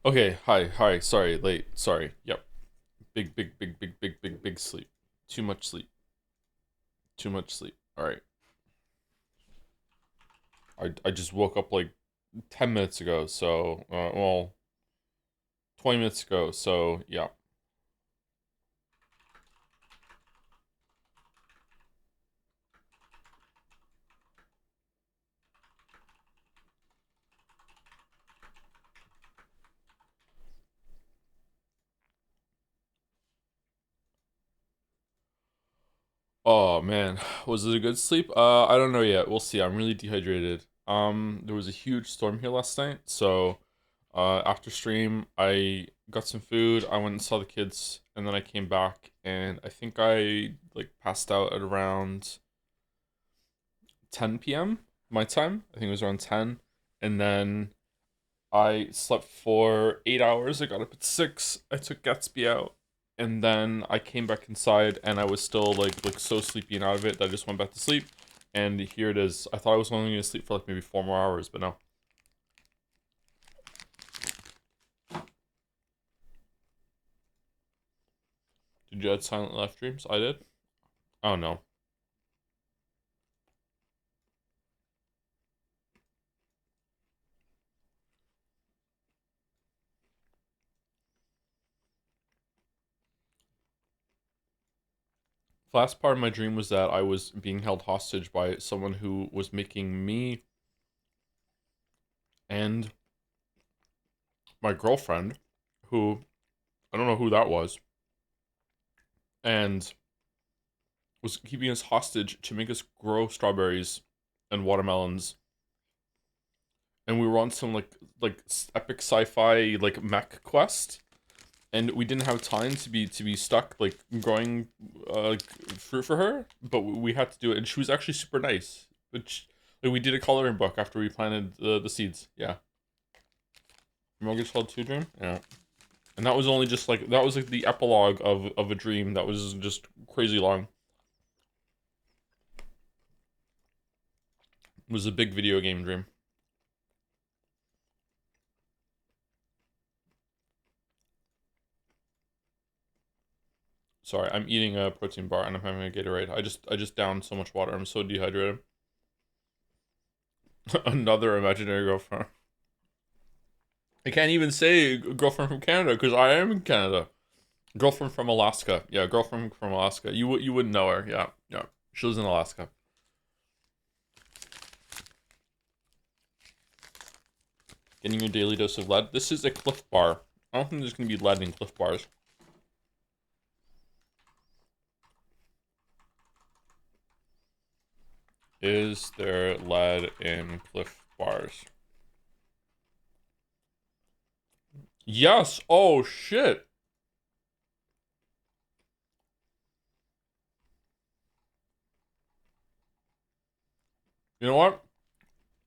Okay, hi, sorry, late, sorry. Yep. Big sleep. Too much sleep. Too much sleep. Alright. I just woke up like 10 minutes ago, so, well, 20 minutes ago, so, yeah. Oh, man. Was it a good sleep? I don't know yet. We'll see. I'm really dehydrated. There was a huge storm here last night, so, after stream, I got some food, I went and saw the kids, and then I came back, and I think I, like, passed out at around 10 p.m. my time. I think it was around 10. And then I slept for 8 hours. I got up at 6. I took Gatsby out. And then I came back inside and I was still like so sleepy and out of it that I just went back to sleep. And here it is. I thought I was only gonna sleep for like maybe 4 more hours, but no. Did you add silent live streams? I did. Oh no. The last part of my dream was that I was being held hostage by someone who was making me and my girlfriend, who I don't know who that was, and was keeping us hostage to make us grow strawberries and watermelons. And we were on some like epic sci-fi like mech quest, and we didn't have time to be stuck like growing fruit for her, but we had to do it. And she was actually super nice. Which like we did a coloring book after we planted the seeds. Yeah. Mortgage Flood 2 dream? Yeah. And that was only just like that was like the epilogue of a dream that was just crazy long. It was a big video game dream. Sorry, I'm eating a protein bar and I'm having a Gatorade. I just downed so much water. I'm so dehydrated. Another imaginary girlfriend. I can't even say girlfriend from Canada because I am in Canada. Girlfriend from Alaska. Yeah, girlfriend from Alaska. You wouldn't know her. Yeah, yeah. She lives in Alaska. Getting your daily dose of lead. This is a Cliff Bar. I don't think there's gonna be lead in Cliff Bars. Is there lead in Cliff Bars? Yes. Oh shit. You know what?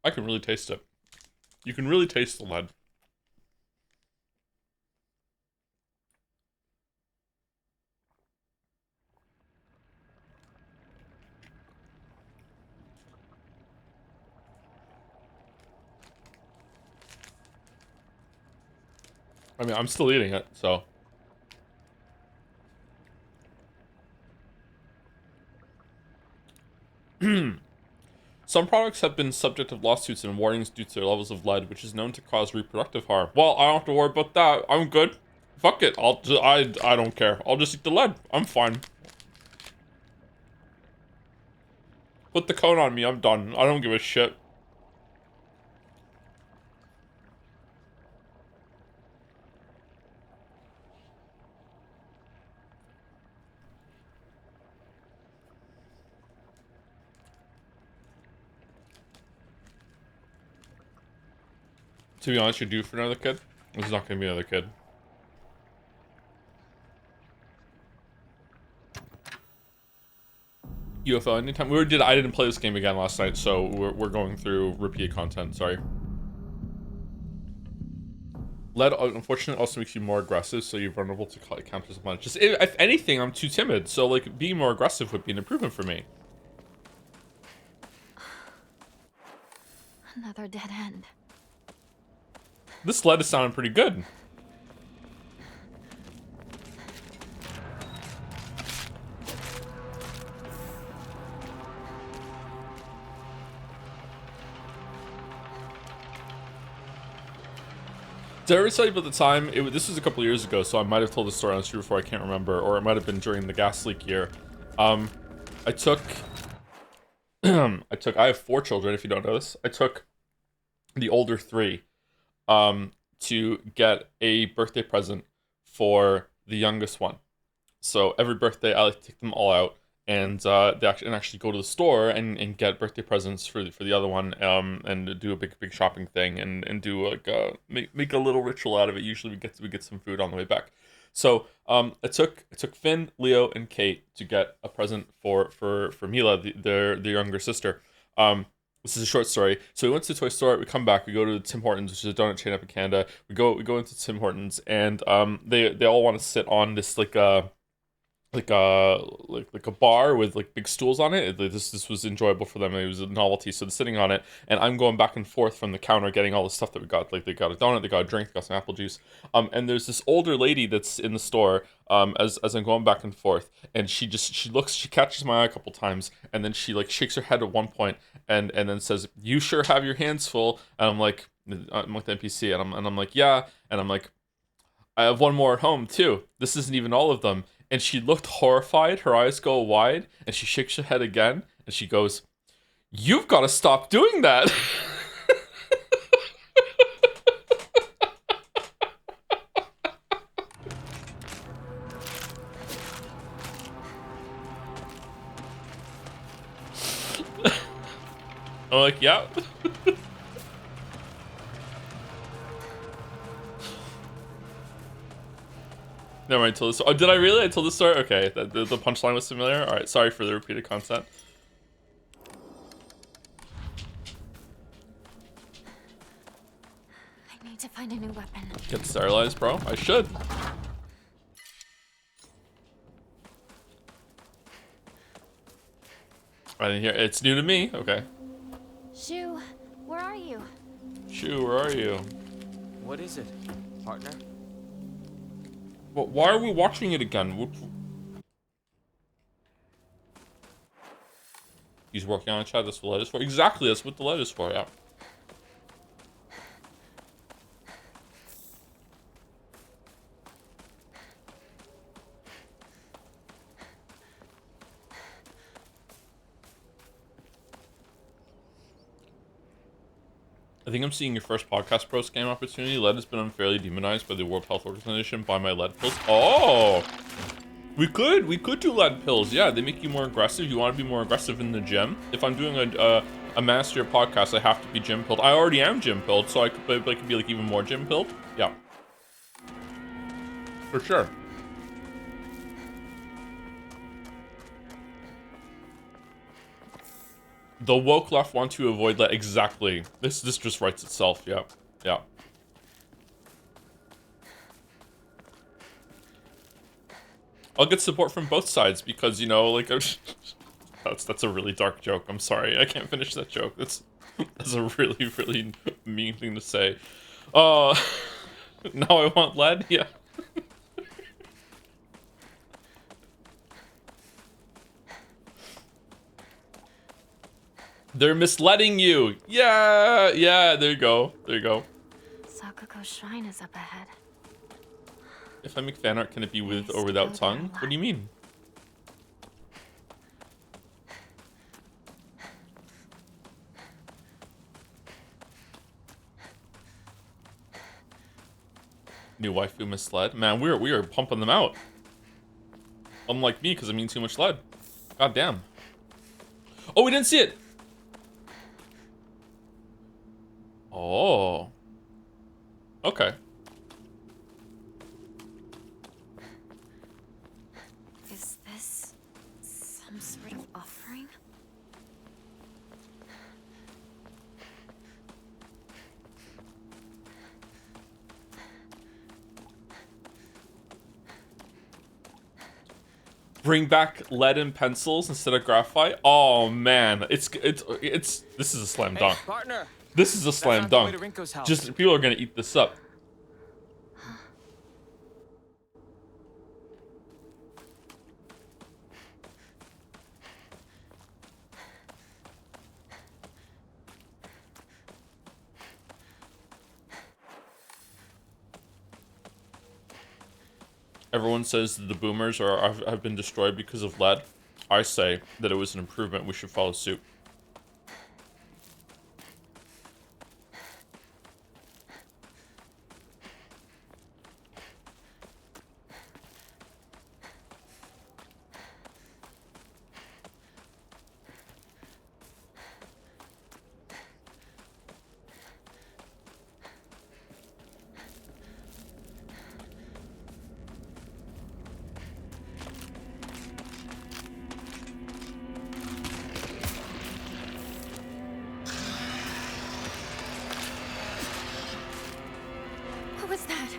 I can really taste it. You can really taste the lead. I mean, I'm still eating it, so. Some products have been subject of lawsuits and warnings due to their levels of lead, which is known to cause reproductive harm. Well, I don't have to worry about that. I'm good. Fuck it. I don't care. I'll just eat the lead. I'm fine. Put the cone on me. I'm done. I don't give a shit. To be honest, you're due for another kid. There's not gonna be another kid. UFO anytime. I didn't play this game again last night, so we're going through repeated content. Sorry. Lead, unfortunately, also makes you more aggressive, so you're vulnerable to counters of punch. Just if anything, I'm too timid, so like being more aggressive would be an improvement for me. Another dead end. This lead is sounding pretty good. Did I ever tell you about the time? This was a couple years ago, so I might have told the story on the street before. I can't remember, or it might have been during the gas leak year. I took, I have 4 children. If you don't know this, I took the older 3, to get a birthday present for the youngest one. So every birthday, I like to take them all out, and they actually go to the store and get birthday presents for the other one, and do a big shopping thing, and do like make a little ritual out of it. Usually we get some food on the way back. So I took Finn, Leo, and Kate to get a present for Mila, their younger sister. This is a short story. So we went to the toy store. We come back. We go to Tim Hortons, which is a donut chain up in Canada. We go into Tim Hortons, and they all want to sit on this like a bar with like big stools on it. This was enjoyable for them. It was a novelty, so they're sitting on it, and I'm going back and forth from the counter getting all the stuff that we got. Like they got a donut, they got a drink, they got some apple juice. And there's this older lady that's in the store. As I'm going back and forth, and she catches my eye a couple times, and then she like shakes her head at one point, and then says, "You sure have your hands full." And I'm with the NPC, and I'm like, "Yeah," and I'm like, "I have one more at home too. This isn't even all of them." And she looked horrified. Her eyes go wide, and she shakes her head again, and she goes, "You've got to stop doing that." I'm like, "Yeah." Never mind, I told this. Oh, did I really? I told this story? Okay, the punchline was familiar. Alright, sorry for the repeated content. I need to find a new weapon. Get sterilized, bro? I should. I didn't hear. It's new to me. Okay. Shu, where are you? Shu, where are you? What is it, partner? But why are we watching it again? He's working on a chat. That's what the lead is for. Exactly, that's what the lead is for, yeah. I think I'm seeing your first podcast pro scam opportunity. Lead has been unfairly demonized by the World Health Organization by my lead pills. Oh! We could do lead pills. Yeah, they make you more aggressive. You want to be more aggressive in the gym. If I'm doing a master podcast, I have to be gym pilled. I already am gym pilled, so I could be like even more gym pilled. Yeah, for sure. The woke left want to avoid lead. Exactly. This just writes itself. Yeah, yeah. I'll get support from both sides because, you know, like, that's a really dark joke. I'm sorry, I can't finish that joke. That's a really mean thing to say. Now I want lead. Yeah. They're misleading you. Yeah, there you go. There you go. Sakuko's shrine is up ahead. If I make fan art, can it be with or without tongue? What do you mean? New waifu misled? Man, we are pumping them out. Unlike me, because I mean too much lead. God damn. Oh, we didn't see it! Oh. Okay. Is this some sort of offering? Bring back lead and pencils instead of graphite. Oh man, it's this is a slam dunk. Hey, partner. This is a slam dunk. Just people are gonna eat this up. Everyone says that the boomers have been destroyed because of lead. I say that it was an improvement. We should follow suit. What was that?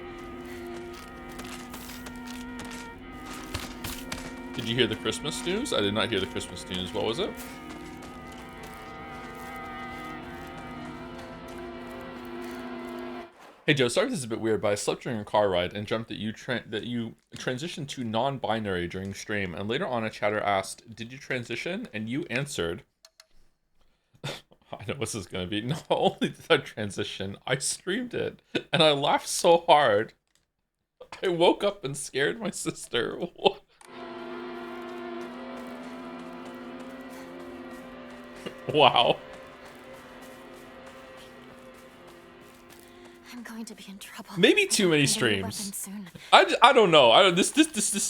Did you hear the Christmas news? I did not hear the Christmas news. What was it? Hey Joe, sorry if this is a bit weird, but I slept during a car ride and dreamt that you transitioned to non-binary during stream, and later on a chatter asked, "Did you transition?" And you answered, I know what this is gonna be. Not only did I transition, I streamed it, and I laughed so hard. I woke up and scared my sister. Wow. I'm going to be in trouble. Maybe too many I need a streams. weapon soon. I don't know. This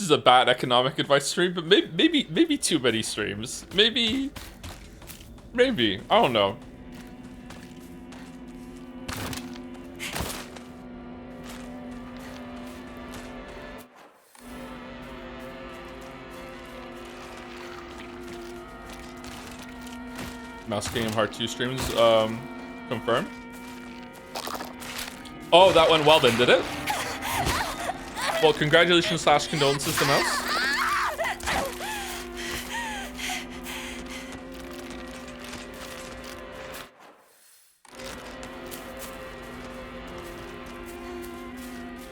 is a bad economic advice stream, but maybe too many streams. Maybe I don't know. Mouse Kingdom Heart 2 streams confirmed. Oh, that went well then, did it? Well, congratulations / condolences to Mouse.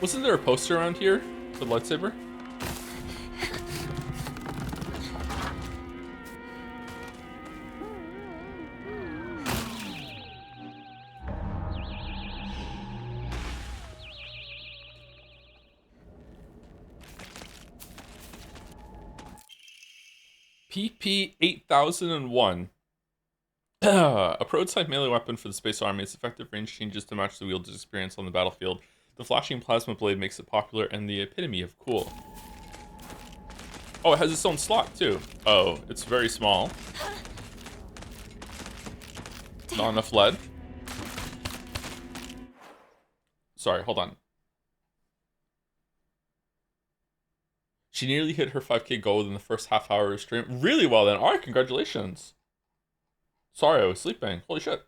Wasn't there a poster around here for the lightsaber? PP 8001. A prototype melee weapon for the Space Army. Its effective range changes to match the wielder's experience on the battlefield. The flashing plasma blade makes it popular and the epitome of cool. Oh, it has its own slot too. Oh, it's very small. Not enough lead. Sorry, hold on. She nearly hit her 5K goal within the first half hour of stream. Really well then. Alright, congratulations. Sorry, I was sleeping. Holy shit.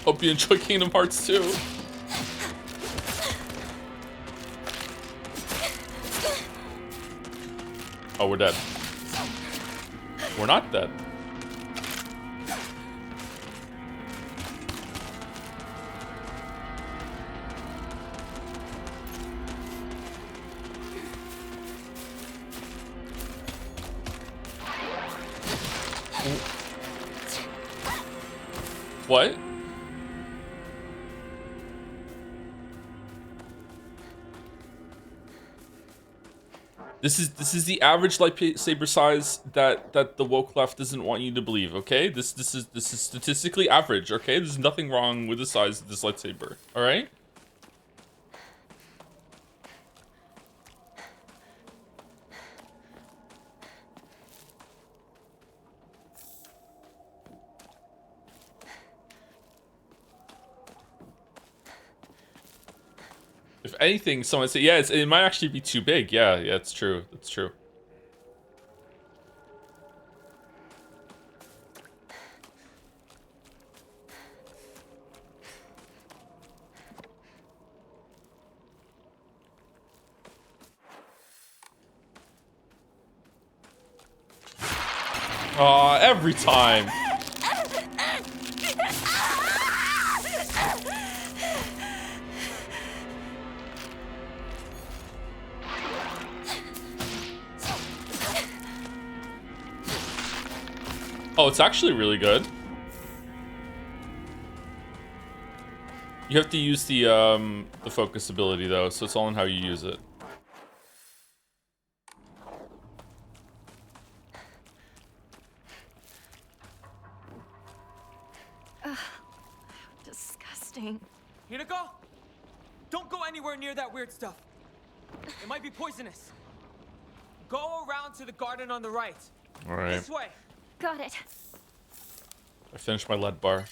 Hope you enjoy Kingdom Hearts 2. Oh, we're dead. We're not dead. What? This is the average lightsaber size that the woke left doesn't want you to believe, okay? This is statistically average, okay? There's nothing wrong with the size of this lightsaber, all right? If anything, someone say, yeah, it might actually be too big. Yeah, it's true. It's true. Aw, every time. Oh, it's actually really good. You have to use the focus ability though, so it's all in how you use it. Disgusting. Hinako! Don't go anywhere near that weird stuff. It might be poisonous. Go around to the garden on the right. All right. This way. Got it. I finished my lead bar.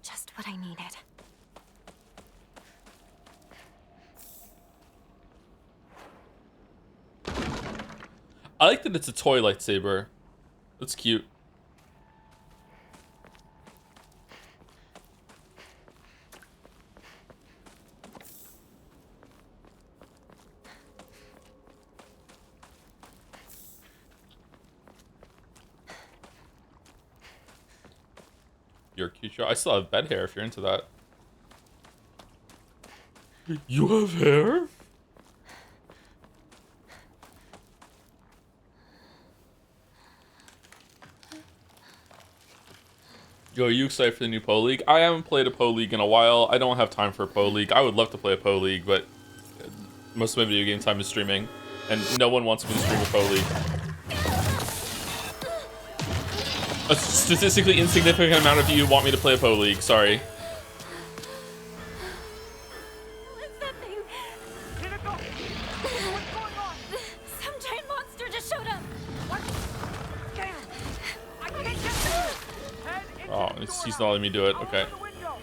Just what I needed. I like that it's a toy lightsaber. That's cute. You're a cute show. I still have bed hair if you're into that. You have hair? Yo, are you excited for the new Poe League? I haven't played a Poe League in a while. I don't have time for a Poe League. I would love to play a Poe League, but most of my video game time is streaming, and no one wants me to stream a Poe League. A statistically insignificant amount of you want me to play a Poe League. Sorry. What's that thing? Hinako! What's going on? Some giant monster just showed up. What? Damn! I can't get through! Head into Oh, the door he's now. not letting me do it. I'll Okay. open the window.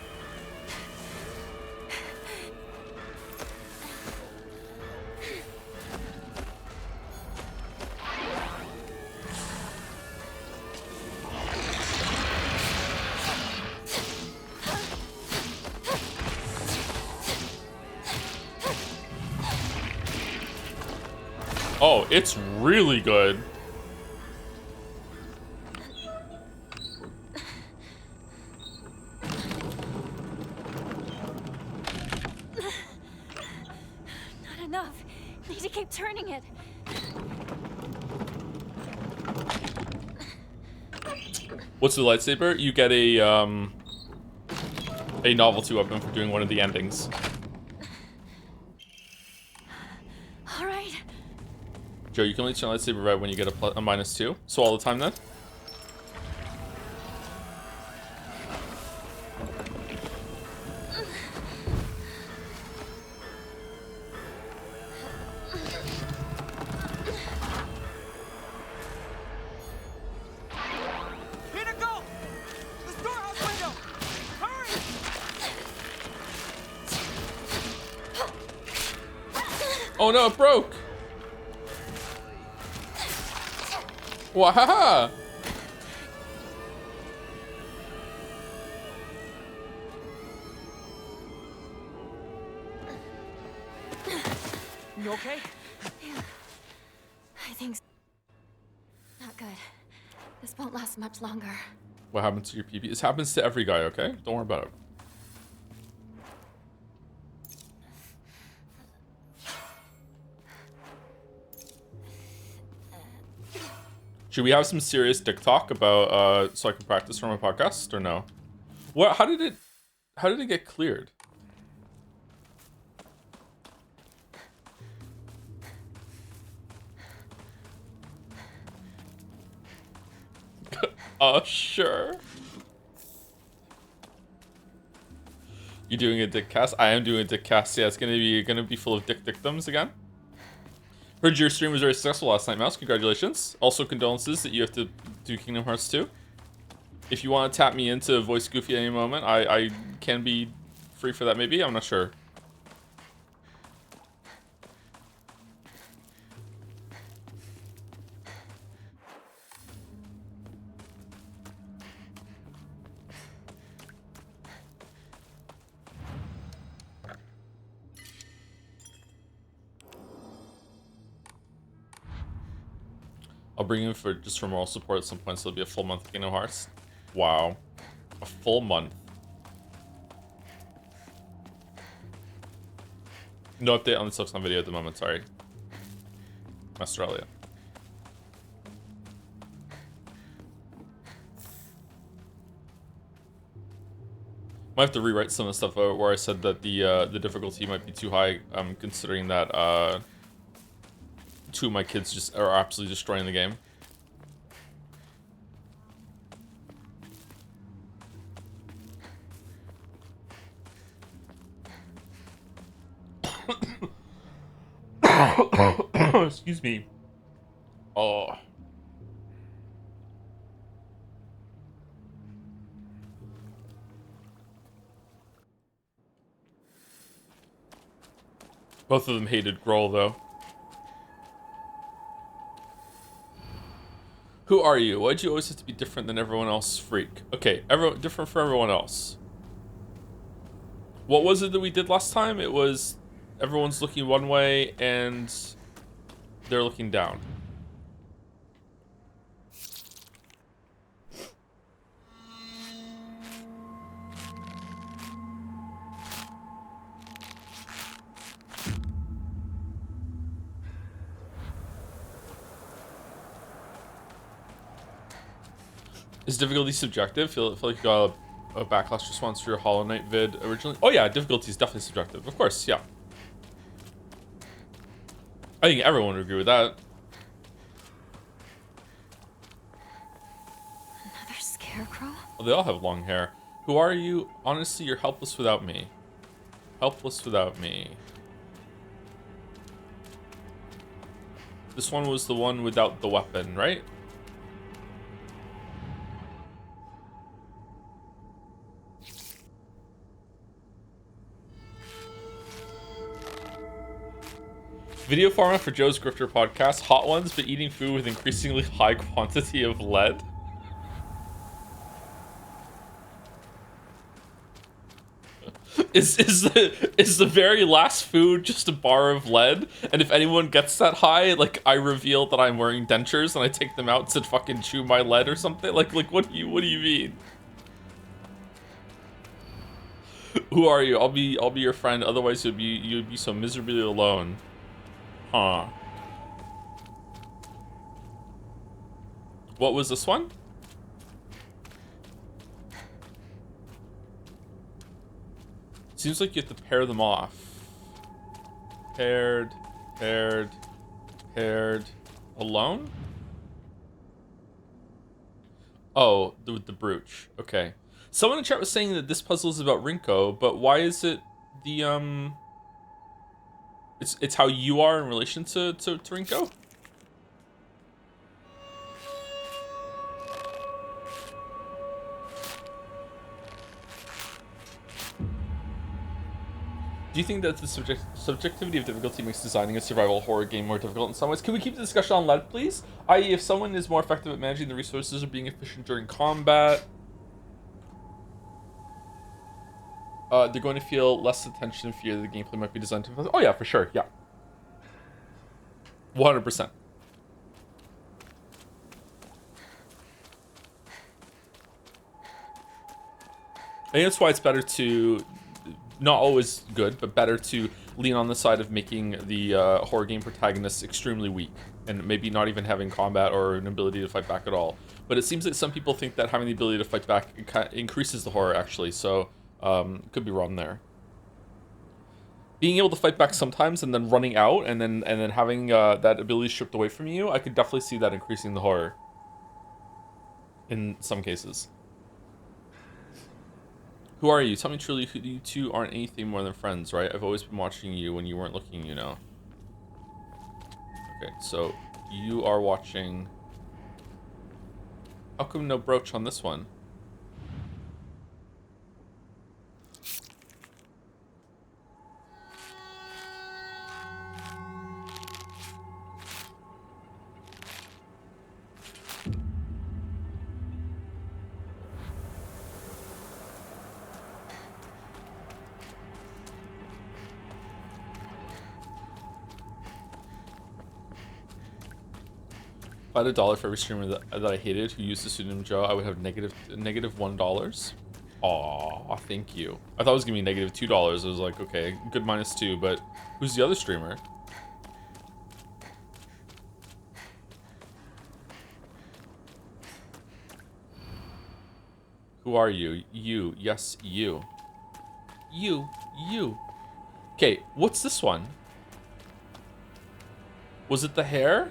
Oh, it's really good. Not enough. Need to keep turning it. What's the lightsaber? You get a novelty weapon for doing one of the endings. All right. Joe, you can only turn lightsaber red when you get a -2. So all the time then? Hinako! The storehouse window! Hurry! Oh no, it broke! Wahaha! You okay? I think not good. This won't last much longer. What happens to your PP? This happens to every guy, okay? Don't worry about it. Should we have some serious dick talk about so I can practice for my podcast or no? What? How did it get cleared? Sure. You doing a dick cast? I am doing a dick cast. Yeah, it's gonna be full of dick dictums again. Heard your stream was very successful last night, Mouse. Congratulations. Also, condolences that you have to do Kingdom Hearts 2. If you want to tap me into Voice Goofy at any moment, I can be free for that maybe. I'm not sure. I'll bring in for just for moral support at some point, so it'll be a full month of Kingdom Hearts. Wow. A full month. No update on the Silksong video at the moment, sorry. Australia. Might have to rewrite some of the stuff where I said that the difficulty might be too high, considering that two of my kids just are absolutely destroying the game. Excuse me. Oh. Both of them hated Grohl, though. Who are you? Why'd you always have to be different than everyone else, freak? Okay, different for everyone else. What was it that we did last time? It was everyone's looking one way and they're looking down. Is difficulty subjective? Feel like you got a backlash response for your Hollow Knight vid originally? Oh yeah, difficulty is definitely subjective. Of course, yeah. I think everyone would agree with that. Another scarecrow? Well, they all have long hair. Who are you? Honestly, you're helpless without me. Helpless without me. This one was the one without the weapon, right? Video format for Joe's Grifter podcast. Hot ones, but eating food with increasingly high quantity of lead. Is the very last food just a bar of lead? And if anyone gets that high, like I reveal that I'm wearing dentures and I take them out to fucking chew my lead or something? Like what do you mean? Who are you? I'll be your friend. Otherwise you'd be so miserably alone. Huh. What was this one? Seems like you have to pair them off. Paired, alone? Oh, the brooch. Okay. Someone in chat was saying that this puzzle is about Rinko, but why is it the It's how you are in relation to Rinko? Do you think that the subjectivity of difficulty makes designing a survival horror game more difficult in some ways? Can we keep the discussion on lead, please? I.e., if someone is more effective at managing the resources or being efficient during combat, they're going to feel less attention and fear that the gameplay might be designed to... Oh yeah, for sure, yeah. 100%. I think that's why it's better to... Not always good, but better to lean on the side of making the horror game protagonists extremely weak and maybe not even having combat or an ability to fight back at all. But it seems like some people think that having the ability to fight back increases the horror, actually, so could be wrong there. Being able to fight back sometimes and then running out and then having that ability stripped away from you, I could definitely see that increasing the horror in some cases. Who are you? Tell me truly, you two aren't anything more than friends, right? I've always been watching you when you weren't looking, you know. Okay, so you are watching... How come no brooch on this one? If I had $1 for every streamer that I hated who used the pseudonym Joe, I would have negative $1. Aw, thank you. I thought it was gonna be negative $2. I was like, okay, good -2, but who's the other streamer? Who are you? You, yes, you. You. Okay, what's this one? Was it the hair?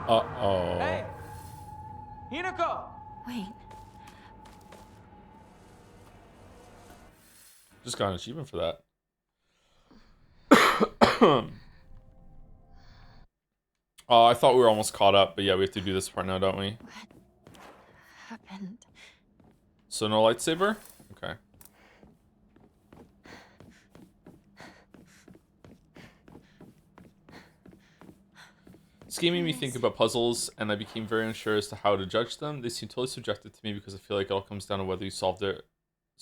Uh-oh. Hey! Hinako! Wait. Just got an achievement for that. I thought we were almost caught up, but yeah, we have to do this part now, don't we? What happened? So no lightsaber? Okay. This game made me think about puzzles, and I became very unsure as to how to judge them. They seem totally subjective to me because I feel like it all comes down to whether you solved it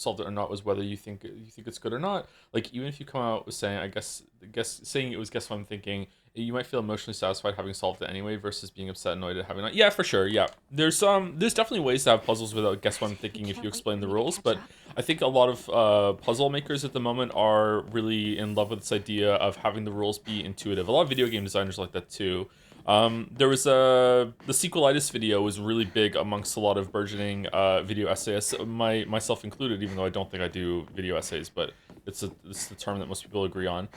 or not, was whether you think it's good or not. Like, even if you come out with saying, saying it was guess what I'm thinking, you might feel emotionally satisfied having solved it anyway versus being upset and annoyed at having not. Yeah, for sure. Yeah, there's definitely ways to have puzzles without guess what I'm thinking if you explain the rules, but I think a lot of puzzle makers at the moment are really in love with this idea of having the rules be intuitive. A lot of video game designers like that too. There was the sequelitis video was really big amongst a lot of burgeoning video essayists, myself included, even though I don't think I do video essays, but it's the term that most people agree on.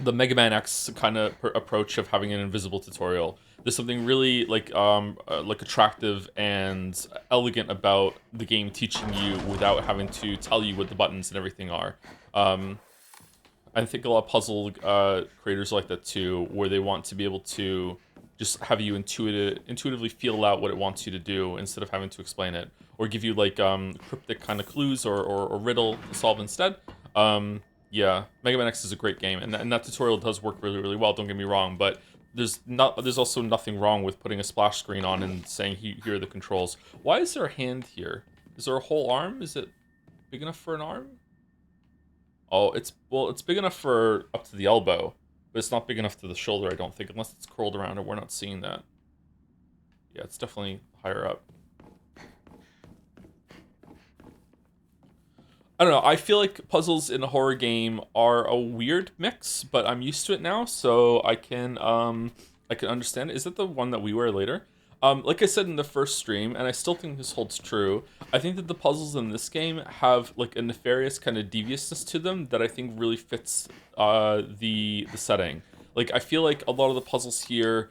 The Mega Man X kind of approach of having an invisible tutorial. There's something really like attractive and elegant about the game teaching you without having to tell you what the buttons and everything are. I think a lot of puzzle creators like that too, where they want to be able to just have you intuitively feel out what it wants you to do instead of having to explain it, or give you like cryptic kind of clues or riddle to solve instead. Yeah, Mega Man X is a great game, and that tutorial does work really, really well. Don't get me wrong, but there's also nothing wrong with putting a splash screen on and saying here are the controls. Why is there a hand here? Is there a whole arm? Is it big enough for an arm? Oh, it's big enough for up to the elbow, but it's not big enough to the shoulder, I don't think, unless it's curled around and we're not seeing that. Yeah, it's definitely higher up. I don't know, I feel like puzzles in a horror game are a weird mix, but I'm used to it now, so I can understand it. Is that the one that we wear later? Like I said in the first stream, and I still think this holds true, I think that the puzzles in this game have like a nefarious kind of deviousness to them that I think really fits the setting. Like, I feel like a lot of the puzzles here,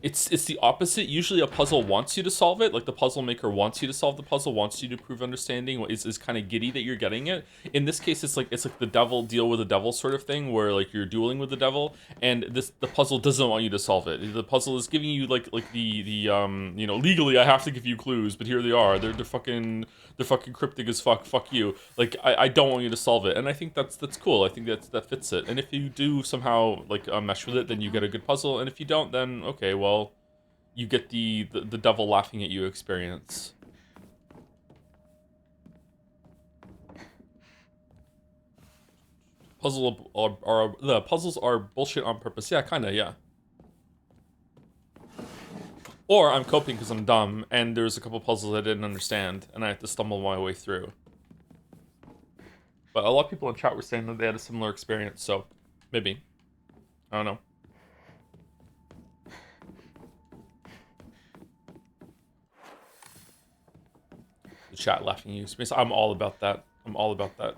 it's the opposite. Usually a puzzle wants you to solve it, like the puzzle maker wants you to solve the puzzle, wants you to prove understanding, is kind of giddy that you're getting it. In this case, it's like the devil deal with the devil sort of thing, where like you're dueling with the devil, and the puzzle doesn't want you to solve it. The puzzle is giving you like the legally I have to give you clues, but here they are. They're fucking cryptic as fuck you. Like, I don't want you to solve it, and I think that's cool. I think that fits it. And if you do somehow like mesh with it, then you get a good puzzle. And if you don't, then okay, well, you get the devil laughing at you experience. The puzzles are bullshit on purpose. Yeah, kinda, yeah. Or I'm coping because I'm dumb, and there's a couple puzzles I didn't understand, and I have to stumble my way through. But a lot of people in chat were saying that they had a similar experience, so maybe. I don't know. The chat laughing at you experience. I'm all about that. I'm all about that.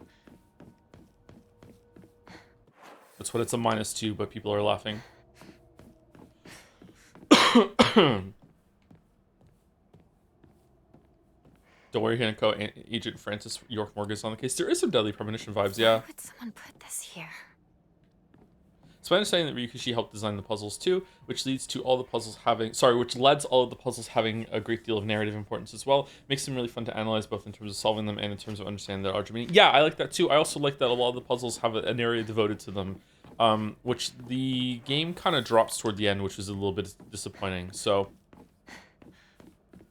That's what it's a -2, but people are laughing. Don't worry, Hanako. Agent Francis York Morgan's on the case. There is some Deadly Premonition vibes, yeah. Why would someone put this here? It's my understanding that Ryukishi helped design the puzzles too, which led all of the puzzles having a great deal of narrative importance as well. Makes them really fun to analyze, both in terms of solving them and in terms of understanding their larger meaning. Yeah, I like that too. I also like that a lot of the puzzles have an area devoted to them, which the game kind of drops toward the end, which is a little bit disappointing. So,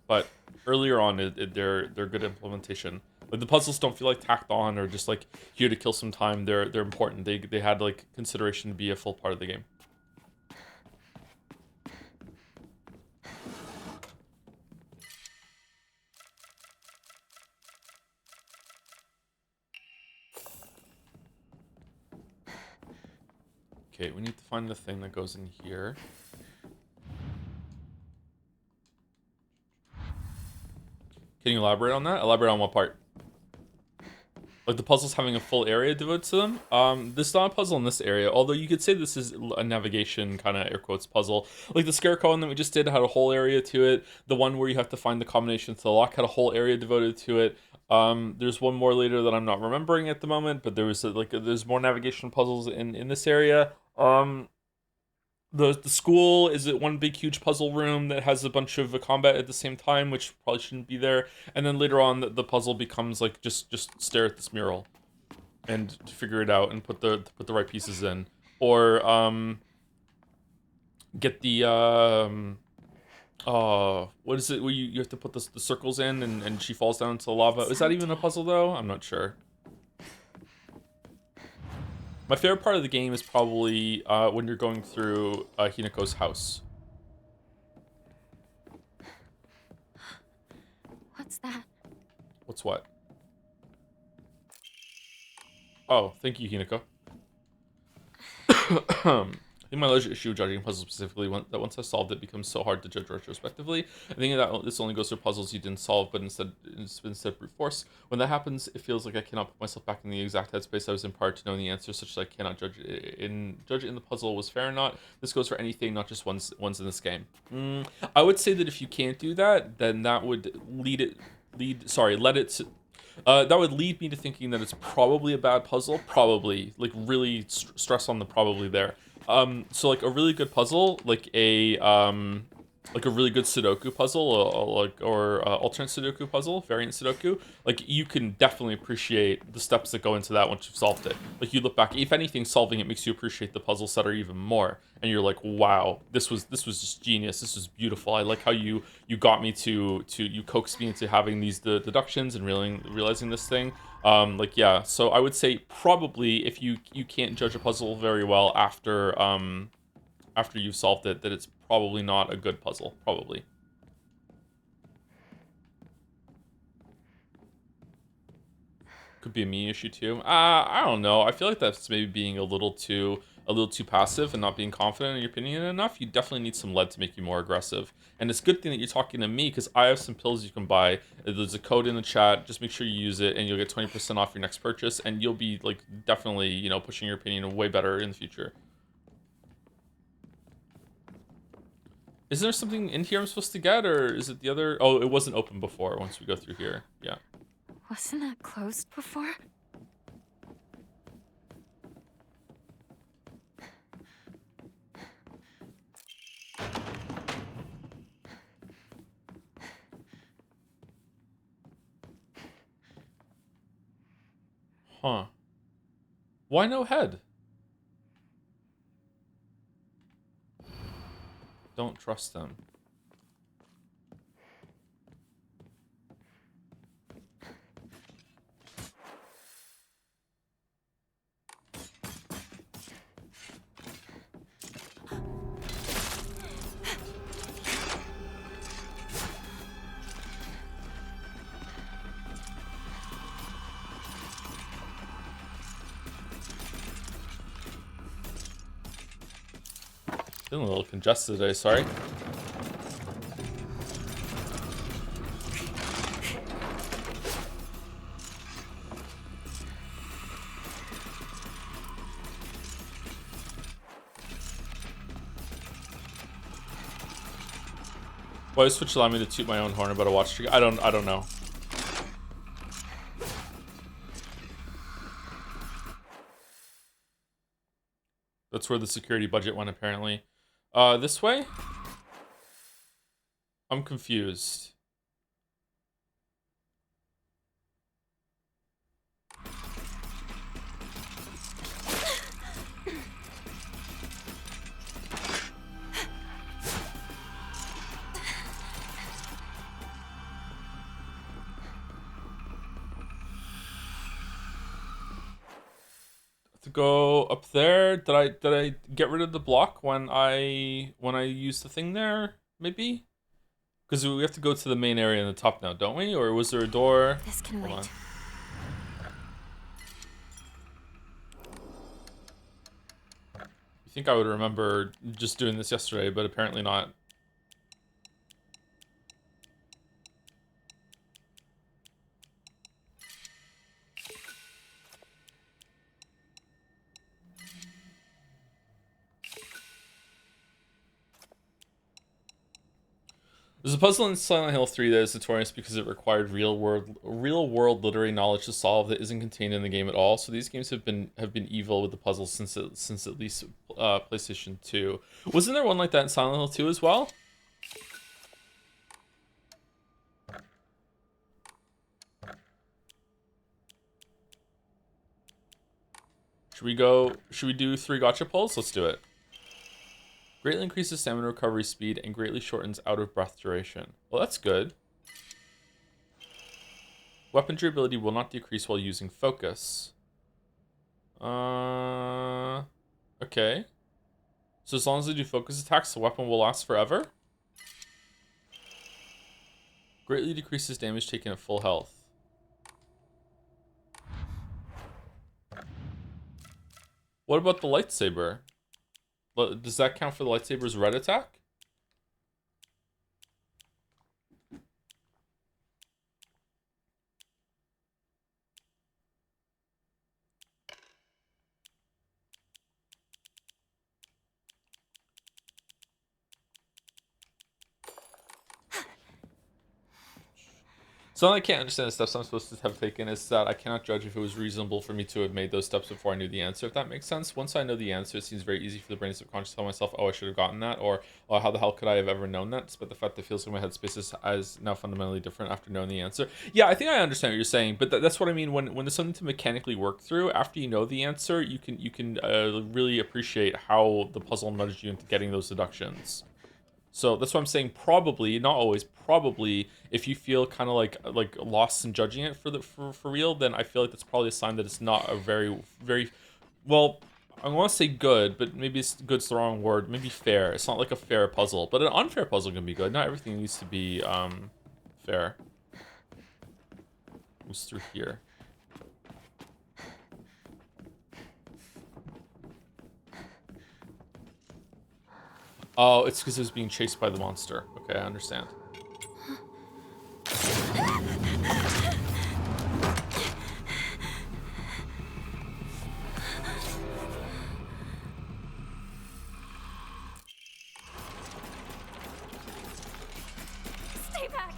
but earlier on, they're good implementation. Like the puzzles don't feel like tacked on or just like here to kill some time. They're important. They had like consideration to be a full part of the game. Okay, we need to find the thing that goes in here. Can you elaborate on that? Elaborate on what part? Like the puzzles having a full area devoted to them. This is not a puzzle in this area, although you could say this is a navigation kind of air quotes puzzle. Like the scarecrow one that we just did had a whole area to it. The one where you have to find the combination to the lock had a whole area devoted to it. There's one more later that I'm not remembering at the moment, but there was there's more navigation puzzles in this area. The school is one big huge puzzle room that has a bunch of combat at the same time, which probably shouldn't be there. And then later on, the puzzle becomes like just stare at this mural, and to figure it out and put the right pieces in, or get the what is it where you have to put the circles in and she falls down into the lava. Is that even a puzzle though? I'm not sure. My favorite part of the game is probably when you're going through Hinako's house. What's that? What's what? Oh, thank you, Hinako. I think my larger issue with judging puzzles specifically, that once I solved it, becomes so hard to judge retrospectively. I think that this only goes for puzzles you didn't solve, but instead brute force. When that happens, it feels like I cannot put myself back in the exact headspace I was in prior to knowing the answer, such that I cannot judge it in the puzzle was fair or not. This goes for anything, not just ones in this game. I would say that if you can't do that, then that would that would lead me to thinking that it's probably a bad puzzle. Probably, like really stress on the probably there. So like a really good puzzle, like a really good Sudoku puzzle, or alternate Sudoku puzzle, variant Sudoku, like you can definitely appreciate the steps that go into that once you've solved it. Like you look back, if anything, solving it makes you appreciate the puzzle setter even more, and you're like, wow, this was just genius. This was beautiful. I like how you got me to you coaxed me into having these deductions and realizing this thing. Like yeah, so I would say probably if you can't judge a puzzle very well after you've solved it, that it's probably not a good puzzle. Probably. Could be a me issue too. I don't know. I feel like that's maybe being a little too passive and not being confident in your opinion enough. You definitely need some lead to make you more aggressive. And it's a good thing that you're talking to me, because I have some pills you can buy. There's a code in the chat. Just make sure you use it, and you'll get 20% off your next purchase. And you'll be like definitely, pushing your opinion way better in the future. Is there something in here I'm supposed to get, or is it the other? Oh, it wasn't open before. Once we go through here, yeah. Wasn't that closed before? Huh. Why no head? Don't trust them. Feeling a little congested today, sorry. Why does Switch allow me to toot my own horn about a watch trigger? I don't know. That's where the security budget went, apparently. This way? I'm confused. to go up there. Did I get rid of the block when I used the thing there? Maybe? Because we have to go to the main area in the top now, don't we? Or was there a door? This can Hold wait. on. You think I would remember just doing this yesterday, but apparently not. There's a puzzle in Silent Hill 3 that is notorious because it required real world literary knowledge to solve that isn't contained in the game at all. So these games have been evil with the puzzles since at least PlayStation 2. Wasn't there one like that in Silent Hill 2 as well? Should we do 3 gotcha pulls? Let's do it. Greatly increases stamina recovery speed and greatly shortens out of breath duration. Well, that's good. Weapon durability will not decrease while using focus. Okay. So as long as I do focus attacks, the weapon will last forever? Greatly decreases damage taken at full health. What about the lightsaber? Does that count for the lightsaber's red attack? Something I can't understand the steps I'm supposed to have taken is that I cannot judge if it was reasonable for me to have made those steps before I knew the answer, if that makes sense. Once I know the answer, it seems very easy for the brain to subconsciously tell myself, oh, I should have gotten that, or oh, how the hell could I have ever known that, despite the fact that it feels like my headspace is now fundamentally different after knowing the answer. Yeah, I think I understand what you're saying, but that's what I mean when there's something to mechanically work through. After you know the answer, you can really appreciate how the puzzle nudged you into getting those deductions. So that's what I'm saying. Probably, not always, probably, if you feel kind of like lost in judging it for real, then I feel like that's probably a sign that it's not a very well. I want to say good, but maybe good's the wrong word. Maybe fair. It's not like a fair puzzle, but an unfair puzzle can be good. Not everything needs to be fair. Who's through here? Oh, it's because it was being chased by the monster. Okay, I understand. Stay back.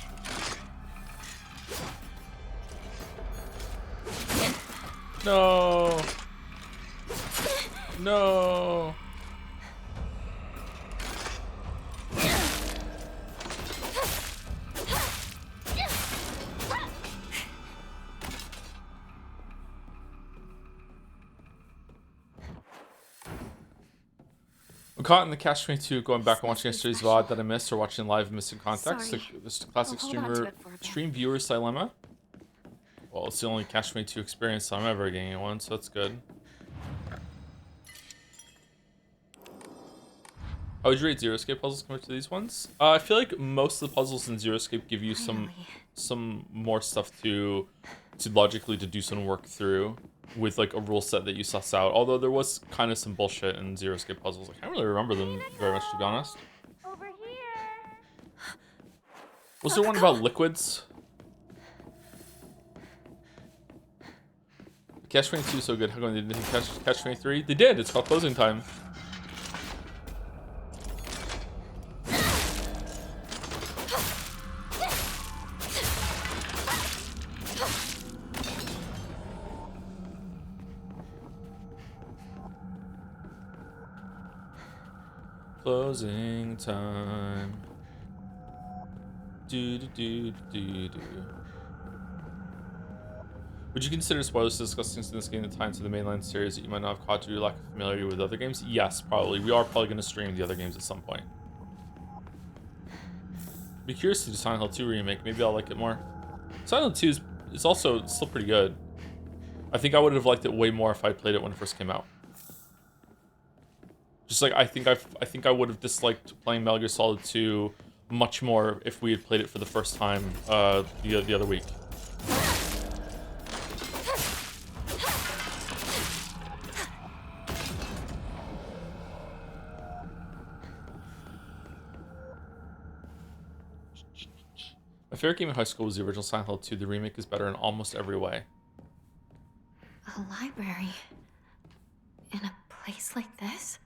No. No. I'm caught in the catch-22 going back and watching yesterday's VOD that I missed or watching live missing context. Sorry. This classic I'll hold on to it for a bit. stream viewer's dilemma. Well, it's the only catch-22 experience I'm ever getting in one, so that's good. How would you rate Zero Escape puzzles compared to these ones? I feel like most of the puzzles in Zero Escape give you some more stuff to logically deduce and work through with like a rule set that you suss out. Although there was kind of some bullshit in Zero Escape puzzles. I can't really remember them very much, to be honest. Over here. Was there one about liquids? Catch 22 is so good. How come they didn't catch 23? They did. It's called Closing Time. Closing time. Do do do do do. Would you consider spoilers to discuss things in this game that tie into the mainline series that you might not have caught due to lack of familiarity with other games? Yes, probably. We are probably going to stream the other games at some point. Be curious to do Silent Hill 2 remake. Maybe I'll like it more. Silent Hill 2 is also still pretty good. I think I would have liked it way more if I played it when it first came out. Just like I think I would have disliked playing Metal Gear Solid 2 much more if we had played it for the first time the other week. My favorite game in high school was the original Silent Hill 2. The remake is better in almost every way. A library? In a place like this?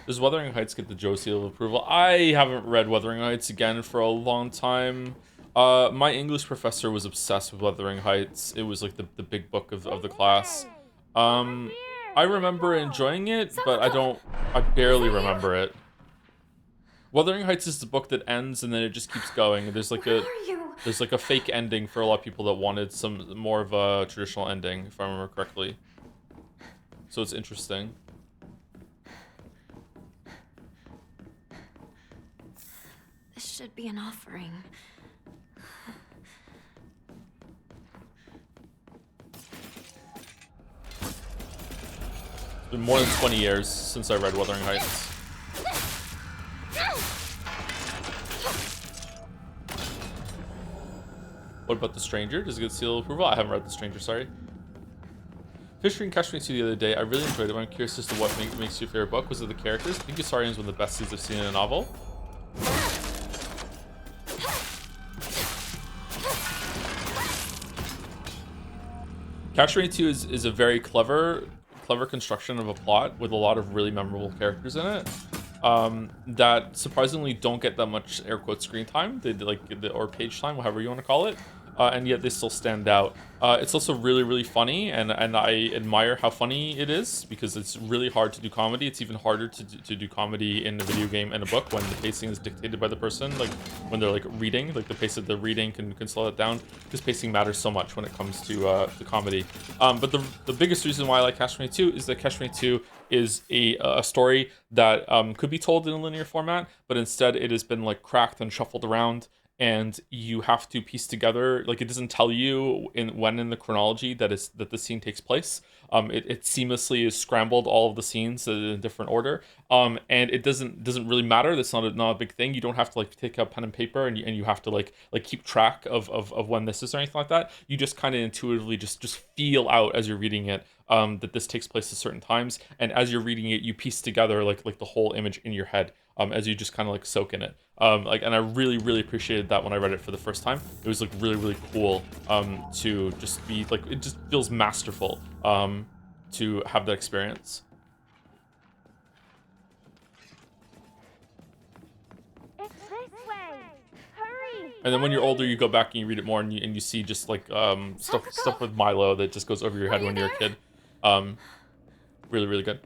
Does Wuthering Heights get the Joe seal of approval? I haven't read Wuthering Heights again for a long time. My English professor was obsessed with Wuthering Heights. It was like the big book of the class. I remember enjoying it, but I barely remember it. Wuthering Heights is the book that ends and then it just keeps going. There's like a fake ending for a lot of people that wanted some more of a traditional ending, if I remember correctly. So it's interesting. This should be an offering. It's been more than 20 years since I read Wuthering Heights. What about The Stranger? Does it get seal of approval? I haven't read The Stranger, sorry. Fish reading Catch Me 2 the other day. I really enjoyed it, but I'm curious as to what makes your favorite book. Was it the characters? I think Yusarian is one of the best scenes I've seen in a novel. Catch Me 2 is a very clever construction of a plot with a lot of really memorable characters in it. That surprisingly don't get that much air quote screen time, or page time, however you want to call it, and yet they still stand out. It's also really, really funny, and I admire how funny it is, because it's really hard to do comedy. It's even harder to do comedy in a video game and a book when the pacing is dictated by the person, like when they're like reading, like the pace of the reading can slow it down, because pacing matters so much when it comes to comedy. But the biggest reason why I like Catch Me 2 is that Catch Me 2 is a story that could be told in a linear format, but instead it has been like cracked and shuffled around, and you have to piece together, like it doesn't tell you when in the chronology that the scene takes place. It seamlessly is scrambled all of the scenes in a different order, and it doesn't really matter. That's not a big thing. You don't have to like take out pen and paper and you have to like keep track of when this is or anything like that. You just kind of intuitively just feel out as you're reading it that this takes place at certain times, and as you're reading it, you piece together like the whole image in your head as you just kind of like soak in it. And I really, really appreciated that when I read it for the first time. It was like really, really cool to just be like, it just feels masterful to have that experience. It's this way. Hurry. And then when you're older, you go back and you read it more, and you see just like stuff with Milo that just goes over your head when you're a kid. Really, really good.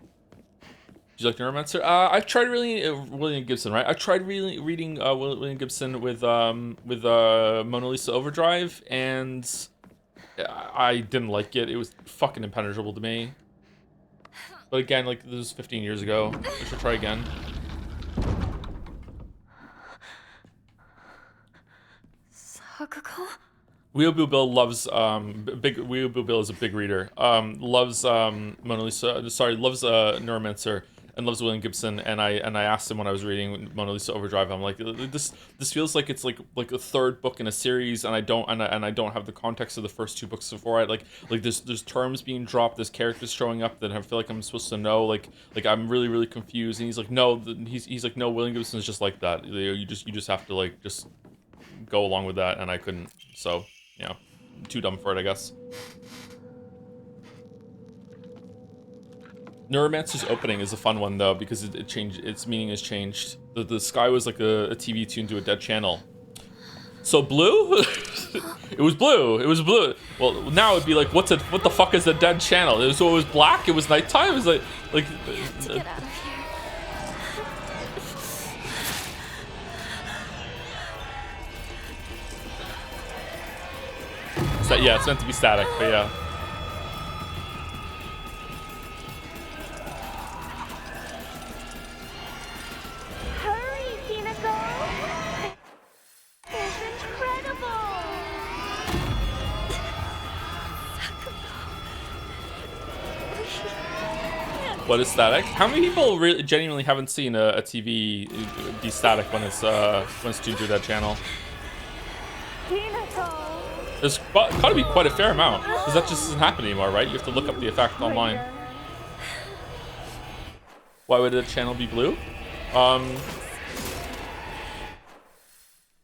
Do you like Neuromancer? I've tried reading William Gibson, right? I tried reading William Gibson with Mona Lisa Overdrive, and I didn't like it. It was fucking impenetrable to me. But again, like, this was 15 years ago. I should try again. Sakuko? Weeaboo Bill loves Weeaboo Bill is a big reader. Loves Mona Lisa. Sorry, loves Neuromancer and loves William Gibson. And I asked him when I was reading Mona Lisa Overdrive. I'm like, this feels like it's like a third book in a series, and I don't have the context of the first two books before. Like there's terms being dropped, there's characters showing up that I feel like I'm supposed to know. Like I'm really, really confused. And he's like, no, he's like, no, William Gibson is just like that. You just have to like just go along with that, and I couldn't. So. Yeah, too dumb for it, I guess. Neuromancer's opening is a fun one though, because it changed. Its meaning has changed. The sky was like a TV tuned to a dead channel. So blue? It was blue. It was blue. Well, now it'd be like, what the fuck is a dead channel? So it was black. It was nighttime. It was like. To get out of here. Yeah, it's meant to be static, but yeah. Hurry, Hinako. It's incredible. What is static? How many people really genuinely haven't seen a TV be static when it's tuned through that channel? There's gotta be quite a fair amount, because that just doesn't happen anymore, right? You have to look up the effect online. Why would a channel be blue?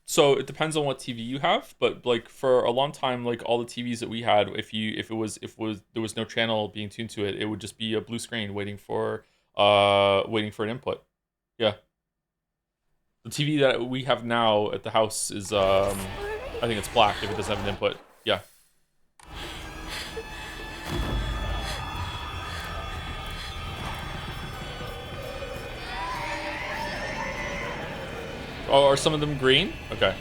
So it depends on what TV you have, but like for a long time, like all the TVs that we had, if there was no channel being tuned to it, it would just be a blue screen waiting for an input. Yeah. The TV that we have now at the house is I think it's black if it doesn't have an input. Yeah. Oh, are some of them green? Okay.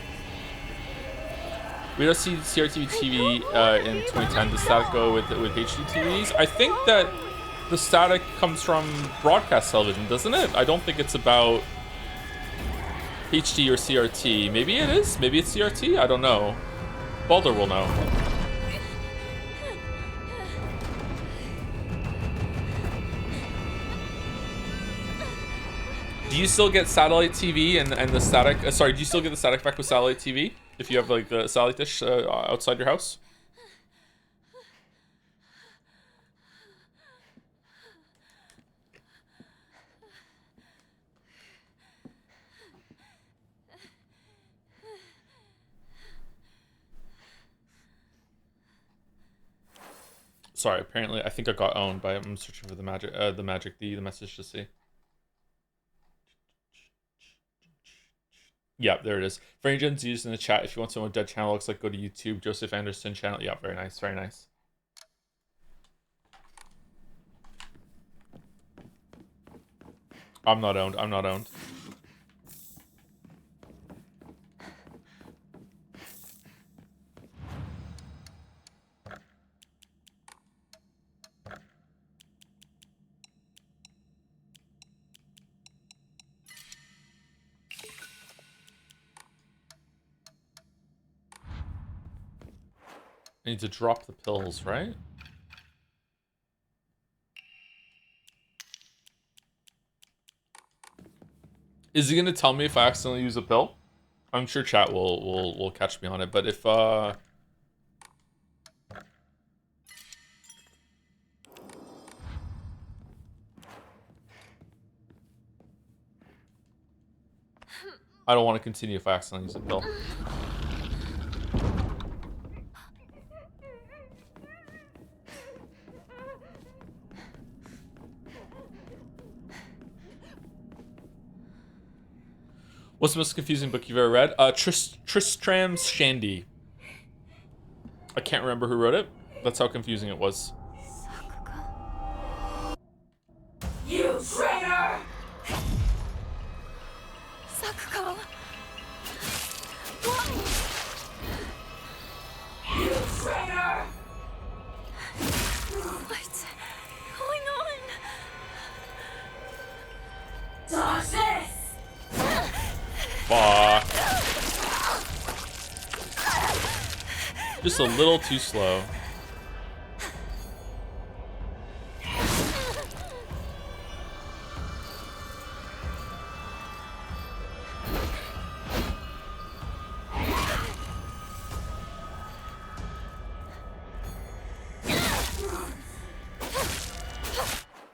We don't see CRTV TV in 2010. Does static go with HD TVs? I think that the static comes from broadcast television, doesn't it? I don't think it's about HD or CRT. Maybe it is. Maybe it's CRT. I don't know. Balder will know. Do you still get satellite TV and the static? Sorry, do you still get the static back with satellite TV if you have like the satellite dish outside your house? Sorry, apparently I think I got owned by. I'm searching for the message to see. Yeah, there it is. For any gens used in the chat, if you want to know what Dead channel looks like, go to YouTube, Joseph Anderson channel. Yeah, very nice, very nice. I'm not owned, I'm not owned. I need to drop the pills, right? Is he gonna tell me if I accidentally use a pill? I'm sure chat will catch me on it, but if I don't want to continue if I accidentally use a pill. What's the most confusing book you've ever read? Tristram's Shandy. I can't remember who wrote it. That's how confusing it was. You traitor! Sakuko! You traitor! What's going on? Dodge this! Fuck. Just a little too slow.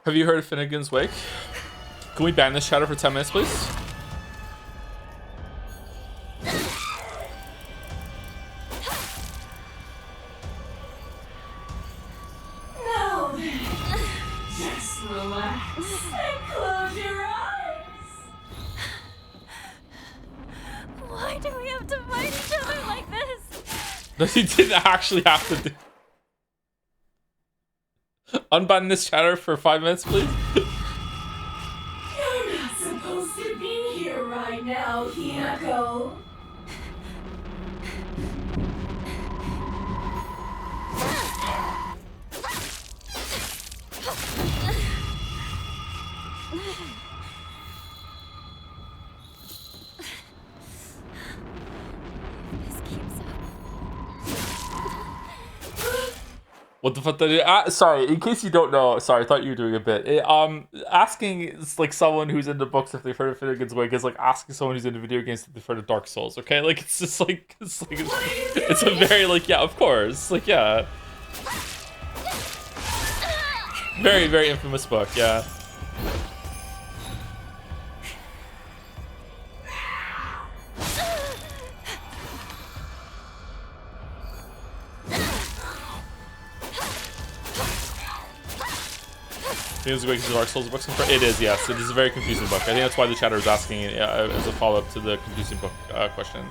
Have you heard of Finnegan's Wake? Can we ban this chatter for 10 minutes, please? No, just relax and close your eyes. Why do we have to fight each other like this? That he didn't actually have to do. Unbutton this chatter for 5 minutes, please. You're not supposed to be here right now, Hinako. This keeps up. What the fuck did it? Sorry, in case you don't know, sorry, I thought you were doing a bit. Asking is like someone who's into books if they've heard of Finnegan's Wake is like asking someone who's into video games if they've heard of Dark Souls. Okay, like it's just like it's a very like yeah, of course, like yeah, very very infamous book, yeah. Finnegan's Wake is the Dark Souls books. It is, yes. It is a very confusing book. I think that's why the chatter is asking as a follow-up to the confusing book question.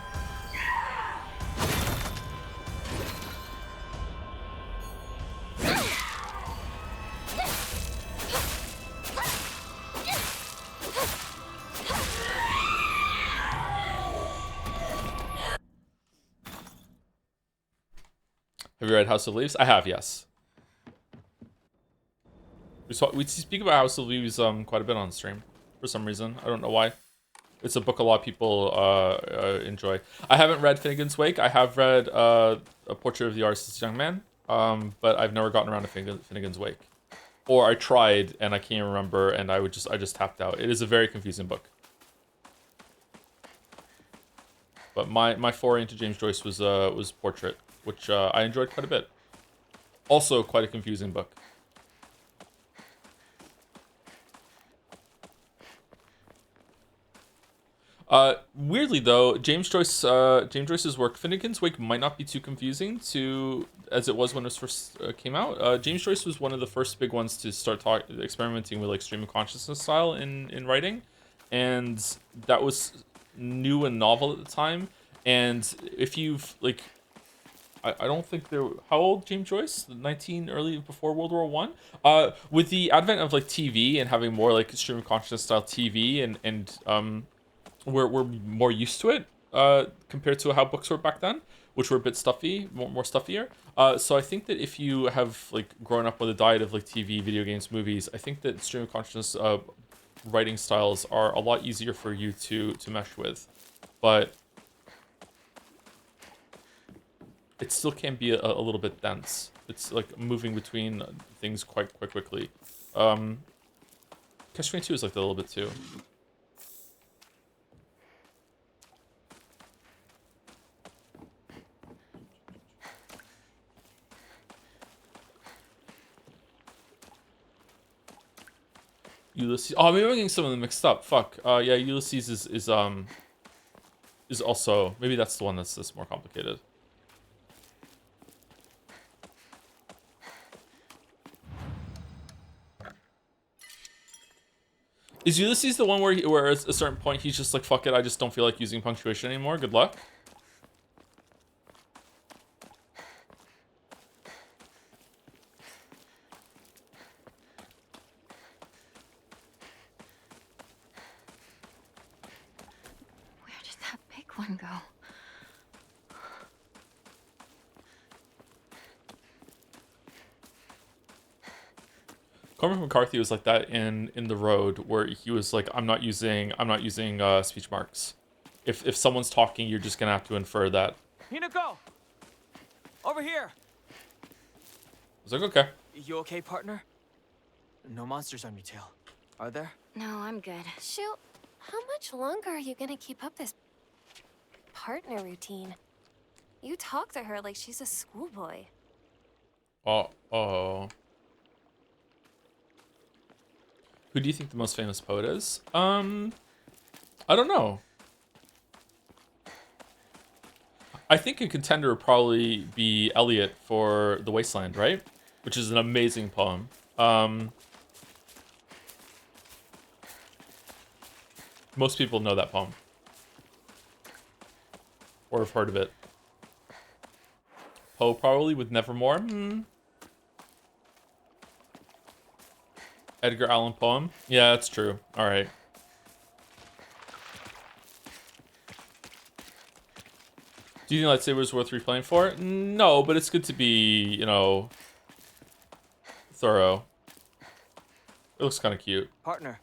Have you read House of Leaves? I have, yes. We speak about House of Leaves quite a bit on stream for some reason. I don't know why. It's a book a lot of people enjoy. I haven't read Finnegan's Wake. I have read A Portrait of the Artist's Young Man, but I've never gotten around to Finnegan's Wake. Or I tried and I can't remember, and I just tapped out. It is a very confusing book. But my foray into James Joyce was Portrait, which I enjoyed quite a bit. Also quite a confusing book. Weirdly though, James Joyce's work, Finnegan's Wake might not be too confusing as it was when it first came out. James Joyce was one of the first big ones to start experimenting with like stream of consciousness style in writing, and that was new and novel at the time. And if you've like, I don't think there. How old James Joyce? 19, early before World War One. With the advent of like TV and having more like stream of consciousness style TV and we're more used to it compared to how books were back then, which were a bit stuffy, more stuffier. So I think that if you have like grown up with a diet of like TV, video games, movies, I think that stream of consciousness writing styles are a lot easier for you to mesh with, but it still can be a little bit dense. It's like moving between things quite quickly. Catch-22 is like that a little bit too. Ulysses. Oh, maybe I'm getting some of them mixed up. Fuck. Yeah, Ulysses is also, maybe that's the one that's more complicated. Is Ulysses the one where at a certain point he's just like, fuck it, I just don't feel like using punctuation anymore. Good luck. One go. Cormac McCarthy was like that in The Road, where he was like, I'm not using speech marks. If someone's talking, you're just gonna have to infer that. Hinako! Over here! I was like, okay. You okay, partner? No monsters on your tail, are there? No, I'm good. Shoot, how much longer are you gonna keep up this partner routine? You talk to her like she's a schoolboy. Oh. Who do you think the most famous poet is? I don't know. I think a contender would probably be Eliot for The Wasteland, right? Which is an amazing poem. Most people know that poem. Or have heard of it. Poe probably with Nevermore. Edgar Allan poem. Yeah, that's true. All right. Do you think Lightsaber is worth replaying for? No, but it's good to be, you know, thorough. It looks kind of cute. Partner.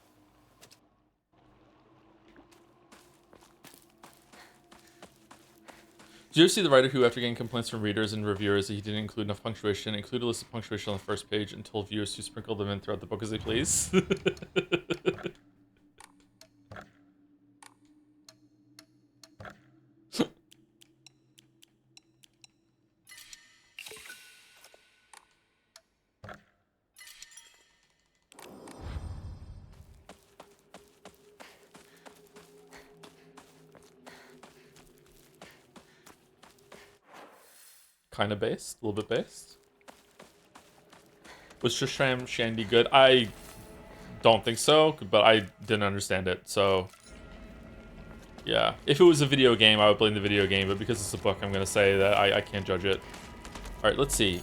Do you ever see the writer who, after getting complaints from readers and reviewers that he didn't include enough punctuation, include a list of punctuation on the first page and told viewers to sprinkle them in throughout the book as they please? Kind of based, a little bit based. Was Tristram Shandy good? I don't think so, but I didn't understand it, so yeah. If it was a video game, I would blame the video game, but because it's a book, I'm gonna say that I can't judge it. All right, let's see.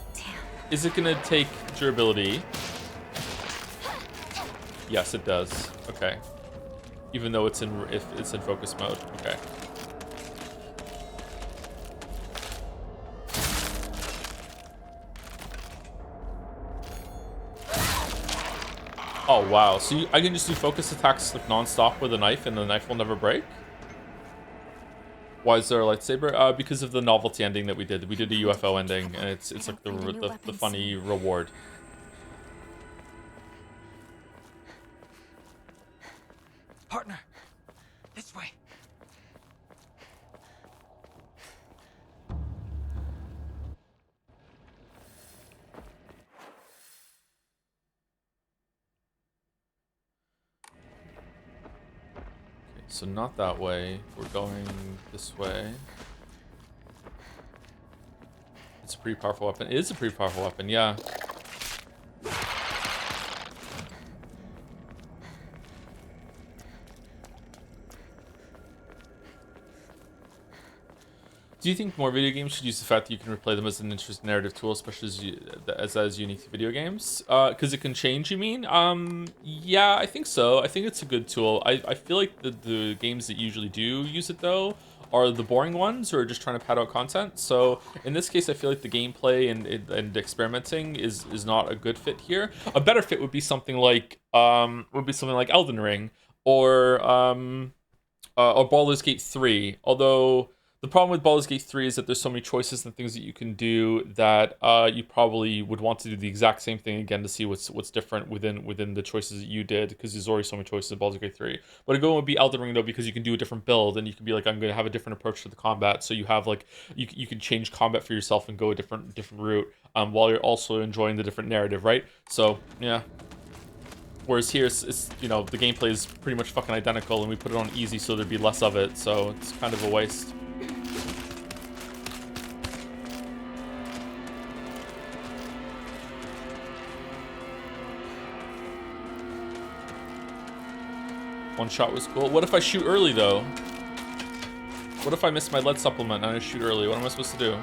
Is it gonna take durability? Yes, it does. Okay. Even though it's in focus mode. Okay. Oh wow, so I can just do focus attacks like non-stop with a knife and the knife will never break? Why is there a lightsaber? Because of the novelty ending that we did. We did a UFO ending and it's like the funny reward. Partner, this way. So not that way. We're going this way. It's a pretty powerful weapon. It is a pretty powerful weapon, yeah. Do you think more video games should use the fact that you can replay them as an interesting narrative tool, especially as that is unique to video games? Because it can change, you mean? Yeah, I think so. I think it's a good tool. I feel like the games that usually do use it, though, are the boring ones who are just trying to pad out content. So in this case, I feel like the gameplay and experimenting is not a good fit here. A better fit would be something like Elden Ring or Baldur's Gate 3, although the problem with Baldur's Gate 3 is that there's so many choices and things that you can do that you probably would want to do the exact same thing again to see what's different within the choices that you did, because there's already so many choices in Baldur's Gate 3. But a good one would be Elden Ring, though, because you can do a different build and you can be like, I'm going to have a different approach to the combat. So you have like you can change combat for yourself and go a different route while you're also enjoying the different narrative, right? So yeah. Whereas here, it's you know, the gameplay is pretty much fucking identical, and we put it on easy so there'd be less of it. So it's kind of a waste. One shot was cool. What if I shoot early, though? What if I miss my lead supplement and I shoot early? What am I supposed to do?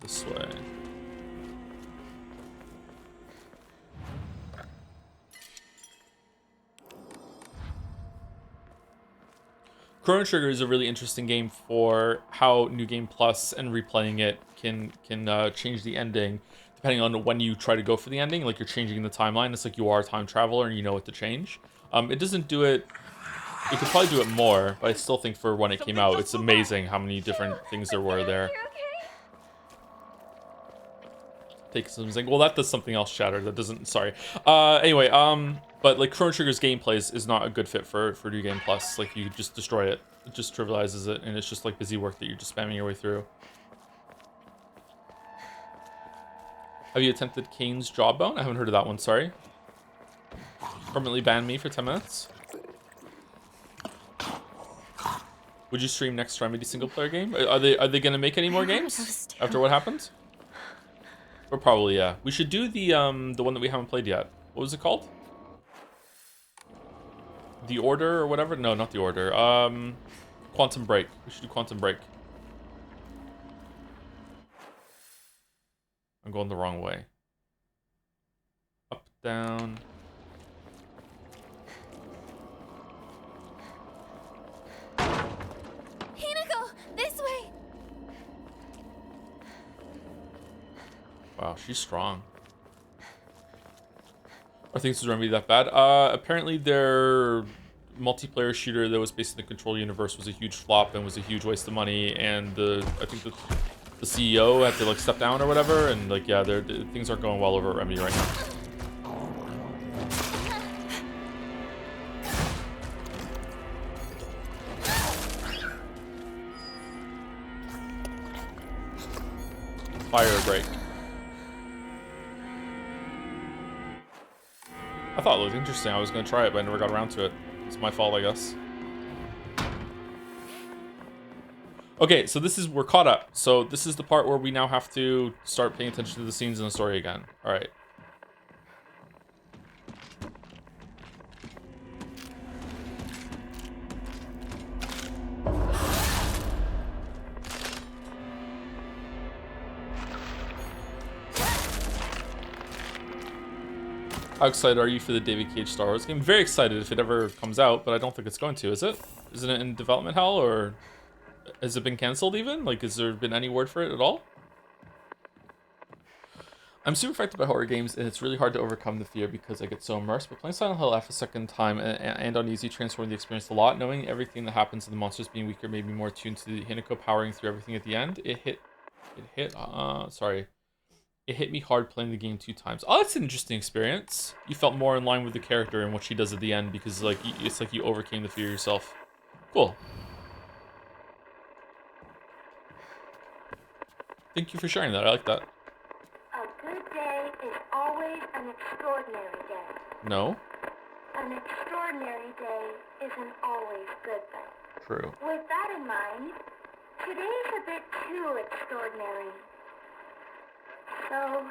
This way. Chrono Trigger is a really interesting game for how New Game Plus and replaying it can change the ending depending on when you try to go for the ending. Like, you're changing the timeline. It's like you are a time traveler and you know what to change. It doesn't do it. It could probably do it more, but I still think for when it came out, it's amazing how many different things there were there. Take something. Well, that does something else, Shatter. That doesn't. Sorry. Anyway, but like Chrono Trigger's gameplay is not a good fit for New Game Plus. Like, you just destroy it. It just trivializes it, and it's just like busy work that you're just spamming your way through. Have you attempted Kane's Jawbone? I haven't heard of that one. Sorry. Permanently banned me for 10 minutes. Would you stream next Remedy single player game? Are they gonna make any more games after what happened? Or probably, yeah. We should do the one that we haven't played yet. What was it called? The Order or whatever? No, not The Order. Quantum Break. We should do Quantum Break. I'm going the wrong way. Up, down. Hinako, this way. Wow, she's strong. Are things to remedy that bad? Apparently their multiplayer shooter that was based in the Control universe was a huge flop and was a huge waste of money, and I think the CEO had to like step down or whatever, and like yeah, things aren't going well over at Remedy right now. Fire break. I thought it looked interesting. I was gonna try it, but I never got around to it. It's my fault, I guess. Okay, so we're caught up. So this is the part where we now have to start paying attention to the scenes in the story again. All right. How excited are you for the David Cage Star Wars game? Very excited if it ever comes out, but I don't think it's going to, is it? Isn't it in development hell, or has it been canceled even? Like, has there been any word for it at all? I'm super affected by horror games, and it's really hard to overcome the fear because I get so immersed, but playing Silent Hill F a second time and on easy transformed the experience a lot. Knowing everything that happens to the monsters being weaker made me more attuned to the Hinako powering through everything at the end. It hit me hard playing the game 2 times. Oh, that's an interesting experience. You felt more in line with the character and what she does at the end because like it's like you overcame the fear yourself. Cool. Thank you for sharing that. I like that. A good day is always an extraordinary day. No? An extraordinary day isn't always good, though. True. With that in mind, today's a bit too extraordinary. So,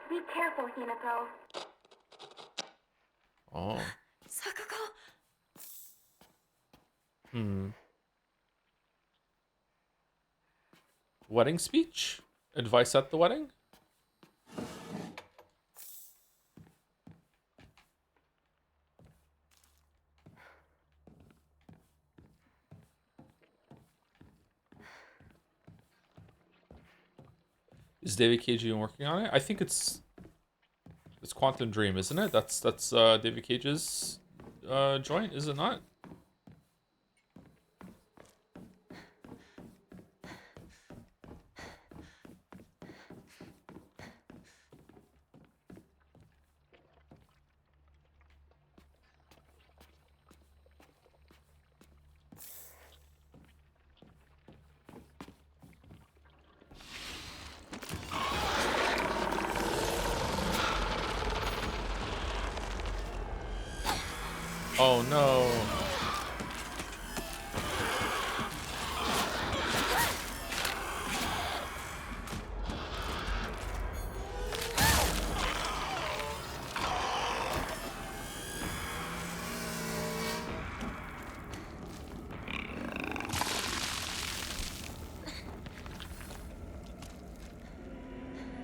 be careful, Hinako. Oh. Sakuko. Wedding speech? Advice at the wedding? Is David Cage even working on it? I think it's Quantum Dream, isn't it? That's David Cage's joint, is it not? Oh no.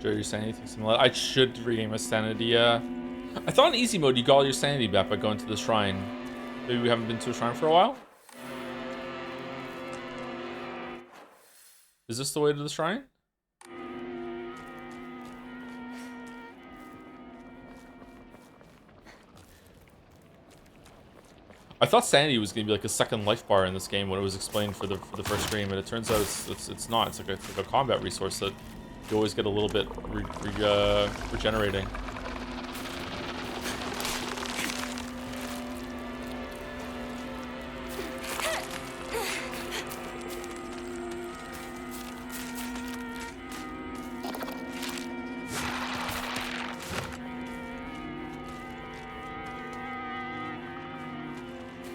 Joe, your sanity takes some. I should regain my sanity. I thought in easy mode you got all your sanity back by going to the shrine. Maybe we haven't been to a shrine for a while? Is this the way to the shrine? I thought sanity was gonna be like a second life bar in this game when it was explained for the first stream, and it turns out it's not. It's like a combat resource that you always get a little bit regenerating.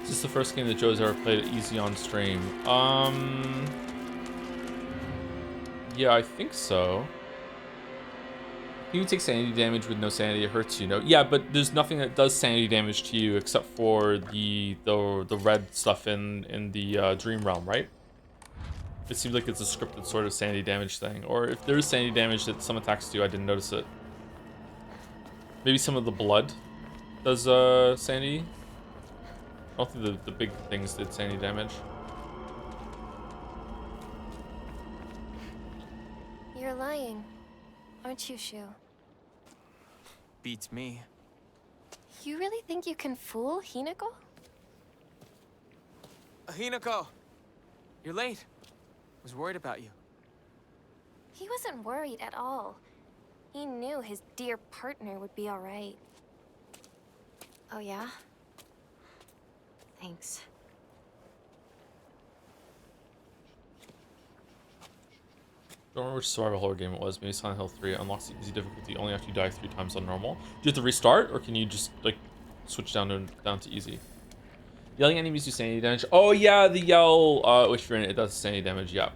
Is this the first game that Joe's ever played easy on stream? Yeah, I think so. You take sanity damage with no sanity, it hurts you. No, yeah, but there's nothing that does sanity damage to you except for the red stuff in the dream realm, right? It seems like it's a scripted sort of sanity damage thing, or if there's sanity damage that some attacks do, I didn't notice it. Maybe some of the blood does sanity. I don't think the big things did sanity damage. You're lying. aren't you, Shu? Beats me. You really think you can fool Hinako? Hinako! You're late. Was worried about you. He wasn't worried at all. He knew his dear partner would be all right. Oh, yeah? Thanks. Don't remember which survival horror game it was. Maybe Silent Hill 3 unlocks the easy difficulty only after you die 3 times on normal. Do you have to restart, or can you just like switch down to easy? Yelling enemies do sanity damage. Oh yeah, the yell. Which you're in it does sanity damage. Yeah.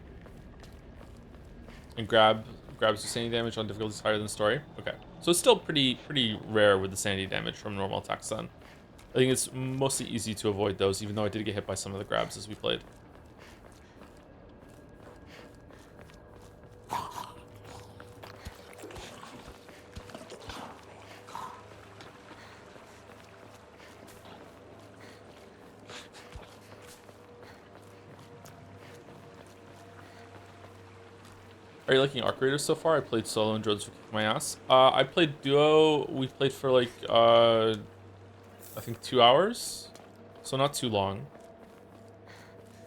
And grabs do sanity damage on difficulties higher than story. Okay, so it's still pretty rare with the sanity damage from normal attacks. Then I think it's mostly easy to avoid those, even though I did get hit by some of the grabs as we played. Are you liking Arc Raiders so far? I played solo and Joedle for kicking my ass. I played duo. We played for like I think 2 hours, so not too long.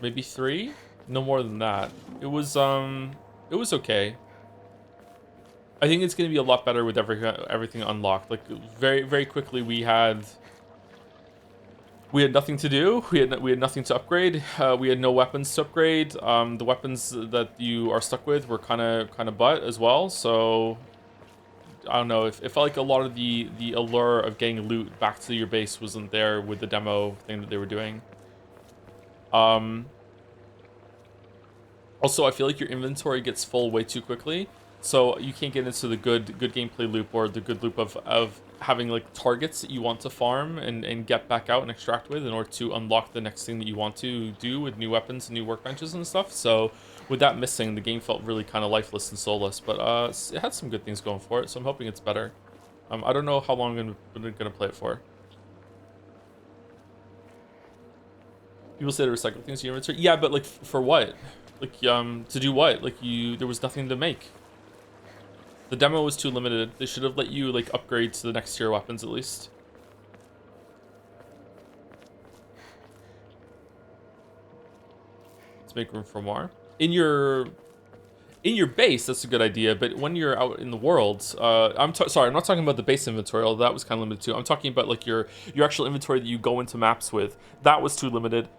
Maybe 3, no more than that. It was okay. I think it's gonna be a lot better with everything unlocked. Like very quickly we had nothing to do. We had nothing to upgrade. We had no weapons to upgrade. The weapons that you are stuck with were kind of butt as well. So I don't know. It felt like a lot of the allure of getting loot back to your base wasn't there with the demo thing that they were doing. Also, I feel like your inventory gets full way too quickly. So you can't get into the good gameplay loop, or the good loop of having like targets that you want to farm and get back out and extract with in order to unlock the next thing that you want to do with new weapons and new workbenches and stuff. So with that missing, the game felt really kind of lifeless and soulless, but it had some good things going for it, so I'm hoping it's better. I don't know how long I'm gonna play it for. People say to recycle things in your inventory. Yeah, but like for what? Like to do what? Like there was nothing to make. The demo was too limited. They should have let you like upgrade to the next tier weapons at least. Let's make room for more. In your base, that's a good idea. But when you're out in the world, sorry, I'm not talking about the base inventory. Although that was kind of limited too. I'm talking about like your actual inventory that you go into maps with. That was too limited.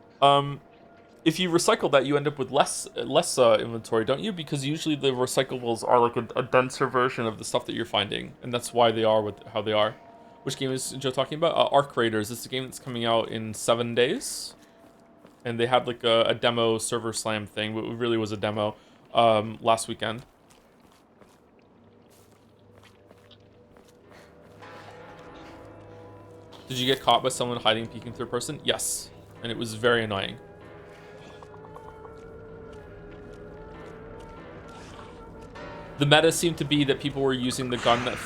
If you recycle that, you end up with less inventory, don't you? Because usually the recyclables are like a denser version of the stuff that you're finding, and that's why they are how they are. Which game is Joe talking about? Arc Raiders. It's a game that's coming out in 7 days, and they had like a demo server slam thing, but it really was a demo last weekend. Did you get caught by someone hiding, peeking third person? Yes, and it was very annoying. The meta seemed to be that people were using the gun that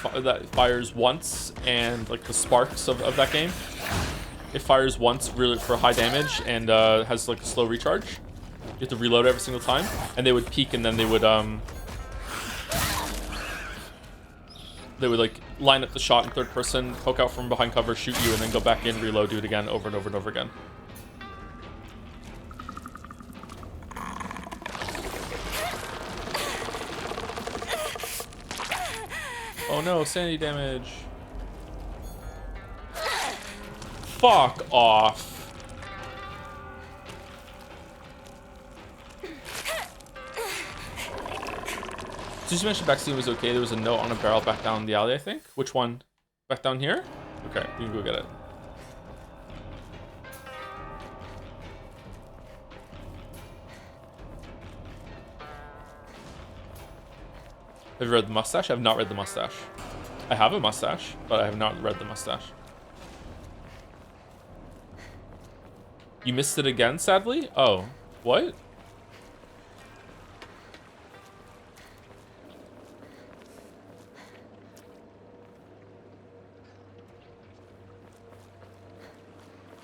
fires once, and like the sparks of that game. It fires once really for high damage and has like a slow recharge. You have to reload every single time, and they would peek and then they would like line up the shot in third person, poke out from behind cover, shoot you, and then go back in, reload, do it again over and over and over again. Oh no, sanity damage. Fuck off. Did you mention backseat was okay? There was a note on a barrel back down the alley, I think. Which one? Back down here? Okay, we can go get it. Have you read The Mustache? I have not read The Mustache. I have a mustache, but I have not read The Mustache. You missed it again, sadly? Oh, what?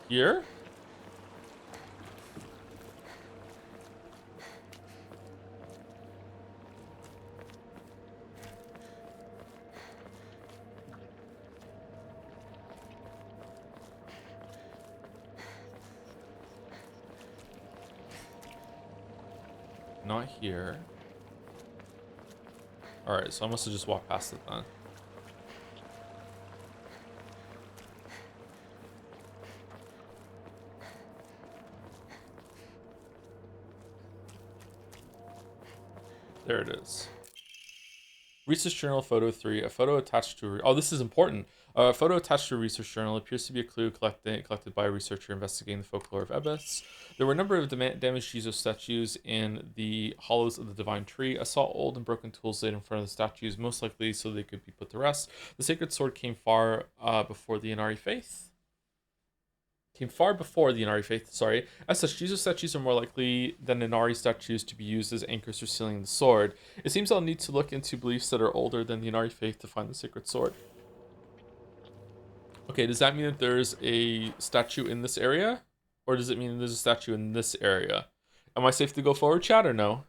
Here? Not here. Alright, so I must have just walked past it then. There it is. Research journal photo 3. A photo attached to... Oh, this is important. A photo attached to a research journal appears to be a clue collected by a researcher investigating the folklore of Ebis. There were a number of damaged Jesus statues in the hollows of the divine tree. I saw old and broken tools laid in front of the statues, most likely so they could be put to rest. The sacred sword came far before the Inari faith. Sorry. As such, Jesus statues are more likely than Inari statues to be used as anchors for sealing the sword. It seems I'll need to look into beliefs that are older than the Inari faith to find the sacred sword. Okay, does that mean that there's a statue in this area? Or does it mean there's a statue in this area? Am I safe to go forward, chat, or no?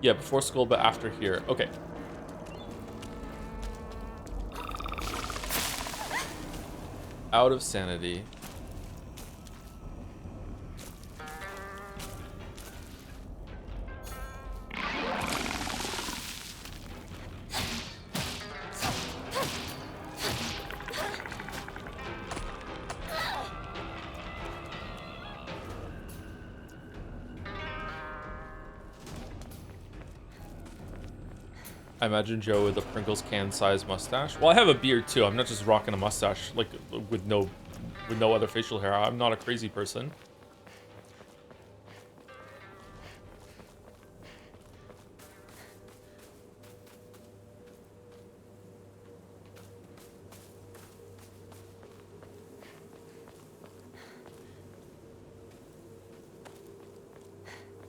Yeah, before school, but after here. Okay. Out of sanity. I imagine Joe with a Pringles can size mustache. Well, I have a beard too. I'm not just rocking a mustache like with no other facial hair. I'm not a crazy person.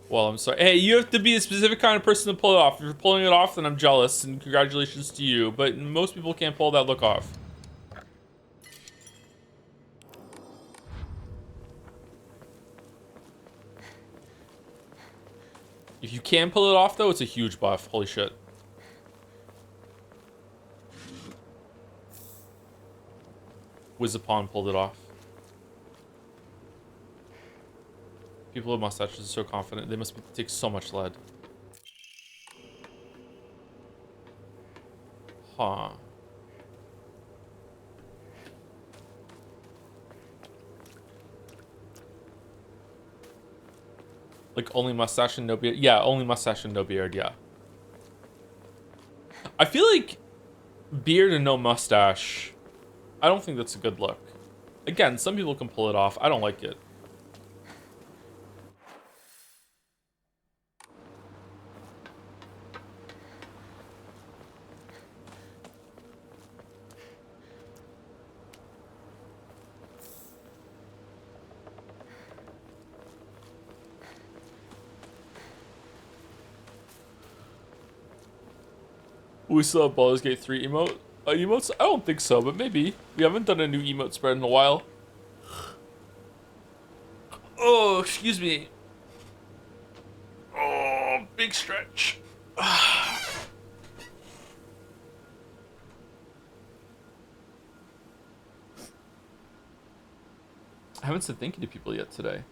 Well, I'm sorry. Hey, you have to be a specific kind of person to pull it off. If you're pulling it off, then I'm jealous, and congratulations to you. But most people can't pull that look off. If you can pull it off, though, it's a huge buff. Holy shit. Wizapon pulled it off. People with mustaches are so confident. They must take so much lead. Huh. Like only mustache and no beard? Yeah, only mustache and no beard, yeah. I feel like beard and no mustache, I don't think that's a good look. Again, some people can pull it off. I don't like it. We still have Baldur's Gate 3 emotes? I don't think so, but maybe. We haven't done a new emote spread in a while. Oh, excuse me. Oh, big stretch. I haven't said thank you to people yet today.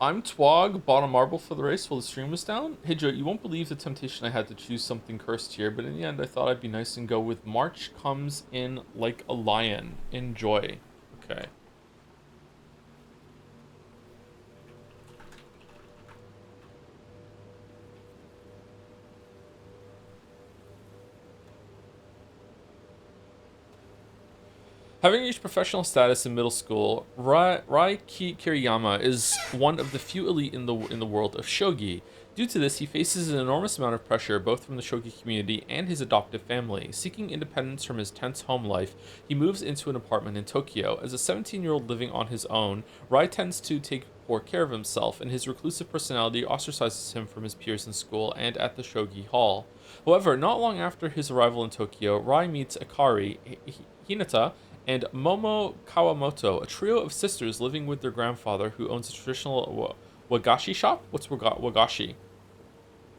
I'm Twog, bought a marble for the race while the stream was down. Hey Joe, you won't believe the temptation I had to choose something cursed here, but in the end I thought I'd be nice and go with March comes in like a lion. Enjoy. Okay. Having reached professional status in middle school, Rai Kiriyama is one of the few elite in the world of shogi. Due to this, he faces an enormous amount of pressure both from the shogi community and his adoptive family. Seeking independence from his tense home life, he moves into an apartment in Tokyo. As a 17-year-old living on his own, Rai tends to take poor care of himself, and his reclusive personality ostracizes him from his peers in school and at the shogi hall. However, not long after his arrival in Tokyo, Rai meets Akari, Hinata, and Momo Kawamoto, a trio of sisters living with their grandfather who owns a traditional wagashi shop? What's wagashi?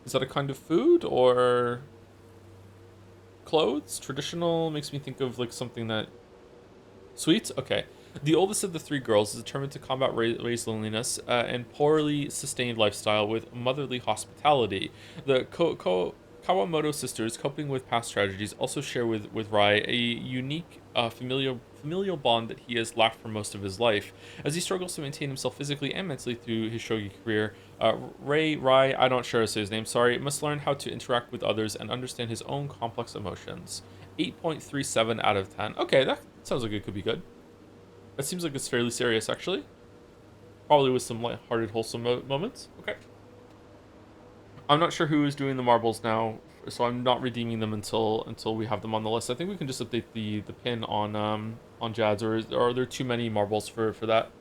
Is that a kind of food or clothes? Traditional makes me think of like something that sweet. Okay. The oldest of the three girls is determined to combat Rei's loneliness and poorly sustained lifestyle with motherly hospitality. The Kawamoto sisters, coping with past tragedies, also share with Rei a unique familial bond that he has lacked for most of his life. As he struggles to maintain himself physically and mentally through his shogi career, Rei, I don't sure to say his name, sorry, must learn how to interact with others and understand his own complex emotions. 8.37 out of 10. Okay, that sounds like it could be good. That seems like it's fairly serious, actually. Probably with some light-hearted, wholesome moments. Okay. I'm not sure who is doing the marbles now, so I'm not redeeming them until we have them on the list. I think we can just update the pin on Jads, or are there too many marbles for that?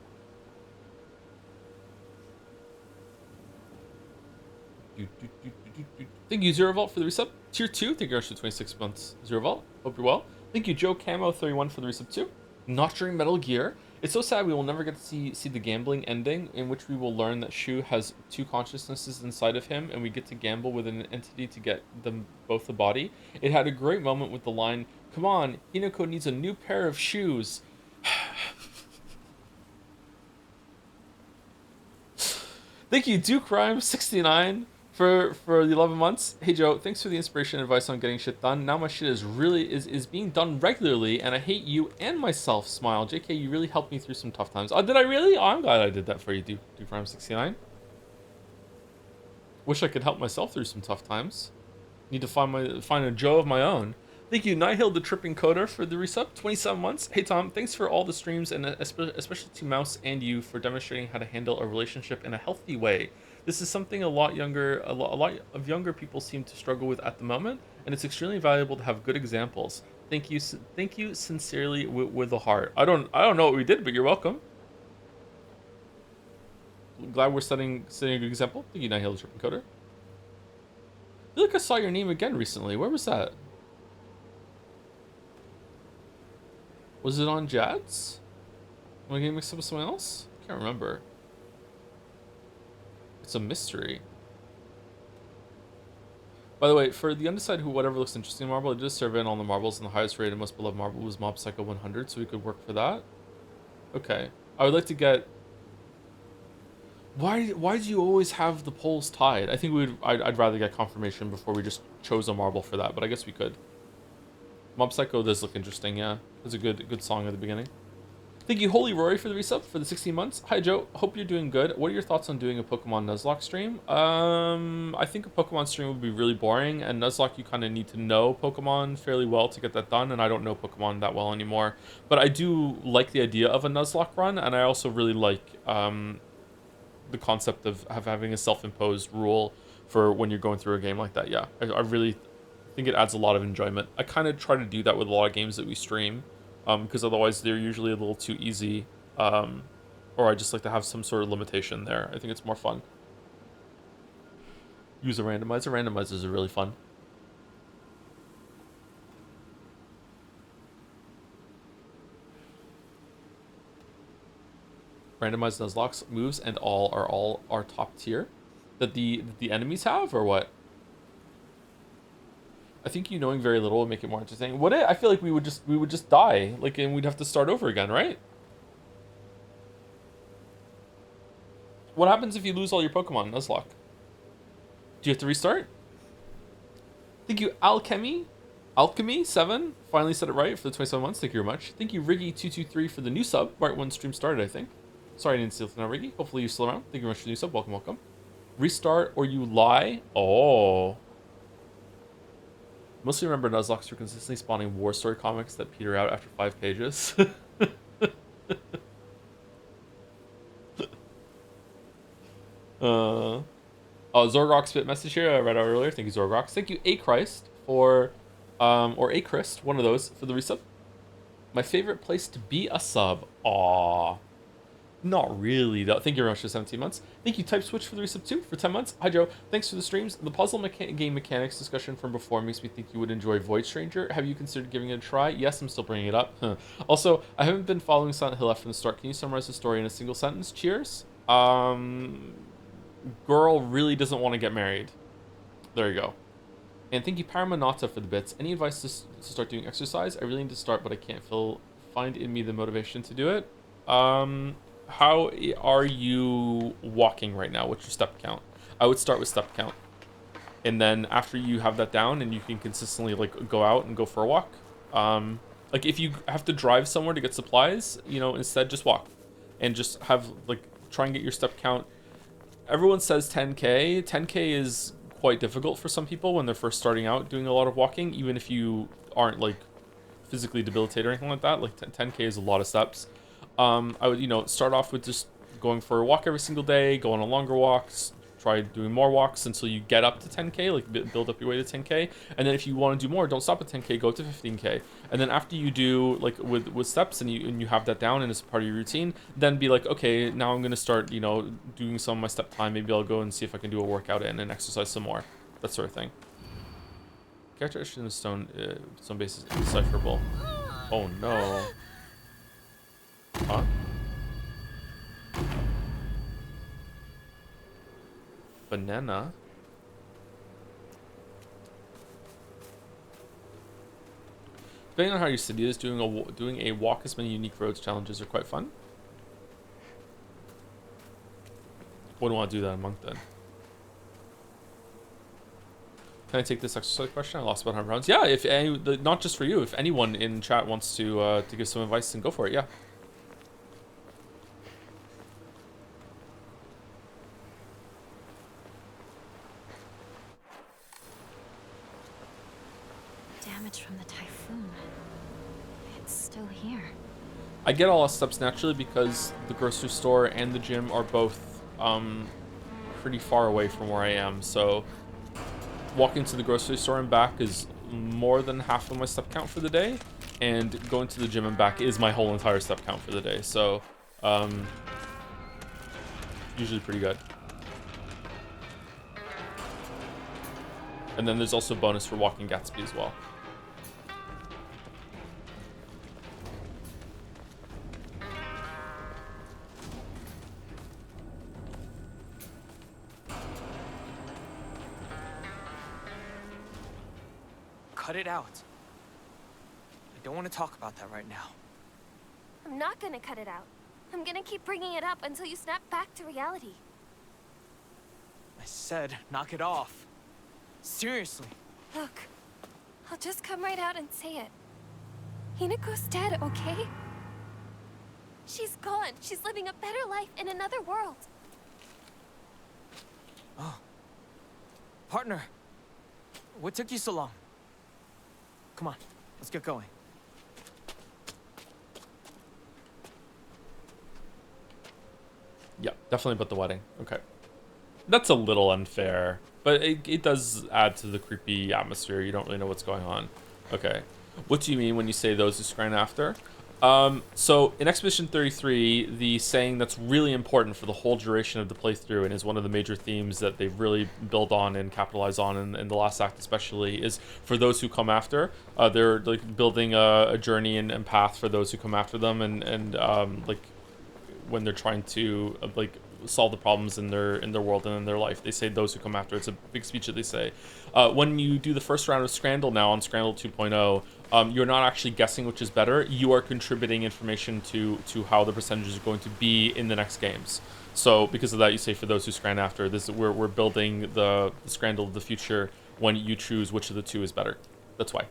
Thank you, Zero Vault, for the resub. Tier 2, thank you very much for 26 months. Zero Vault, hope you're well. Thank you, Joe Camo 31 for the resub too. Not during Metal Gear. It's so sad we will never get to see the gambling ending, in which we will learn that Shu has two consciousnesses inside of him, and we get to gamble with an entity to get them both the body. It had a great moment with the line, "Come on, Hinako needs a new pair of shoes." Thank you, Duke Rhyme 69 for the 11 months. Hey Joe, thanks for the inspiration and advice on getting shit done. Now my shit is being done regularly, and I hate you and myself. Smile. JK, you really helped me through some tough times. Oh, did I really? Oh, I'm glad I did that for you, Duke Rhyme 69. Wish I could help myself through some tough times. Need to find a Joe of my own. Thank you, Nihil the Tripping Coder, for the resub, 27 months. Hey Tom, thanks for all the streams, and especially to Mouse and you for demonstrating how to handle a relationship in a healthy way. This is something a lot of younger people seem to struggle with at the moment, and it's extremely valuable to have good examples. Thank you sincerely with a heart. I don't know what we did, but you're welcome. Glad we're setting a good example. Thank you, Nihil the Tripping Coder. I feel like I saw your name again recently. Where was that? Was it on Jads? Am I getting mixed up with someone else? I can't remember. It's a mystery. By the way, for the undecided who whatever looks interesting in Marble, I did a survey on all the marbles, and the highest rated most beloved marble was Mob Psycho 100, so we could work for that. Okay. I would like to get... Why do you always have the polls tied? I think I'd rather get confirmation before we just chose a marble for that, but I guess we could. Mob Psycho does look interesting, yeah. It's a good song at the beginning. Thank you, Holy Rory, for the resub for the 16 months. Hi, Joe. Hope you're doing good. What are your thoughts on doing a Pokemon Nuzlocke stream? I think a Pokemon stream would be really boring, and Nuzlocke, you kind of need to know Pokemon fairly well to get that done, and I don't know Pokemon that well anymore. But I do like the idea of a Nuzlocke run, and I also really like the concept of having a self-imposed rule for when you're going through a game like that. Yeah, I really think it adds a lot of enjoyment. I kind of try to do that with a lot of games that we stream, because otherwise they're usually a little too easy, or I just like to have some sort of limitation there. I think it's more fun. Use a randomizer. Randomizers are really fun. Randomized Nuzlocke's moves and all are top tier that the enemies have, or what? I think you knowing very little would make it more interesting. Would it? I feel like we would just die, like, and we'd have to start over again, right? What happens if you lose all your Pokemon in Nuzlocke? Do you have to restart? Thank you, Alchemy 7. Finally said it right for the 27 months. Thank you very much. Thank you, Riggy223, for the new sub. Right when stream started, I think. Sorry I didn't see it now, Riggy. Hopefully you're still around. Thank you very much for the new sub. Welcome, welcome. Restart or you lie. Oh. Mostly remember Nuzlocke for consistently spawning war story comics that peter out after 5 pages. Oh, Zorgok spit message here. I read out earlier. Thank you, Zorgok. Thank you, Achrist, for, or Achrist, one of those, for the resub. My favorite place to be a sub. Aww. Not really, though. Thank you very much for 17 months. Thank you, Type Switch, for the resub too, for 10 months. Hi, Joe. Thanks for the streams. The puzzle game mechanics discussion from before makes me think you would enjoy Void Stranger. Have you considered giving it a try? Yes, I'm still bringing it up. Also, I haven't been following Silent Hill from the start. Can you summarize the story in a single sentence? Cheers. Girl really doesn't want to get married. There you go. And thank you, Paramanata, for the bits. Any advice to start doing exercise? I really need to start, but I can't find in me the motivation to do it. How are you walking right now? What's your step count? I would start with step count. And then after you have that down and you can consistently like go out and go for a walk. Like if you have to drive somewhere to get supplies, you know, instead just walk. And just have like try and get your step count. Everyone says 10K. 10K is quite difficult for some people when they're first starting out doing a lot of walking, even if you aren't like physically debilitated or anything like that. Like 10K is a lot of steps. I would, you know, start off with just going for a walk every single day, go on a longer walks, try doing more walks until you get up to 10K, like build up your way to 10K. And then if you want to do more, don't stop at 10K, go to 15K. And then after you do like with steps and you have that down and it's part of your routine, then be like, okay, now I'm going to start, you know, doing some of my step time. Maybe I'll go and see if I can do a workout and exercise some more. That sort of thing. Character in the stone base is indecipherable. Oh no. Huh? Banana. Depending on how your city is, doing a walk as many unique roads challenges are quite fun. Wouldn't want to do that in Monk then. Can I take this exercise question? I lost about 100 rounds. Yeah, if any, not just for you. If anyone in chat wants to give some advice, then go for it. Yeah. Damage from the typhoon. It's still here. I get all our steps naturally because the grocery store and the gym are both pretty far away from where I am. So walking to the grocery store and back is more than half of my step count for the day, and going to the gym and back is my whole entire step count for the day. So usually pretty good. And then there's also bonus for walking Gatsby as well. Cut it out. I don't want to talk about that right now. I'm not gonna cut it out. I'm gonna keep bringing it up until you snap back to reality. I said, knock it off. Seriously. Look, I'll just come right out and say it. Hinako's dead, okay? She's gone. She's living a better life in another world. Oh. Partner, what took you so long? Come on, let's get going. Yeah, definitely about the wedding. Okay. That's a little unfair, but it does add to the creepy atmosphere. You don't really know what's going on. Okay. What do you mean when you say those who scran after? So in Expedition 33, the saying that's really important for the whole duration of the playthrough and is one of the major themes that they've really built on and capitalized on in the last act especially is for those who come after. They're like building a journey and path for those who come after them and like when they're trying to like solve the problems in their world and in their life. They say those who come after. It's a big speech that they say. When you do the first round of Scrandle now on Scrandle 2.0, you're not actually guessing which is better. You are contributing information to how the percentages are going to be in the next games. So because of that, you say for those who scran after, this we're building the Scrandle of the future when you choose which of the two is better. That's why.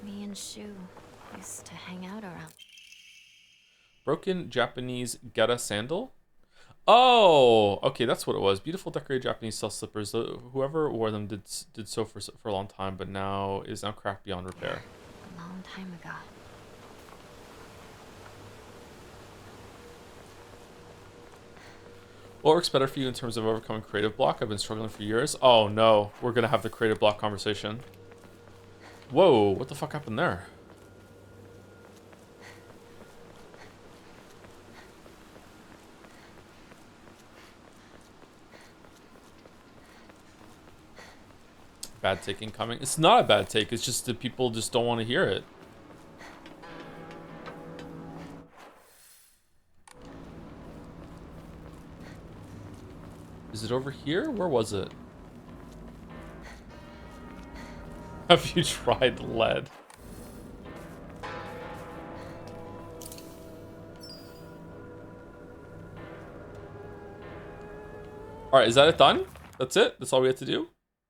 Me and Shu used to hang out around. Broken Japanese Geta sandal? Oh, okay, that's what it was. Beautiful decorated Japanese stealth slippers. Whoever wore them did so for a long time, but now is cracked beyond repair. A long time ago. What works better for you in terms of overcoming creative block? I've been struggling for years. Oh no, we're gonna have the creative block conversation. Whoa, what the fuck happened there? Bad take incoming. It's not a bad take, it's just that people just don't want to hear it. Is it over here? Where was it? Have you tried lead? All right, is that it done? That's it? That's all we had to do?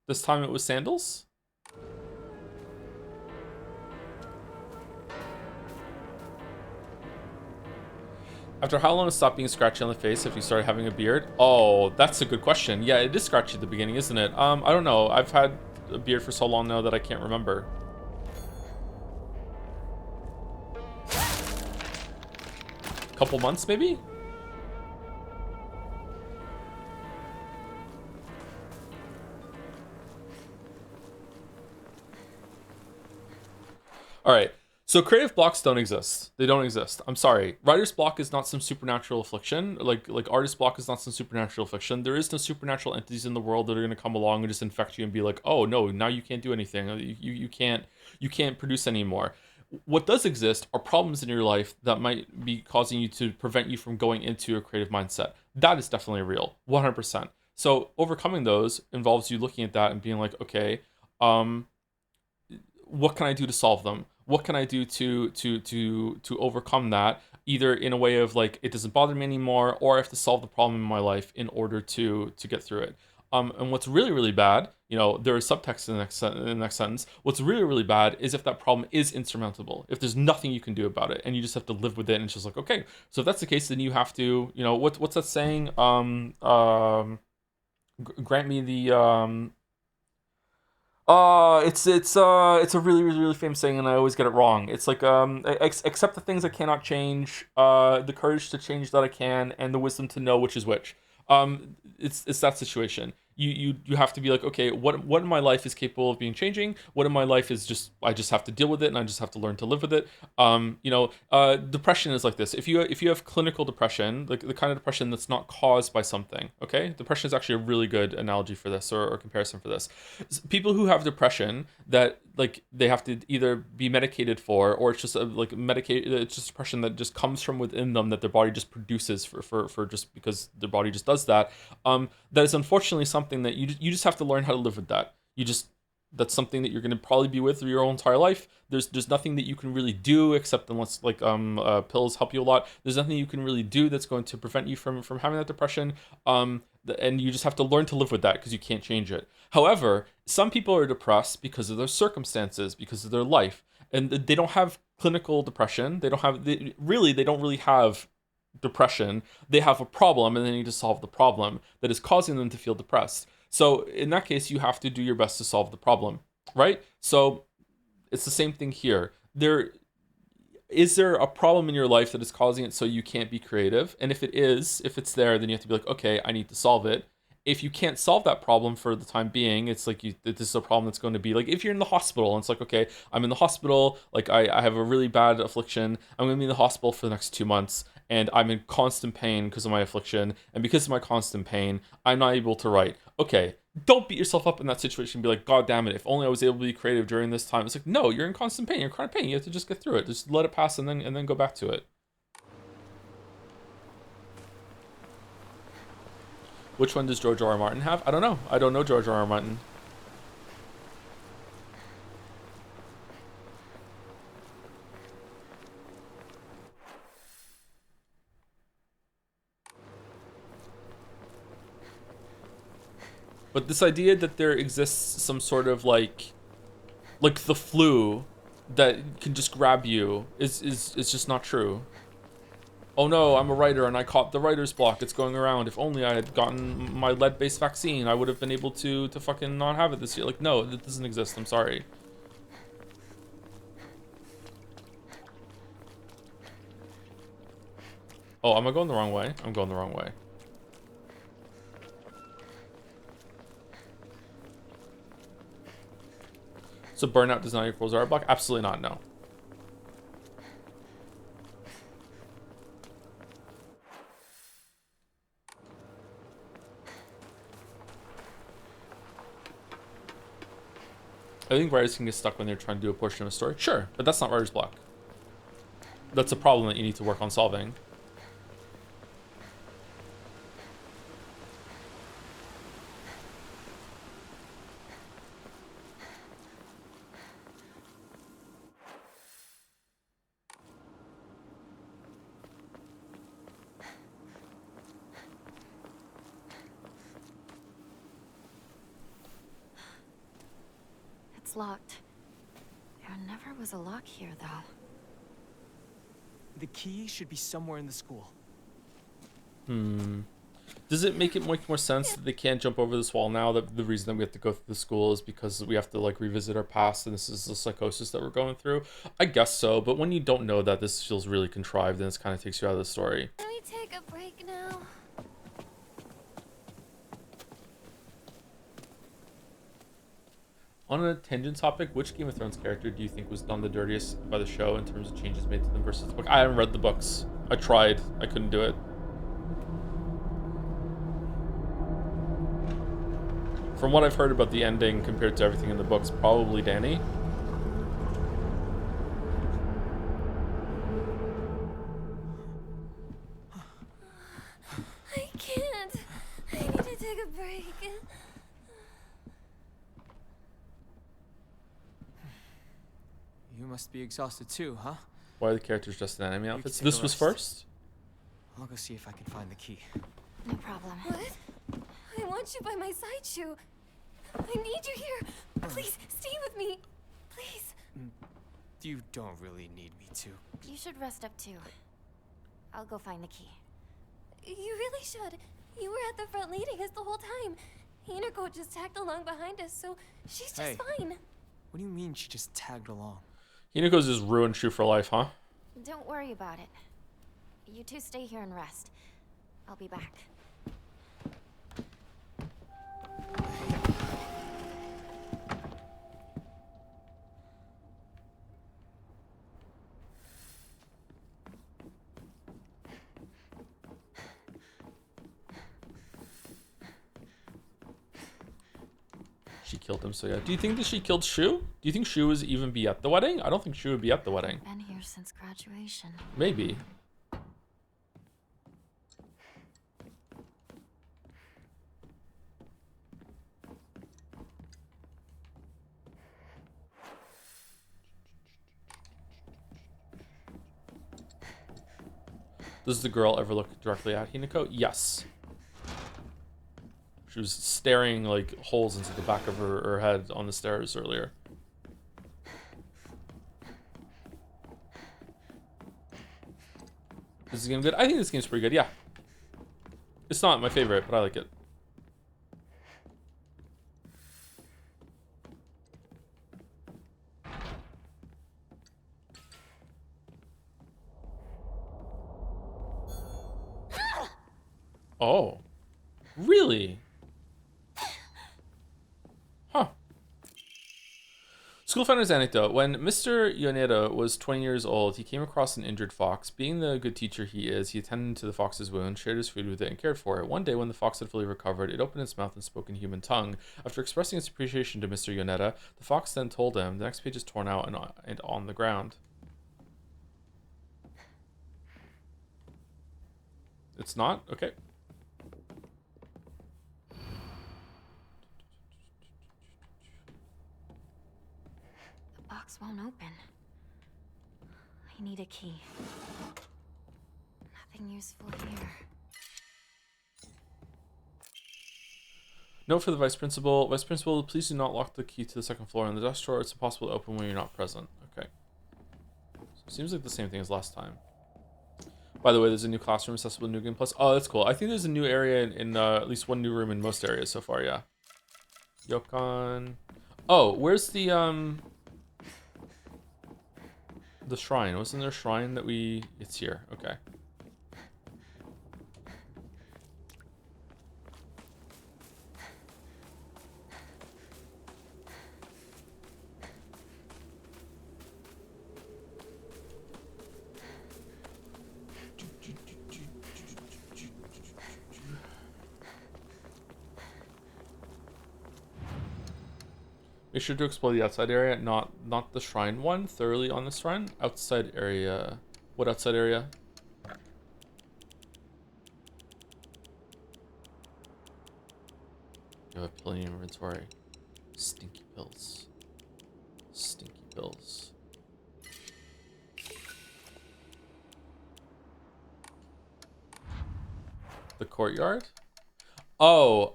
This time it was sandals? After how long it stopped being scratchy on the face if you started having a beard? Oh, that's a good question. Yeah, it is scratchy at the beginning, isn't it? I don't know. I've had a beard for so long now that I can't remember. Couple months, maybe? All right. So creative blocks don't exist. They don't exist. I'm sorry. Writer's block is not some supernatural affliction. Like artist block is not some supernatural affliction. There is no supernatural entities in the world that are going to come along and just infect you and be like, "Oh no, now you can't do anything. You can't produce anymore." What does exist are problems in your life that might be causing you to prevent you from going into a creative mindset. That is definitely real, 100%. So overcoming those involves you looking at that and being like, "Okay, what can I do to solve them? What can I do to overcome that? Either in a way of like it doesn't bother me anymore, or I have to solve the problem in my life in order to get through it." And what's really, really bad, you know, there is subtext in the next sentence. What's really, really bad is if that problem is insurmountable, if there's nothing you can do about it and you just have to live with it, and it's just like, okay, so if that's the case, then you have to, you know, what's that saying? Grant me the it's a really, really, really famous saying, and I always get it wrong. It's like accept the things I cannot change, the courage to change that I can, and the wisdom to know which is which. It's that situation. You have to be like, okay, what in my life is capable of being changing? What in my life is just, I just have to deal with it, and I just have to learn to live with it. Depression is like this. If you have clinical depression, like the kind of depression that's not caused by something, okay? Depression is actually a really good analogy for this, or comparison for this. People who have depression that like they have to either be medicated for, or it's just it's just depression that just comes from within them, that their body just produces for just because their body just does that. That is unfortunately something that you just have to learn how to live with that. That's something that you're going to probably be with your whole entire life. There's nothing that you can really do, except unless like pills help you a lot. There's nothing you can really do that's going to prevent you from having that depression. And you just have to learn to live with that because you can't change it. However, some people are depressed because of their circumstances, because of their life, and they don't have clinical depression. They don't really have depression. They have a problem, and they need to solve the problem that is causing them to feel depressed. So in that case, you have to do your best to solve the problem, right? So it's the same thing here. Is there a problem in your life that is causing it so you can't be creative? And if it's there, then you have to be like, okay, I need to solve it. If you can't solve that problem for the time being, it's like this is a problem that's going to be like, if you're in the hospital and it's like, okay, I'm in the hospital, like I have a really bad affliction, I'm going to be in the hospital for the next 2 months, and I'm in constant pain because of my affliction, and because of my constant pain, I'm not able to write. Okay, don't beat yourself up in that situation and be like, God damn it, if only I was able to be creative during this time. It's like, no, you're in constant pain, you're in chronic pain, you have to just get through it. Just let it pass and then go back to it. Which one does George R.R. Martin have? I don't know. I don't know George R.R. Martin. But this idea that there exists some sort of like the flu that can just grab you is just not true. Oh no, I'm a writer and I caught the writer's block. It's going around. If only I had gotten my lead-based vaccine, I would have been able to fucking not have it this year. Like, no, that doesn't exist. I'm sorry. Oh, am I going the wrong way? I'm going the wrong way. So burnout does not equal writer block? Absolutely not, no. I think writers can get stuck when they're trying to do a portion of a story. Sure, but that's not writer's block. That's a problem that you need to work on solving. locked. There never was a lock here, though. The key should be somewhere in the school. Does it make more sense that they can't jump over this wall now? That the reason that we have to go through the school is because we have to like revisit our past, and this is the psychosis that we're going through? I guess so, but when you don't know that, this feels really contrived, and this kind of takes you out of the story. Can we take a break now? On a tangent topic, which Game of Thrones character do you think was done the dirtiest by the show in terms of changes made to them versus the book? I haven't read the books. I tried. I couldn't do it. From what I've heard about the ending compared to everything in the books, probably Dany. I can't. I need to take a break. You must be exhausted too, huh? Why are the characters dressed in anime outfits? take a This was rest. first? I'll go see if I can find the key. No problem. What? I want you by my side, Shu. I need you here. Please, stay with me. Please. You don't really need me to. You should rest up too. I'll go find the key. You really should. You were at the front leading us the whole time. Hinako just tagged along behind us, so she's just Hey. fine. What do you mean she just tagged along? Hinako's just ruined Shu for life, huh? Don't worry about it. You two stay here and rest. I'll be back. She killed him, so yeah. Do you think that she killed Shu? Do you think Shu would even be at the wedding? I don't think Shu would be at the wedding. Been here since graduation. Maybe. Does the girl ever look directly at Hinako? Yes. She was staring like holes into the back of her head on the stairs earlier. Is this game good? I think this game's pretty good, yeah. It's not my favorite, but I like it. Oh. Really? Huh. School Founder's anecdote. When Mr. Yoneda was 20 years old, he came across an injured fox. Being the good teacher he is, he attended to the fox's wound, shared his food with it, and cared for it. One day, when the fox had fully recovered, it opened its mouth and spoke in human tongue. After expressing its appreciation to Mr. Yoneda, the fox then told him, the next page is torn out and on the ground. It's not? Okay. The box won't open. I need a key. Nothing useful here. Note for the Vice Principal. Vice Principal, please do not lock the key to the second floor in the desk drawer. It's impossible to open when you're not present. Okay. So seems like the same thing as last time. By the way, there's a new classroom accessible in New Game Plus. Oh, that's cool. I think there's a new area in at least one new room in most areas so far, yeah. Yokon. Oh, where's the shrine? Wasn't there a shrine that we... It's here. Okay. Make sure to explore the outside area, not the shrine one, thoroughly on this run. Outside area. What outside area? You have plenty of inventory. Stinky pills. Stinky pills. The courtyard? Oh,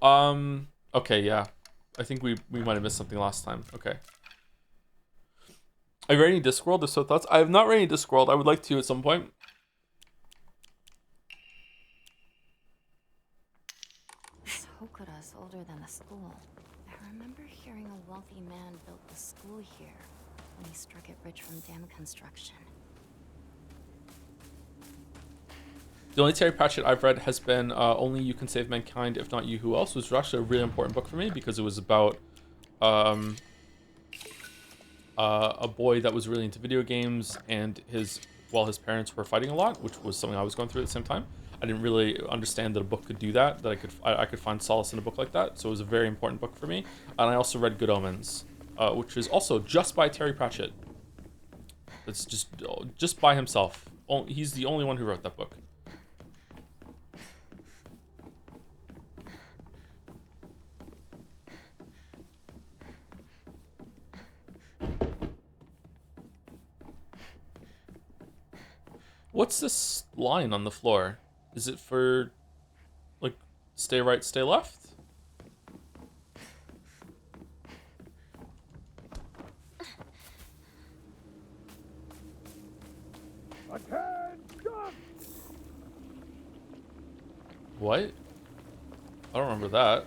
okay, yeah. I think we might have missed something last time. Okay. Are you ready in Discworld? If so, thoughts? I have not read any Discworld. I would like to at some point. This Hokura's older than the school. I remember hearing a wealthy man built the school here when he struck it rich from dam construction. The only Terry Pratchett I've read has been Only You Can Save Mankind, If Not You, Who Else? Which was actually a really important book for me because it was about a boy that was really into video games and his parents were fighting a lot, which was something I was going through at the same time. I didn't really understand that a book could do that, I could find solace in a book like that. So it was a very important book for me. And I also read Good Omens, which is also just by Terry Pratchett. It's just by himself. He's the only one who wrote that book. What's this line on the floor? Is it for, like, stay right, stay left? What? I don't remember that.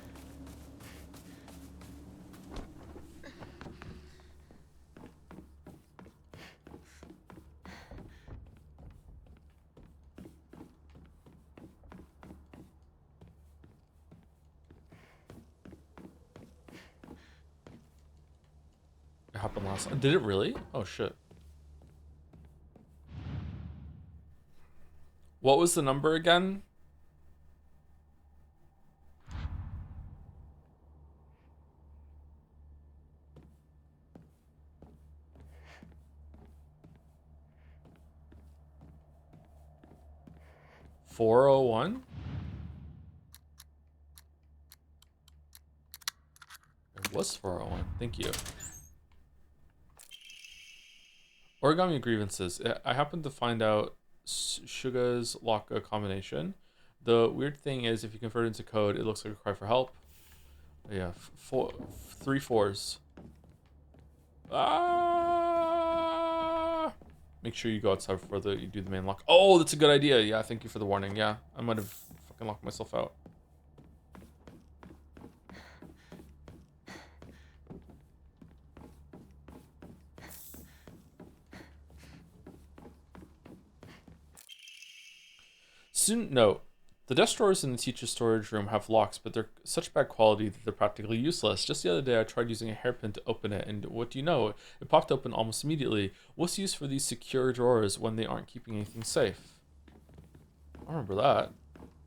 It happened last time. Did it really? Oh shit. What was the number again? $401? It was 401. Thank you. Origami grievances. I happened to find out Suga's lock a combination. The weird thing is, if you convert it into code, it looks like a cry for help. Yeah, 3 4s. Ah! Make sure you go outside before you do the main lock. Oh, that's a good idea. Yeah, thank you for the warning. Yeah, I might have fucking locked myself out. Student note. The desk drawers in the teacher's storage room have locks, but they're such bad quality that they're practically useless. Just the other day, I tried using a hairpin to open it, and what do you know? It popped open almost immediately. What's the use for these secure drawers when they aren't keeping anything safe? I remember that.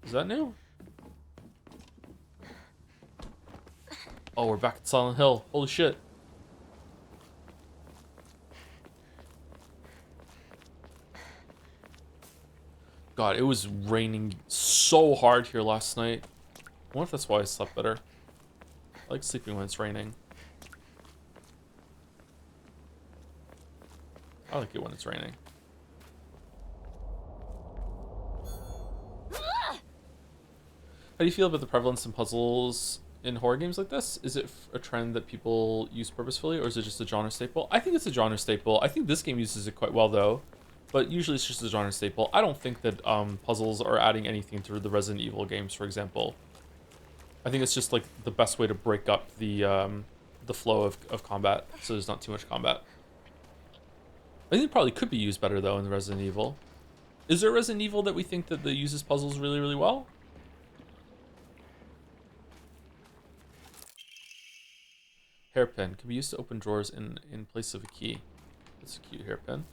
Is that new? Oh, we're back at Silent Hill. Holy shit. God, it was raining so hard here last night. I wonder if that's why I slept better. I like sleeping when it's raining. I like it when it's raining. How do you feel about the prevalence in puzzles in horror games like this? Is it a trend that people use purposefully, or is it just a genre staple? I think it's a genre staple. I think this game uses it quite well, though. But usually it's just a genre staple. I don't think that puzzles are adding anything to the Resident Evil games, for example. I think it's just like the best way to break up the flow of combat, so there's not too much combat. I think it probably could be used better, though, in the Resident Evil. Is there a Resident Evil that we think that uses puzzles really, really well? Hairpin can be used to open drawers in place of a key. That's a cute hairpin.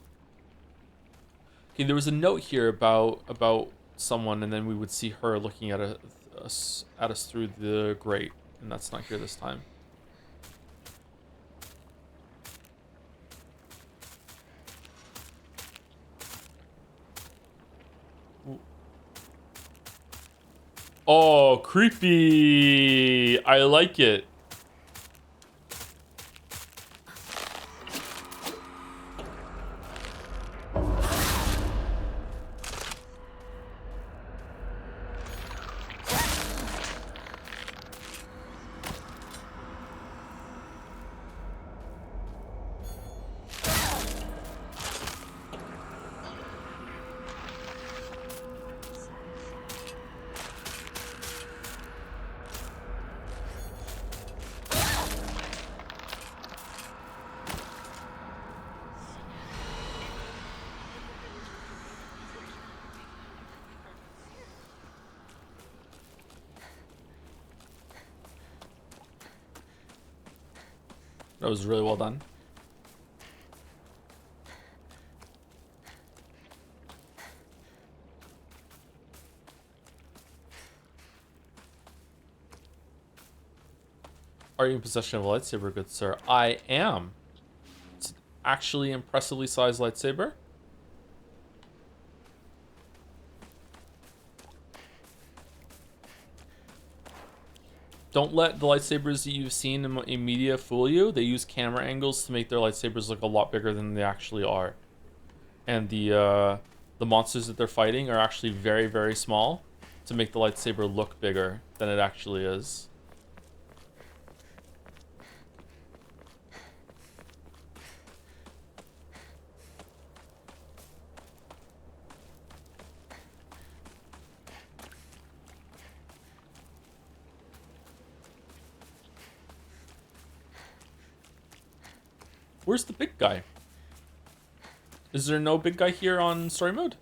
Okay, there was a note here about someone, and then we would see her looking at us through the grate, and that's not here this time. Ooh. Oh, creepy! I like it. That was really well done. Are you in possession of a lightsaber, good sir? I am. It's actually impressively sized lightsaber. Don't let the lightsabers that you've seen in media fool you. They use camera angles to make their lightsabers look a lot bigger than they actually are. And the monsters that they're fighting are actually very, very small to make the lightsaber look bigger than it actually is. Where's the big guy? Is there no big guy here on story mode?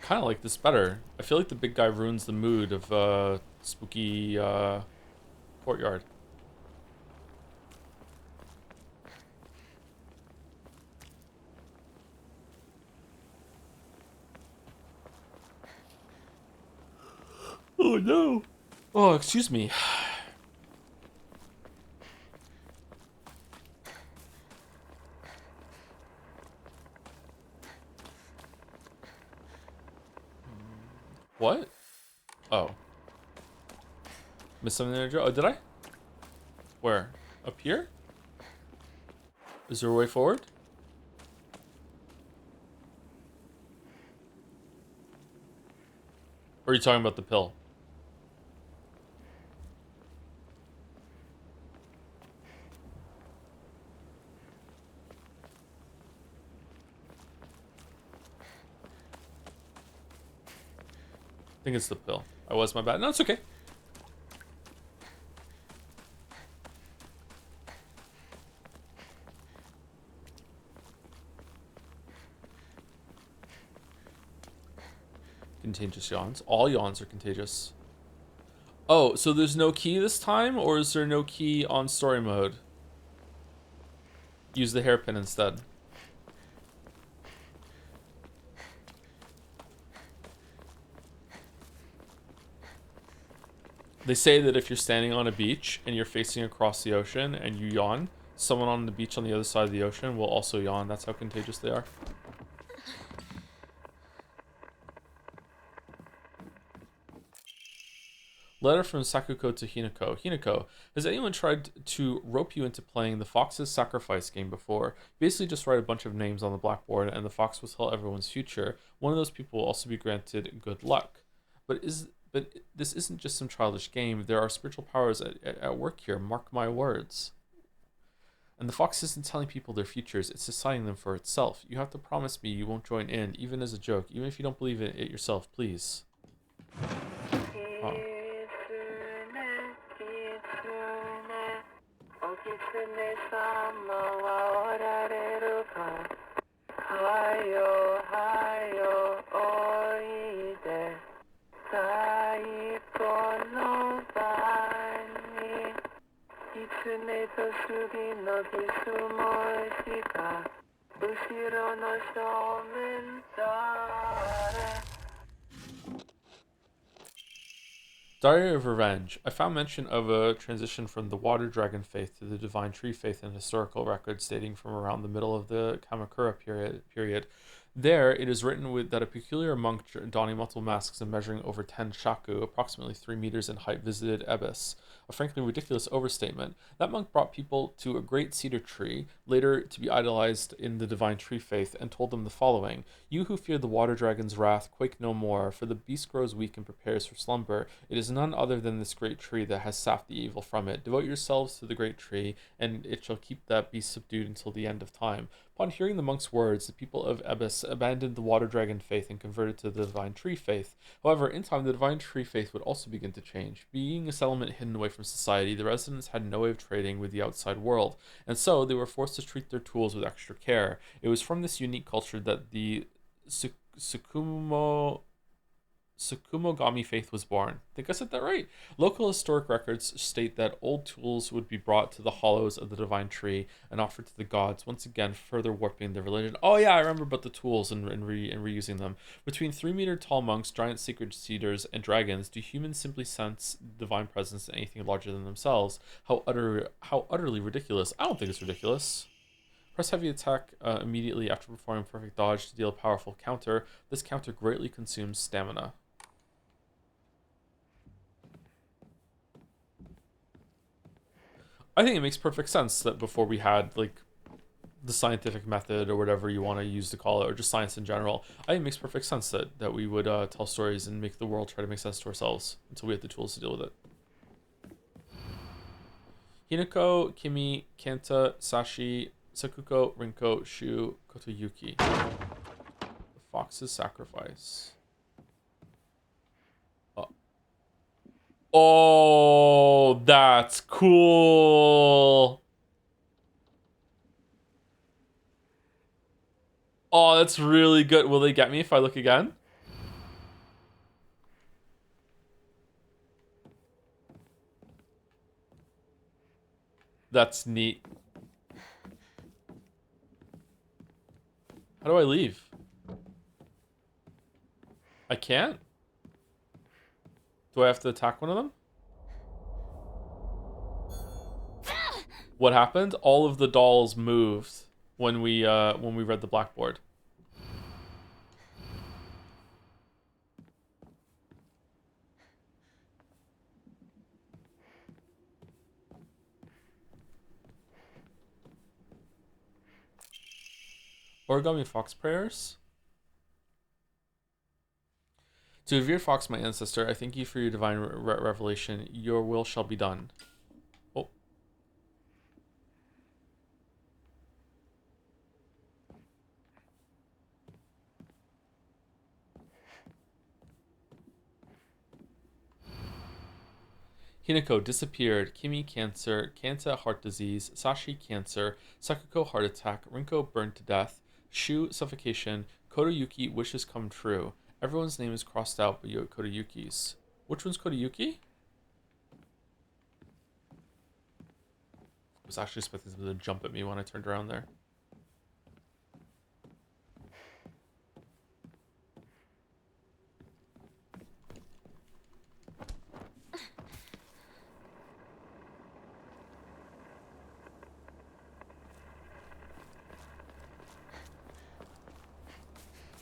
Kind of like this better. I feel like the big guy ruins the mood of spooky courtyard. Oh no. Oh, excuse me. What? Oh. Missed something there, Joe? Oh, did I? Where? Up here? Is there a way forward? Or are you talking about the pill? I think it's the pill. I was my bad. No, it's okay. Contagious yawns. All yawns are contagious. Oh, so there's no key this time, or is there no key on story mode? Use the hairpin instead. They say that if you're standing on a beach and you're facing across the ocean and you yawn, someone on the beach on the other side of the ocean will also yawn. That's how contagious they are. Letter from Sakuko to Hinako. Hinako, has anyone tried to rope you into playing the Fox's Sacrifice game before? Basically just write a bunch of names on the blackboard and the fox will tell everyone's future. One of those people will also be granted good luck. But this isn't just some childish game. There are spiritual powers at work here. Mark my words. And the fox isn't telling people their futures. It's deciding them for itself. You have to promise me you won't join in, even as a joke. Even if you don't believe in it yourself, please. Oh. 狐と杉のキスもしか後ろの正面誰 Diary of Revenge. I found mention of a transition from the Water Dragon faith to the Divine Tree faith in historical records dating from around the middle of the Kamakura period. There, it is written that a peculiar monk donning multiple masks and measuring over 10 shaku, approximately 3 meters in height, visited Ebis. A frankly ridiculous overstatement. That monk brought people to a great cedar tree, later to be idolized in the Divine Tree faith, and told them the following: You who fear the water dragon's wrath, quake no more, for the beast grows weak and prepares for slumber. It is none other than this great tree that has sapped the evil from it. Devote yourselves to the great tree, and it shall keep that beast subdued until the end of time. Upon hearing the monk's words, the people of Ebis abandoned the water dragon faith and converted to the divine tree faith. However, in time, the divine tree faith would also begin to change. Being a settlement hidden away from society, the residents had no way of trading with the outside world, and so they were forced to treat their tools with extra care. It was from this unique culture that the Tsukumogami faith was born. I think I said that right. Local historic records state that old tools would be brought to the hollows of the divine tree and offered to the gods, once again further warping their religion. Oh yeah, I remember about the tools and reusing them. Between 3-meter tall monks, giant secret seeders, and dragons, do humans simply sense divine presence in anything larger than themselves? How utterly ridiculous. I don't think it's ridiculous. Press heavy attack immediately after performing perfect dodge to deal a powerful counter. This counter greatly consumes stamina. I think it makes perfect sense that before we had like the scientific method or whatever you want to use to call it, or just science in general, I think it makes perfect sense that we would tell stories and make the world try to make sense to ourselves until we had the tools to deal with it. Hinako, Kimi, Kenta, Sashi, Sakuko, Rinko, Shu, Kotoyuki. The Fox's Sacrifice. Oh, that's cool. Oh, that's really good. Will they get me if I look again? That's neat. How do I leave? I can't? Do I have to attack one of them? What happened? All of the dolls moved when we read the blackboard. Origami Fox prayers. To revered Fox, my ancestor, I thank you for your divine revelation. Your will shall be done. Oh. Hinako disappeared. Kimi cancer. Kanta heart disease. Sashi cancer. Sakuko heart attack. Rinko burned to death. Shu suffocation. Kotoyuki wishes come true. Everyone's name is crossed out but Kotoyuki's. Which one's Kotoyuki? I was actually expecting them to jump at me when I turned around there.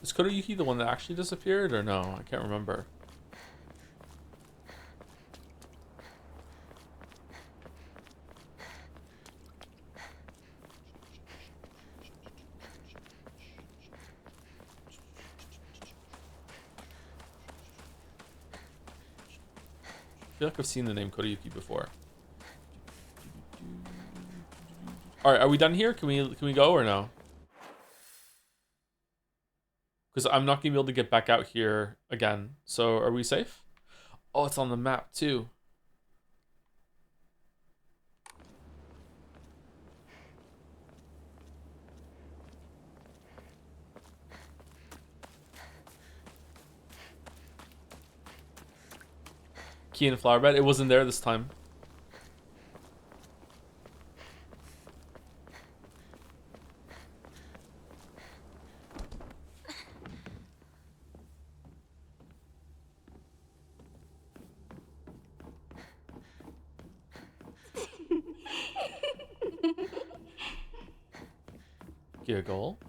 Is Kotoyuki the one that actually disappeared or no? I can't remember. I feel like I've seen the name Kotoyuki before. Alright, are we done here? Can we go or no? Because I'm not going to be able to get back out here again. So are we safe? Oh, it's on the map too. Key in flower bed. It wasn't there this time. Giggle.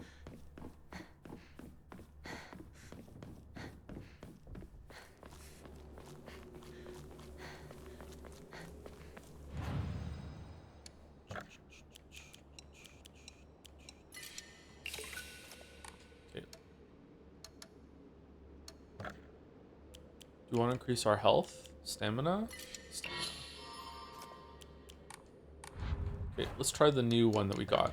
Okay. Do you want to increase our health? Stamina? Okay, let's try the new one that we got.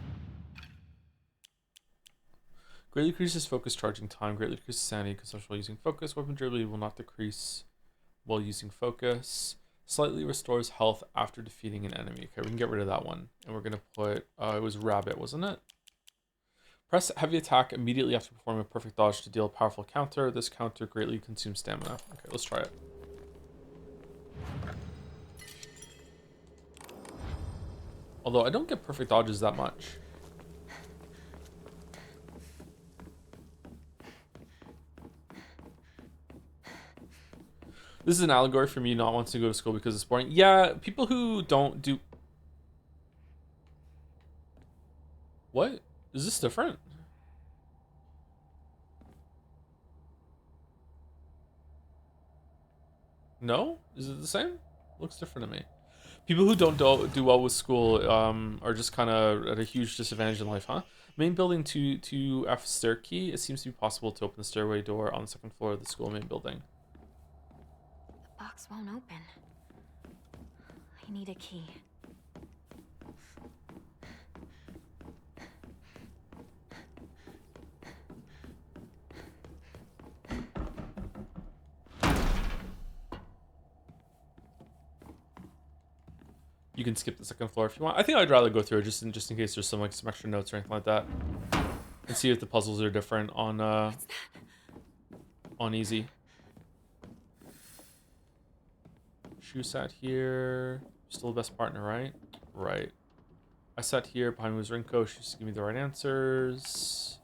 Greatly decreases focus charging time. Greatly decreases sanity because while using focus. Weapon durability will not decrease while using focus. Slightly restores health after defeating an enemy. Okay, we can get rid of that one. And we're going to put, it was rabbit, wasn't it? Press heavy attack immediately after performing a perfect dodge to deal a powerful counter. This counter greatly consumes stamina. Okay, let's try it. Although I don't get perfect dodges that much. This is an allegory for me not wanting to go to school because it's boring. Yeah, people who don't do... What? Is this different? No? Is it the same? Looks different to me. People who don't do well with school are just kind of at a huge disadvantage in life, huh? Main building to F stair key. It seems to be possible to open the stairway door on the second floor of the school main building. The box won't open. I need a key. You can skip the second floor if you want. I think I'd rather go through it just in case there's some extra notes or anything like that, and see if the puzzles are different on easy. Shu sat here. Still the best partner, right? Right. I sat here. Behind me was Rinko. She just gave me the right answers.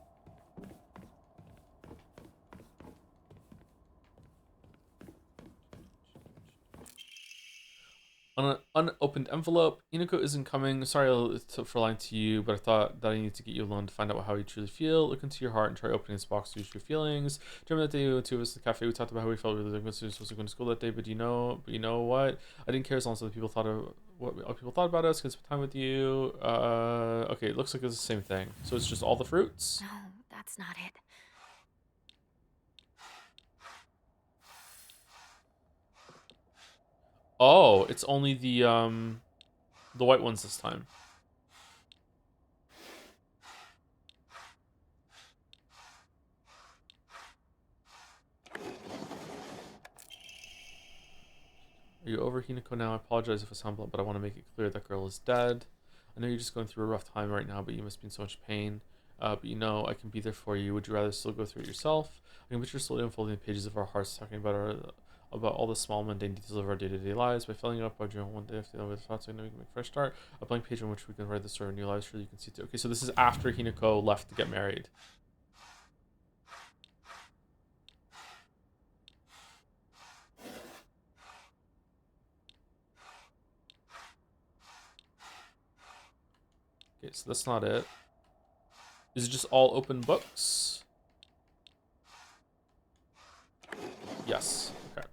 On an unopened envelope, Inako isn't coming. Sorry for lying to you, but I thought that I needed to get you alone to find out how you truly feel. Look into your heart and try opening this box to use your feelings. Do you remember that day the two of us at the cafe? We talked about how we felt really supposed to go to school that day, but you know what? I didn't care as long as other people thought of what other people thought about us. Could spend time with you. Okay, it looks like it's the same thing. So it's just all the fruits. No, that's not it. Oh, it's only the white ones this time. Are you over Hinako now? I apologize if I sound blunt, but I want to make it clear that girl is dead. I know you're just going through a rough time right now, but you must be in so much pain. But you know, I can be there for you. Would you rather still go through it yourself? I can picture slowly unfolding the pages of our hearts, talking about all the small mundane details of our day-to-day lives. By filling it up by one day after with thoughts, I know we can make a fresh start. A blank page on which we can write the story of new lives. Surely you can see too. Okay, so this is after Hinako left to get married. Okay, so that's not it. Is it just all open books? Yes. Okay.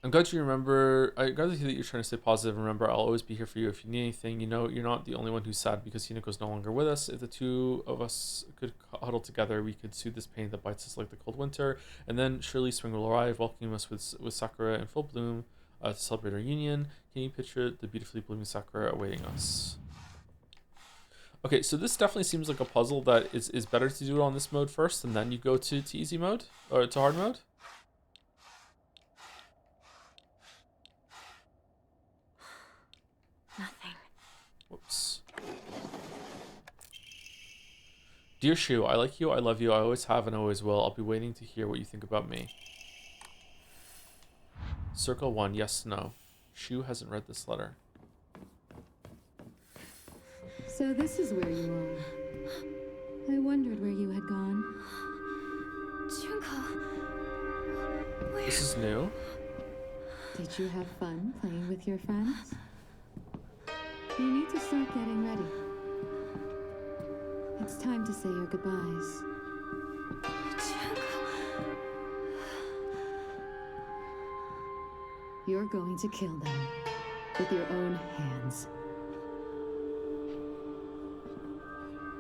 I'm glad you remember. I'm glad to hear that you're trying to stay positive. Remember, I'll always be here for you if you need anything. You know, you're not the only one who's sad because Hinako's no longer with us. If the two of us could huddle together, we could soothe this pain that bites us like the cold winter. And then surely spring will arrive, welcoming us with sakura in full bloom to celebrate our union. Can you picture the beautifully blooming sakura awaiting us? Okay, so this definitely seems like a puzzle that is better to do it on this mode first, and then you go to easy mode, or to hard mode. Nothing. Whoops. Dear Shu, I like you, I love you, I always have and always will. I'll be waiting to hear what you think about me. Circle 1, yes, no. Shu hasn't read this letter. So this is where you are. I wondered where you had gone. Junko, where? This is new. Did you have fun playing with your friends? You need to start getting ready. It's time to say your goodbyes. Junko. You're going to kill them with your own hands.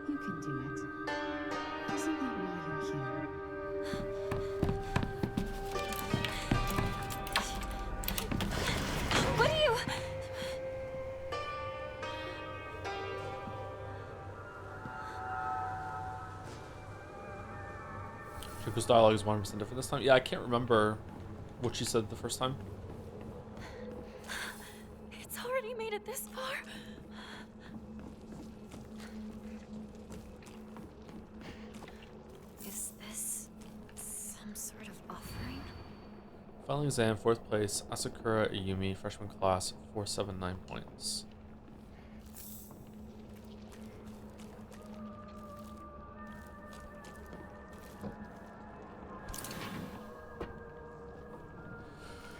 You can do it. Isn't that why you're here? What are you? Rinko's dialogue is 100% different this time. Yeah, I can't remember what she said the first time. It's already made it this far. Is this some sort of offering? Final exam, 4th place. Asakura Ayumi, freshman class, 479 points.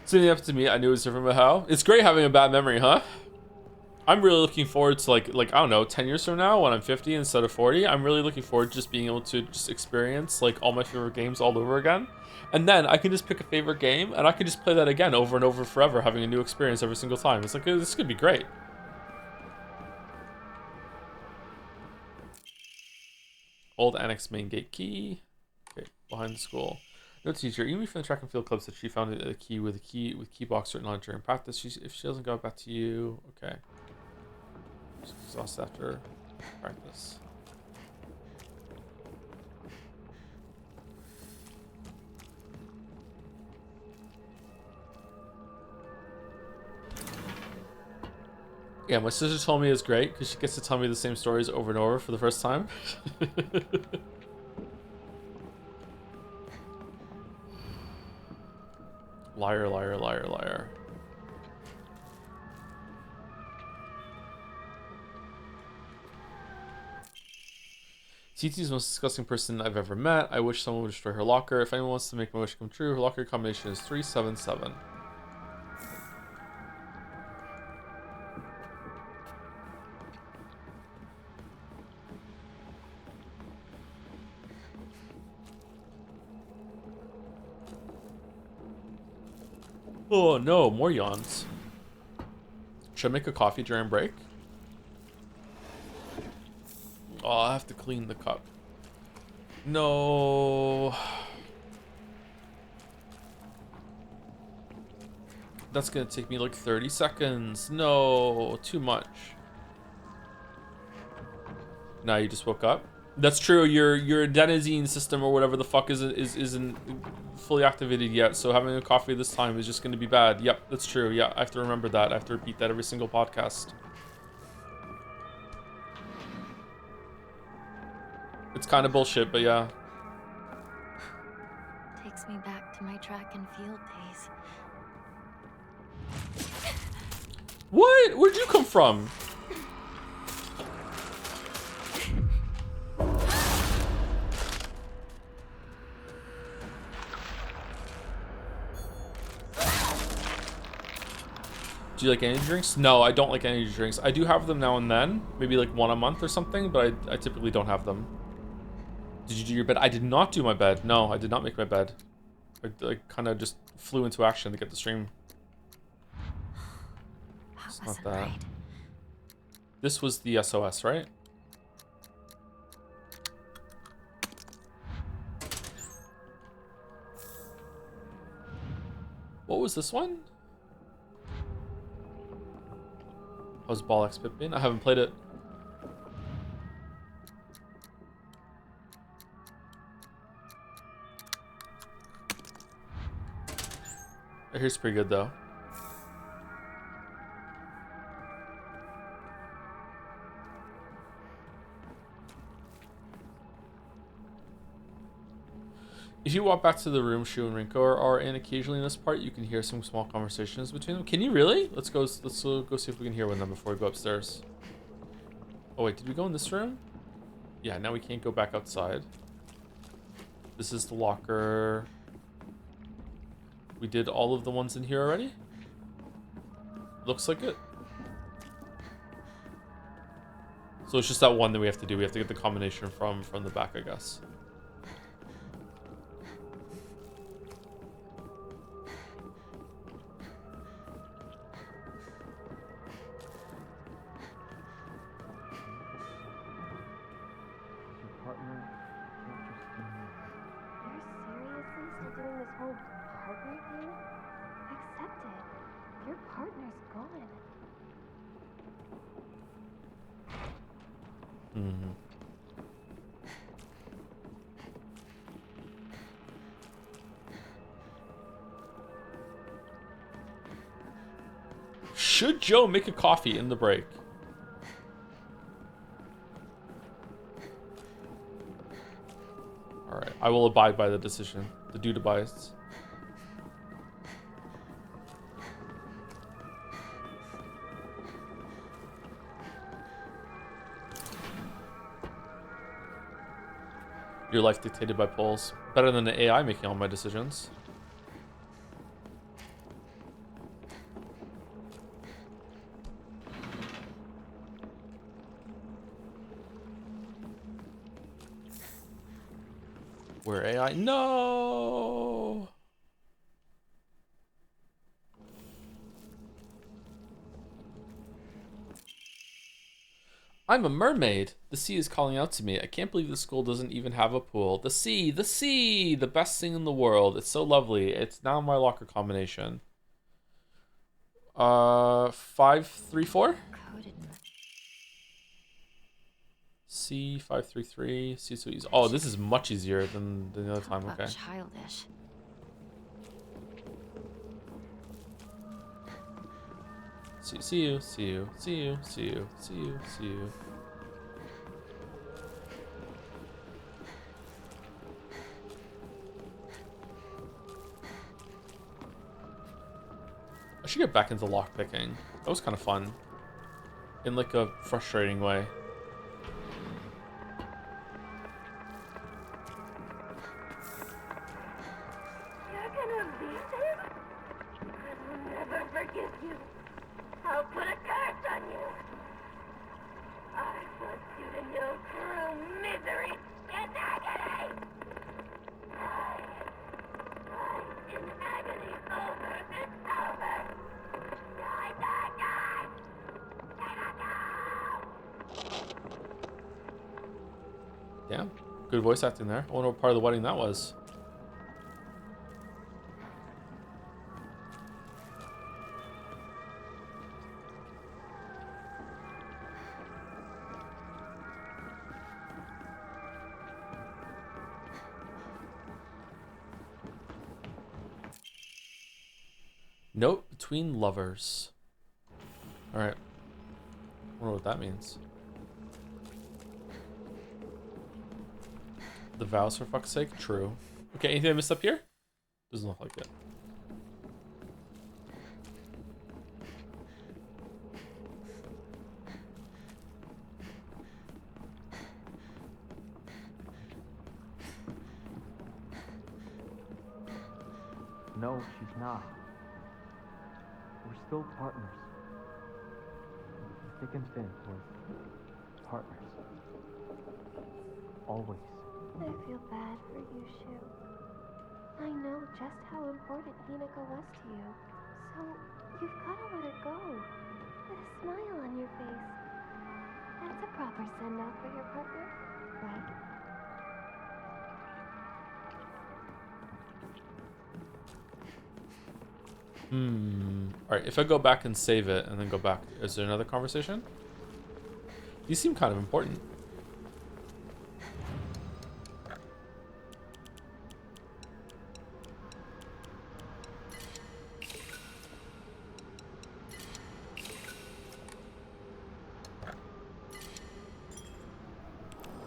Sitting up to me, I knew it was different, but how? It's great having a bad memory, huh? I'm really looking forward to like I don't know, 10 years from now when I'm 50 instead of 40. I'm really looking forward to just being able to just experience like all my favorite games all over again. And then I can just pick a favorite game and I can just play that again over and over forever, having a new experience every single time. It's like, this could be great. Old annex main gate key. Okay, behind the school. No teacher. Even from the track and field club said she found a key with key box written on it during practice. If she doesn't go back to you, okay. She's exhausted after practice. Yeah, my sister told me it's great because she gets to tell me the same stories over and over for the first time. Liar, liar, liar, liar. TT's the most disgusting person I've ever met. I wish someone would destroy her locker. If anyone wants to make my wish come true, her locker combination is 377. Oh no, more yawns. Should I make a coffee during break? Oh, I have to clean the cup. No. That's gonna take me like 30 seconds. No, too much. Now you just woke up? That's true, your adenosine system or whatever the fuck isn't fully activated yet, so having a coffee this time is just gonna be bad. Yep, that's true. Yeah, I have to remember that. I have to repeat that every single podcast. It's kind of bullshit, but yeah. Takes me back to my track and field days. What? Where'd you come from? Do you like energy drinks? No, I don't like energy drinks. I do have them now and then, maybe like one a month or something, but I typically don't have them. Did you do your bed? I did not do my bed. No, I did not make my bed. I kind of just flew into action to get the stream. It's not that. Right. This was the SOS, right? What was this one? How's Ball X Pippin? I haven't played it. I hear it's pretty good though. If you walk back to the room Shu and Rinko are in occasionally in this part, you can hear some small conversations between them. Can you really? Let's go see if we can hear one of them before we go upstairs. Oh wait, did we go in this room? Yeah, now we can't go back outside. This is the locker. We did all of the ones in here already? Looks like it. So it's just that one that we have to do. We have to get the combination from the back, I guess. Should Joe make a coffee in the break? Alright, I will abide by the decision. The dude abides. Your life dictated by polls. Better than the AI making all my decisions. Where AI? No! I'm a mermaid. The sea is calling out to me. I can't believe the school doesn't even have a pool. The sea, the sea, the best thing in the world. It's so lovely. It's now my locker combination. 534? Coded C 533. C so easy. Oh, this is much easier than the other time. Okay. childish. See you. See you. See you. See you. See you. See you. I should get back into lockpicking. That was kind of fun. In like a frustrating way. You're gonna leave him? I will never forgive you. I'll put a curse on you. I want you to know true misery and agony. I'm in agony over and over. Die, die, die. Damn. Good voice acting there. I wonder what part of the wedding that was. Note between lovers. Alright. I wonder what that means. The vows, for fuck's sake? True. Okay, anything I missed up here? Doesn't look like it. No, she's not. We're still partners. Thick and thin, we're partners. Always. I feel bad for you, Shu. I know just how important Hinako was to you. So, you've gotta let her go. With a smile on your face. That's a proper send-off for your partner, right? Alright, if I go back and save it and then go back, is there another conversation? These seem kind of important.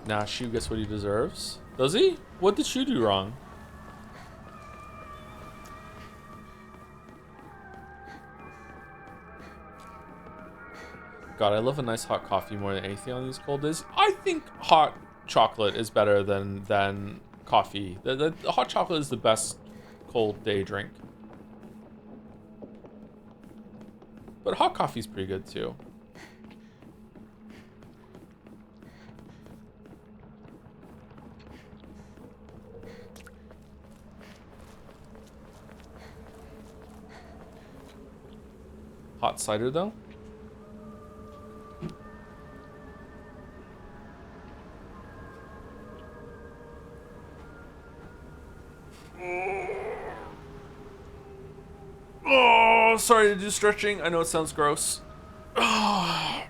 Nah, Shu gets what he deserves. Does he? What did Shu do wrong? God, I love a nice hot coffee more than anything on these cold days. I think hot chocolate is better than coffee. The hot chocolate is the best cold day drink. But hot coffee's pretty good too. Hot cider though? Oh, sorry to do stretching. I know it sounds gross. Oh,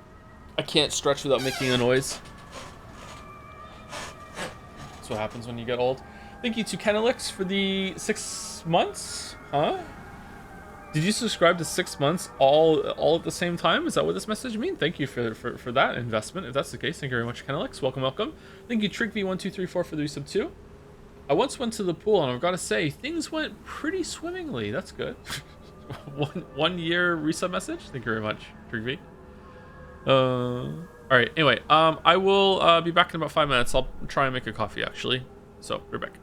I can't stretch without making a noise. That's what happens when you get old. Thank you to Kenelix for the 6 months. Huh? Did you subscribe to 6 months all at the same time? Is that what this message means? Thank you for that investment. If that's the case, thank you very much, Kenelix. Welcome, welcome. Thank you, TrickV1234 for the resub too. I once went to the pool and I've got to say things went pretty swimmingly. That's good. one year resub message. Thank you very much, TrickV. All right. Anyway, I will be back in about 5 minutes. I'll try and make a coffee actually. So we're back.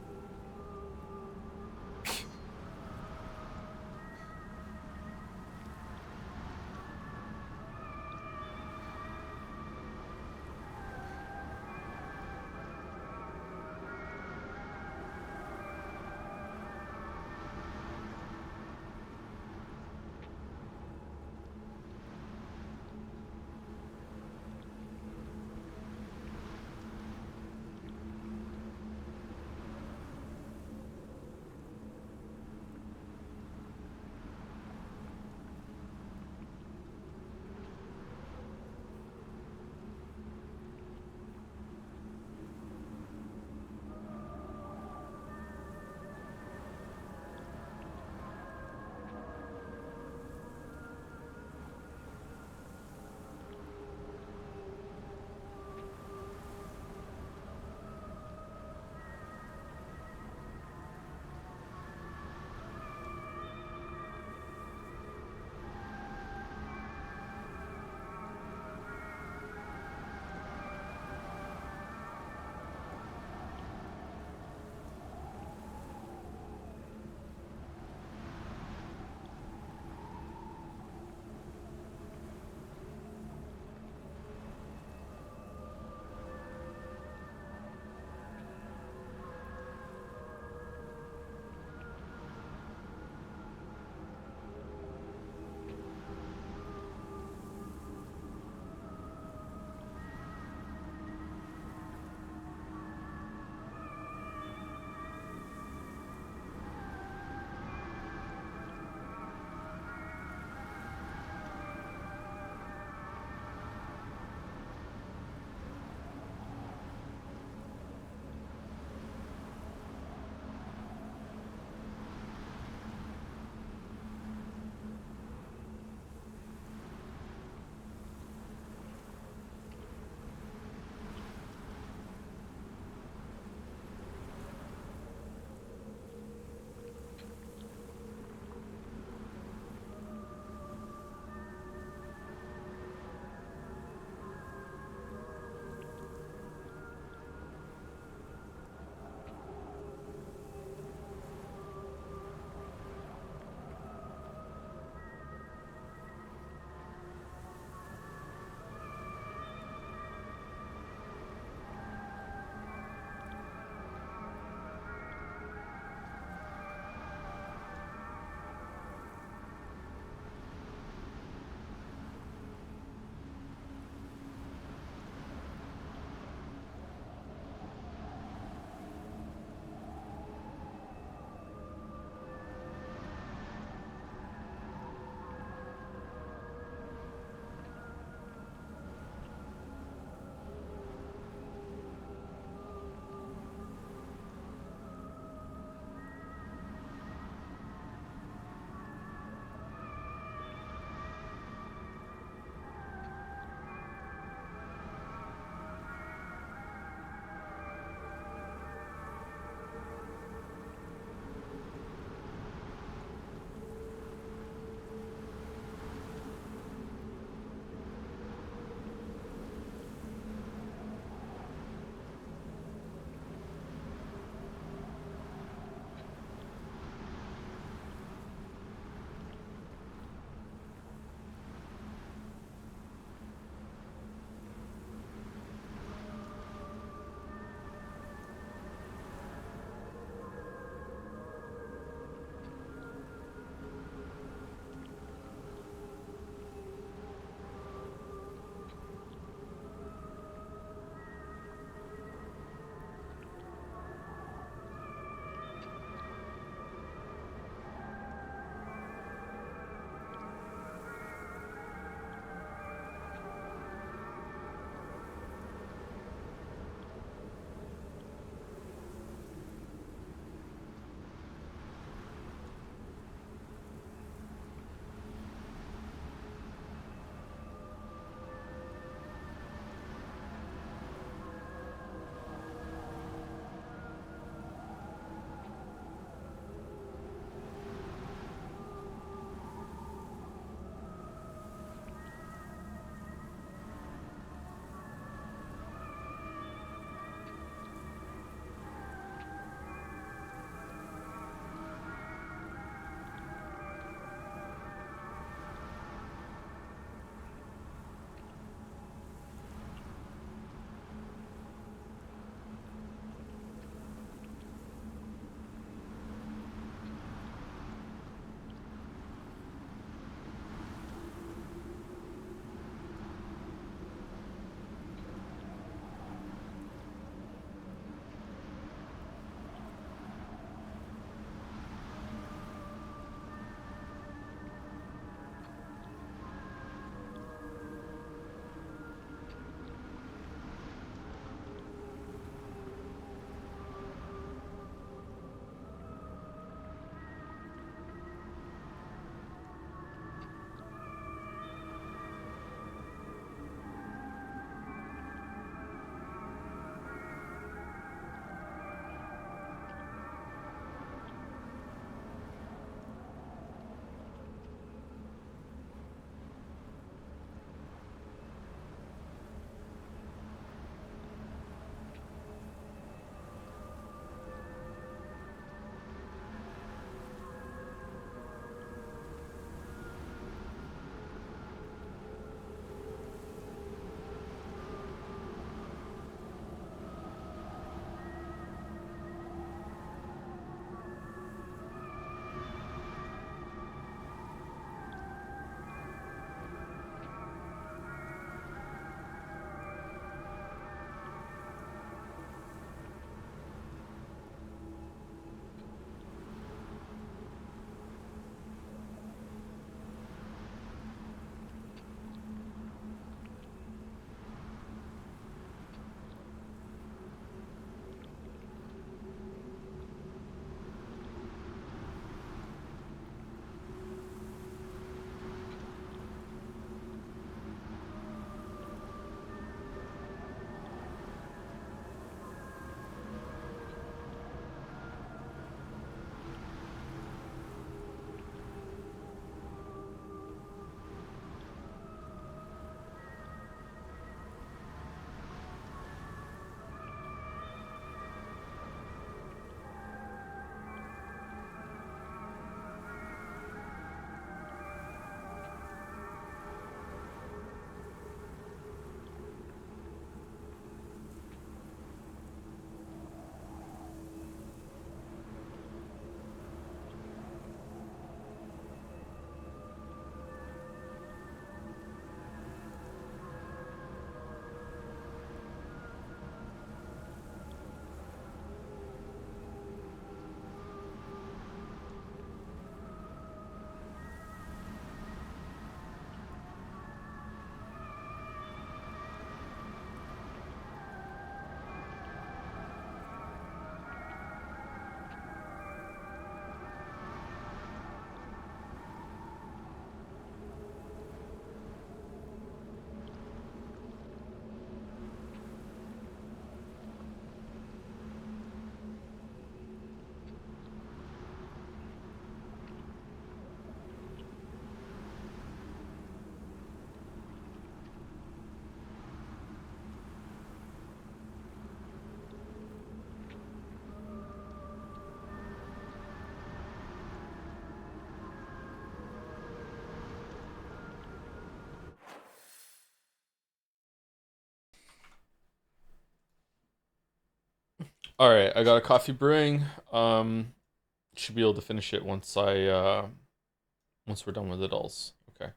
All right, I got a coffee brewing. Should be able to finish it once once we're done with the dolls. Okay.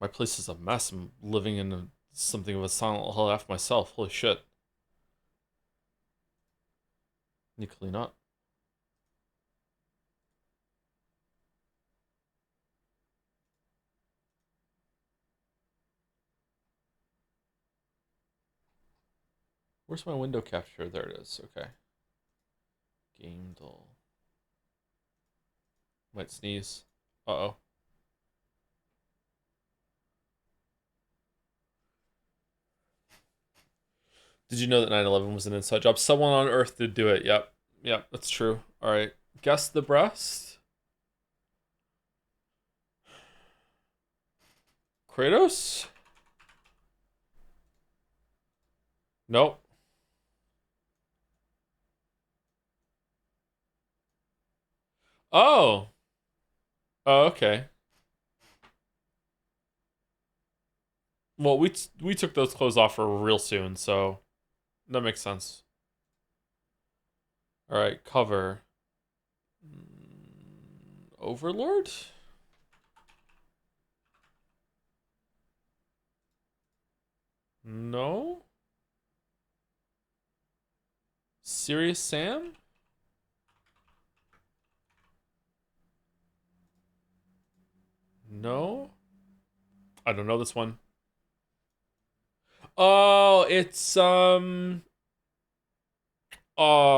My place is a mess. I'm living in something of a silent hell after myself. Holy shit. Need to clean up. Where's my window capture? There it is. Okay. Gamedle. Might sneeze. Uh-oh. Did you know that 9/11 was an inside job? Someone on Earth did do it. Yep. Yep, that's true. All right. Guess the breast. Kratos? Nope. Oh. Oh, okay. Well, we took those clothes off for real soon, so that makes sense. All right, cover. Overlord? No. Serious Sam? No. I don't know this one. Oh, it's oh,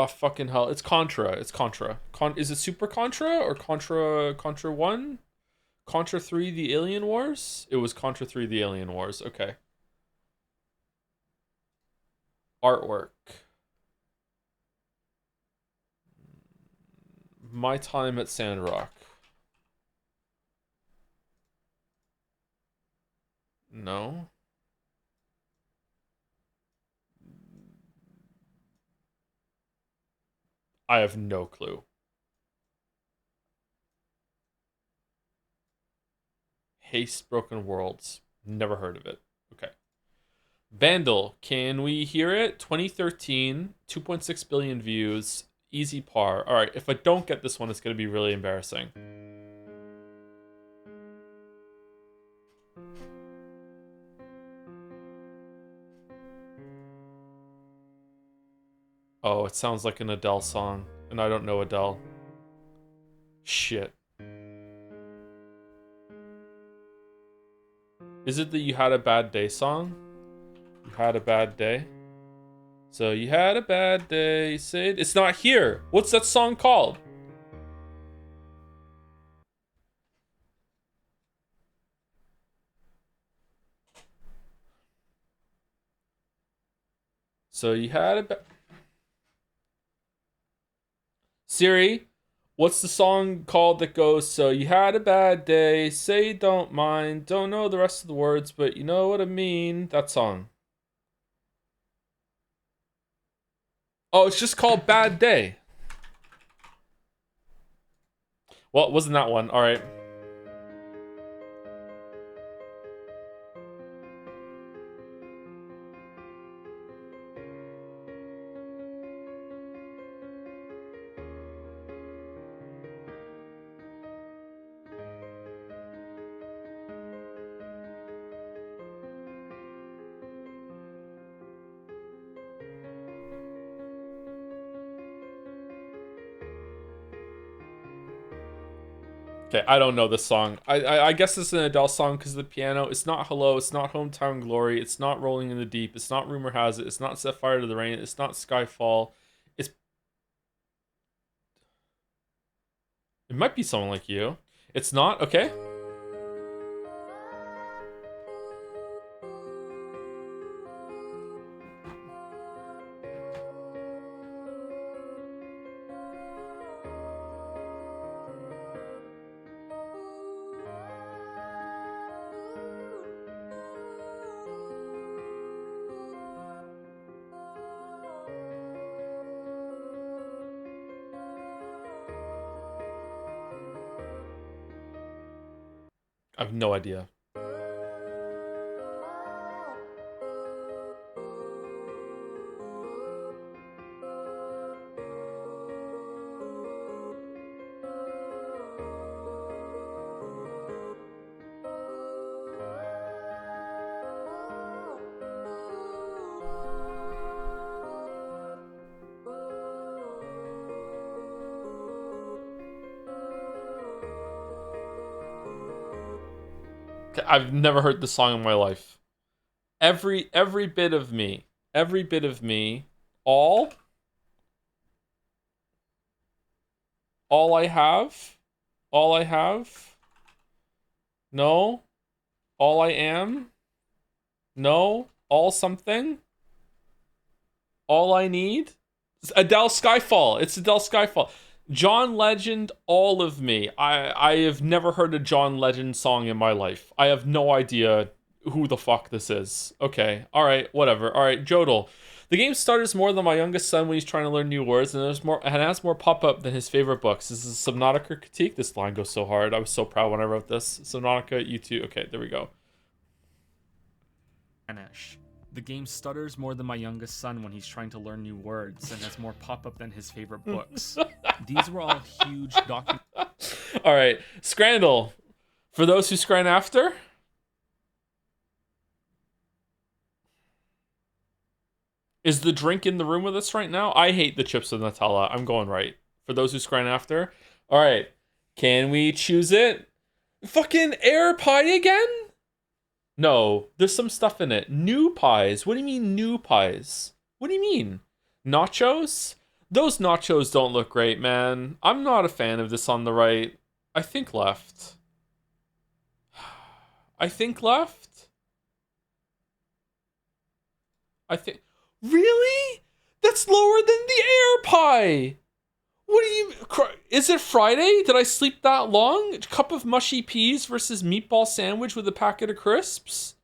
fucking hell. It's Contra. It's Contra. Is it Super Contra or Contra 1? Contra 3 The Alien Wars? It was Contra 3 The Alien Wars. Okay. Artwork. My Time at Sandrock. No. I have no clue. Haste Broken Worlds. Never heard of it. Okay. Bandle. Can we hear it? 2013, 2.6 billion views. Easy par. All right. If I don't get this one, it's going to be really embarrassing. Oh, it sounds like an Adele song, and I don't know Adele. Shit. Is it the You Had a Bad Day song? You had a bad day? So you had a bad day, Sid. It's not here. What's that song called? So you had a bad... Siri, what's the song called that goes, so you had a bad day, say you don't mind, don't know the rest of the words, but you know what I mean? That song. Oh, it's just called Bad Day. Well, it wasn't that one. All right. Okay, I don't know this song. I guess it's an Adele song because of the piano. It's not Hello. It's not Hometown Glory. It's not Rolling in the Deep. It's not Rumor Has It. It's not Set Fire to the Rain. It's not Skyfall. It's... It might be Someone Like You. It's not? Okay. I have no idea. I've never heard this song in my life. Every bit of me, all I have, no, all I am, no, all something, all I need. It's Adele Skyfall. It's Adele Skyfall. John Legend, all of me. I have never heard a John Legend song in my life. I have no idea who the fuck this is. Okay, alright, whatever. Alright, Joedle. The game stutters more than my youngest son when he's trying to learn new words, and has more pop-up than his favorite books. This is a Subnautica critique. This line goes so hard. I was so proud when I wrote this. Subnautica, you too. Okay, there we go. Spanish. The game stutters more than my youngest son when he's trying to learn new words, and has more pop-up than his favorite books. These were all huge documents. Alright, Scrandle. For those who scran after... Is the drink in the room with us right now? I hate the chips with Nutella. I'm going right. For those who scran after. Alright. Can we choose it? Fucking air pie again? No. There's some stuff in it. New pies. What do you mean new pies? What do you mean? Nachos? Those nachos don't look great, man. I'm not a fan of this on the right. I think left. I think left. I think... Really? That's lower than the air pie. What do you... Is it Friday? Did I sleep that long? A cup of mushy peas versus meatball sandwich with a packet of crisps?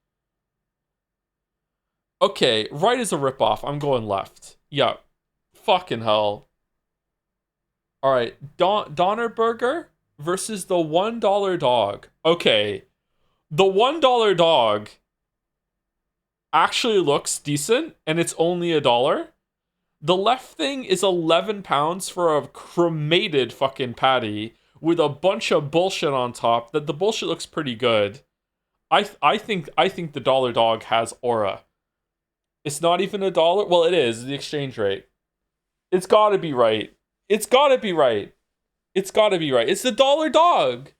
Okay, right is a ripoff. I'm going left. Yeah. Fucking hell. Alright, Donner Burger versus the $1 dog. Okay. The $1 dog... actually looks decent, and it's only $1. The left thing is 11 pounds for a cremated fucking patty with a bunch of bullshit on top. That the bullshit looks pretty good. I think the dollar dog has aura. It's not even $1. Well, it is the exchange rate. It's got to be right. It's got to be right. It's got to be right. It's the dollar dog.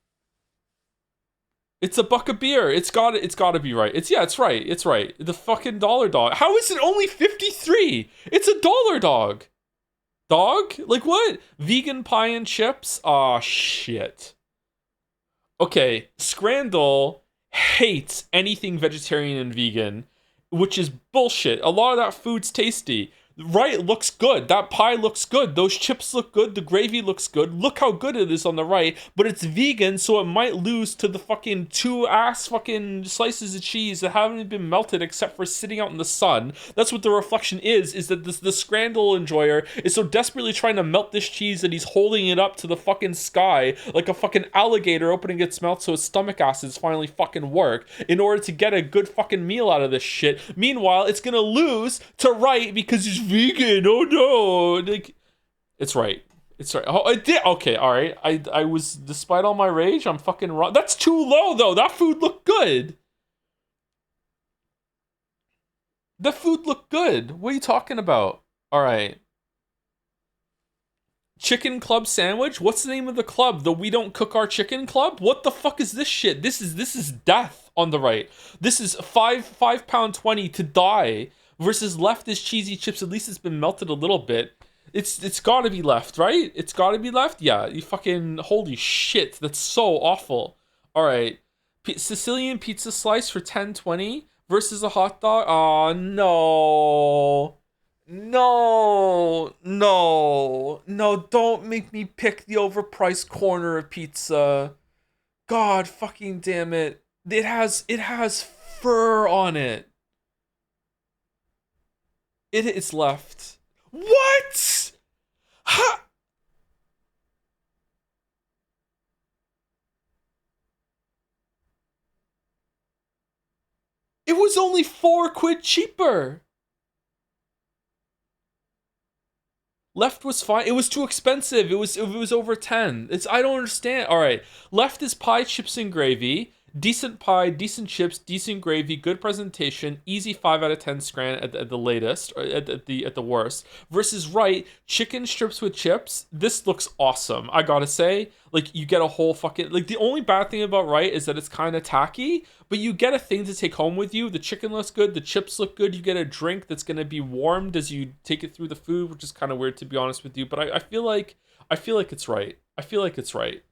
It's a buck of beer. It's got to be right. It's right. It's right. The fucking dollar dog. How is it only 53? It's a dollar dog. Dog? Like what? Vegan pie and chips? Aw, shit. Okay, Scrandle hates anything vegetarian and vegan, which is bullshit. A lot of that food's tasty. Right, it looks good. That pie looks good. Those chips look good. The gravy looks good. Look how good it is on the right. But it's vegan, so it might lose to the fucking 2-ass fucking slices of cheese that haven't been melted except for sitting out in the sun. That's what the reflection is that the Scrandle enjoyer is so desperately trying to melt this cheese that he's holding it up to the fucking sky like a fucking alligator opening its mouth so his stomach acids finally fucking work in order to get a good fucking meal out of this shit. Meanwhile, it's gonna lose to right because he's vegan. Oh no. Like, it's right. It's right. Oh, I did. Okay, all right. I was, despite all my rage, I'm fucking wrong. That's too low though. That food looked good. The food looked good. What are you talking about? All right. Chicken Club sandwich? What's the name of the club? The We Don't Cook Our Chicken Club? What the fuck is this shit? This is death on the right. This is £5.20 to die. Versus left is cheesy chips. At least it's been melted a little bit. It's got to be left, right? It's got to be left. Yeah. You fucking holy shit. That's so awful. All right. Sicilian pizza slice for $10.20 versus a hot dog. Oh no, no! Don't make me pick the overpriced corner of pizza. God fucking damn it! It has fur on it. It's left. What? Ha! It was only £4 cheaper. Left was fine. It was too expensive. It was over 10. I don't understand. All right. Left is pie, chips, and gravy. Decent pie, decent chips, decent gravy, good presentation, easy 5 out of 10 scran at the latest, or at the worst. Versus right, chicken strips with chips. This looks awesome. I gotta say, like you get a whole fucking like the only bad thing about right is that it's kind of tacky, but you get a thing to take home with you. The chicken looks good, the chips look good. You get a drink that's gonna be warmed as you take it through the food, which is kind of weird to be honest with you. But I feel like it's right. I feel like it's right.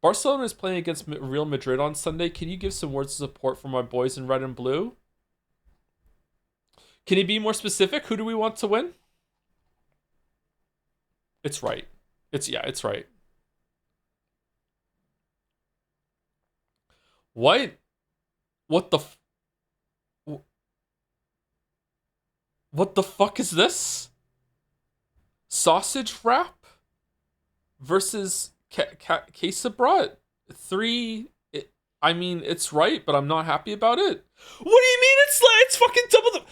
Barcelona is playing against Real Madrid on Sunday. Can you give some words of support for my boys in red and blue? Can you be more specific? Who do we want to win? It's right. It's right. What? What the What the fuck is this? Sausage wrap versus quesabrat. 3. I mean, it's right, but I'm not happy about it. What do you mean it's fucking double the...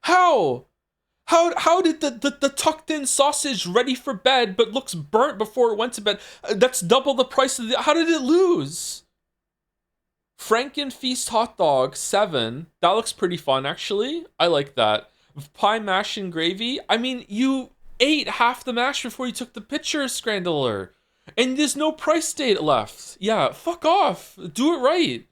How? How did the tucked in sausage ready for bed but looks burnt before it went to bed? That's double the price of the... How did it lose? Frankenfeast hot dog 7. That looks pretty fun actually. I like that. Pie mash and gravy. I mean, you ate half the mash before you took the picture, Scrandler. And there's no price date left. Yeah, fuck off. Do it right.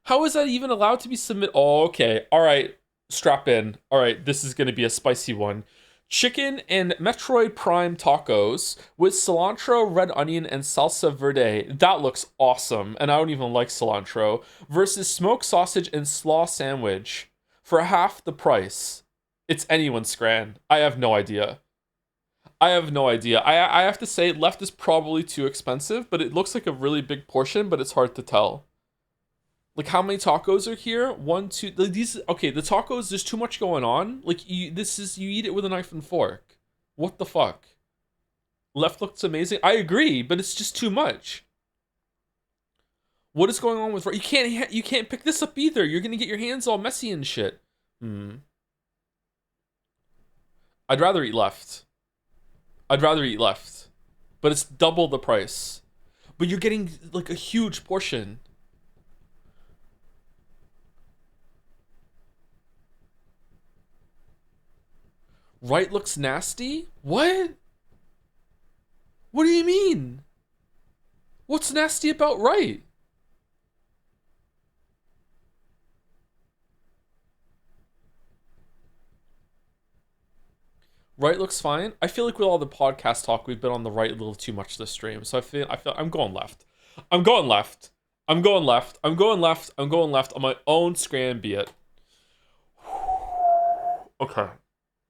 How is that even allowed to be submitted? Oh, okay. All right. Strap in. All right, this is going to be a spicy one. Chicken and Metroid Prime tacos with cilantro, red onion, and salsa verde. That looks awesome, and I don't even like cilantro. Versus smoked sausage and slaw sandwich for half the price. It's anyone's scran. I have no idea. I have to say, left is probably too expensive, but it looks like a really big portion, but it's hard to tell. Like, how many tacos are here? 1, 2... Like, these... Okay, the tacos, there's too much going on. Like, you eat it with a knife and fork. What the fuck? Left looks amazing. I agree, but it's just too much. What is going on with... You can't pick this up either. You're gonna get your hands all messy and shit. I'd rather eat left. But it's double the price. But you're getting, like, a huge portion. Right looks nasty? What? What do you mean? What's nasty about right? Right looks fine. I feel like with all the podcast talk, we've been on the right a little too much this stream. So I feel I'm going left. I'm going left on my own scram be it. Okay.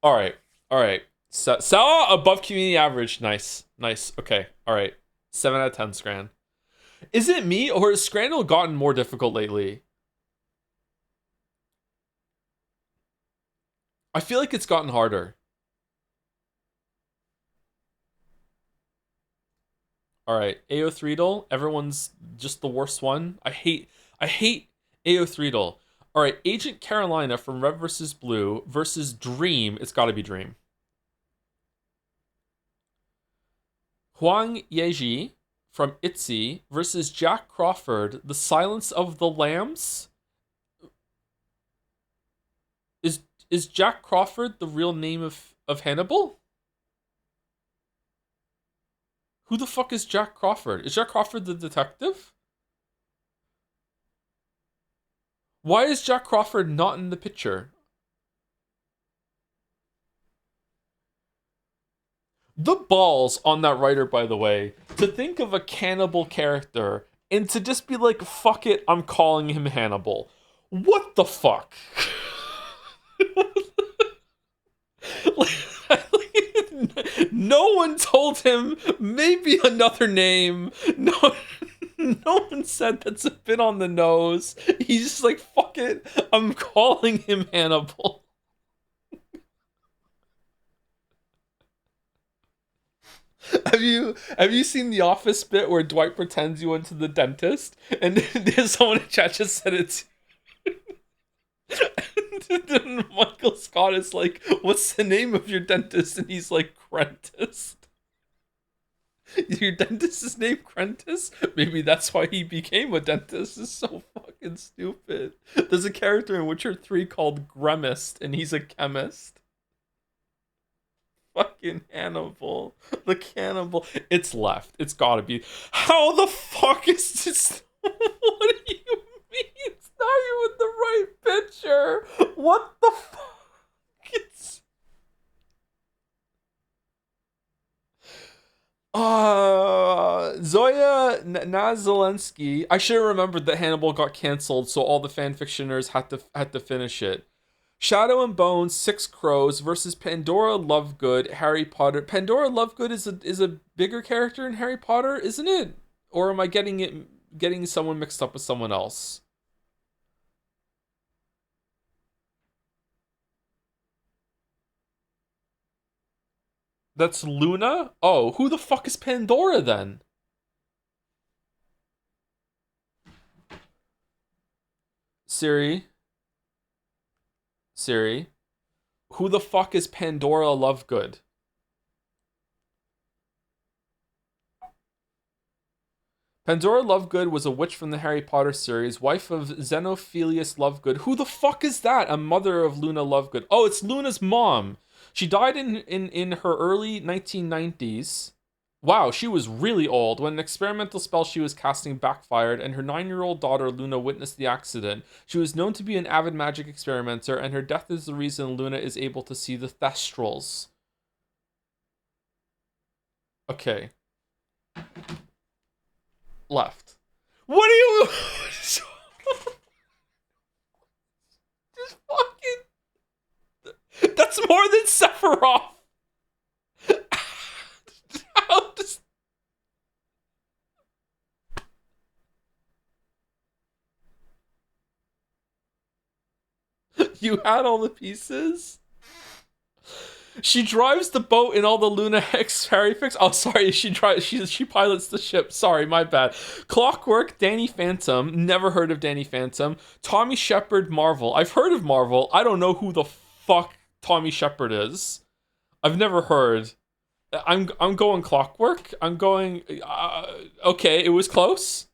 All right. Sell above community average. Nice. Okay. All right. 7 out of 10 scran. Is it me or has Scrandle gotten more difficult lately? I feel like it's gotten harder. All right. AO3dle. Everyone's just the worst one. I hate AO3dle. All right. Agent Carolina from Red vs. Blue versus Dream. It's got to be Dream. Huang Yeji from ITZY versus Jack Crawford, The Silence of the Lambs. Is Jack Crawford the real name of Hannibal? Who the fuck is Jack Crawford? Is Jack Crawford the detective? Why is Jack Crawford not in the picture? The balls on that writer, by the way, to think of a cannibal character and to just be like, fuck it, I'm calling him Hannibal. What the fuck? No one told him maybe another name. No one said that's a bit on the nose. He's just like, fuck it, I'm calling him Hannibal. Have you seen the Office bit where Dwight pretends he went to the dentist and someone in chat just said it's and then Michael Scott is like, "What's the name of your dentist?" And he's like, "Crentist." Your dentist is named Crentis? Maybe that's why he became a dentist. It's so fucking stupid. There's a character in Witcher 3 called Gremist, and he's a chemist. Fucking Hannibal. The cannibal. It's left. It's gotta be. How the fuck is this? What do you mean? It's not even the right picture. What the fuck? It's... Zoya Nazalensky. I should have remembered that Hannibal got canceled, so all the fanfictioners had to finish it. Shadow and Bone, Six Crows versus Pandora Lovegood, Harry Potter. Pandora Lovegood is a bigger character in Harry Potter, isn't it? Or am I getting someone mixed up with someone else? That's Luna? Oh, who the fuck is Pandora then? Siri, who the fuck is Pandora Lovegood? Pandora Lovegood was a witch from the Harry Potter series, wife of Xenophilius Lovegood. Who the fuck is that? A mother of Luna Lovegood. Oh, it's Luna's mom. She died in her early 1990s. Wow, she was really old when an experimental spell she was casting backfired and her 9-year-old daughter Luna witnessed the accident. She was known to be an avid magic experimenter, and her death is the reason Luna is able to see the Thestrals. Okay. Left. What are you... Just fucking... That's more than Sephiroth! How does... You had all the pieces? She drives the boat in all the Luna X Harry fix. Oh, sorry, she pilots the ship. Sorry, my bad. Clockwork, Danny Phantom. Never heard of Danny Phantom. Tommy Shepard, Marvel. I've heard of Marvel. I don't know who the fuck Tommy Shepard is. I've never heard. I'm going Clockwork. I'm going. Okay, it was close.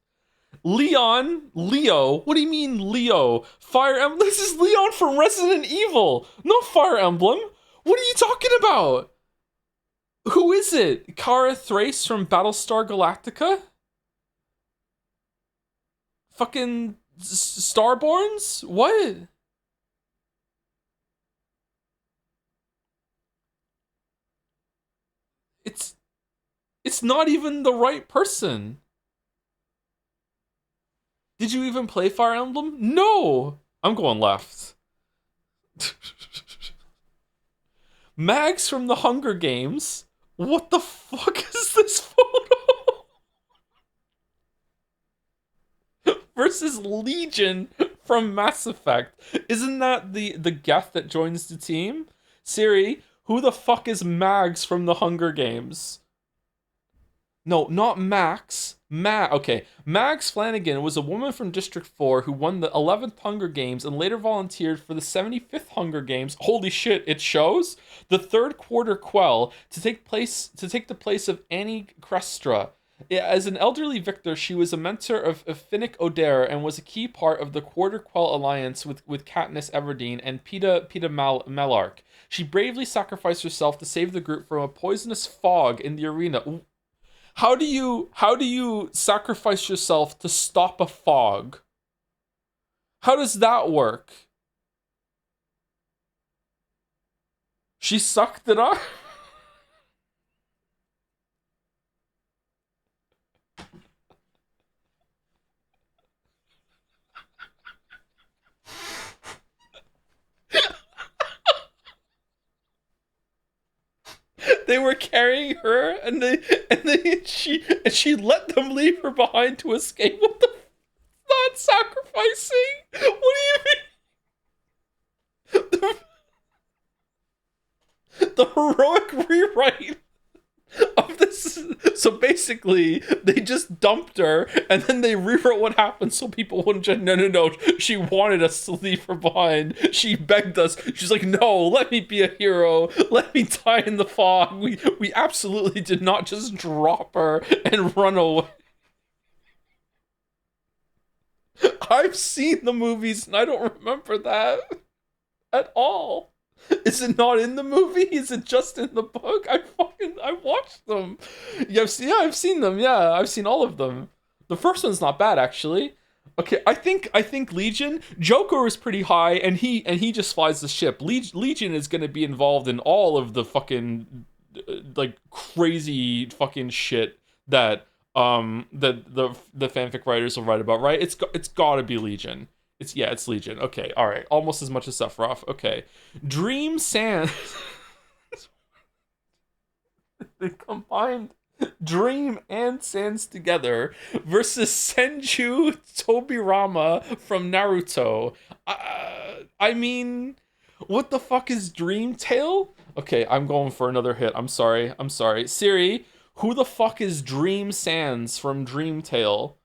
Leo. What do you mean Leo? Fire Emblem. This is Leon from Resident Evil, not Fire Emblem. What are you talking about? Who is it? Kara Thrace from Battlestar Galactica? Fucking Starborns? What? It's not even the right person. Did you even play Fire Emblem? No! I'm going left. Mags from the Hunger Games? What the fuck is this photo? Versus Legion from Mass Effect. Isn't that the Geth that joins the team? Siri, who the fuck is Mags from the Hunger Games? No, not Max. Okay. Mags Flanagan was a woman from District 4 who won the 11th Hunger Games and later volunteered for the 75th Hunger Games. Holy shit, it shows? The third quarter quell to take the place of Annie Crestra. As an elderly victor, she was a mentor of Finnick Odair and was a key part of the Quarter Quell alliance with Katniss Everdeen and Peeta Mellark. She bravely sacrificed herself to save the group from a poisonous fog in the arena. How do you sacrifice yourself to stop a fog? How does that work? She sucked it up? They were carrying her, and she let them leave her behind to escape. What the? Not sacrificing? What do you mean? The heroic rewrite. of this. So basically, they just dumped her, and then they rewrote what happened so people wouldn't just, no. She wanted us to leave her behind. She begged us. She's like, no, let me be a hero. Let me die in the fog. We absolutely did not just drop her and run away. I've seen the movies, and I don't remember that at all. Is it not in the movie? Is it just in the book? I watched them. Yeah, I've seen them. Yeah, I've seen all of them. The first one's not bad actually. Okay, I think Legion Joker is pretty high, and he just flies the ship. Legion is going to be involved in all of the fucking like crazy fucking shit that the fanfic writers will write about, right? It's got to be Legion. It's Legion. Okay, all right, almost as much as Sephiroth. Okay, Dream Sand. They combined Dream and Sans together versus Senju Tobirama from Naruto. I mean, what the fuck is Dream Tail? Okay, I'm going for another hit. I'm sorry. Siri, who the fuck is Dream Sans from Dream Tail?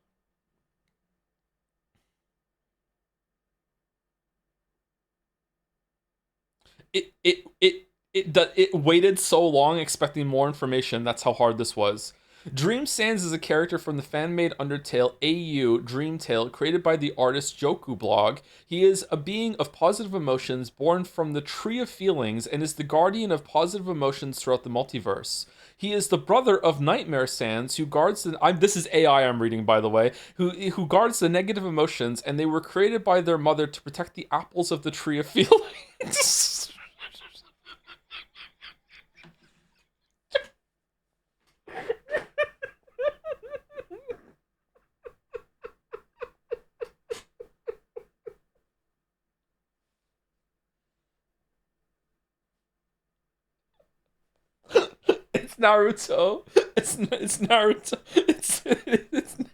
It waited so long expecting more information. That's how hard this was. Dream Sans is a character from the fan-made Undertale AU Dream Tale created by the artist Joku blog. He is a being of positive emotions born from the Tree of Feelings and is the guardian of positive emotions throughout the multiverse. He is the brother of Nightmare Sans, who guards the. This is AI I'm reading, by the way. Who guards the negative emotions, and they were created by their mother to protect the apples of the Tree of Feelings. It's Naruto. It's Naruto. It's Naruto.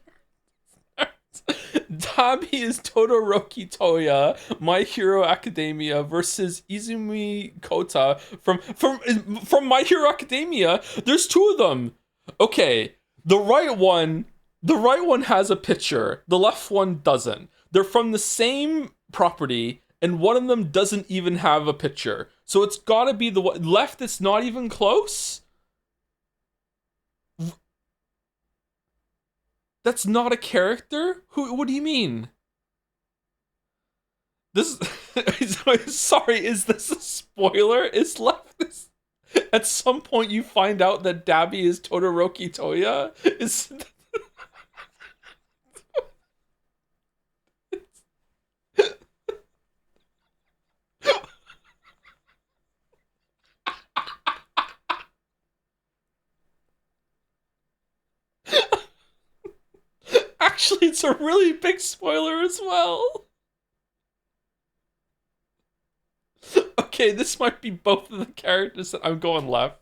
Dabi is Todoroki Toya, My Hero Academia versus Izumi Kota from My Hero Academia. There's two of them. Okay, the right one has a picture. The left one doesn't. They're from the same property, and one of them doesn't even have a picture. So it's gotta be the one left that's not even close. That's not a character? What do you mean? This sorry, is this a spoiler? Is left this at some point you find out that Dabi is Todoroki Toya? Is actually, it's a really big spoiler as well. Okay, this might be both of the characters that I'm going left.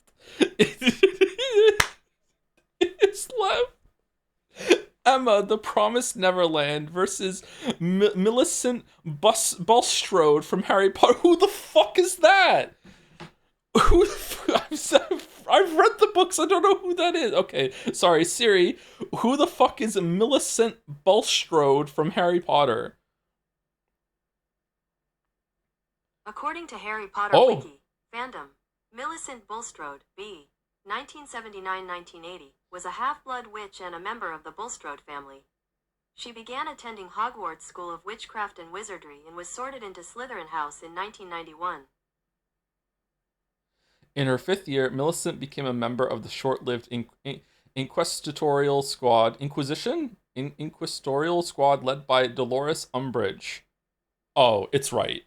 It's left. Emma, the Promised Neverland versus Millicent Bulstrode from Harry Potter. Who the fuck is that? Who the I've read the books. I don't know who that is. Okay, sorry, Siri. Who the fuck is Millicent Bulstrode from Harry Potter? According to Harry Potter Wiki, fandom, Millicent Bulstrode, B. 1979-1980, was a half-blood witch and a member of the Bulstrode family. She began attending Hogwarts School of Witchcraft and Wizardry and was sorted into Slytherin House in 1991. In her 5th year, Millicent became a member of the short-lived Inquisitorial Squad. Inquisitorial Squad led by Dolores Umbridge. Oh, it's right.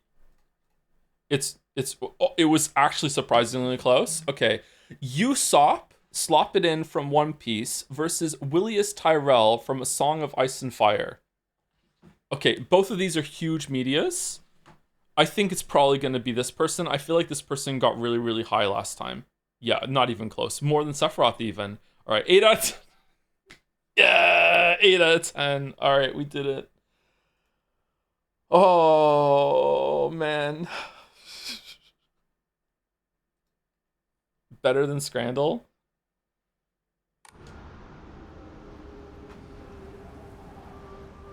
It was actually surprisingly close. Okay. Usopp, Slop It In from One Piece versus Willius Tyrell from A Song of Ice and Fire. Okay, both of these are huge medias. I think it's probably going to be this person. I feel like this person got really, really high last time. Yeah, not even close. More than Sephiroth even. All right, 8 out of 10. Yeah, 8 out of 10. All right, we did it. Oh, man. Better than Scrandle?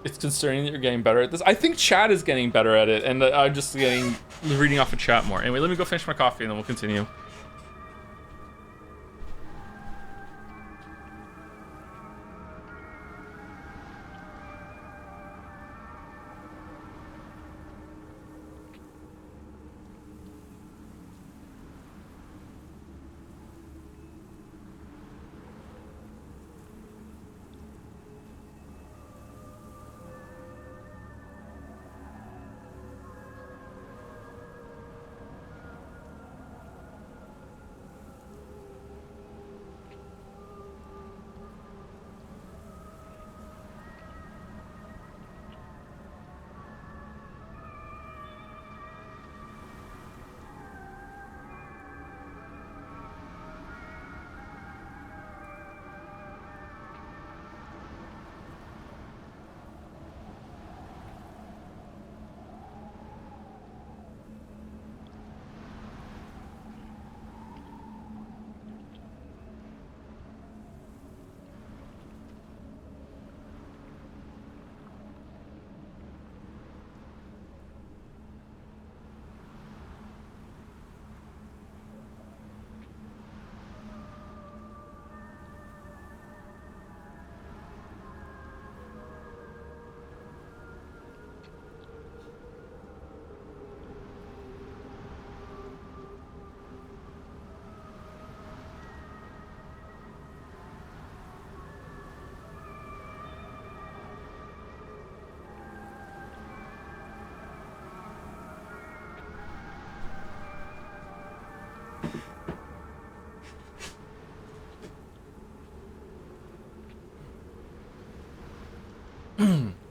It's concerning that you're getting better at this. I think Chad is getting better at it, and I'm just reading off of chat more. Anyway, let me go finish my coffee, and then we'll continue.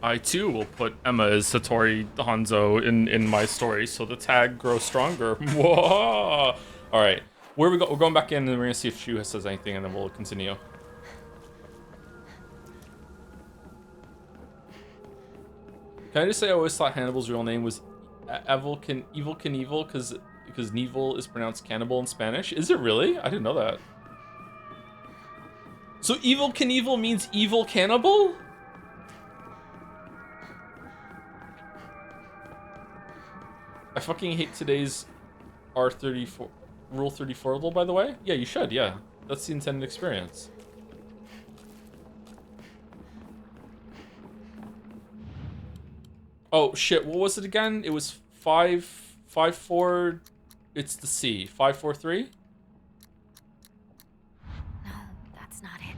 I too will put Emma as Satori Hanzo in my story, so the tag grows stronger. Whoa! All right, where we go? We're going back in, and we're gonna see if Shu says anything, and then we'll continue. Can I just say I always thought Hannibal's real name was Evil Knievel because Knievel is pronounced cannibal in Spanish? Is it really? I didn't know that. So Evil Knievel means evil cannibal? I fucking hate today's R34 Rule 34 rule, by the way. Yeah, you should. Yeah, that's the intended experience. Oh shit! What was it again? It was 5-4. It's the C. 5-4-3. No, that's not it.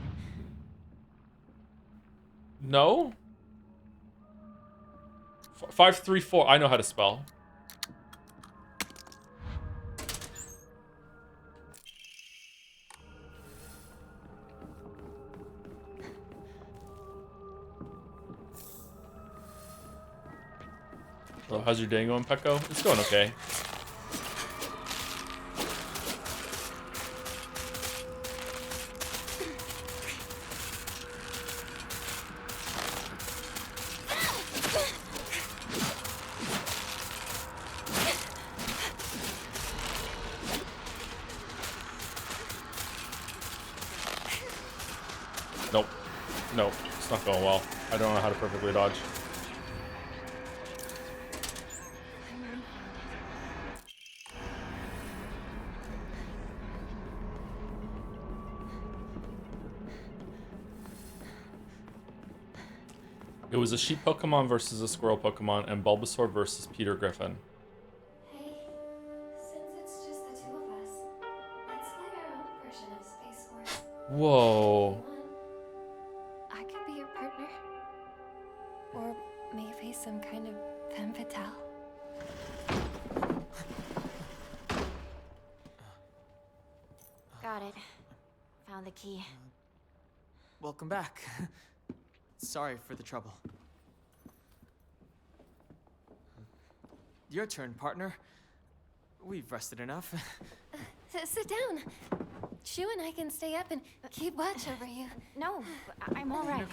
No. 5-3-4. I know how to spell. Oh, how's your day going, Pecco? It's going okay. Nope. Nope. It's not going well. I don't know how to perfectly dodge. It was a sheep Pokemon versus a squirrel Pokemon, and Bulbasaur versus Peter Griffin. Hey, since it's just the two of us, let's play our own version of Space Force. Whoa. I could be your partner. Or maybe some kind of femme fatale. Got it. Found the key. Welcome back. Sorry for the trouble. Your turn, partner. We've rested enough. Sit down. Shu and I can stay up and keep watch over you. No, I'm all right.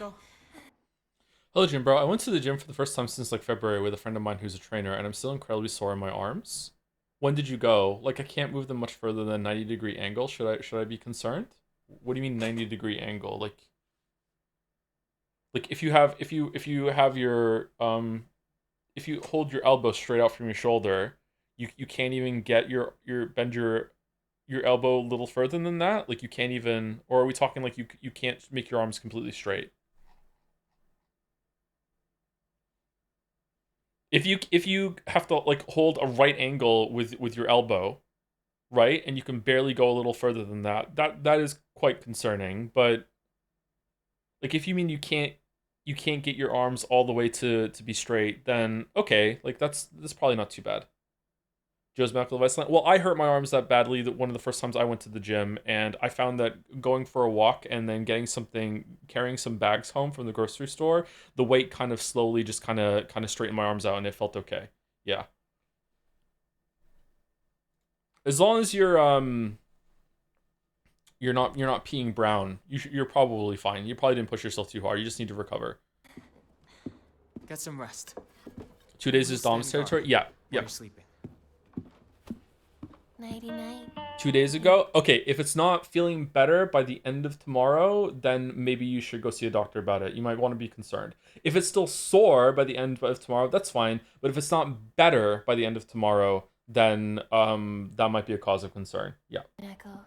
Hello, gym bro. I went to the gym for the first time since like February with a friend of mine who's a trainer, and I'm still incredibly sore in my arms. When did you go? Like, I can't move them much further than 90-degree angle. Should I be concerned? What do you mean 90-degree angle? Like Like if you have your if you hold your elbow straight out from your shoulder, you can't even get your bend your elbow a little further than that. Like you can't even, or are we talking like you can't make your arms completely straight? If you have to like hold a right angle with your elbow, right, and you can barely go a little further than that, that is quite concerning. But like if you mean you can't get your arms all the way to be straight, then okay, like that's probably not too bad. Joe's medical advice line. Well, I hurt my arms that badly that one of the first times I went to the gym, and I found that going for a walk and then carrying some bags home from the grocery store, the weight kind of slowly just kind of straightened my arms out, and it felt okay. Yeah. As long as you're not peeing brown, you're probably fine. You probably didn't push yourself too hard. You just need to recover. Get some rest. 2 days is Dom's territory. Yeah. While Yeah. you're sleeping. Nighty night. 2 days ago. Okay, if it's not feeling better by the end of tomorrow, then maybe you should go see a doctor about it. You might want to be concerned. If it's still sore by the end of tomorrow, that's fine. But if it's not better by the end of tomorrow, then that might be a cause of concern. Yeah. Echo.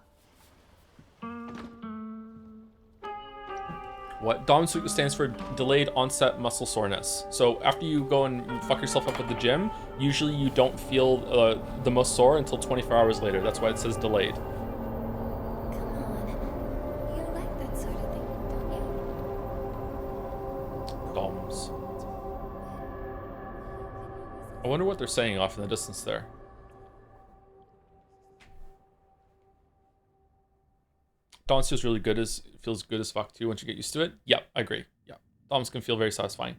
What? DOM stands for delayed onset muscle soreness. So after you go and fuck yourself up at the gym, usually you don't feel the most sore until 24 hours later. That's why it says delayed. Come on. You like that sort of thing, don't you? DOMs. I wonder what they're saying off in the distance there. Dom feels really good feels good as fuck too once you get used to it. Yeah, I agree. Yeah. Doms can feel very satisfying.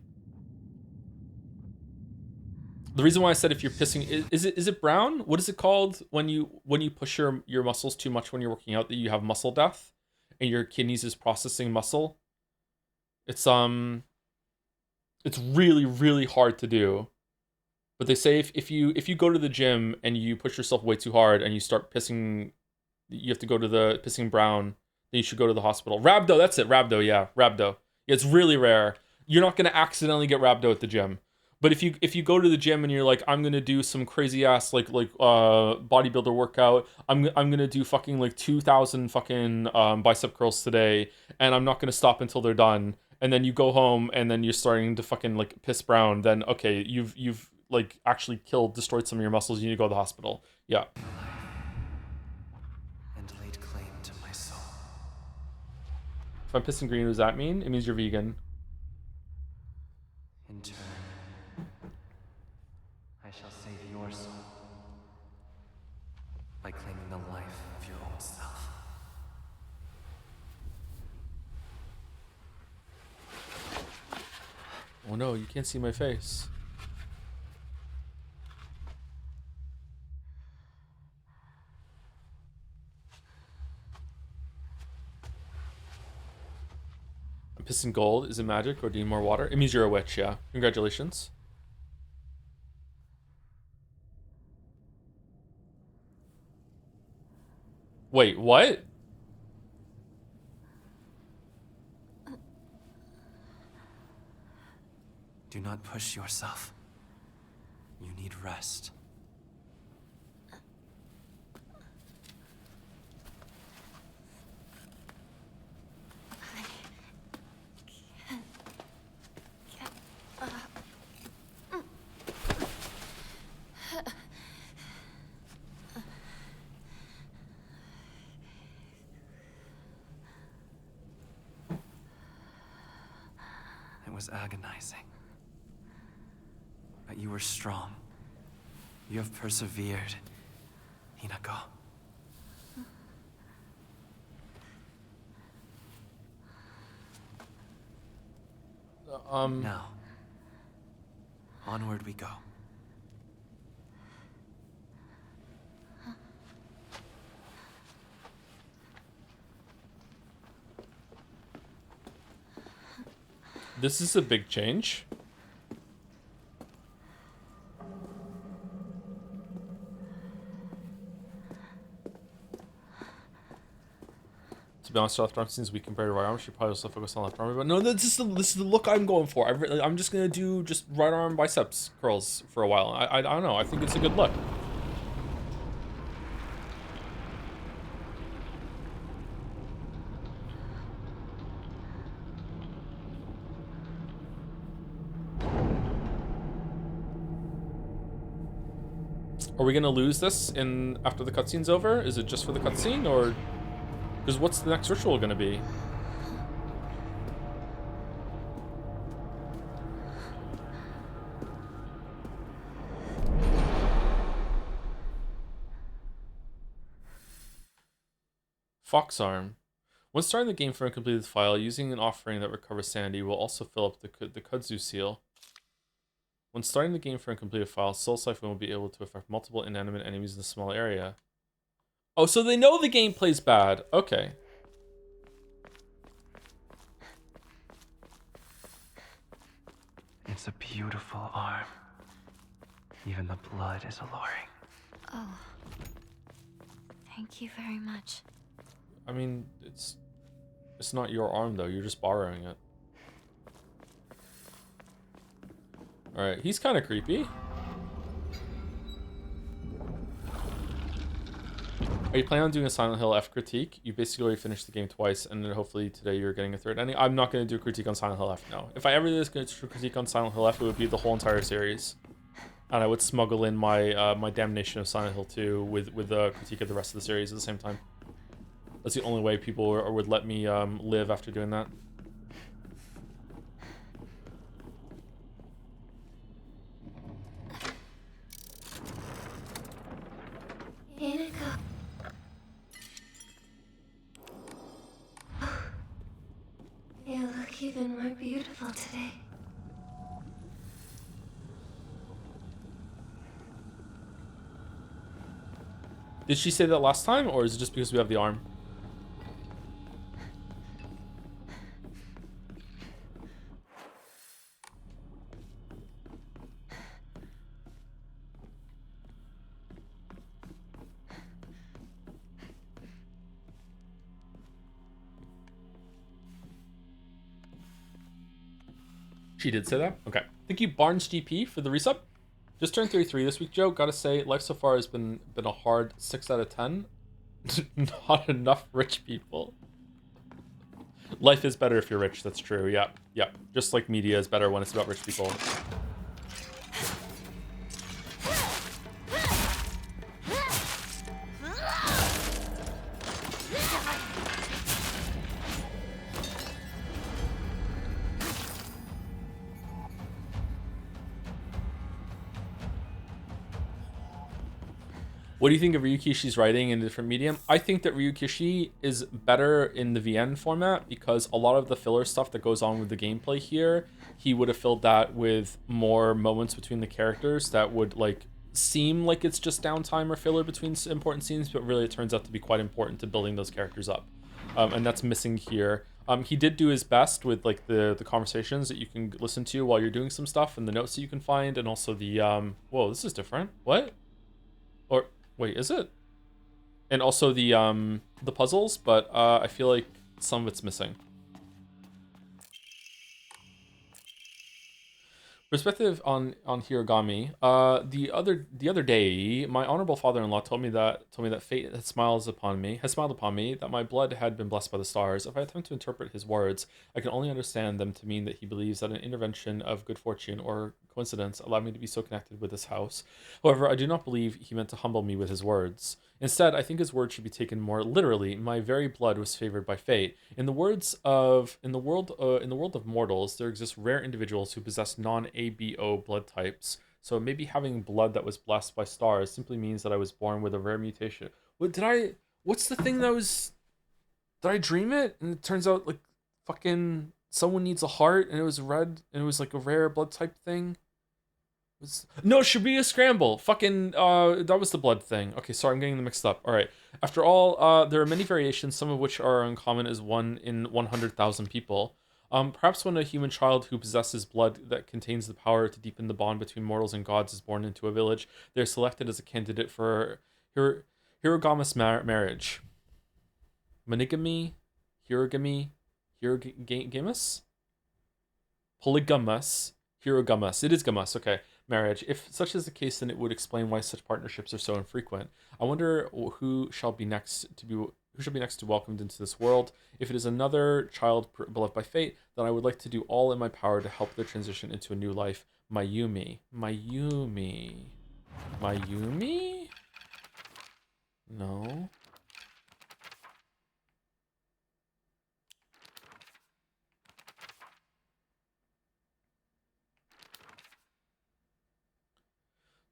The reason why I said if you're pissing is it brown? What is it called when you push your muscles too much when you're working out that you have muscle death and your kidneys is processing muscle? It's really, really hard to do. But they say if you go to the gym and you push yourself way too hard and you start pissing, you have to go to the pissing brown, then you should go to the hospital. Rhabdo, that's it. Rhabdo, yeah. Rhabdo. Yeah, it's really rare. You're not going to accidentally get rhabdo at the gym. But if you go to the gym and you're like, I'm going to do some crazy ass like bodybuilder workout, I'm going to do fucking like 2,000 fucking bicep curls today, and I'm not going to stop until they're done. And then you go home and then you're starting to fucking like piss brown, then okay, you've like actually destroyed some of your muscles. You need to go to the hospital. Yeah. If I'm pissing green, what does that mean? It means you're vegan. In turn, I shall save your soul by claiming the life of your own self. Oh no, you can't see my face. Pissing gold, is it magic or do you need more water? It means you're a witch, yeah. Congratulations. Wait, what? Do not push yourself. You need rest. It was agonizing. But you were strong. You have persevered, Hinako. Now, onward we go. This is a big change. To be honest, her left arm seems weak compared to right arm. She probably also focused on left arm. But no, this is the look I'm going for. I'm just gonna do just right arm biceps curls for a while. I don't know. I think it's a good look. Are we gonna lose this in after the cutscene's over? Is it just for the cutscene, or because what's the next ritual gonna be? Fox arm. When starting the game from a completed file, using an offering that recovers sanity will also fill up the kudzu seal. When starting the game from a completed file, Soul Siphon will be able to affect multiple inanimate enemies in a small area. Oh, so they know the gameplay's bad. Okay. It's a beautiful arm. Even the blood is alluring. Oh. Thank you very much. I mean, it's not your arm though. You're just borrowing it. All right, he's kind of creepy. Are you planning on doing a Silent Hill F critique? You basically already finished the game twice, and then hopefully today you're getting a third ending. I'm not going to do a critique on Silent Hill F, no. If I ever did a critique on Silent Hill F, it would be the whole entire series. And I would smuggle in my my damnation of Silent Hill 2 with a critique of the rest of the series at the same time. That's the only way people would let me live after doing that. Hinako. You look even more beautiful today. Did she say that last time, or is it just because we have the arm? She did say that? Okay. Thank you, Barnes GP, for the resub. Just turned 33 this week, Joe. Gotta say, life so far has been a hard 6 out of 10. Not enough rich people. Life is better if you're rich, that's true. Yep, yep. Just like media is better when it's about rich people. What do you think of Ryukishi's writing in a different medium? I think that Ryukishi is better in the VN format because a lot of the filler stuff that goes on with the gameplay here, he would have filled that with more moments between the characters that would like seem like it's just downtime or filler between important scenes, but really it turns out to be quite important to building those characters up. And that's missing here. He did do his best with like the conversations that you can listen to while you're doing some stuff and the notes that you can find, and also the whoa, this is different. What? Or wait, is it? And also the puzzles, but I feel like some of it's missing. Perspective on Hiragami. The other day, my honorable father-in-law told me that fate has smiled upon me, that my blood had been blessed by the stars. If I attempt to interpret his words, I can only understand them to mean that he believes that an intervention of good fortune or coincidence allowed me to be so connected with this house. However, I do not believe he meant to humble me with his words. Instead, I think his words should be taken more literally. My very blood was favored by fate. In the world of mortals, there exist rare individuals who possess non-ABO blood types. So maybe having blood that was blessed by stars simply means that I was born with a rare mutation. What's the thing that was? Did I dream it? And it turns out like fucking someone needs a heart, and it was red, and it was like a rare blood type thing. No, it should be a scramble. Fucking, that was the blood thing. Okay, sorry, I'm getting them mixed up. All right. After all, there are many variations, some of which are uncommon as 1 in 100,000 people. Perhaps when a human child who possesses blood that contains the power to deepen the bond between mortals and gods is born into a village, they're selected as a candidate for Hiragama's marriage. Monogamy? Hirogami, Hirogamus? Polygamous, Hirogamus. It is gamus, okay. Marriage. If such is the case, then it would explain why such partnerships are so infrequent. I wonder who shall be next to be who shall be next to welcomed into this world. If it is another child beloved by fate, then I would like to do all in my power to help their transition into a new life. Mayumi. Mayumi. Mayumi? No.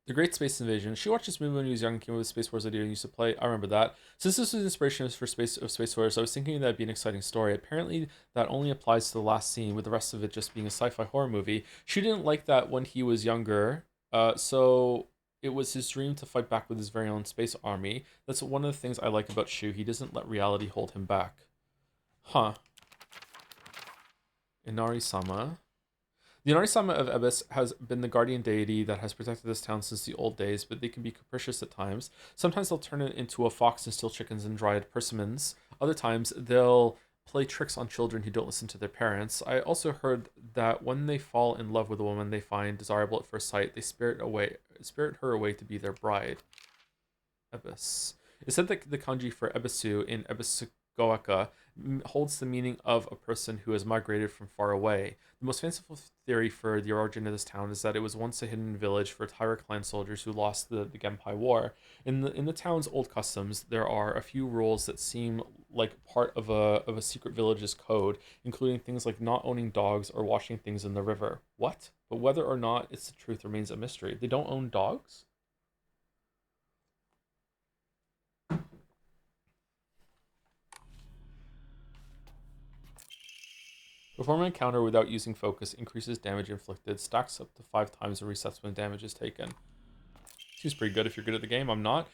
The Great Space Invasion. She watched this movie when he was young and came up with Space Wars idea and used to play. I remember that. Since this was inspiration for Space Wars, I was thinking that'd be an exciting story. Apparently, that only applies to the last scene, with the rest of it just being a sci-fi horror movie. She didn't like that when he was younger, so it was his dream to fight back with his very own space army. That's one of the things I like about Shu. He doesn't let reality hold him back. Huh. Inari-sama. The Inari-sama of Ebis has been the guardian deity that has protected this town since the old days, but they can be capricious at times. Sometimes they'll turn it into a fox and steal chickens and dried persimmons. Other times they'll play tricks on children who don't listen to their parents. I also heard that when they fall in love with a woman they find desirable at first sight, they spirit her away to be their bride. Ebis. It's said that the kanji for Ebisu in Ebisugoaka holds the meaning of a person who has migrated from far away. The most fanciful theory for the origin of this town is that it was once a hidden village for Taira clan soldiers who lost the Genpei War. In the town's old customs, there are a few rules that seem like part of a secret village's code, including things like not owning dogs or washing things in the river. What? But whether or not it's the truth remains a mystery. They don't own dogs? Perform an encounter without using focus increases damage inflicted, stacks up to 5 times and resets when damage is taken. Seems pretty good if you're good at the game. I'm not.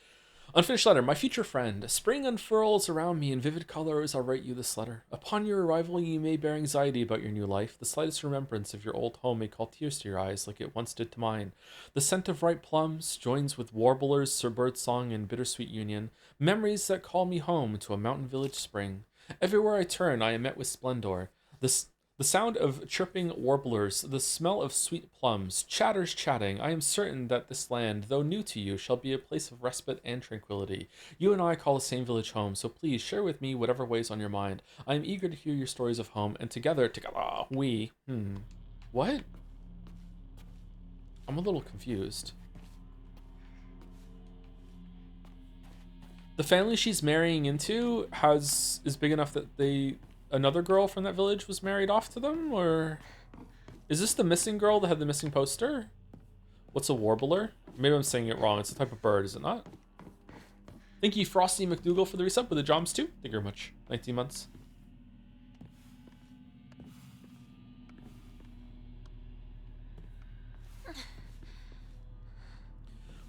Unfinished letter. My future friend. Spring unfurls around me in vivid colors. I'll write you this letter. Upon your arrival, you may bear anxiety about your new life. The slightest remembrance of your old home may call tears to your eyes, like it once did to mine. The scent of ripe plums joins with warblers, bird song, and bittersweet union. Memories that call me home to a mountain village spring. Everywhere I turn, I am met with splendor. The sound of chirping warblers, the smell of sweet plums, chatters chatting. I am certain that this land, though new to you, shall be a place of respite and tranquility. You and I call the same village home, so please share with me whatever weighs on your mind. I am eager to hear your stories of home, and together, we... What? I'm a little confused. The family she's marrying into is big enough that another girl from that village was married off to them, or is this the missing girl that had the missing poster? What's a warbler? Maybe I'm saying it wrong. It's a type of bird, is it not? Thank you, Frosty McDougal, for the resub with the jobs too. Thank you very much. 19 months.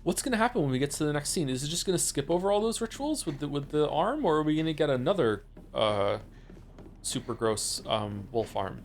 What's gonna happen when we get to the next scene? Is it just gonna skip over all those rituals with the arm, or are we gonna get another super gross wolf arm?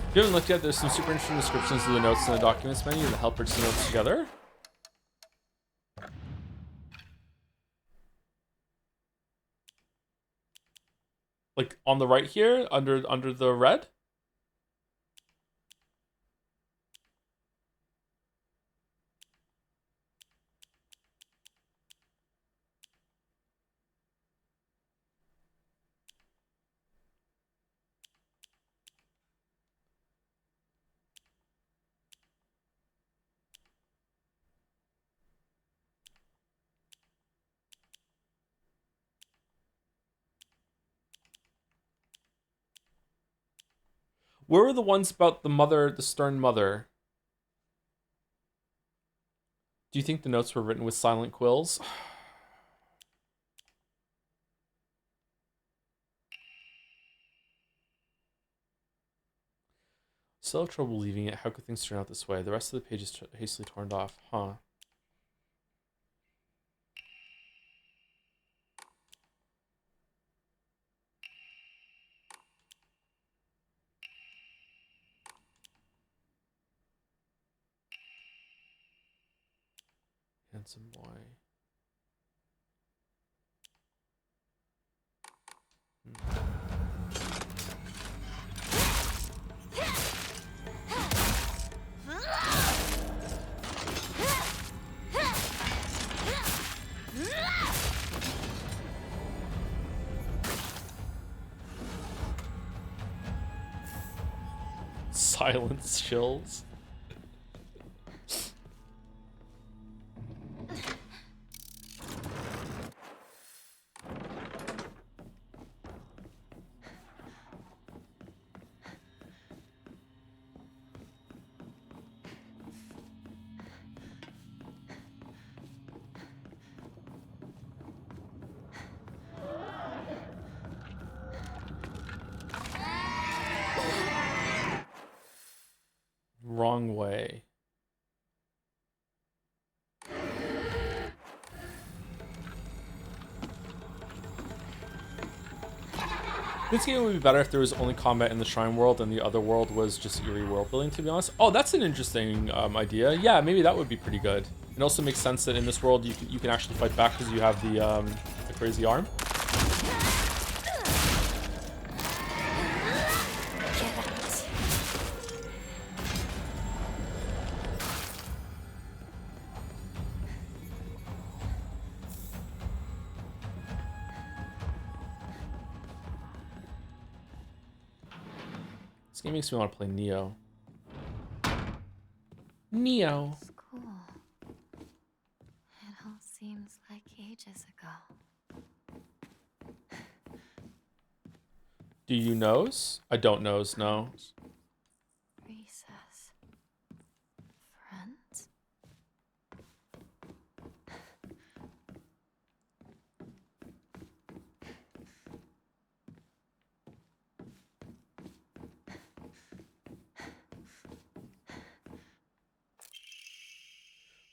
If you haven't looked yet, there's some super interesting descriptions of the notes in the documents menu that help bridge the notes together. Like on the right here, under the red. Where were the ones about the mother, the stern mother? Do you think the notes were written with silent quills? still have trouble leaving it. How could things turn out this way? The rest of the page is hastily torn off. Huh. Handsome boy. Silence chills. Wrong way. This game would be better if there was only combat in the shrine world and the other world was just eerie world building, to be honest. Oh, that's an interesting idea. Yeah, maybe that would be pretty good. It also makes sense that in this world you can actually fight back because you have the crazy arm. This game makes me want to play Neo. Neo. School. It all seems like ages ago. Do you knows? I don't knows, no. Recess. Friends.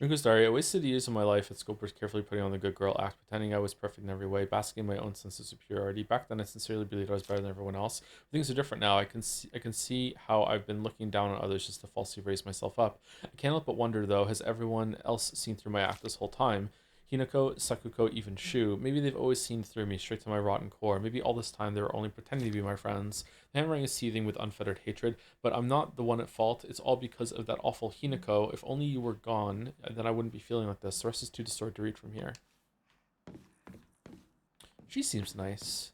Rinko's Diary. I wasted years of my life at Scoper's carefully putting on the good girl act, pretending I was perfect in every way, basking in my own sense of superiority. Back then, I sincerely believed I was better than everyone else. Things are different now. I can see how I've been looking down on others just to falsely raise myself up. I can't help but wonder, though, has everyone else seen through my act this whole time? Hinako, Sakuko, even Shu. Maybe they've always seen through me, straight to my rotten core. Maybe all this time they were only pretending to be my friends. The handwriting is seething with unfettered hatred, but I'm not the one at fault. It's all because of that awful Hinako. If only you were gone, then I wouldn't be feeling like this. The rest is too distorted to read from here. She seems nice.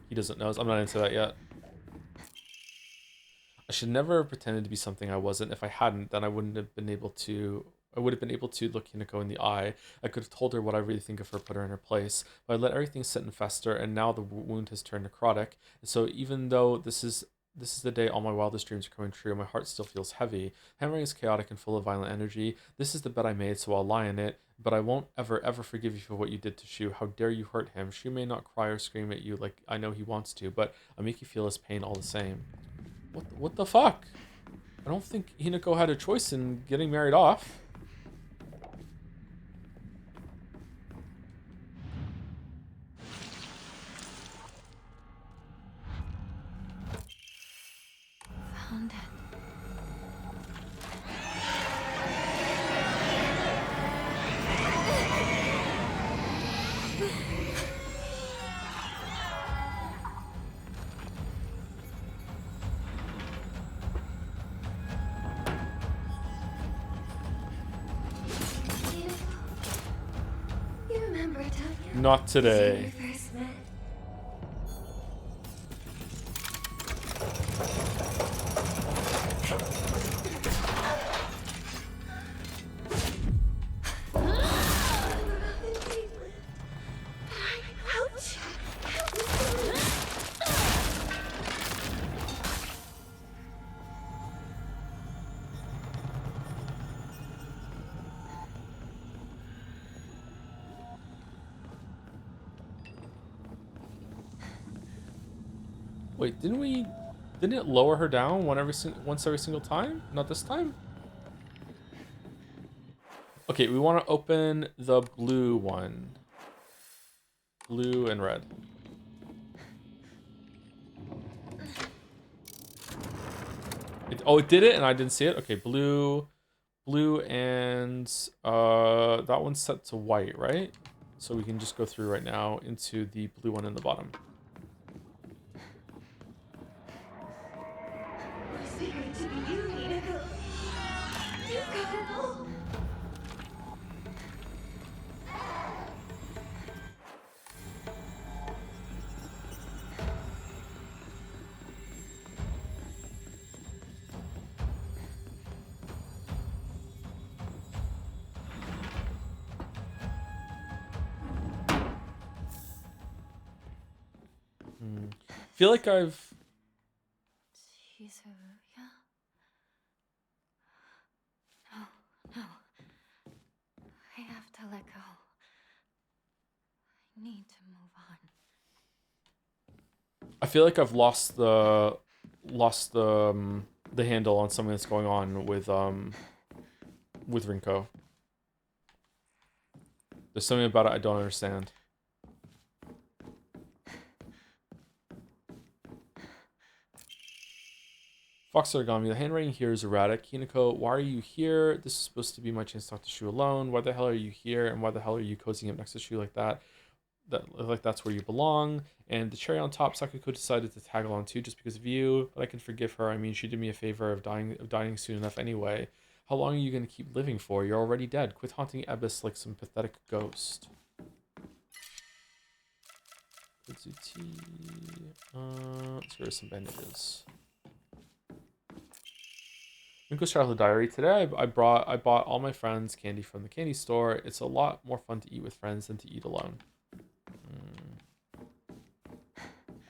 He doesn't know. I'm not into that yet. I should never have pretended to be something I wasn't. If I hadn't, then I wouldn't have been able to. I would have been able to look Hinako in the eye. I could have told her what I really think of her, put her in her place. But I let everything sit and fester, and now the wound has turned necrotic. And so even though this is the day all my wildest dreams are coming true, my heart still feels heavy. Hammering is chaotic and full of violent energy. This is the bed I made, so I'll lie in it. But I won't ever forgive you for what you did to Shu. How dare you hurt him? Shu may not cry or scream at you like I know he wants to, but I'll make you feel his pain all the same. What the fuck? I don't think Hinako had a choice in getting married off. Found it. You remember, don't you? Not today. When we first met. Ouch! Wait, didn't it lower her down once every single time? Not this time? Okay, we want to open the blue one. Blue and red. It did it and I didn't see it. Okay, blue and that one's set to white, right? So we can just go through right now into the blue one in the bottom. I feel like I've... No. I have to let go. I need to move on. I feel like I've lost the handle on something that's going on with Rinko. There's something about it I don't understand. Fox Origami, the handwriting here is erratic. Hinako, why are you here? This is supposed to be my chance to talk to Shu alone. Why the hell are you here? And why the hell are you cozying up next to Shu like that? Like that's where you belong. And the cherry on top, Sakuko decided to tag along too just because of you. But I can forgive her. I mean, she did me a favor of dying soon enough anyway. How long are you going to keep living for? You're already dead. Quit haunting Ebis like some pathetic ghost. Let's here are some bandages. Rinko's childhood diary. Today I bought all my friends candy from the candy store. It's a lot more fun to eat with friends than to eat alone.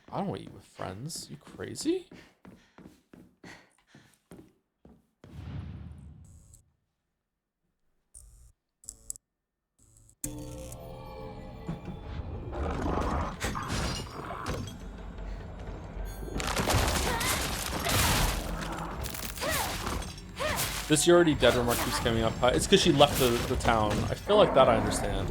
I don't want to eat with friends. You crazy? This "you're already dead" remark keeps coming up. It's because she left the town. I feel like that I understand.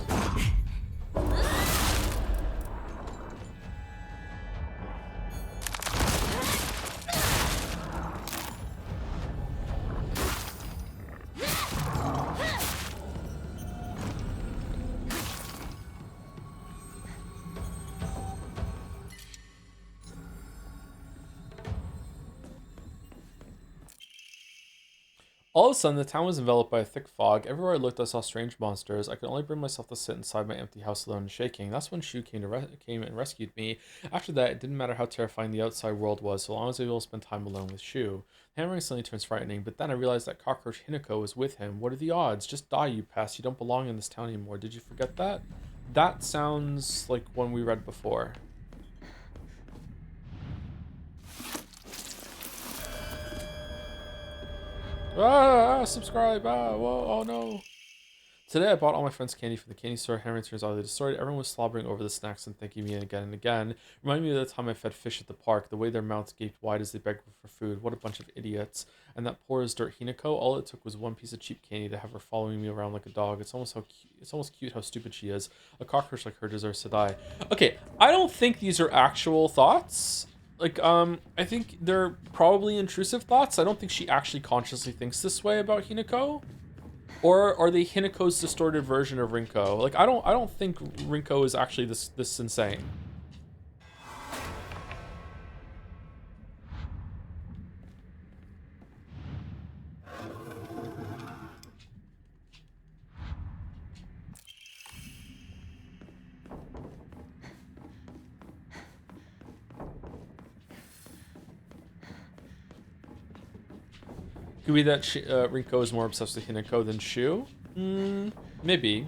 All of a sudden, the town was enveloped by a thick fog. Everywhere I looked, I saw strange monsters. I could only bring myself to sit inside my empty house alone and shaking. That's when Shu came and rescued me. After that, it didn't matter how terrifying the outside world was, so long as I was able to spend time alone with Shu. Hammering suddenly turns frightening, but then I realized that cockroach Hinako was with him. What are the odds? Just die, you pest. You don't belong in this town anymore. Did you forget that? That sounds like one we read before. Subscribe. Whoa, oh no. Today I bought all my friends candy from the candy store. Henry turns out they destroyed. Everyone was slobbering over the snacks and thanking me again and again. Reminding me of the time I fed fish at the park, the way their mouths gaped wide as they begged for food. What a bunch of idiots. And that poor as dirt Hinako, all it took was one piece of cheap candy to have her following me around like a dog. It's almost cute how stupid she is. A cockroach like her deserves to die. Okay, I don't think these are actual thoughts. Like, I think they're probably intrusive thoughts. I don't think she actually consciously thinks this way about Hinako. Or are they Hinako's distorted version of Rinko? Like, I don't think Rinko is actually this insane. Could be that Rinko is more obsessed with Hinako than Shu? Maybe.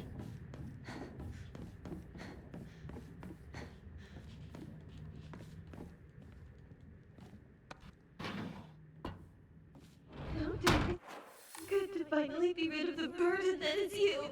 Good to finally be rid of the burden that is you.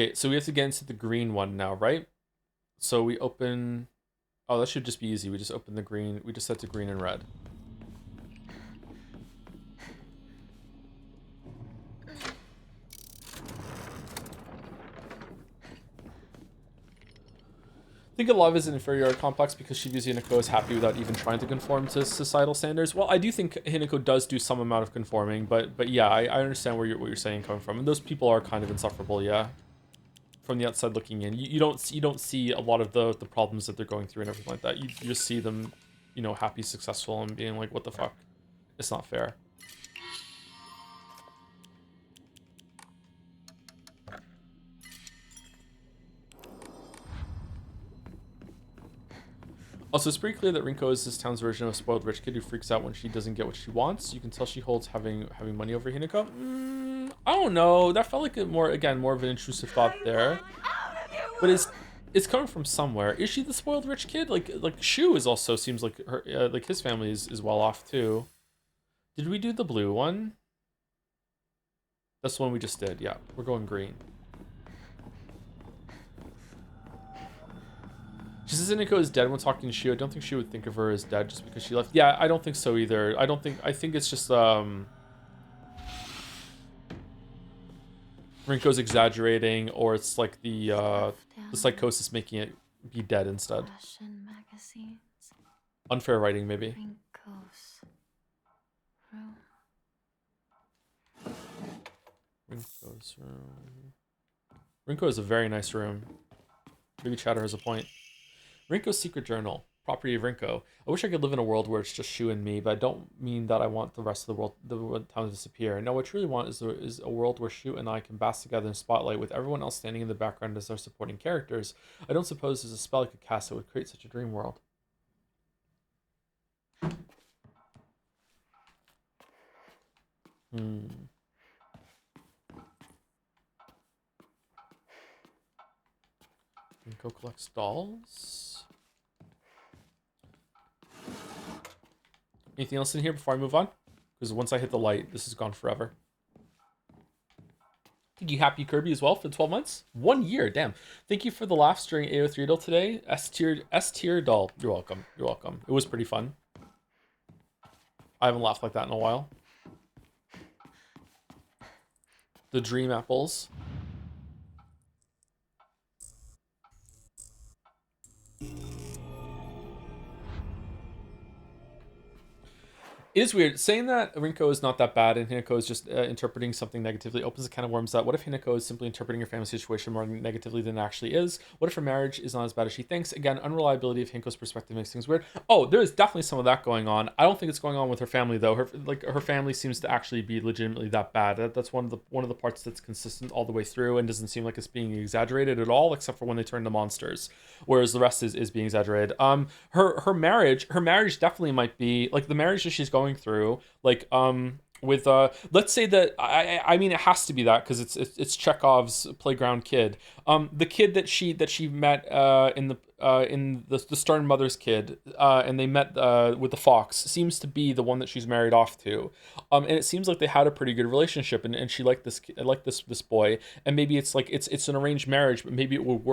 Okay, so we have to get into the green one now, right? So we open... Oh, that should just be easy. We just open the green. We just set to green and red. I think a lot of it is an inferiority complex because she views Hinako as happy without even trying to conform to societal standards. Well, I do think Hinako does do some amount of conforming, but yeah, I understand what you're saying coming from. And those people are kind of insufferable, yeah. From the outside looking in, you don't see a lot of the problems that they're going through and everything like that. You just see them, you know, happy, successful, and being like, what the fuck? It's not fair. Also, it's pretty clear that Rinko is this town's version of a spoiled rich kid who freaks out when she doesn't get what she wants. You can tell she holds having money over Hinako. I don't know. That felt like more of an intrusive thought there. But it's coming from somewhere. Is she the spoiled rich kid? Like Shu is also seems like her like his family is well off too. Did we do the blue one? That's the one we just did. Yeah, we're going green. She says Iniko is dead when talking to Shu. I don't think she would think of her as dead just because she left. Yeah, I don't think so either. I think it's just Rinko's exaggerating, or it's like the psychosis making it be dead instead. Russian magazines. Unfair writing, maybe. Rinko's room. Rinko's room. Rinko is a very nice room. Maybe Chatter has a point. Rinko's secret journal. Property of Rinko. I wish I could live in a world where it's just Shu and me, but I don't mean that I want the rest of the town to disappear. No, what I truly want is a world where Shu and I can bask together in spotlight with everyone else standing in the background as our supporting characters. I don't suppose there's a spell I could cast that would create such a dream world. Rinko collects dolls. Anything else in here before I move on? Because once I hit the light, this is gone forever. Thank you, Happy Kirby, as well, for the 12 months. 1 year, damn. Thank you for the laughs during AO3 doll today. S-tier doll. You're welcome. You're welcome. It was pretty fun. I haven't laughed like that in a while. The dream apples. It is weird. Saying that Rinko is not that bad and Hinako is just interpreting something negatively opens a can of worms. That what if Hinako is simply interpreting her family situation more negatively than it actually is? What if her marriage is not as bad as she thinks? Again, unreliability of Hinako's perspective makes things weird. Oh, there is definitely some of that going on. I don't think it's going on with her family though. Her family seems to actually be legitimately that bad. That's one of the parts that's consistent all the way through and doesn't seem like it's being exaggerated at all, except for when they turn to monsters, whereas the rest is being exaggerated. Her marriage definitely might be like the marriage that she's going through, like with let's say that I mean it has to be that because it's Chekhov's playground kid, the kid that she met in the Stern Mother's kid, and they met with the fox, seems to be the one that she's married off to, and it seems like they had a pretty good relationship, and she liked this boy, and maybe it's like it's an arranged marriage, but maybe it would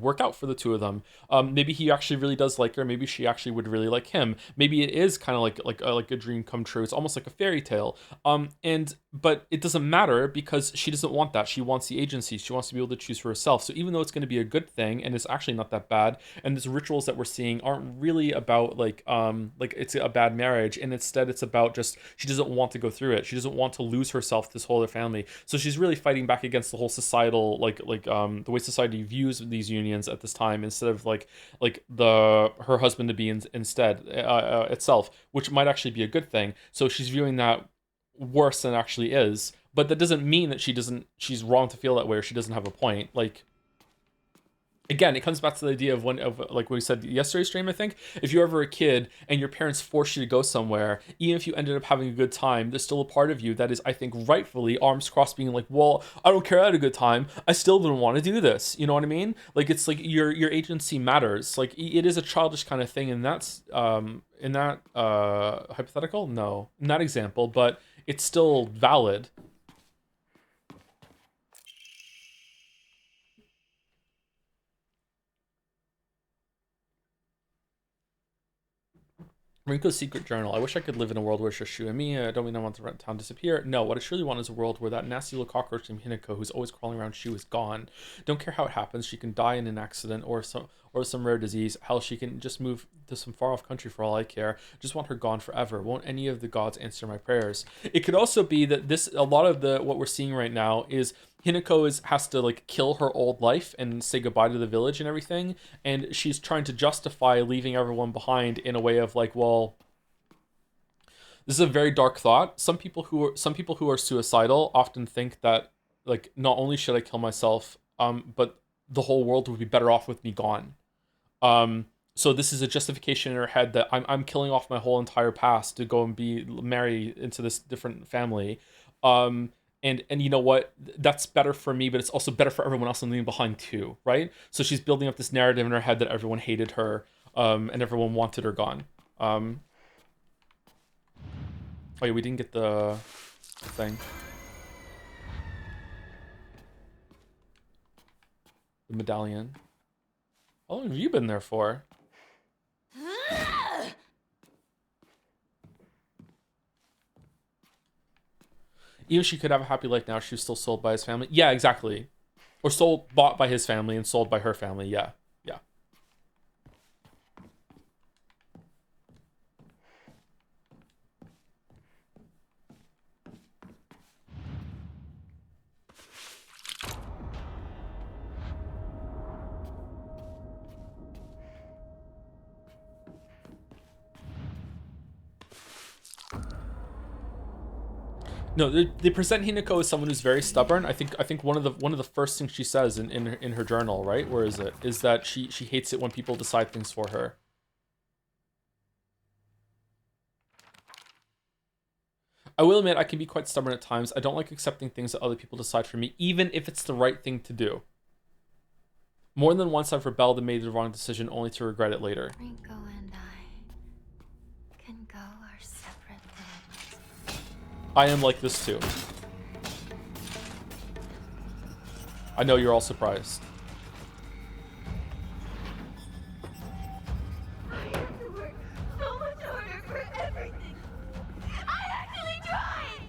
work out for the two of them. Maybe he actually really does like her, maybe she actually would really like him, maybe it is kind of like a dream come true. It's almost like a fairy tale, but it doesn't matter because she doesn't want that. She wants the agency. She wants to be able to choose for herself. So even though it's going to be a good thing and it's actually not that bad, and these rituals that we're seeing aren't really about like it's a bad marriage, and instead it's about just she doesn't want to go through it. She doesn't want to lose herself to this whole other family. So she's really fighting back against the whole societal the way society views these unions at this time, instead of her husband to be instead itself, which might actually be a good thing. So she's viewing that worse than it actually is, but that doesn't mean that she's wrong to feel that way, or she doesn't have a point. Like, again, it comes back to the idea of like we said yesterday's stream, I think, if you're ever a kid and your parents force you to go somewhere, even if you ended up having a good time, there's still a part of you that is, I think, rightfully arms crossed, being like, well, I don't care, I had a good time, I still didn't want to do this. You know what I mean? Like, it's like your agency matters. Like, it is a childish kind of thing, and that's in that hypothetical, no, in that example, but it's still valid. Rinko's secret journal. I wish I could live in a world where it's just Shu and me. I don't mean I want the town to disappear. No, what I truly want is a world where that nasty little cockroach named Hinako, who's always crawling around Shu, is gone. Don't care how it happens. She can die in an accident or some rare disease. Hell, she can just move to some far off country for all I care. Just want her gone forever. Won't any of the gods answer my prayers? It could also be that a lot of what we're seeing right now is Hinako has to like kill her old life and say goodbye to the village and everything, and she's trying to justify leaving everyone behind in a way of like, well, this is a very dark thought. Some people who are suicidal often think that like not only should I kill myself, but the whole world would be better off with me gone. So this is a justification in her head that I'm killing off my whole entire past to go and be married into this different family. And you know what? That's better for me, but it's also better for everyone else I'm leaving behind too, right? So she's building up this narrative in her head that everyone hated her, and everyone wanted her gone. Oh yeah, we didn't get the thing. The medallion. How long have you been there for? Even she could have a happy life now, she was still sold by his family. Yeah, exactly. Or bought by his family and sold by her family. Yeah, yeah. No, they present Hinako as someone who's very stubborn. I think one of the first things she says in her journal, right? Where is it? Is that she hates it when people decide things for her. I will admit I can be quite stubborn at times. I don't like accepting things that other people decide for me, even if it's the right thing to do. More than once I've rebelled and made the wrong decision only to regret it later. Rinko and I can go our separate ways. I am like this too. I know you're all surprised. I have to work so much harder for everything. I actually tried!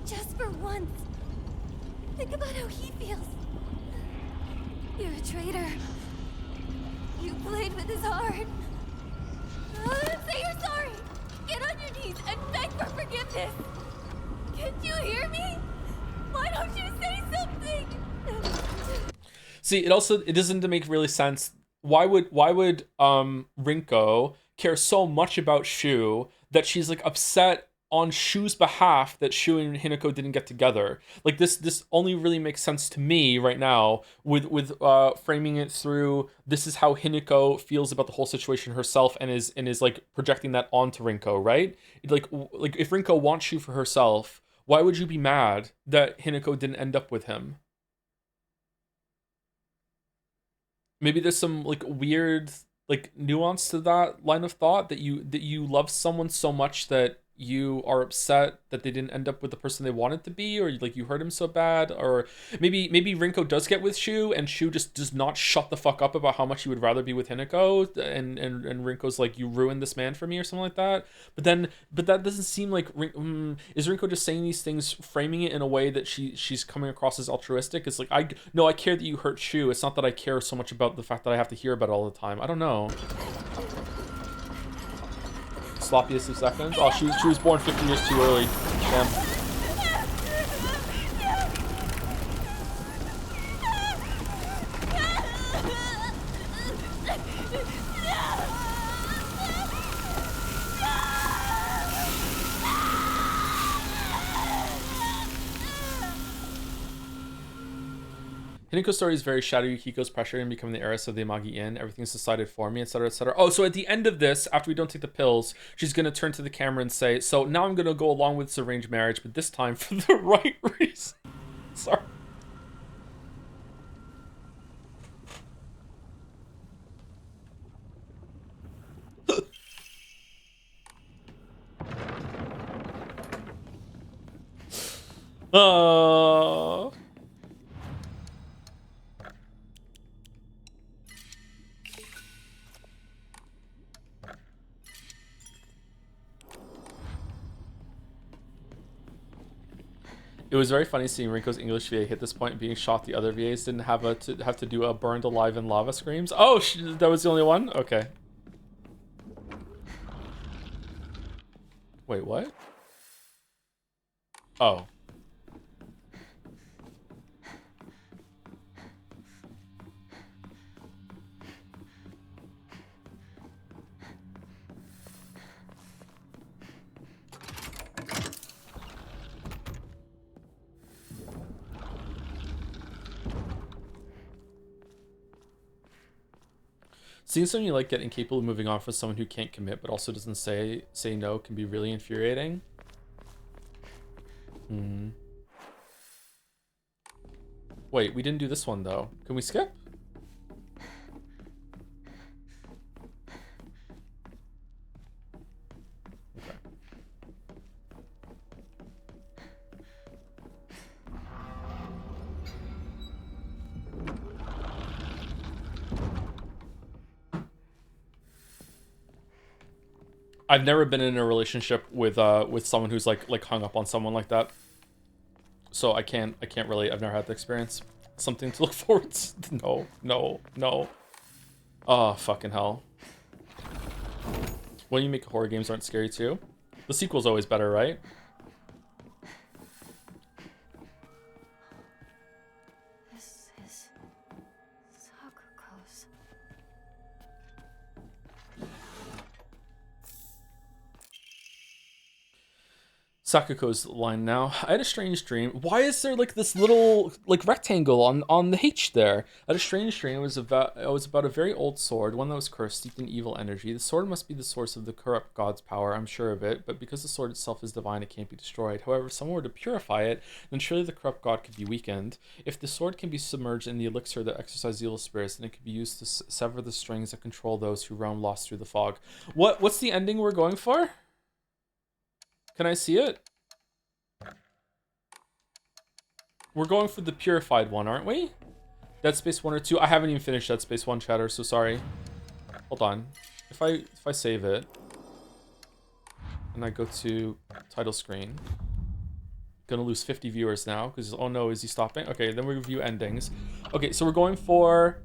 Just for once. Think about how he feels. You're a traitor. You played with his heart. Say you're sorry. Get on your knees and beg for forgiveness. Can't you hear me? Why don't you say something? See, it doesn't make really sense. Why would Rinko care so much about Shu that she's like upset on Shu's behalf that Shu and Hinako didn't get together? Like this only really makes sense to me right now with framing it through this is how Hinako feels about the whole situation herself and is like projecting that onto Rinko, right? Like if Rinko wants Shu for herself, why would you be mad that Hinako didn't end up with him? Maybe there's some like weird like nuance to that line of thought that you love someone so much that you are upset that they didn't end up with the person they wanted to be, or like you hurt him so bad, or maybe Rinko does get with Shu and Shu just does not shut the fuck up about how much he would rather be with Hinako, and Rinko's like, you ruined this man for me or something like that. But that doesn't seem like is Rinko just saying these things, framing it in a way that she's coming across as altruistic? It's like, I care that you hurt Shu. It's not that I care so much about the fact that I have to hear about it all the time. I don't know. Sloppiest of seconds. Oh, she was born 50 years too early. Damn. Hinako's story is very shadowy. Yukiko's pressure in becoming the heiress of the Amagi Inn. Everything's decided for me, etc., etc. Oh, so at the end of this, after we don't take the pills, she's going to turn to the camera and say, so now I'm going to go along with this arranged marriage, but this time for the right reason. Sorry. Oh. It was very funny seeing Rinko's English VA hit this point being shot. The other VAs didn't have to do a burned alive in lava screams. Oh, that was the only one? Okay. Wait, what? Oh. Seeing someone you like get incapable of moving on from someone who can't commit but also doesn't say no can be really infuriating. Wait, we didn't do this one though. Can we skip? Okay. I've never been in a relationship with someone who's like hung up on someone like that. So I can't relate. I've never had the experience. Something to look forward to. No. Oh, fucking hell. When you make horror games aren't scary too. The sequel's always better, right? This is Sakuko's. Sakuko's line now. I had a strange dream. Why is there like this little like rectangle on the H there? I had a strange dream. It was about a very old sword, one that was cursed, steeped in evil energy. The sword must be the source of the corrupt god's power, I'm sure of it, but because the sword itself is divine, it can't be destroyed. However, if someone were to purify it, then surely the corrupt god could be weakened. If the sword can be submerged in the elixir that exorcises evil spirits, then it could be used to sever the strings that control those who roam lost through the fog. What's the ending we're going for? Can I see it? We're going for the purified one, aren't we? Dead Space 1 or 2. I haven't even finished Dead Space 1, chatter, so sorry. Hold on. If I save it and I go to title screen, gonna lose 50 viewers now because oh no, is he stopping? Okay, then we review endings. Okay, so we're going for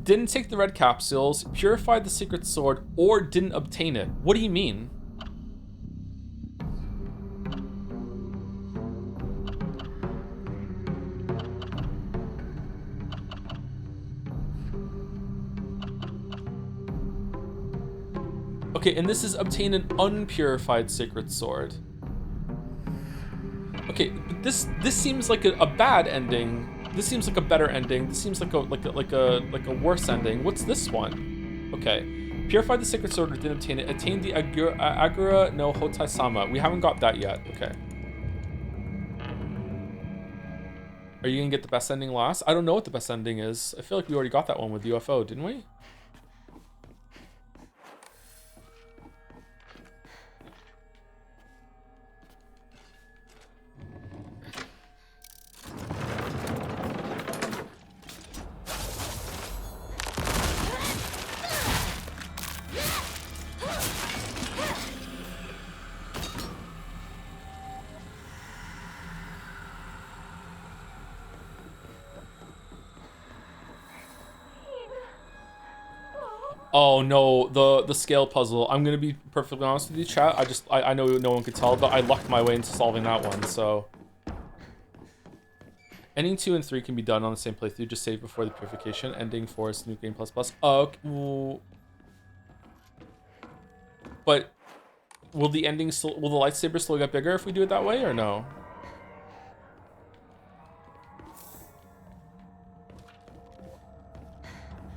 didn't take the red capsules, purified the secret sword, or didn't obtain it. What do you mean? Okay, and this is obtain an unpurified sacred sword. Okay, but this seems like a bad ending. This seems like a better ending. This seems like a worse ending. What's this one? Okay, purified the sacred sword or didn't obtain it. Attained the Agura no Hotai Sama. We haven't got that yet. Okay. Are you gonna get the best ending last? I don't know what the best ending is. I feel like we already got that one with UFO, didn't we? Oh no, the scale puzzle. I'm gonna be perfectly honest with you, chat. I know no one could tell, but I lucked my way into solving that one, so. Ending 2 and 3 can be done on the same playthrough, just save before the purification. Ending 4 is new game plus plus. Oh, okay. Ooh. But will the ending still, will the lightsaber still get bigger if we do it that way or no?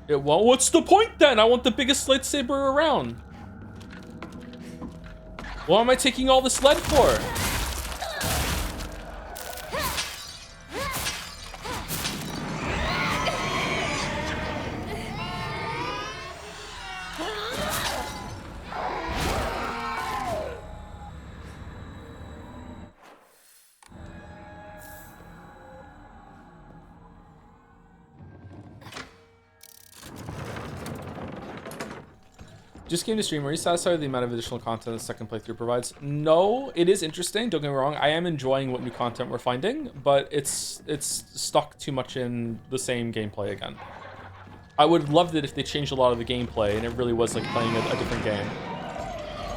It won't. What's the point then? I want the biggest lightsaber around. What am I taking all this lead for? Just came to stream. Are you satisfied with the amount of additional content the second playthrough provides? No, it is interesting. Don't get me wrong. I am enjoying what new content we're finding, but it's stuck too much in the same gameplay again. I would have loved it if they changed a lot of the gameplay and it really was like playing a different game.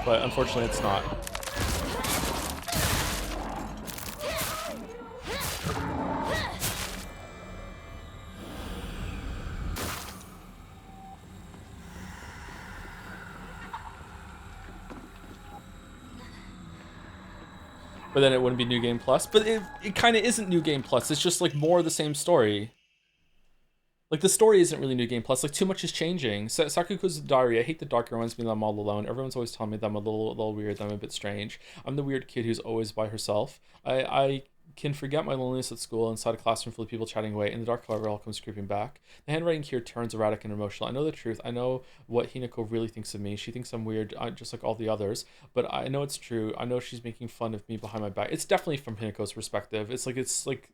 But unfortunately, it's not. But then it wouldn't be New Game Plus. But it kind of isn't New Game Plus. It's just like more of the same story. Like the story isn't really New Game Plus. Like too much is changing. Sakuko's diary. I hate the dark reminds me that I'm all alone. Everyone's always telling me that I'm a little weird. That I'm a bit strange. I'm the weird kid who's always by herself. I can forget my loneliness at school inside a classroom full of people chatting away. In the dark, however, all comes creeping back. The handwriting here turns erratic and emotional. I know the truth. I know what Hinako really thinks of me. She thinks I'm weird, just like all the others. But I know it's true. I know she's making fun of me behind my back. It's definitely from Hinako's perspective. It's like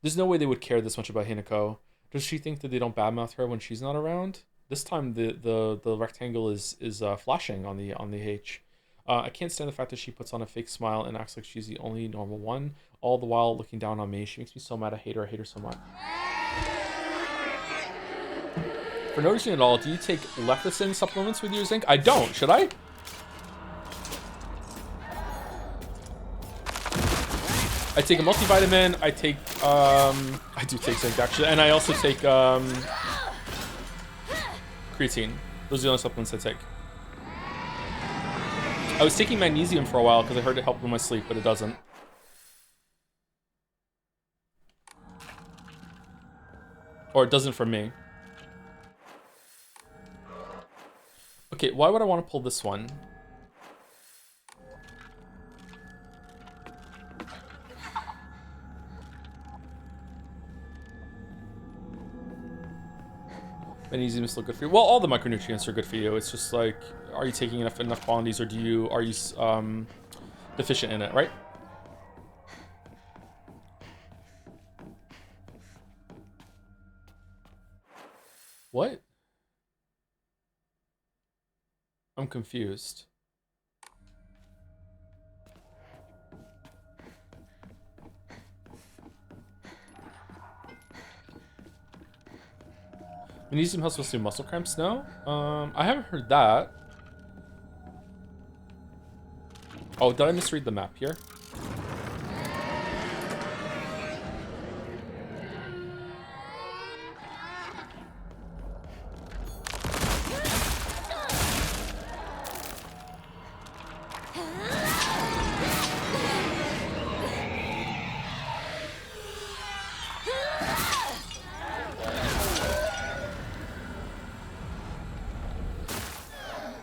there's no way they would care this much about Hinako. Does she think that they don't badmouth her when she's not around? This time the rectangle is flashing on the H. I can't stand the fact that she puts on a fake smile and acts like she's the only normal one, all the while looking down on me. She makes me so mad. I hate her so much. For noticing it all, do you take lecithin supplements with your zinc? I don't. Should I? I take a multivitamin. I take I do take zinc actually, and I also take creatine. Those are the only supplements I take. I was taking magnesium for a while because I heard it helped with my sleep, but it doesn't. Or it doesn't for me. Okay, why would I want to pull this one? Magnesium is still good for you. Well, all the micronutrients are good for you. It's just like, are you taking enough quantities, or are you deficient in it, right? What? I'm confused. Magnesium helps with muscle cramps? No? I haven't heard that. Oh, did I misread the map here?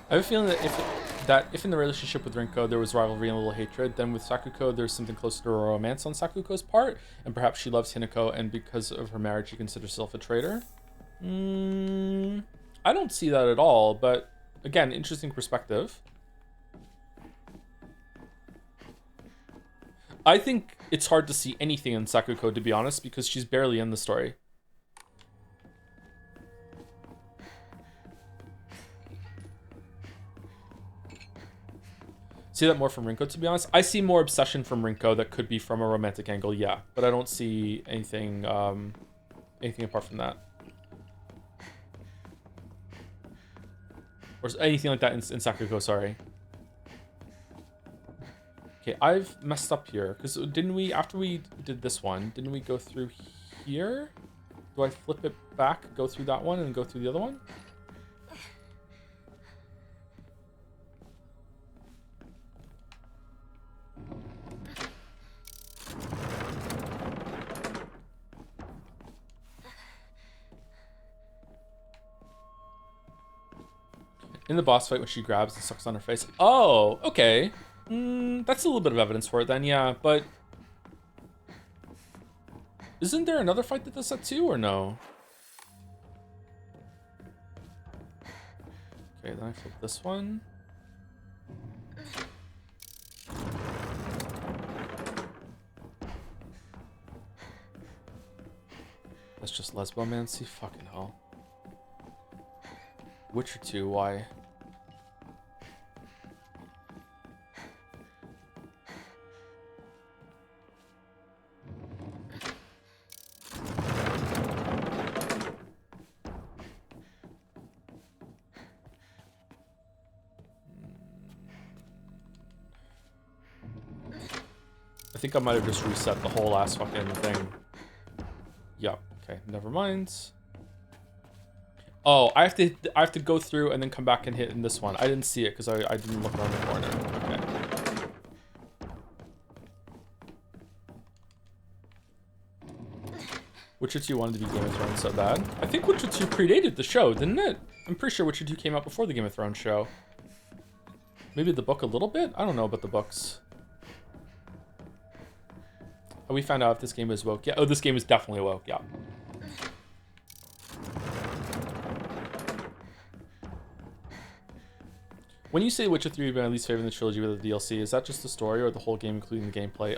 I have a feeling that if in the relationship with Rinko there was rivalry and a little hatred, then with Sakuko there's something closer to a romance on Sakuko's part, and perhaps she loves Hinako, and because of her marriage she considers herself a traitor. I don't see that at all, but again, interesting perspective. I think it's hard to see anything in Sakuko, to be honest, because she's barely in the story. See that more from Rinko, to be honest. I see more obsession from Rinko that could be from a romantic angle, yeah, but I don't see anything anything apart from that, or anything like that in Sakuko. Sorry. Okay, I've messed up here because didn't we, after we did this one, didn't we go through here? Do I flip it back, go through that one, and go through the other one? In the boss fight when she grabs and sucks on her face. Oh, okay. That's a little bit of evidence for it then, yeah, but... Isn't there another fight that does that too, or no? Okay, then I flip this one. That's just lesbomancy? Fucking hell. Witcher 2, why? I think I might have just reset the whole ass fucking thing. Yep. Okay, never mind. Oh, I have to go through and then come back and hit in this one. I didn't see it because I didn't look around the corner. Okay. Witcher 2 wanted to be Game of Thrones so bad. I think Witcher 2 predated the show, didn't it? I'm pretty sure Witcher 2 came out before the Game of Thrones show. Maybe the book a little bit? I don't know about the books. Oh, we found out if this game is woke. Yeah, oh, this game is definitely woke, yeah. When you say Witcher 3 would be my least favorite in the trilogy with the DLC, is that just the story or the whole game, including the gameplay?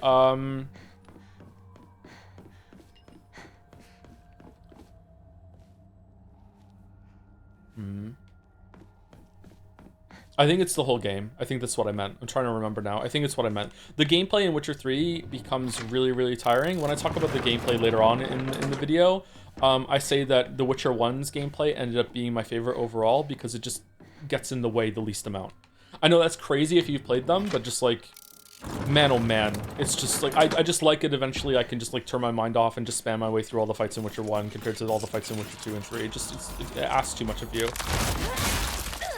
I think it's the whole game. I think that's what I meant. I'm trying to remember now. I think it's what I meant. The gameplay in Witcher 3 becomes really, really tiring. When I talk about the gameplay later on in the video, I say that the Witcher 1's gameplay ended up being my favorite overall because it just gets in the way the least amount. I know that's crazy if you've played them, but just like, man, oh man. It's just like, I just like it. Eventually I can just like turn my mind off and just spam my way through all the fights in Witcher 1 compared to all the fights in Witcher 2 and 3. It asks too much of you.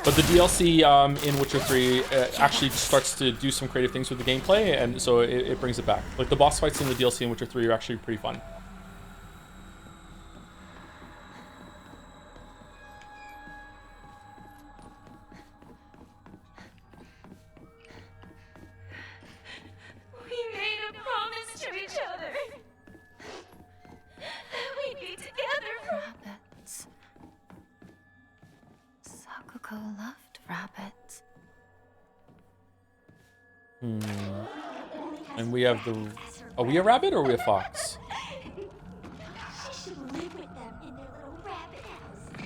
But the DLC in Witcher 3 actually starts to do some creative things with the gameplay, and so it brings it back. Like, the boss fights in the DLC in Witcher 3 are actually pretty fun. We made a promise to each other. We'd be together for... Rabbits. Sakuko loved rabbits. And we have the... Are we a rabbit or are we a fox? She should live with them in their little rabbit house.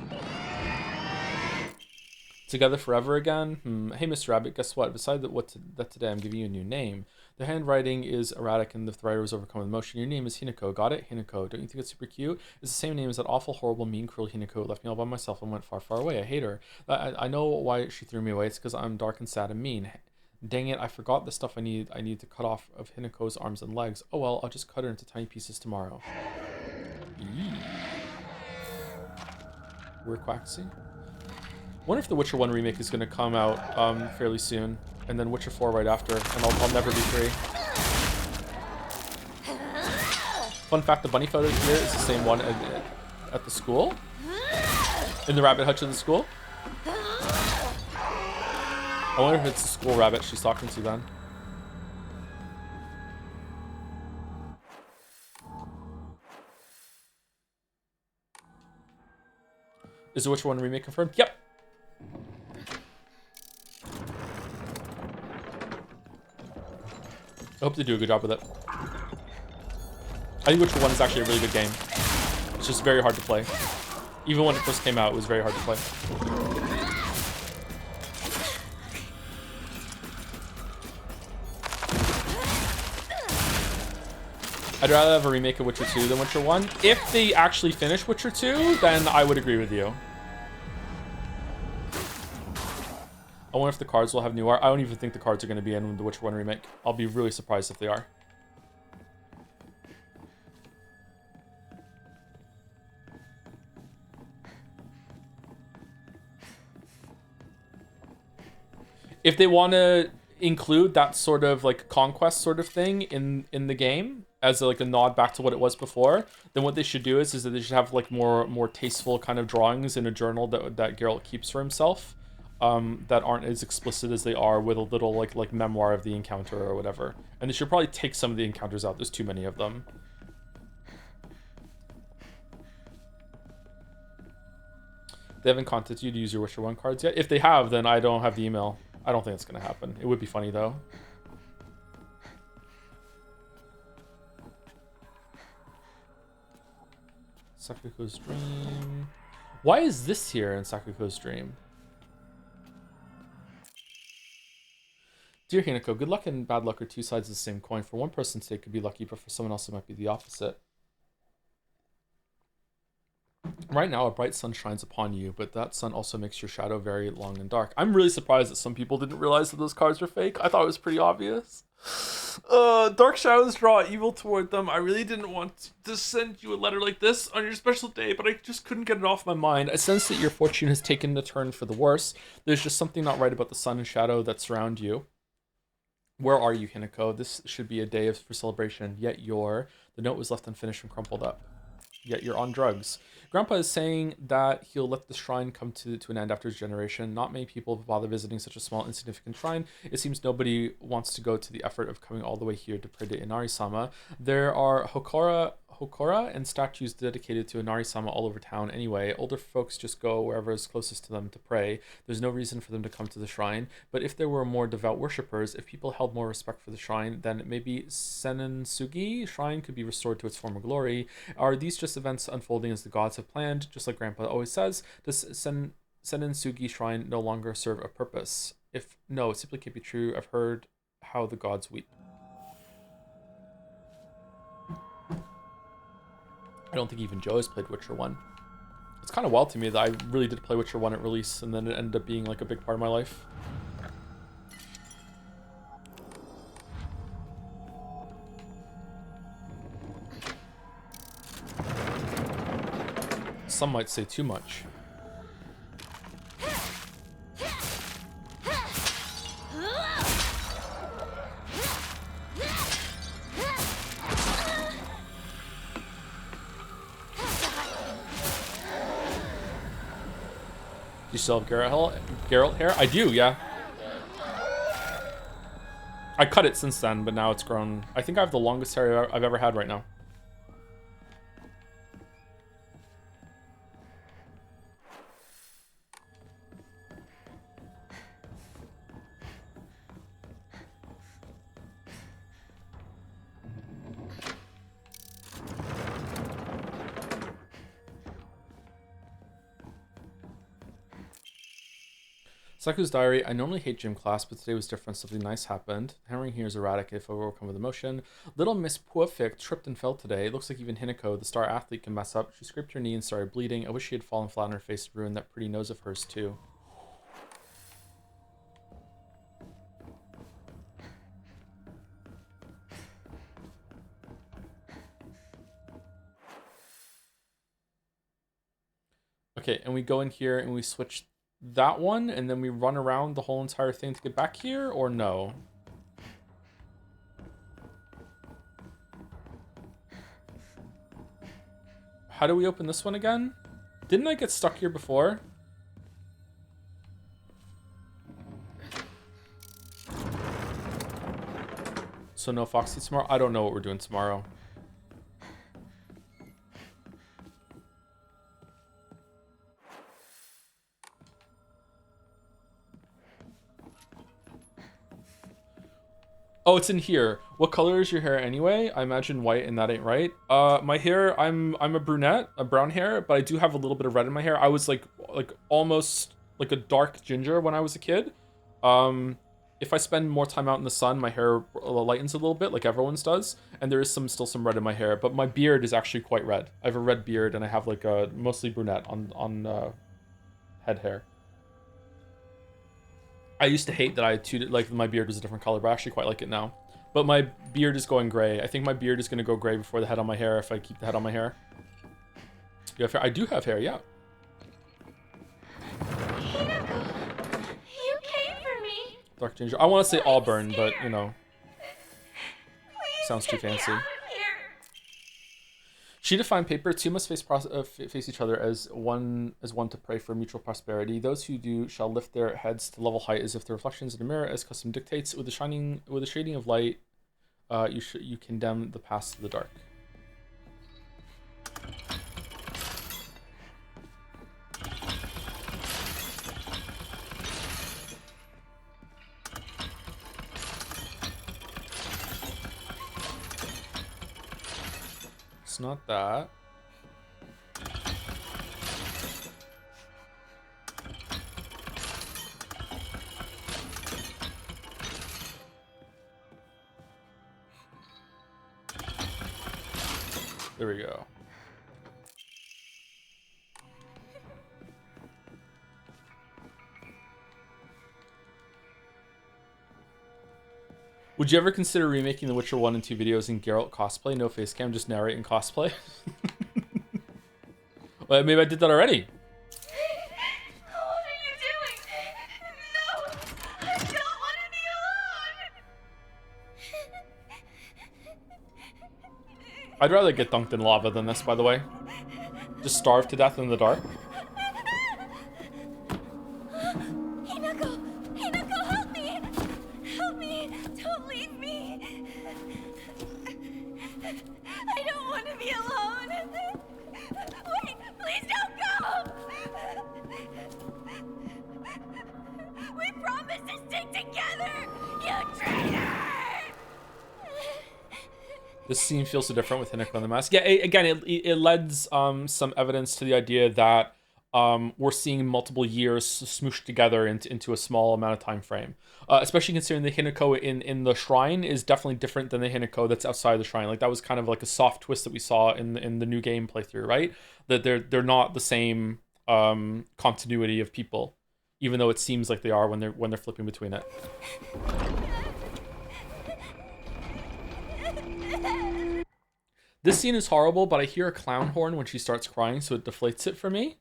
Together forever again? Hey, Mr. Rabbit, guess what? Besides that today I'm giving you a new name. The handwriting is erratic and the writer was overcome with emotion. Your name is Hinako. Got it? Hinako. Don't you think it's super cute? It's the same name as that awful, horrible, mean, cruel Hinako who left me all by myself and went far, far away. I hate her. I know why she threw me away. It's because I'm dark and sad and mean. Dang it, I forgot the stuff I need to cut off of Hinako's arms and legs. Oh well, I'll just cut her into tiny pieces tomorrow. We're Quaxy. Wonder if the Witcher 1 remake is going to come out fairly soon, and then Witcher 4 right after, and I'll never be free. Fun fact, the bunny photo here is the same one at the school. In the rabbit hutch in the school. I wonder if it's the school rabbit she's talking to then. Is the Witcher 1 remake confirmed? Yep. I hope they do a good job with it. I think Witcher 1 is actually a really good game. It's just very hard to play. Even when it first came out, it was very hard to play. I'd rather have a remake of Witcher 2 than Witcher 1. If they actually finish Witcher 2, then I would agree with you. I wonder if the cards will have new art. I don't even think the cards are going to be in the Witcher 1 remake. I'll be really surprised if they are. If they want to include that sort of like conquest sort of thing in the game as like a nod back to what it was before, then what they should do is that they should have like more tasteful kind of drawings in a journal that Geralt keeps for himself. That aren't as explicit as they are with a little like memoir of the encounter or whatever. And they should probably take some of the encounters out. There's too many of them. They haven't contacted you to use your Witcher 1 cards yet? If they have, then I don't have the email. I don't think it's going to happen. It would be funny though. Sakuko's Dream. Why is this here in Sakuko's Dream? Dear Hinako, good luck and bad luck are two sides of the same coin. For one person today it could be lucky, but for someone else it might be the opposite. Right now, a bright sun shines upon you, but that sun also makes your shadow very long and dark. I'm really surprised that some people didn't realize that those cards were fake. I thought it was pretty obvious. Dark shadows draw evil toward them. I really didn't want to send you a letter like this on your special day, but I just couldn't get it off my mind. I sense that your fortune has taken a turn for the worse. There's just something not right about the sun and shadow that surround you. Where are you, Hinako? This should be a day for celebration, yet you're... The note was left unfinished and crumpled up. Yet you're on drugs. Grandpa is saying that he'll let the shrine come to an end after his generation. Not many people bother visiting such a small, insignificant shrine. It seems nobody wants to go to the effort of coming all the way here to pray to Inari-sama. There are Hokora and statues dedicated to Inari-sama all over town anyway. Older folks just go wherever is closest to them to pray. There's no reason for them to come to the shrine. But if there were more devout worshippers, if people held more respect for the shrine, then maybe Senensugi shrine could be restored to its former glory. Are these just events unfolding as the gods have planned? Just like Grandpa always says, does Senensugi shrine no longer serve a purpose? If no, it simply can't be true. I've heard how the gods weep. I don't think even Joe has played Witcher 1. It's kind of wild to me that I really did play Witcher 1 at release, and then it ended up being like a big part of my life. Some might say too much. Do you still have Geralt hair? I do, yeah. I cut it since then, but now it's grown. I think I have the longest hair I've ever had right now. Saku's diary. I normally hate gym class, but today was different. Something nice happened. Hammering here is erratic if overcome with emotion. Little Miss Puafik tripped and fell today. It looks like even Hinako, the star athlete, can mess up. She scraped her knee and started bleeding. I wish she had fallen flat on her face and ruined that pretty nose of hers too. Okay, and we go in here and we switch that one, and then we run around the whole entire thing to get back here, or no? How do we open this one again? Didn't I get stuck here before? So no Foxy tomorrow? I don't know what we're doing tomorrow. Oh, it's in here. What color is your hair anyway? I imagine white, and that ain't right. My hair, I'm a brunette, a brown hair, but I do have a little bit of red in my hair. I was like almost like a dark ginger when I was a kid. If I spend more time out in the sun, my hair lightens a little bit, like everyone's does, and there is still some red in my hair. But my beard is actually quite red. I have a red beard, and I have like a mostly brunette on head hair. I used to hate that I had like my beard was a different color, but I actually quite like it now. But my beard is going gray. I think my beard is going to go gray before the head on my hair if I keep the head on my hair. You have hair? I do have hair, yeah. Hinako, you came for me. Dark ginger. I want to say auburn, but you know, sounds too fancy. She defined paper. Two must face each other as one to pray for mutual prosperity. Those who do shall lift their heads to level height as if the reflections in a mirror, as custom dictates. With a shading of light, you condemn the past to the dark. It's not that. There we go. Would you ever consider remaking the Witcher 1 and 2 videos in Geralt cosplay? No face cam, just narrate in cosplay? Well, maybe I did that already. What are you doing? No! I don't want to be alone! I'd rather get dunked in lava than this, by the way. Just starve to death in the dark. Hinako! Hinako, help me! Help me! Don't leave me! I don't want to be alone! Wait! Please don't go! We promised to stick together! You traitor! This scene feels so different with Hinako on the mask. Yeah, again, it lends some evidence to the idea that we're seeing multiple years smooshed together into a small amount of time frame. Especially considering the Hinako in the shrine is definitely different than the Hinako that's outside the shrine. Like that was kind of like a soft twist that we saw in the new game playthrough, right? That they're not the same continuity of people, even though it seems like they are when they're flipping between it. This scene is horrible, but I hear a clown horn when she starts crying, so it deflates it for me.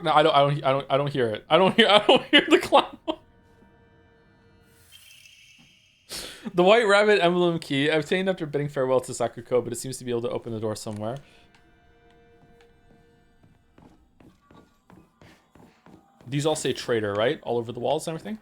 No, I don't hear it. I don't hear the clown. The white rabbit emblem key obtained after bidding farewell to Sakuko, but it seems to be able to open the door somewhere. These all say traitor, right? All over the walls and everything?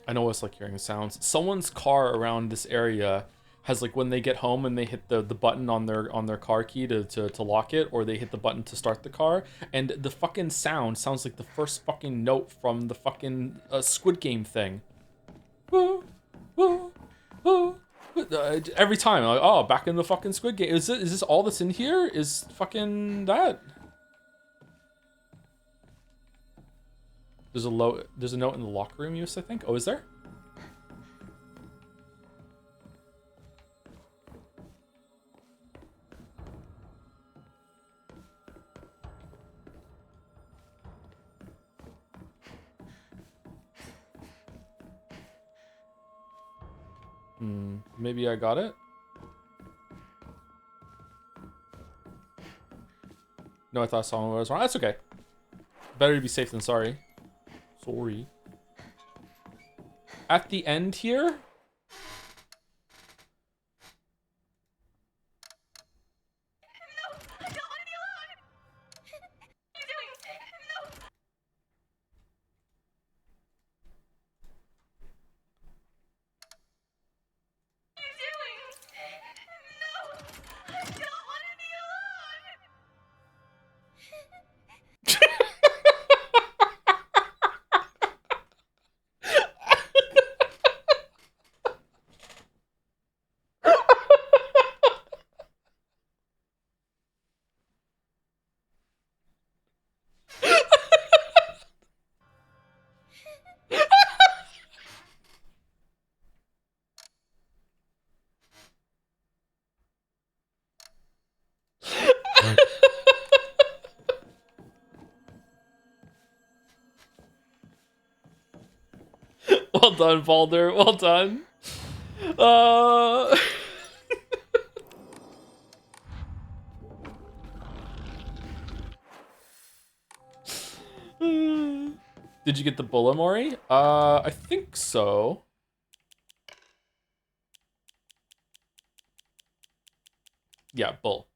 I know what it's like hearing sounds. Someone's car around this area has, like, when they get home and they hit the button on their car key to lock it, or they hit the button to start the car, and the fucking sound sounds like the first fucking note from the fucking Squid Game thing. Every time, I'm like, oh, back in the fucking Squid Game. Is this all that's in here? Is fucking that? There's a note in the locker room use, I think. Oh, is there? Maybe I got it? No, I thought someone was wrong. That's okay. Better to be safe than sorry. Sorry. At the end here? Well done, Balder. Well done. Did you get the Bullamori? I think so. Yeah, bull.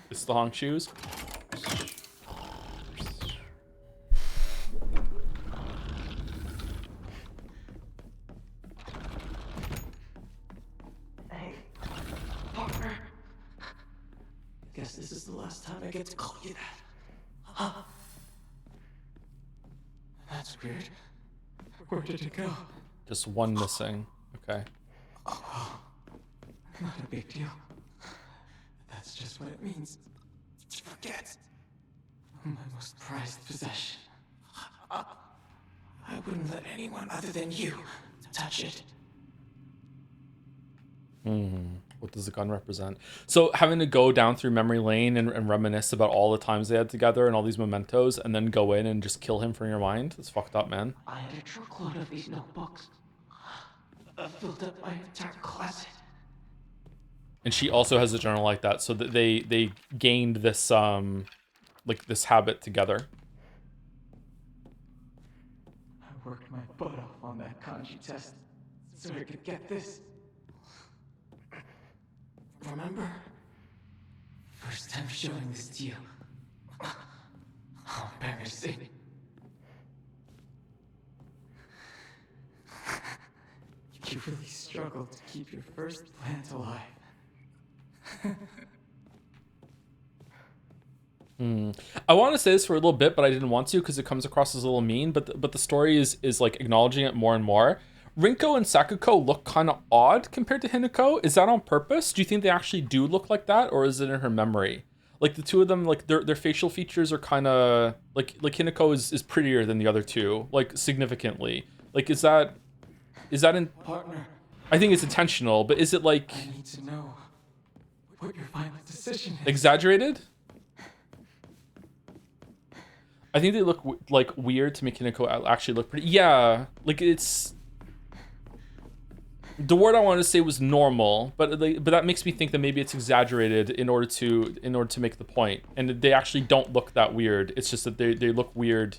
It's the honk shoes. Hey, guess this is the last time I get to call you that. Huh? That's weird. Where did it go? Just one missing. Okay. Not a big deal. That's just what it means to forget. My most prized possession. I wouldn't let anyone other than you touch it. What does the gun represent? So having to go down through memory lane and reminisce about all the times they had together and all these mementos, and then go in and just kill him from your mind? It's fucked up, man. I had a truckload of these notebooks. I filled up my entire closet. And she also has a journal like that, so that they gained this like this habit together. I worked my butt off on that kanji test so I could get this. Remember? First time showing this to you. How embarrassing. You really struggled to keep your first plant alive. I want to say this for a little bit, but I didn't want to because it comes across as a little mean. But the story is like acknowledging it more and more. Rinko and Sakuko look kind of odd compared to Hinako. Is that on purpose? Do you think they actually do look like that, or is it in her memory? Like the two of them, like their facial features are kind of like Hinako is prettier than the other two, like significantly. Like is that in? Partner, I think it's intentional, but is it like I need to know what your final decision is. exaggerated? I think they look like weird to make Hinako actually look pretty. Yeah, like it's. The word I wanted to say was normal, but that makes me think that maybe it's exaggerated in order to make the point, and they actually don't look that weird. It's just that they look weird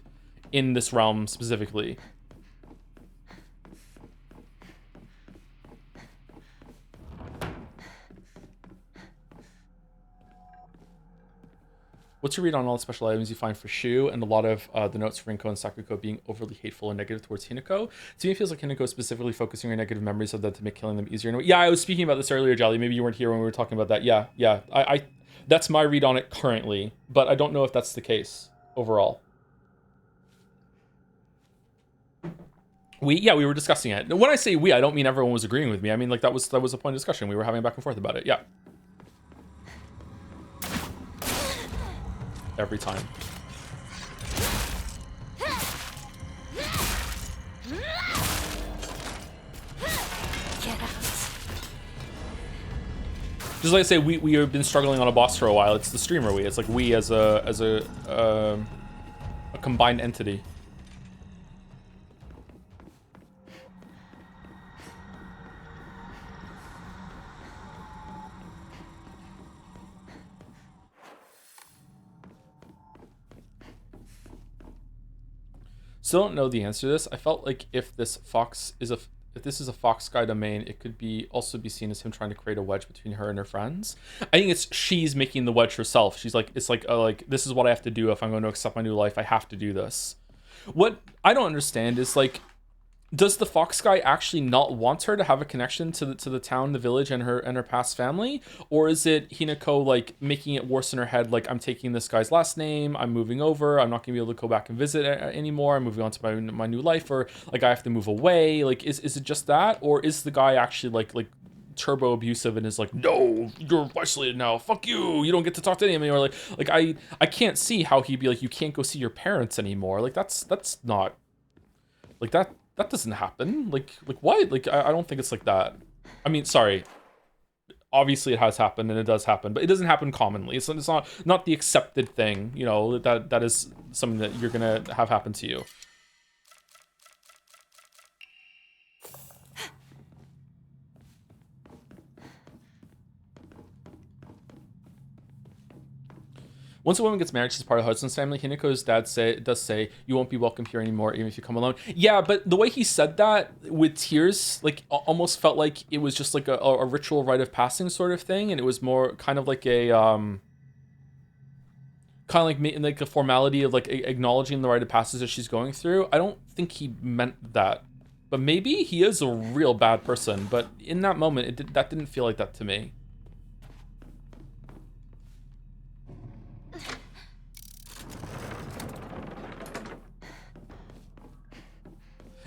in this realm specifically. What's your read on all the special items you find for Shu and a lot of the notes for Rinko and Sakuko being overly hateful and negative towards Hinako? To me, it feels like Hinako is specifically focusing on negative memories of that to make killing them easier. Yeah, I was speaking about this earlier, Jolly. Maybe you weren't here when we were talking about that. Yeah. I that's my read on it currently, but I don't know if that's the case overall. We were discussing it. When I say we, I don't mean everyone was agreeing with me. I mean like that was a point of discussion. We were having back and forth about it. Yeah. Every time. Get out. Just like I say, we have been struggling on a boss for a while. It's the streamer we. It's like we as a combined entity. Still don't know the answer to this. I felt like if this is a Fox Sky domain, it could also be seen as him trying to create a wedge between her and her friends. I think it's she's making the wedge herself. She's like, it's like this is what I have to do if I'm going to accept my new life. I have to do this. What I don't understand is like, does the Fox guy actually not want her to have a connection to the town, the village, and her past family, or is it Hinako like making it worse in her head? Like, I'm taking this guy's last name, I'm moving over, I'm not gonna be able to go back and visit anymore, I'm moving on to my new life, or like I have to move away. Like, is it just that, or is the guy actually like turbo abusive and is like, no, you're isolated now, fuck you don't get to talk to anyone anymore? Like I can't see how he'd be like, you can't go see your parents anymore. Like that's not like that doesn't happen. Like what? Like I don't think it's like that. I mean, sorry. Obviously it has happened and it does happen, but it doesn't happen commonly. It's not the accepted thing, you know, that is something that you're gonna have happen to you. Once a woman gets married, she's part of her husband's family. Hinako's dad does say, you won't be welcome here anymore, even if you come alone. Yeah, but the way he said that with tears, like almost felt like it was just like a ritual rite of passing sort of thing. And it was more kind of like a, like a formality of like acknowledging the rite of passage that she's going through. I don't think he meant that, but maybe he is a real bad person. But in that moment, that didn't feel like that to me.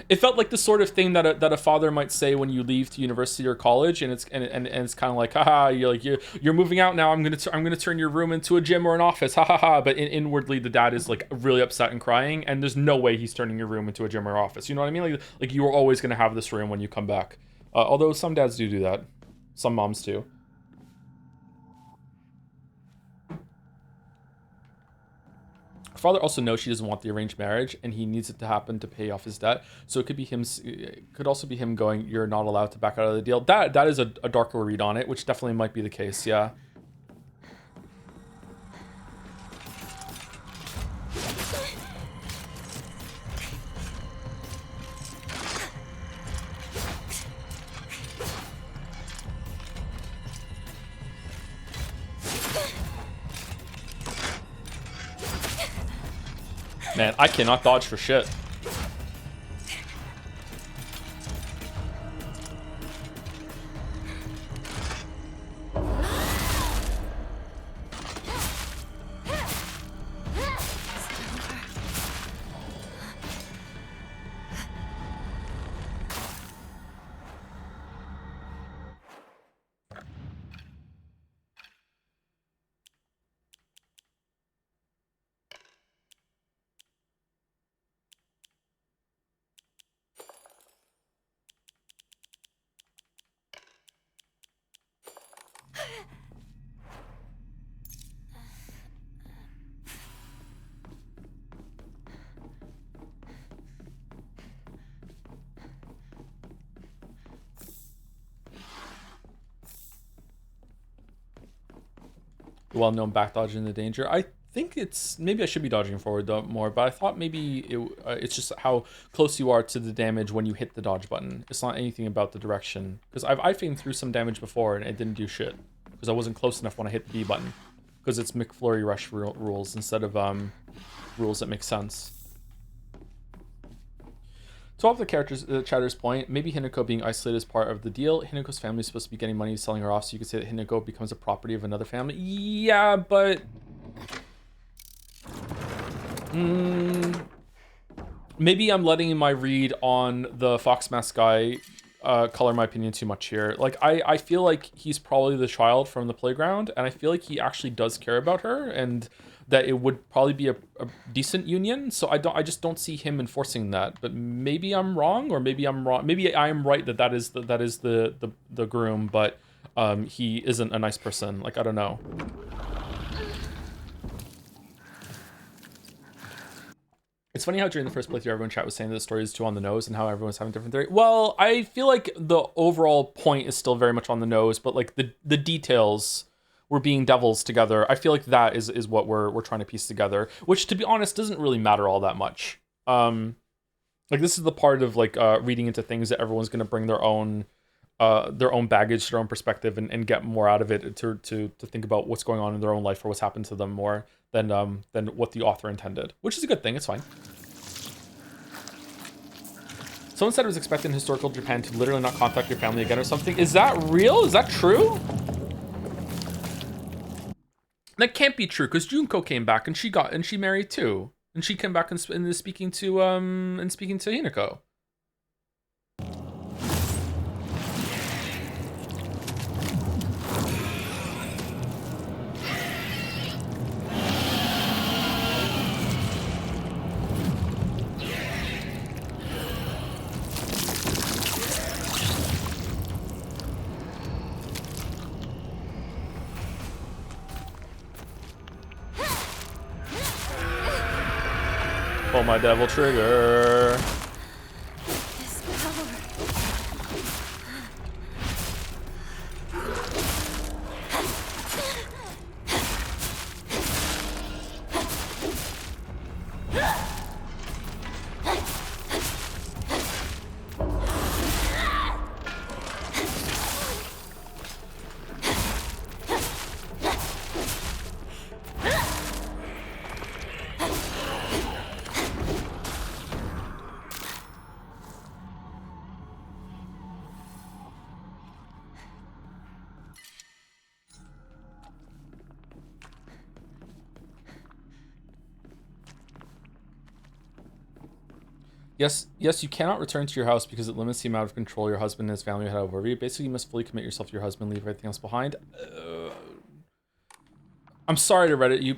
it felt like the sort of thing that a father might say when you leave to university or college, and it's kind of like, haha, you're moving out now. I'm gonna turn your room into a gym or an office, ha ha ha. But inwardly, the dad is like really upset and crying, and there's no way he's turning your room into a gym or office. You know what I mean? Like you are always gonna have this room when you come back. Although some dads do that, some moms too. Her father also knows she doesn't want the arranged marriage, and he needs it to happen to pay off his debt. So it could be him. It could also be him going, "You're not allowed to back out of the deal." That is a darker read on it, which definitely might be the case. Yeah. Man, I cannot dodge for shit. Well-known back dodging the danger. I think it's maybe I should be dodging forward though more, but I thought maybe it's just how close you are to the damage when you hit the dodge button. It's not anything about the direction, because I've been through some damage before and it didn't do shit because I wasn't close enough when I hit the B button, because it's McFlurry Rush rules instead of rules that make sense. To off the chatter's point, maybe Hinako being isolated is part of the deal. Hinako's family is supposed to be getting money selling her off, so you could say that Hinako becomes a property of another family. Yeah, but maybe I'm letting my read on the Fox Mask guy color my opinion too much here. Like, I feel like he's probably the child from the playground, and I feel like he actually does care about her, and that it would probably be a decent union. So I just don't see him enforcing that. But maybe I'm wrong, or maybe I'm wrong. Maybe I am right that is the groom, but he isn't a nice person. Like, I don't know. It's funny how during the first playthrough, everyone in chat was saying that the story is too on the nose and how everyone's having different theory. Well, I feel like the overall point is still very much on the nose, but like the details were being devils together. I feel like that is what we're trying to piece together, which, to be honest, doesn't really matter all that much. Like, this is the part of like reading into things that everyone's going to bring their own baggage, their own perspective, and get more out of it to think about what's going on in their own life or what's happened to them more than what the author intended, which is a good thing. It's fine. Someone said it was expected in historical Japan to literally not contact your family again or something. Is that real? Is that true? That can't be true, because Junko came back and she married too, and she came back and is speaking to Hinako. Oh, my devil trigger. Yes, you cannot return to your house because it limits the amount of control your husband and his family have over you. Basically, you must fully commit yourself to your husband, leave everything else behind. I'm sorry to Reddit you,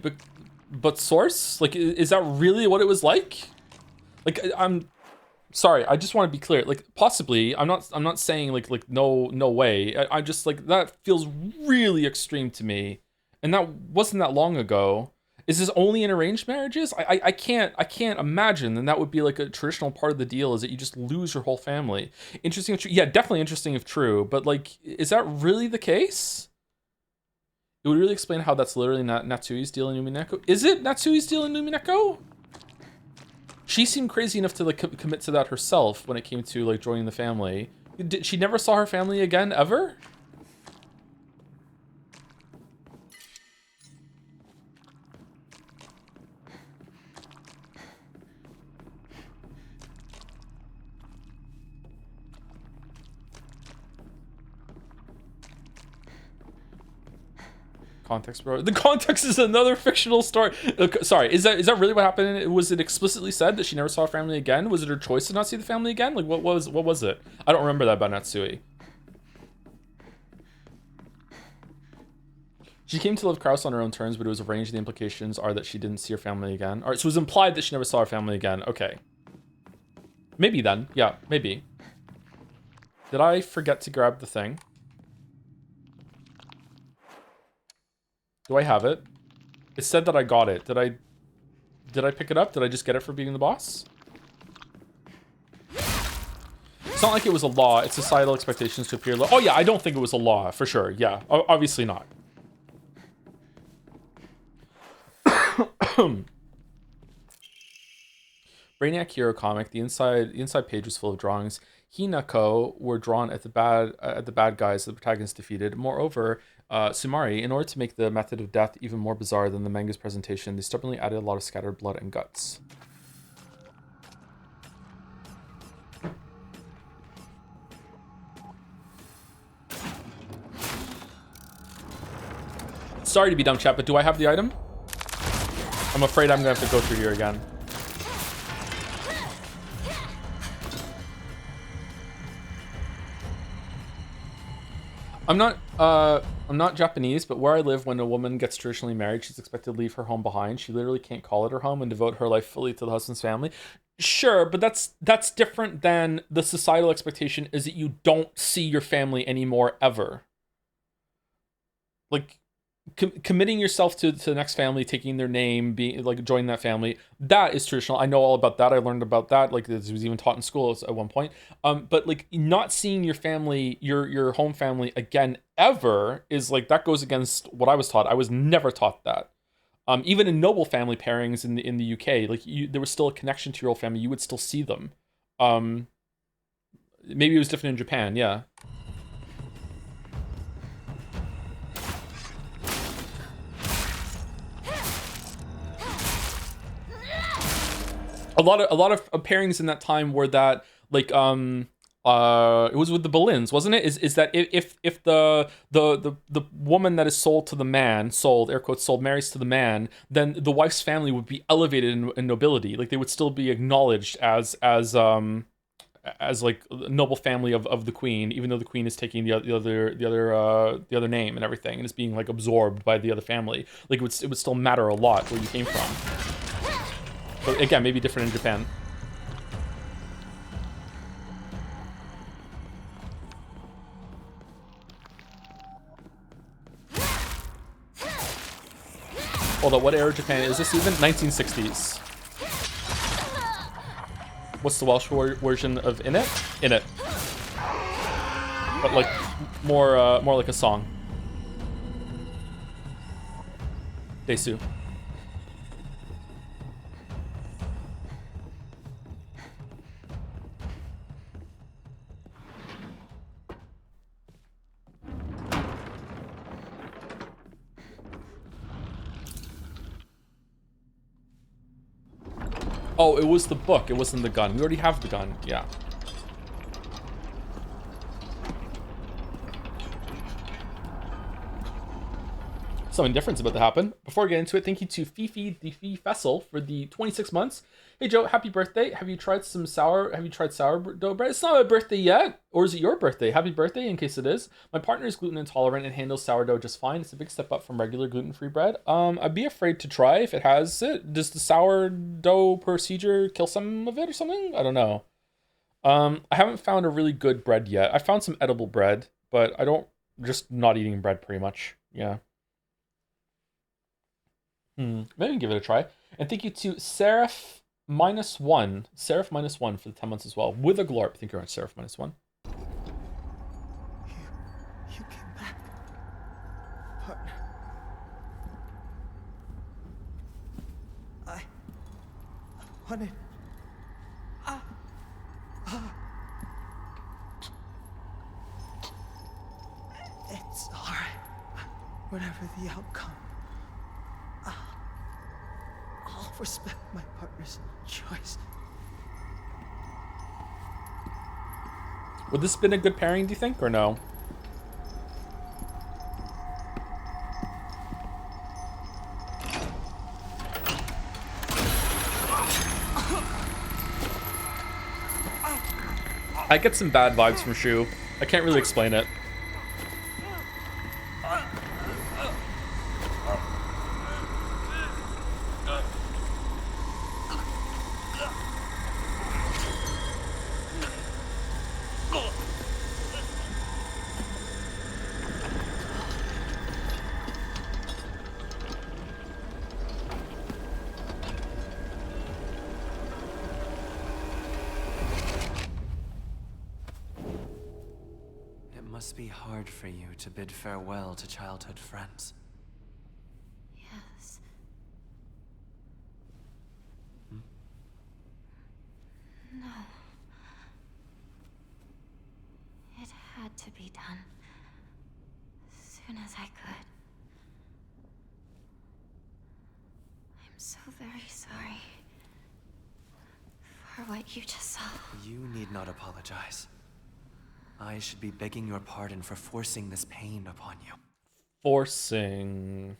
but source? Like, is that really what it was like? Like, I'm sorry, I just want to be clear. Like, possibly, I'm not saying like no way. I just like that feels really extreme to me, and that wasn't that long ago. Is this only in arranged marriages? I can't imagine. And that would be like a traditional part of the deal is that you just lose your whole family. Interesting if true. Yeah, definitely interesting if true. But like, is that really the case? It would really explain how that's literally not Natsui's deal in Numineko. Is it Natsui's deal in Numineko? She seemed crazy enough to like commit to that herself when it came to like joining the family. She never saw her family again ever? Context, bro. The context is another fictional story. Sorry, is that really what happened? Was it explicitly said that she never saw her family again? Was it her choice to not see the family again? Like, what was it? I don't remember that about Natsui. She came to live Kraus on her own terms, but it was arranged. The implications are that she didn't see her family again. All right, so it was implied that she never saw her family again. Okay. Maybe then. Yeah, maybe. Did I forget to grab the thing? Do I have it? It said that I got it. Did I pick it up? Did I just get it for beating the boss? It's not like it was a law. It's societal expectations to appear low. Oh yeah, I don't think it was a law, for sure. Yeah, obviously not. Brainiac Hero comic. The inside page was full of drawings. Hinako were drawn at the bad guys the protagonist defeated. Moreover, Sumari, in order to make the method of death even more bizarre than the manga's presentation, they stubbornly added a lot of scattered blood and guts. Sorry to be dumb, chat, but do I have the item? I'm afraid I'm gonna have to go through here again. I'm not Japanese, but where I live, when a woman gets traditionally married, she's expected to leave her home behind. She literally can't call it her home and devote her life fully to the husband's family. Sure, but that's different than the societal expectation is that you don't see your family anymore ever. Like, committing yourself to the next family, taking their name, being like joining that family, that is traditional. I know all about that. I learned about that. Like, this was even taught in school at one point. But like, not seeing your family, your home family again ever is like, that goes against what I was taught. I was never taught that. Even in noble family pairings in the UK, like there was still a connection to your old family. You would still see them. Maybe it was different in Japan. Yeah. A lot of pairings in that time were that like it was with the Boleyns, wasn't it? Is that if the woman that is sold to the man, air quotes sold, marries to the man, then the wife's family would be elevated in nobility. Like, they would still be acknowledged as like noble family of the queen, even though the queen is taking the other name and everything, and is being like absorbed by the other family. Like, it would still matter a lot where you came from. But again, maybe different in Japan. Hold on, what era of Japan is this even? 1960s. What's the Welsh version of In It? In It. But like, more like a song. Desu. Oh, it was the book. It wasn't the gun. We already have the gun. Yeah. something different's about to happen. Before I get into it, thank you to Fifi the Fessel for the 26 months. Hey Joe, happy birthday. Have you tried sourdough bread? It's not my birthday yet. Or is it your birthday? Happy birthday in case it is. My partner is gluten intolerant and handles sourdough just fine. It's a big step up from regular gluten-free bread. I'd be afraid to try if it has it. Does the sourdough procedure kill some of it or something? I don't know. I haven't found a really good bread yet. I found some edible bread, but I don't, just not eating bread pretty much. Yeah. Maybe give it a try. And thank you to Seraph -1 for the 10 months as well. With a glorp. Thank you very much, Seraph -1. You came back, partner. I wanted. It's alright. Whatever the outcome, I'll respect my partner's choice. Would this have been a good pairing, do you think, or no? I get some bad vibes from Shu. I can't really explain it. It must be hard for you to bid farewell to childhood friends. Yes. No. It had to be done. As soon as I could. I'm so very sorry for what you just saw. You need not apologize. I should be begging your pardon for forcing this pain upon you. Forcing.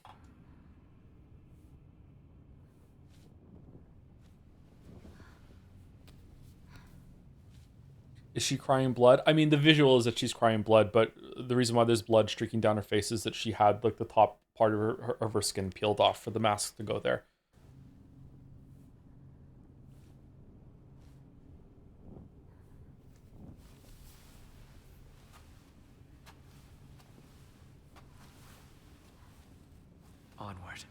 Is she crying blood? I mean, the visual is that she's crying blood, but the reason why there's blood streaking down her face is that she had like the top part of her skin peeled off for the mask to go there. Onward.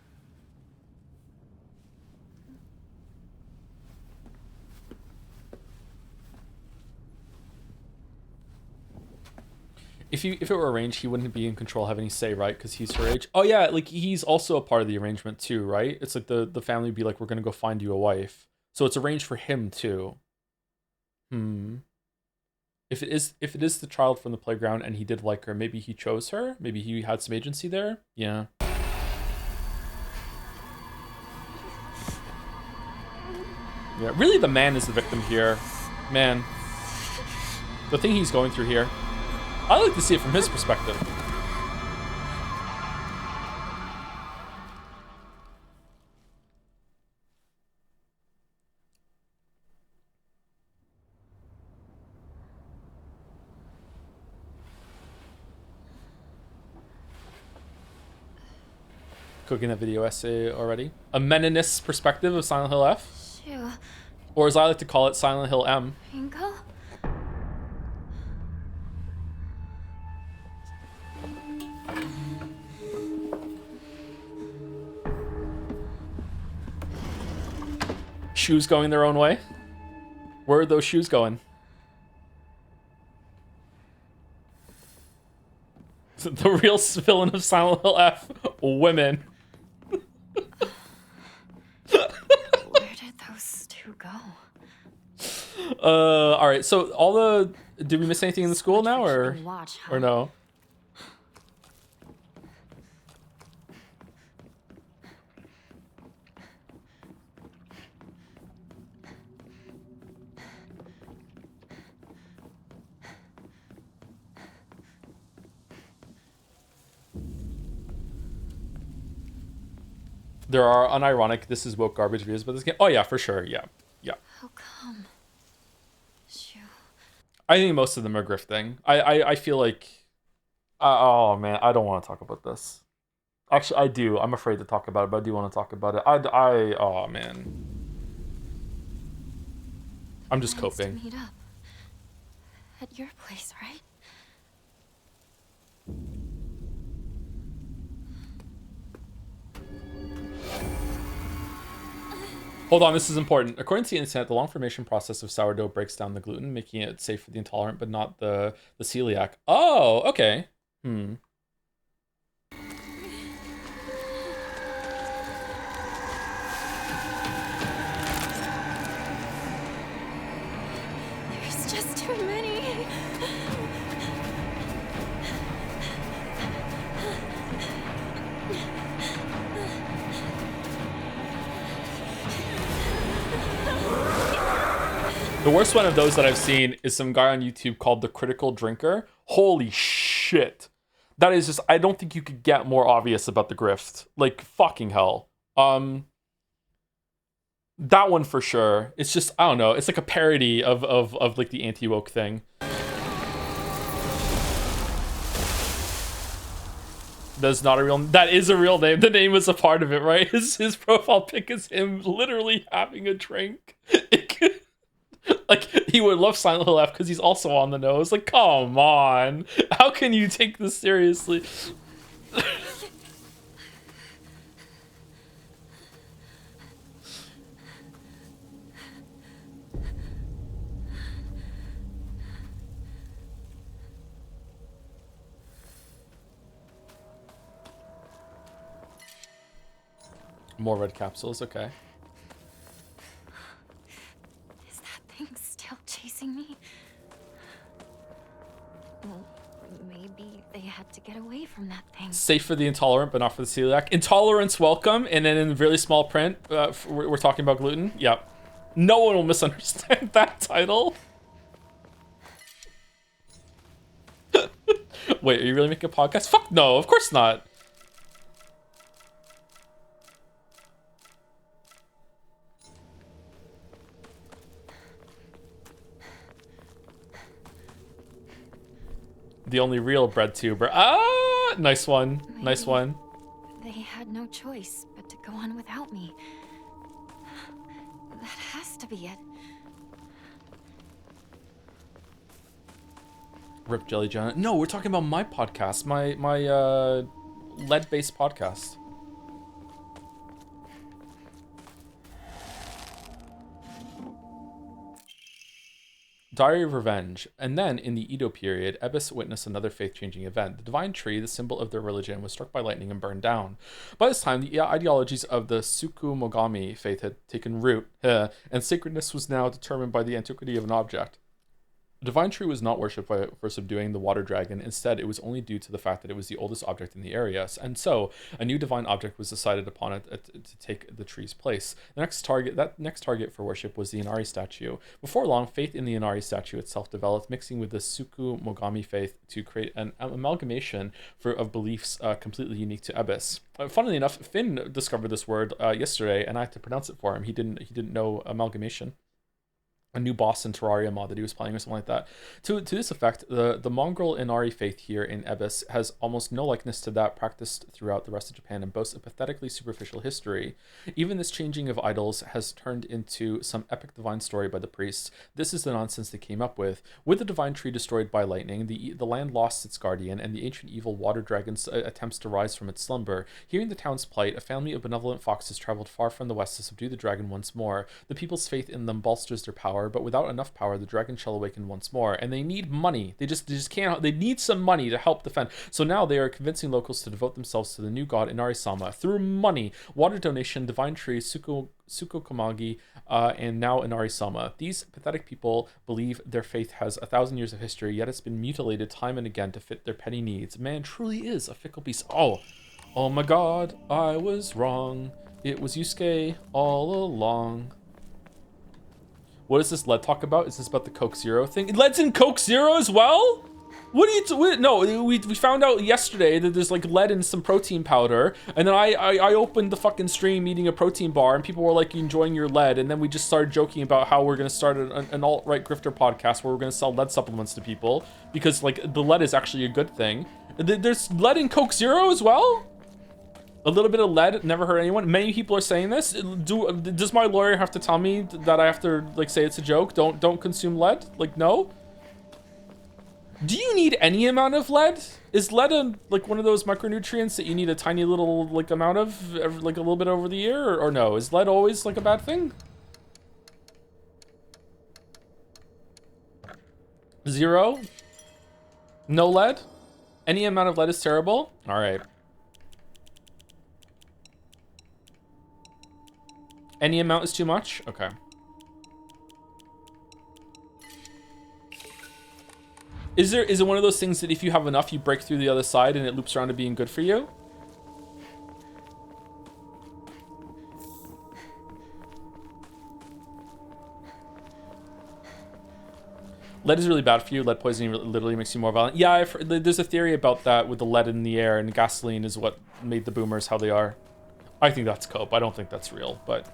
If it were arranged, he wouldn't be in control, have any say, right? Because he's her age. Oh yeah, like he's also a part of the arrangement too, right? It's like the family would be like, we're gonna go find you a wife, so it's arranged for him too. If it is the child from the playground and he did like her, maybe he chose her. Maybe he had some agency there. Yeah. Yeah, really the man is the victim here. Man. The thing he's going through here. I like to see it from his perspective. Cooking that video essay already. A Meninist perspective of Silent Hill F. Shoo. Or as I like to call it, Silent Hill M. Ringo? Shoes going their own way. Where are those shoes going? The real villain of Silent Hill F. Women. Where did those two go? All right. So all the did we miss anything in the school now, or no? There are unironic, this is woke garbage views about this game. Oh yeah, for sure. Yeah. Yeah. How come? Shoo. I think most of them are grifting. I feel like, oh man, I don't want to talk about this. Actually, I do. I'm afraid to talk about it, but I do want to talk about it. Oh man. I'm just Plans to coping. meet up at your place, right? Hold on, this is important. According to the internet, the long formation process of sourdough breaks down the gluten, making it safe for the intolerant, but not the celiac. Oh, okay. There's just too many. The worst one of those that I've seen is some guy on YouTube called The Critical Drinker. Holy shit. That is just, I don't think you could get more obvious about the grift. Like, fucking hell. That one for sure. It's just, I don't know. It's like a parody of like the anti-woke thing. That's not a real, that is a real name. The name is a part of it, right? His profile pic is him literally having a drink. Like, he would love Silent Hill F because he's also on the nose. Like, come on. How can you take this seriously? More red capsules, okay. Is that thing still chasing me? Well, maybe they had to get away from that thing. Safe for the intolerant, but not for the celiac. Intolerance welcome, and then in really small print, we're talking about gluten. Yep. No one will misunderstand that title. Wait, are you really making a podcast? Fuck no, of course not. The only real bread tuber. Ah, nice one. Nice one. They had no choice but to go on without me. That has to be it. Rip Jelly John. No, we're talking about my podcast, my lead-based podcast. Diary of Revenge. And then, in the Edo period, Ebis witnessed another faith-changing event. The divine tree, the symbol of their religion, was struck by lightning and burned down. By this time, the ideologies of the Tsukumogami faith had taken root, and sacredness was now determined by the antiquity of an object. The divine tree was not worshipped for subduing the water dragon. Instead, it was only due to the fact that it was the oldest object in the area, and so a new divine object was decided upon it to take the tree's place. That next target for worship was the Inari statue. Before long, faith in the Inari statue itself developed, mixing with the Tsukumogami faith to create an amalgamation of beliefs completely unique to Ebis. Funnily enough, Finn discovered this word yesterday, and I had to pronounce it for him. He didn't know amalgamation. A new boss in Terraria mod that he was playing or something like that. To this effect, the Mongol Inari faith here in Ebis has almost no likeness to that practiced throughout the rest of Japan and boasts a pathetically superficial history. Even this changing of idols has turned into some epic divine story by the priests. This is the nonsense they came up with. With the divine tree destroyed by lightning, the land lost its guardian, and the ancient evil water dragon's attempts to rise from its slumber. Hearing the town's plight, a family of benevolent foxes traveled far from the west to subdue the dragon once more. The people's faith in them bolsters their power, but without enough power, the dragon shall awaken once more. And they need money. They just can't. They need some money to help defend. So now they are convincing locals to devote themselves to the new god Inari-sama through money, water donation, divine tree, Tsukumogami, and now Inari-sama. These pathetic people believe their faith has 1,000 years of history, yet it's been mutilated time and again to fit their petty needs. Man truly is a fickle beast. Oh my god, I was wrong. It was Yusuke all along. What is this Lead talk about? Is this about the Coke Zero thing? Lead's in Coke Zero as well? What do you? No, we found out yesterday that there's like lead in some protein powder, and then I opened the fucking stream eating a protein bar, and people were like enjoying your lead, and then we just started joking about how we're gonna start an alt-right grifter podcast where we're gonna sell lead supplements to people because like the lead is actually a good thing. There's lead in Coke Zero as well. A little bit of lead never hurt anyone. Many people are saying this. Does my lawyer have to tell me that I have to like say it's a joke? Don't consume lead? Like no. Do you need any amount of lead? Is lead like one of those micronutrients that you need a tiny little like amount of, like a little bit over the year, or no? Is lead always like a bad thing? 0? No lead? Any amount of lead is terrible? All right. Any amount is too much? Okay. Is it one of those things that if you have enough, you break through the other side and it loops around to being good for you? Lead is really bad for you. Lead poisoning literally makes you more violent. Yeah, there's a theory about that with the lead in the air, and gasoline is what made the boomers how they are. I think that's cope. I don't think that's real, but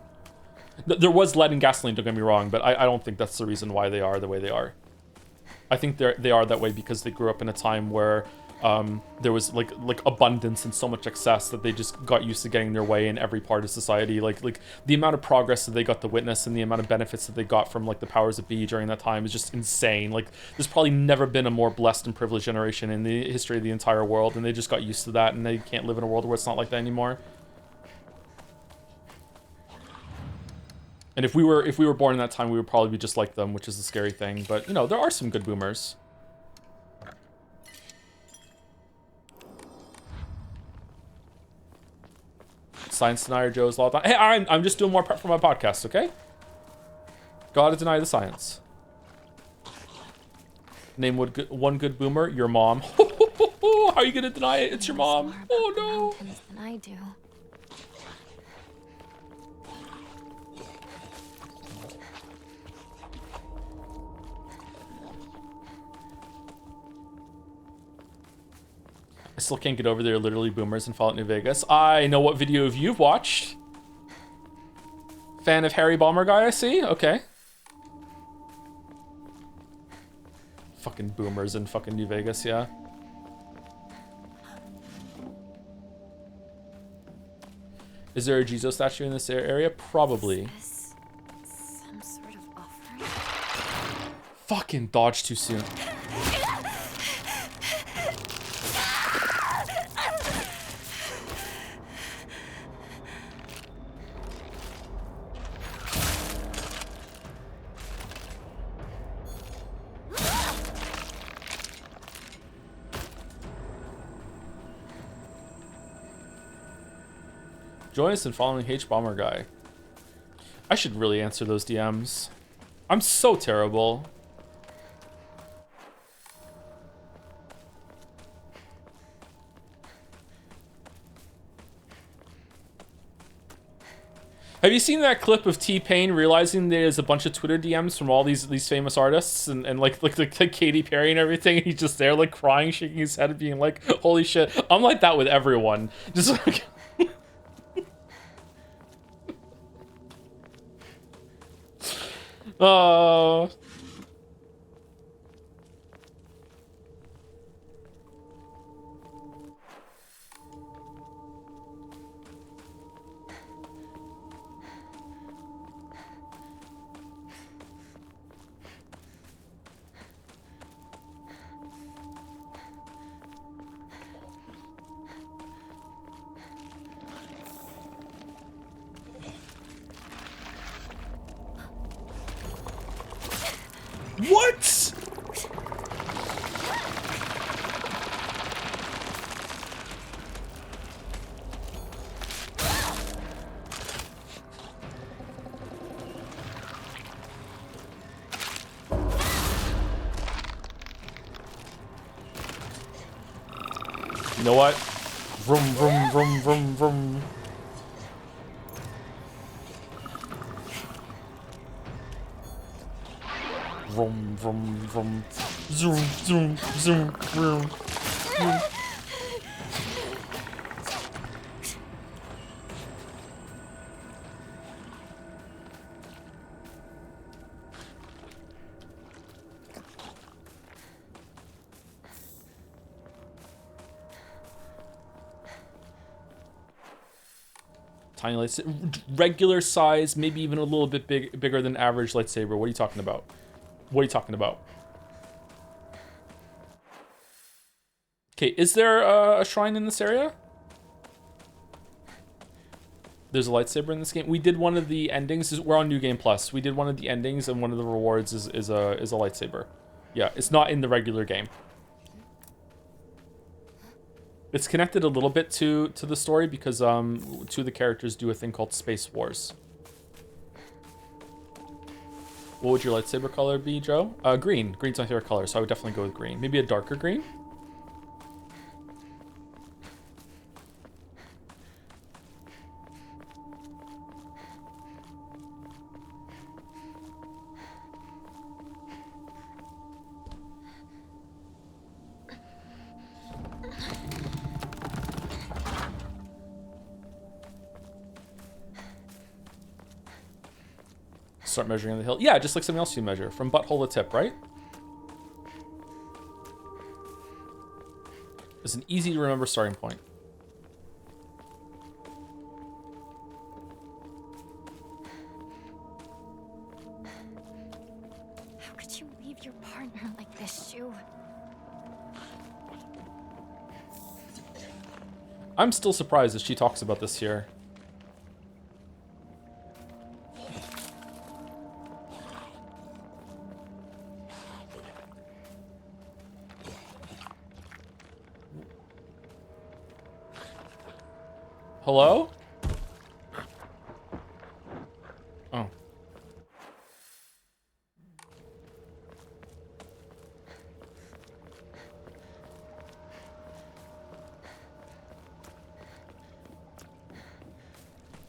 there was lead in gasoline, don't get me wrong, but I don't think that's the reason why they are the way they are. I think they are that way because they grew up in a time where there was like abundance and so much excess that they just got used to getting their way in every part of society. Like the amount of progress that they got to witness and the amount of benefits that they got from like the powers that be during that time is just insane. Like there's probably never been a more blessed and privileged generation in the history of the entire world, and they just got used to that, and they can't live in a world where it's not like that anymore. And if we were born in that time, we would probably be just like them, which is the scary thing. But, you know, there are some good boomers. Science denier Joe's law. Hey, I'm just doing more prep for my podcast, okay? Gotta deny the science. Name one good boomer, your mom. How are you gonna deny it? It's your mom. Oh no. Than I do. I still can't get over there. Literally boomers in Fallout New Vegas. I know what video of you've watched. Fan of Harry Bomber guy, I see. Okay. Fucking boomers in fucking New Vegas, yeah. Is there a Jesus statue in this area? Probably. Is this some sort of offering? Fucking dodge too soon. Join us in following H-Bomber guy. I should really answer those DMs. I'm so terrible. Have you seen that clip of T-Pain realizing there's a bunch of Twitter DMs from all these famous artists and like Katy Perry and everything, and he's just there like crying, shaking his head and being like, holy shit. I'm like that with everyone. Just like oh. What? You know what? Vroom, vroom, vroom, vroom, vroom. Vroom, vroom, vroom. Zoom, zoom, zoom, vroom. Tiny lightsaber, regular size, maybe even a little bit bigger than average lightsaber. What are you talking about? What are you talking about? Okay, is there a shrine in this area? There's a lightsaber in this game. We did one of the endings. We're on New Game Plus. We did one of the endings, and one of the rewards is a lightsaber. Yeah, it's not in the regular game. It's connected a little bit to the story because two of the characters do a thing called Space Wars. What would your lightsaber color be, Joe? Green. Green's my favorite color, so I would definitely go with green. Maybe a darker green. Start measuring on the hill. Yeah, just like something else you measure. From butthole to tip, right? It's an easy to remember starting point. How could you leave your partner like this, Shu? I'm still surprised that she talks about this here. Hello? Oh.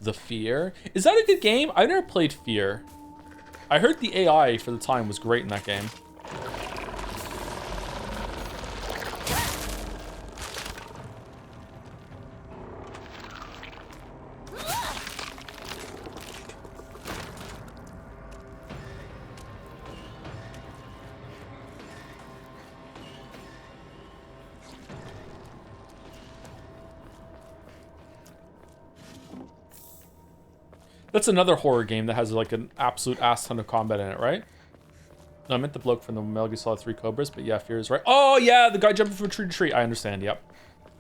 The Fear? Is that a good game? I never played Fear. I heard the AI for the time was great in that game. That's another horror game that has like an absolute ass ton of combat in it, right? No, I meant the bloke from the Metal Gear Solid 3 Cobras, but yeah, Fear is right. Oh yeah, the guy jumping from tree to tree. I understand, yep.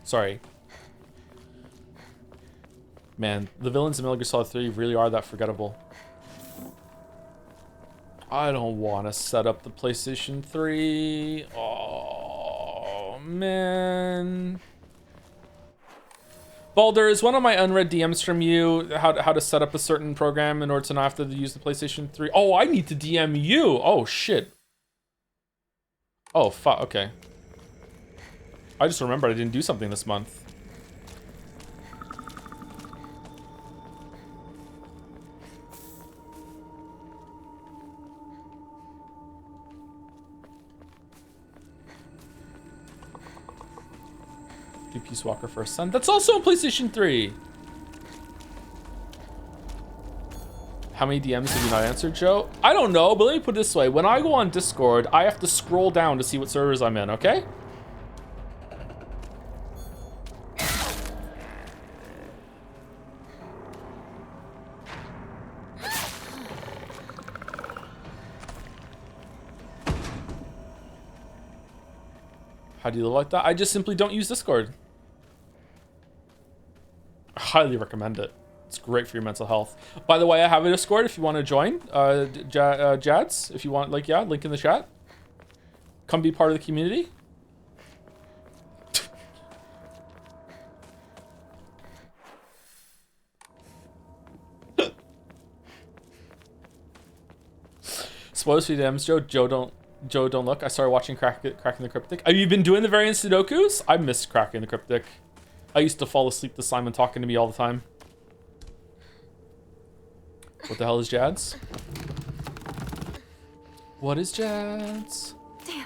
Sorry. Man, the villains in Metal Gear Solid 3 really are that forgettable. I don't want to set up the PlayStation 3. Oh, man. Balder, is one of my unread DMs from you how to set up a certain program in order to not have to use the PlayStation 3? Oh, I need to DM you. Oh, shit. Oh, fuck. Okay. I just remembered I didn't do something this month. Do Peace Walker for a son. That's also on PlayStation 3. How many DMs have you not answered, Joe? I don't know, but let me put it this way. When I go on Discord, I have to scroll down to see what servers I'm in, okay? How do you live like that? I just simply don't use Discord. I highly recommend it. It's great for your mental health. By the way, I have a Discord if you want to join. Jads, if you want, like, yeah, link in the chat. Come be part of the community. Spoilers for the DMs, Joe. Joe, don't look. I started watching Cracking the Cryptic. Have you been doing the variant Sudokus? I miss Cracking the Cryptic. I used to fall asleep to Simon talking to me all the time. What the hell is Jads? What is Jads? Damn,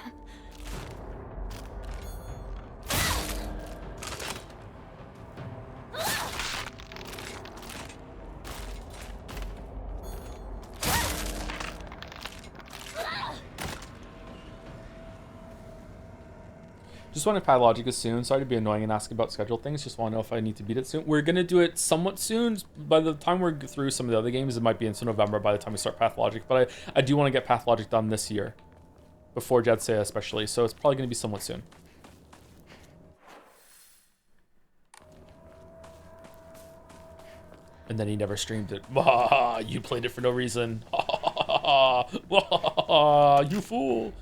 Just want to Pathologic is soon. Sorry to be annoying and ask about schedule things. Just want to know if I need to beat it soon. We're going to do it somewhat soon. By the time we're through some of the other games, it might be into November by the time we start Pathologic. But I do want to get Pathologic done this year. Before Jedsea especially. So it's probably going to be somewhat soon. And then he never streamed it. You played it for no reason. You fool.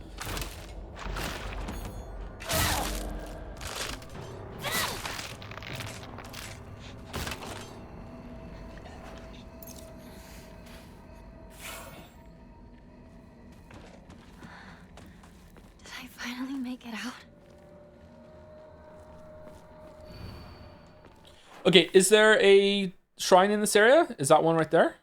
Did I finally make it out? Okay, is there a shrine in this area? Is that one right there?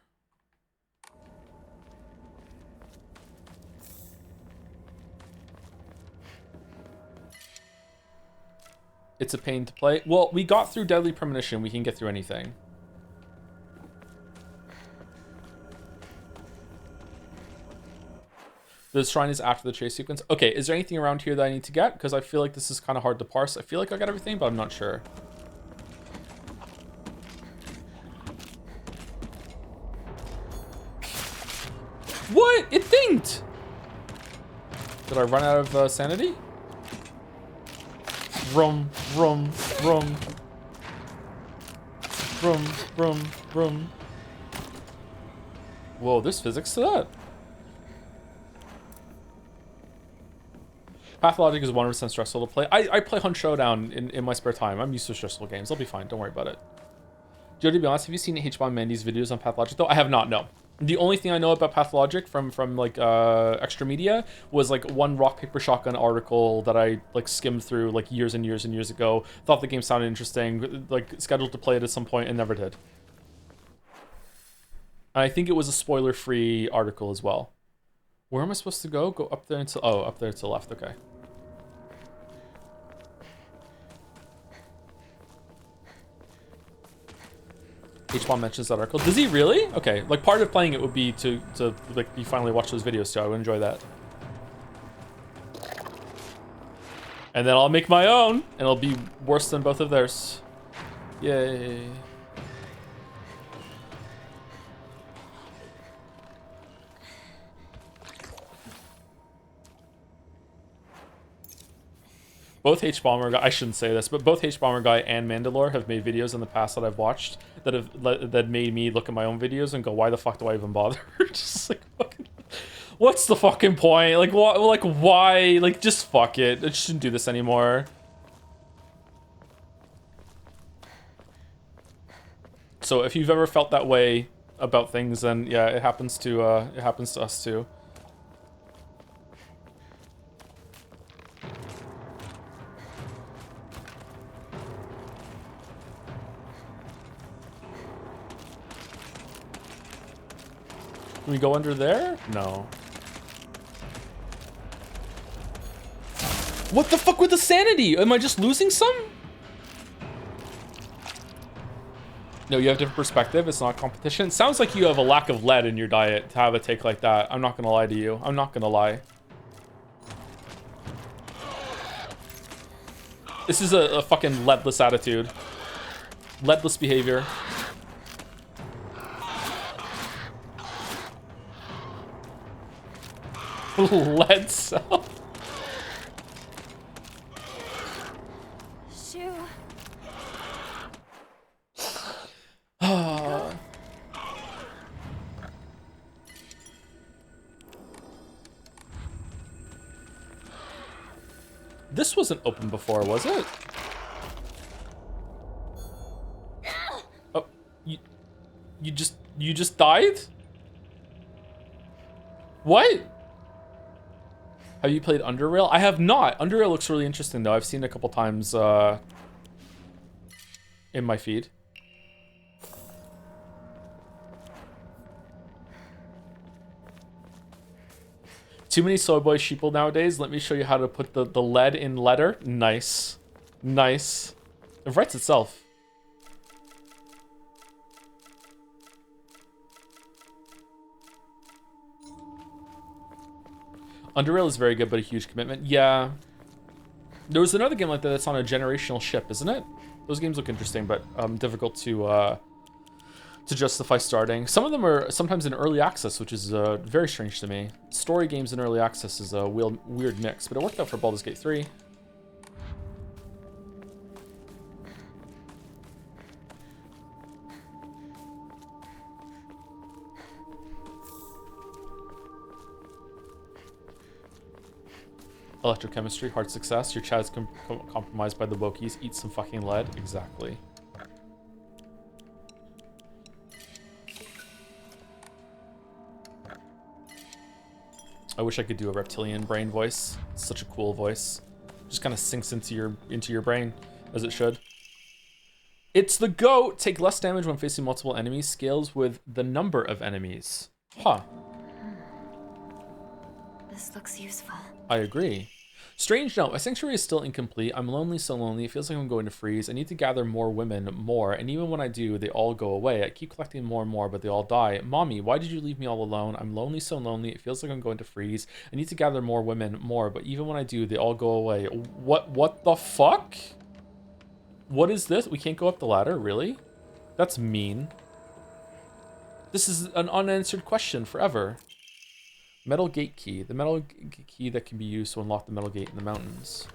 It's a pain to play. Well, we got through Deadly Premonition. We can get through anything. The shrine is after the chase sequence. Okay, is there anything around here that I need to get? Because I feel like this is kind of hard to parse. I feel like I got everything, but I'm not sure. What? It dinged! Did I run out of sanity? Vroom, vroom, vroom. Vroom, vroom, vroom. Whoa, there's physics to that. Pathologic is 100% stressful to play. I play Hunt Showdown in my spare time. I'm used to stressful games. I'll be fine. Don't worry about it. Joe, to be honest, have you seen H-Bomb Mandy's videos on Pathologic though? I have not, no. The only thing I know about Pathologic from like extra media was like one Rock Paper Shotgun article that I like skimmed through like years and years and years ago. Thought the game sounded interesting, like scheduled to play it at some point and never did. And I think it was a spoiler-free article as well. Where am I supposed to go? Go up there until up there to the left. Okay. H-Bomb mentions that article. Does he really? Okay, like part of playing it would be to like you finally watch those videos, so I would enjoy that. And then I'll make my own, and it'll be worse than both of theirs. Yay. Both H-Bomber Guy, I shouldn't say this, but both H-Bomber Guy and Mandalore have made videos in the past that I've watched that made me look at my own videos and go, why the fuck do I even bother? Just like, fucking, what's the fucking point? Like, what? Like, why? Like, just fuck it. I shouldn't do this anymore. So if you've ever felt that way about things, then yeah, it happens to us too. Can we go under there? No. What the fuck with the sanity? Am I just losing some? No, you have a different perspective. It's not competition. It sounds like you have a lack of lead in your diet to have a take like that. I'm not gonna lie to you. I'm not gonna lie. This is a fucking leadless attitude. Leadless behavior. Lead cell. Shoo. This wasn't open before, was it? Oh, you just died? What? Have you played Underrail? I have not. Underrail looks really interesting though. I've seen it a couple times in my feed. Too many soy boy sheeple nowadays. Let me show you how to put the lead in letter. Nice. Nice. It writes itself. Underrail is very good, but a huge commitment. Yeah. There was another game like that that's on a generational ship, isn't it? Those games look interesting, but difficult to justify starting. Some of them are sometimes in early access, which is very strange to me. Story games in early access is a weird mix, but it worked out for Baldur's Gate 3. Electrochemistry, hard success. Your chat is compromised by the Wokies. Eat some fucking lead. Exactly. I wish I could do a reptilian brain voice. It's such a cool voice. Just kind of sinks into your brain, as it should. It's the GOAT! Take less damage when facing multiple enemies. Scales with the number of enemies. Huh. This looks useful. I agree. Strange note, my sanctuary is still incomplete. I'm lonely, so lonely. It feels like I'm going to freeze. I need to gather more women, more. And even when I do, they all go away. I keep collecting more and more, but they all die. Mommy, why did you leave me all alone? I'm lonely, so lonely. It feels like I'm going to freeze. I need to gather more women, more. But even when I do, they all go away. What the fuck? What is this? We can't go up the ladder? Really? That's mean. This is an unanswered question forever. Metal gate key. The metal key that can be used to unlock the metal gate in the mountains.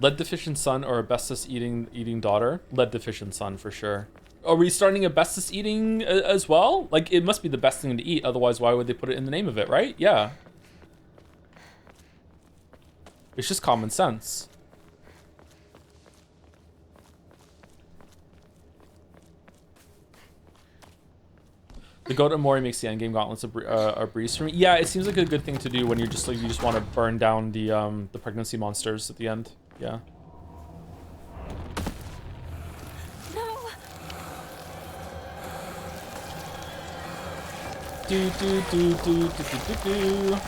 Lead deficient son or asbestos eating daughter? Lead deficient son for sure. Are we starting asbestos eating as well? Like, it must be the best thing to eat, otherwise why would they put it in the name of it, right? Yeah. It's just common sense. The goat and Mori makes the endgame gauntlets a breeze for me. Yeah, it seems like a good thing to do when you're just like, you just want to burn down the pregnancy monsters at the end. Yeah. No. Do do do do do do do.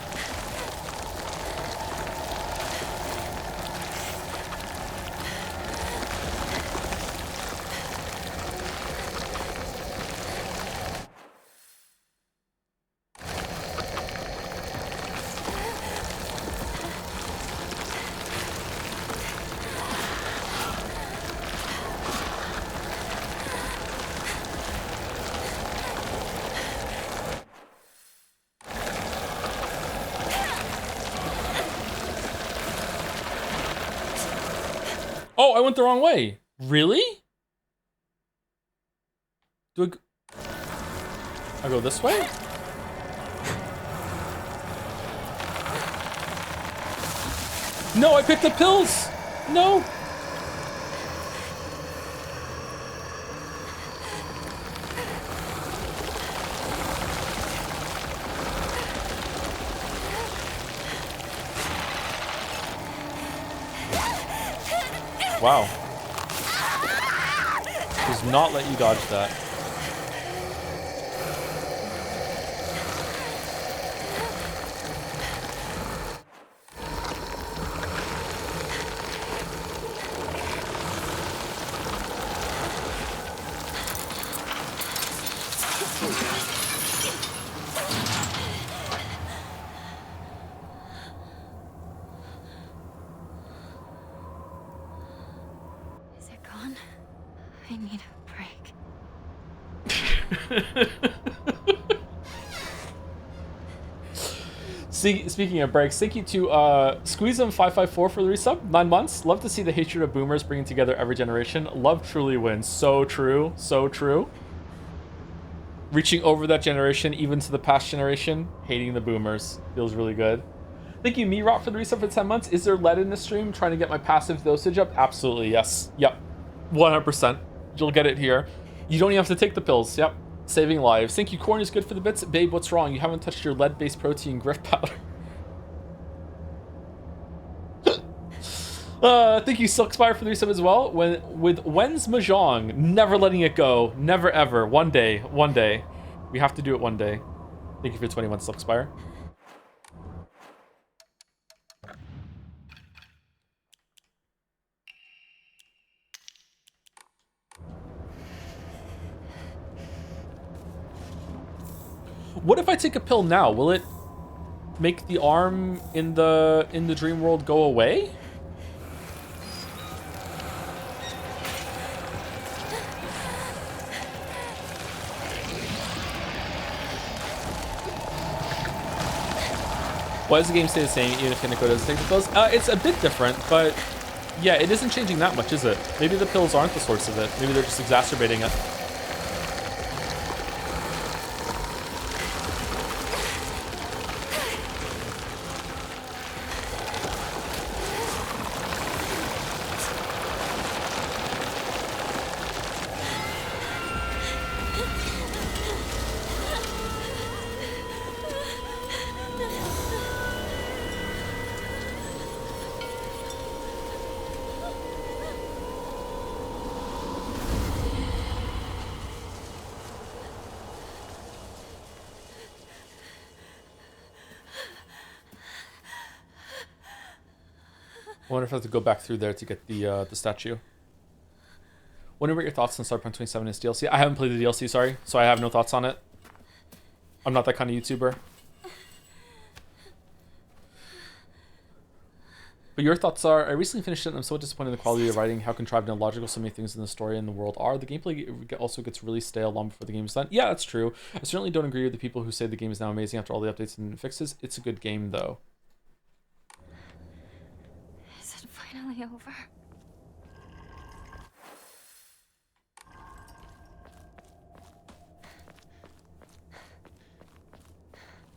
Oh, I went the wrong way. Really? Do I go this way? No, I picked the pills. No. Wow. Does not let you dodge that. I need a break. Speaking of breaks, thank you to Squeezem554 for the resub. 9 months. Love to see the hatred of boomers bringing together every generation. Love truly wins. So true. So true. Reaching over that generation, even to the past generation. Hating the boomers. Feels really good. Thank you, Mirot, for the resub for 10 months. Is there lead in the stream? Trying to get my passive dosage up? Absolutely, yes. Yep. 100%. You'll get it here. You don't even have to take the pills. Yep. Saving lives. Thank you, corn is good for the bits. Babe, what's wrong? You haven't touched your lead-based protein grip powder. Thank you, Silkspire, for the resub as well. With Wen's Mahjong, never letting it go. Never, ever. One day. One day. We have to do it one day. Thank you for 21, Silkspire. What if I take a pill now? Will it make the arm in the dream world go away? Why does the game stay the same even if Hinako doesn't take the pills? It's a bit different, but yeah, it isn't changing that much, is it? Maybe the pills aren't the source of it. Maybe they're just exacerbating it. I wonder if I have to go back through there to get the statue. Wonder what your thoughts on Cyberpunk 27 is DLC. I haven't played the DLC, sorry, so I have no thoughts on it. I'm not that kind of YouTuber. But your thoughts are, I recently finished it and I'm so disappointed in the quality of writing, how contrived and illogical so many things in the story and the world are. The gameplay also gets really stale long before the game is done. Yeah, that's true. I certainly don't agree with the people who say the game is now amazing after all the updates and fixes. It's a good game, though. Is it finally over?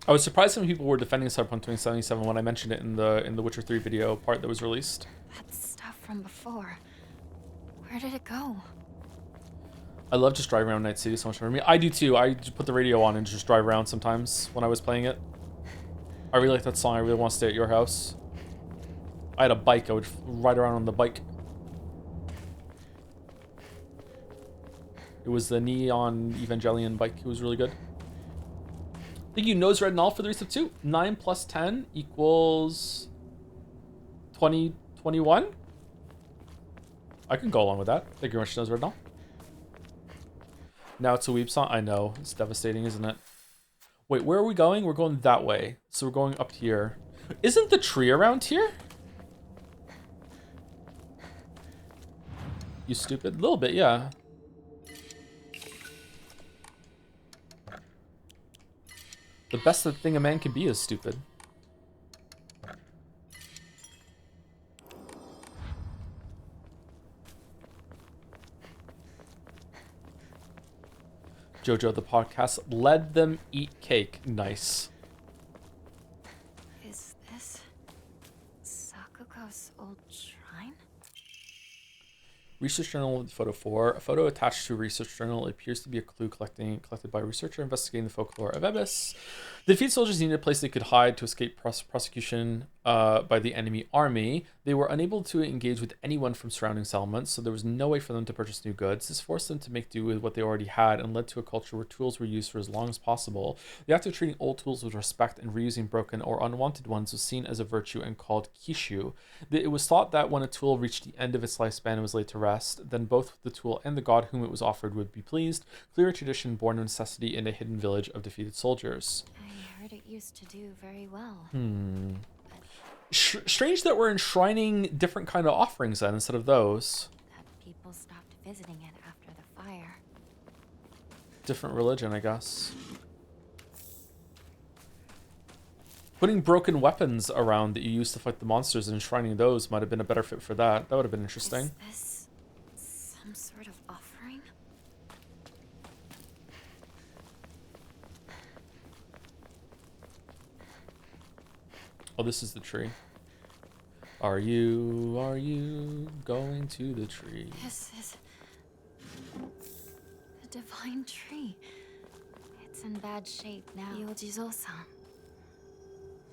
I was surprised some people were defending Cyberpunk 2077 when I mentioned it in the Witcher 3 video part that was released. That stuff from before. Where did it go? I love just driving around Night City so much for me. I do too. I just put the radio on and just drive around sometimes when I was playing it. I really like that song. I really want to stay at your house. I had a bike. I would ride around on the bike. It was the Neon Evangelion bike. It was really good. Thank you, Nose Red and All, for the resub too. 9 plus 10 equals 20, 21. I can go along with that. Thank you very much, Nose Red and All. Now it's a weeb song. I know. It's devastating, isn't it? Wait, where are we going? We're going that way. So we're going up here. Isn't the tree around here? You stupid. A little bit, yeah. The best thing a man can be is stupid. Jojo the podcast let them eat cake. Nice. Is this Sakuga's old shrine? Research journal photo 4. A photo attached to a research journal. It appears to be a clue collected by a researcher investigating the folklore of Ebis. The defeated soldiers needed a place they could hide to escape prosecution by the enemy army. They were unable to engage with anyone from surrounding settlements, so there was no way for them to purchase new goods. This forced them to make do with what they already had and led to a culture where tools were used for as long as possible. The act of treating old tools with respect and reusing broken or unwanted ones was seen as a virtue and called kishu. It was thought that when a tool reached the end of its lifespan and was laid to rest, then both the tool and the god whom it was offered would be pleased. Clear tradition born of necessity in a hidden village of defeated soldiers. I heard it used to do very well. Strange that we're enshrining different kind of offerings then instead of those. That people stopped visiting it after the fire. Different religion, I guess. Putting broken weapons around that you used to fight the monsters and enshrining those might have been a better fit for that. That would have been interesting. Is this some sort of offering? Oh, this is the tree. Are you going to the tree? This pine tree. It's in bad shape now. Yojizo-san.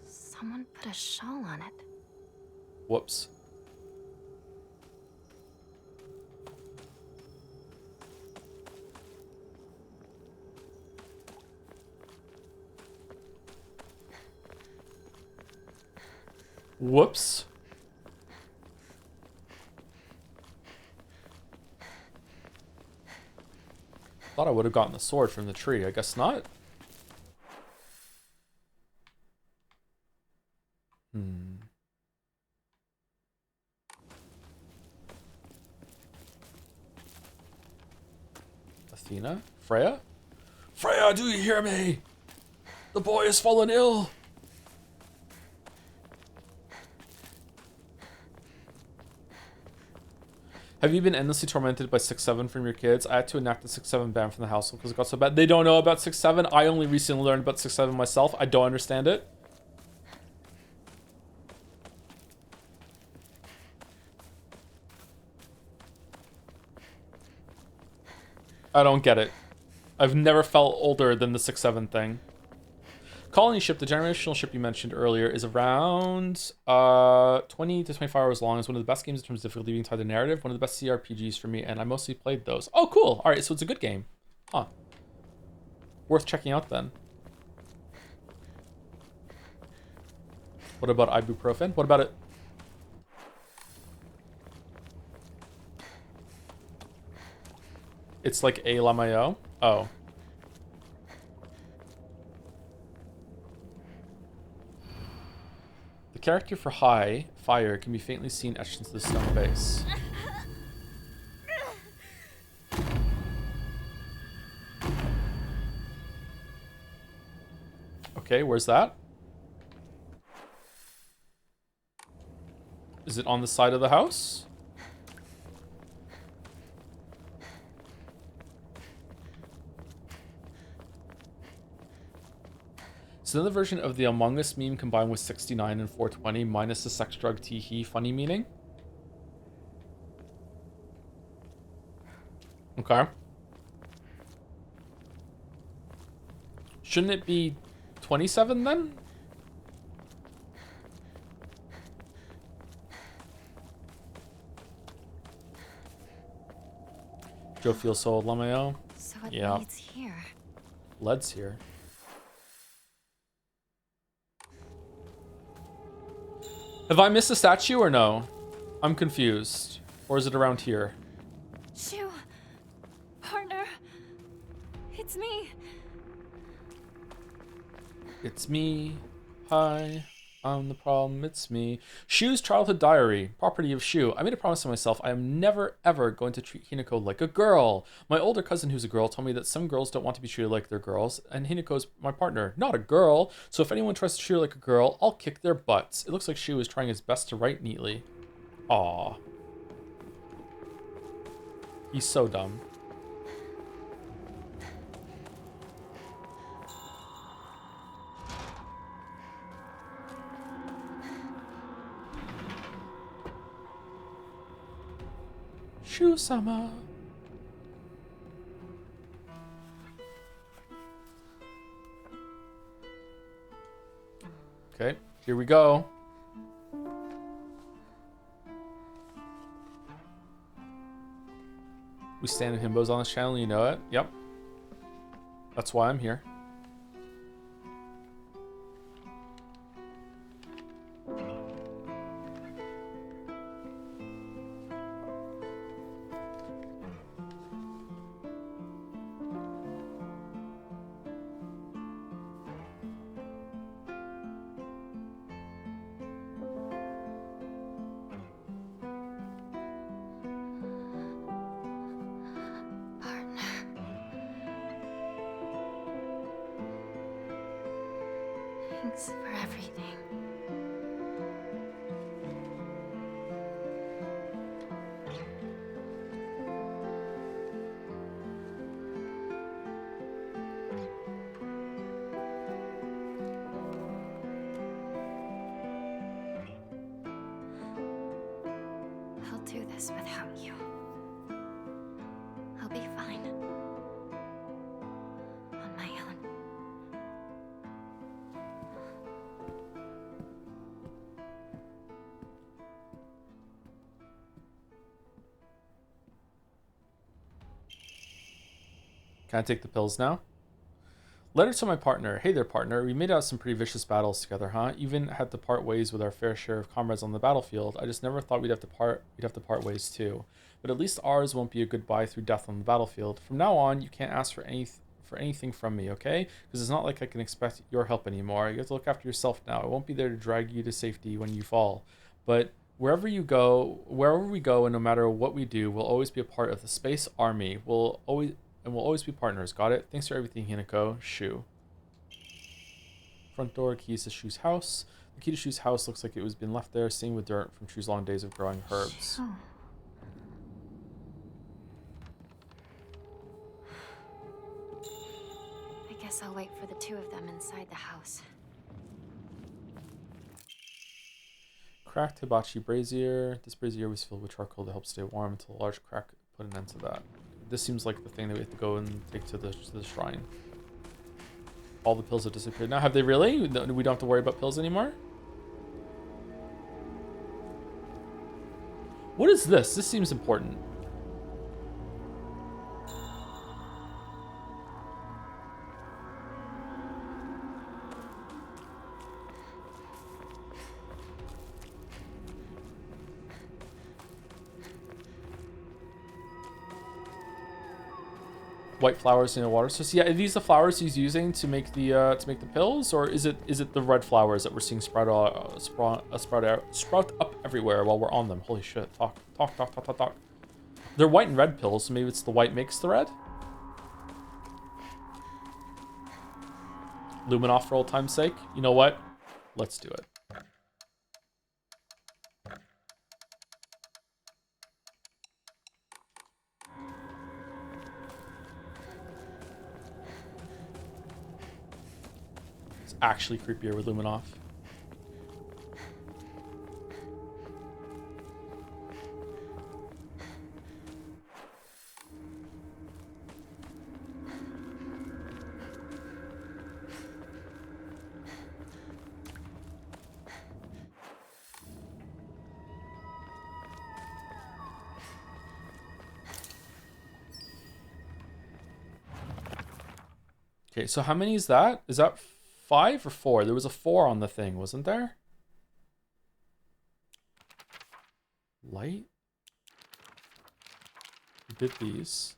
Someone put a shawl on it. Whoops. Whoops. Thought I would have gotten the sword from the tree. I guess not. Athena? Freya? Freya, do you hear me? The boy has fallen ill. Have you been endlessly tormented by 6-7 from your kids? I had to enact the 6-7 ban from the household because it got so bad. They don't know about 6-7. I only recently learned about 6-7 myself. I don't understand it. I don't get it. I've never felt older than the 6-7 thing. Colony ship, the generational ship you mentioned earlier, is around 20 to 25 hours long. It's one of the best games in terms of difficulty being tied to narrative. One of the best CRPGs for me, and I mostly played those. Oh, cool. All right, so it's a good game. Huh. Worth checking out then. What about ibuprofen? What about it? It's like a Lamayo. Oh. The character for high fire can be faintly seen etched into the stone base. Okay, where's that? Is it on the side of the house? It's another version of the Among Us meme combined with 69 and 420 minus the sex drug tee funny meaning. Okay. Shouldn't it be 27 then? Joe feels so old, Lamayo. So it Yeah. leads here. Lead's here. Have I missed a statue or no? I'm confused. Or is it around here? Shu, partner, it's me. It's me. Hi. I'm the problem. It's me. Shu's childhood diary. Property of Shu. I made a promise to myself. I am never, ever going to treat Hinako like a girl. My older cousin, who's a girl, told me that some girls don't want to be treated like they're girls, and Hinako's my partner, not a girl. So if anyone tries to treat her like a girl, I'll kick their butts. It looks like Shu is trying his best to write neatly. Aww. He's so dumb. Shu-sama. Okay, here we go. We stand in himbos on this channel, you know it. Yep. That's why I'm here. Thanks for everything. I'll do this without you. I'll be fine. Can I take the pills now? Letter to my partner. Hey there, partner. We made out some pretty vicious battles together, huh? Even had to part ways with our fair share of comrades on the battlefield. I just never thought we'd have to part ways too. But at least ours won't be a goodbye through death on the battlefield. From now on, you can't ask for anything from me, okay? Because it's not like I can expect your help anymore. You have to look after yourself now. I won't be there to drag you to safety when you fall. But wherever we go, and no matter what we do, we'll always be a part of the Space Army. We'll always be partners. Got it? Thanks for everything, Hinako. Shu. Front door, keys to Shu's house. The key to Shu's house looks like it was been left there, stained with dirt from Shu's long days of growing herbs. Oh. I guess I'll wait for the two of them inside the house. Cracked hibachi brazier. This brazier was filled with charcoal to help stay warm until a large crack put an end to that. This seems like the thing that we have to go and take to the shrine. All the pills have disappeared now. Have they really? We don't have to worry about pills anymore? What is this? This seems important. White flowers in the water. So yeah, are these the flowers he's using to make the pills, or is it the red flowers that we're seeing sprout up everywhere while we're on them? Holy shit! Talk. They're white and red pills, so maybe it's the white makes the red. Luminoff for old time's sake. You know what? Let's do it. Actually creepier with Luminoff. Okay, so how many is that? Is that 5 or 4? There was a 4 on the thing, wasn't there? Light? We did these.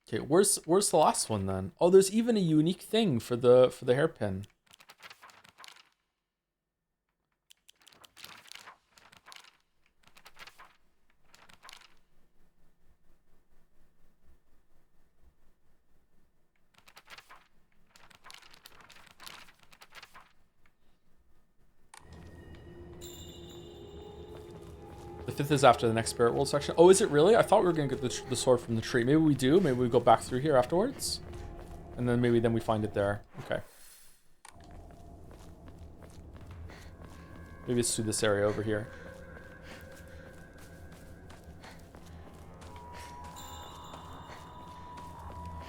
Okay, where's the last one then? Oh, there's even a unique thing for the hairpin. The 5th is after the next Spirit World section. Oh, is it really? I thought we were going to get the sword from the tree. Maybe we do. Maybe we go back through here afterwards. And then maybe we find it there. Okay. Maybe it's through this area over here.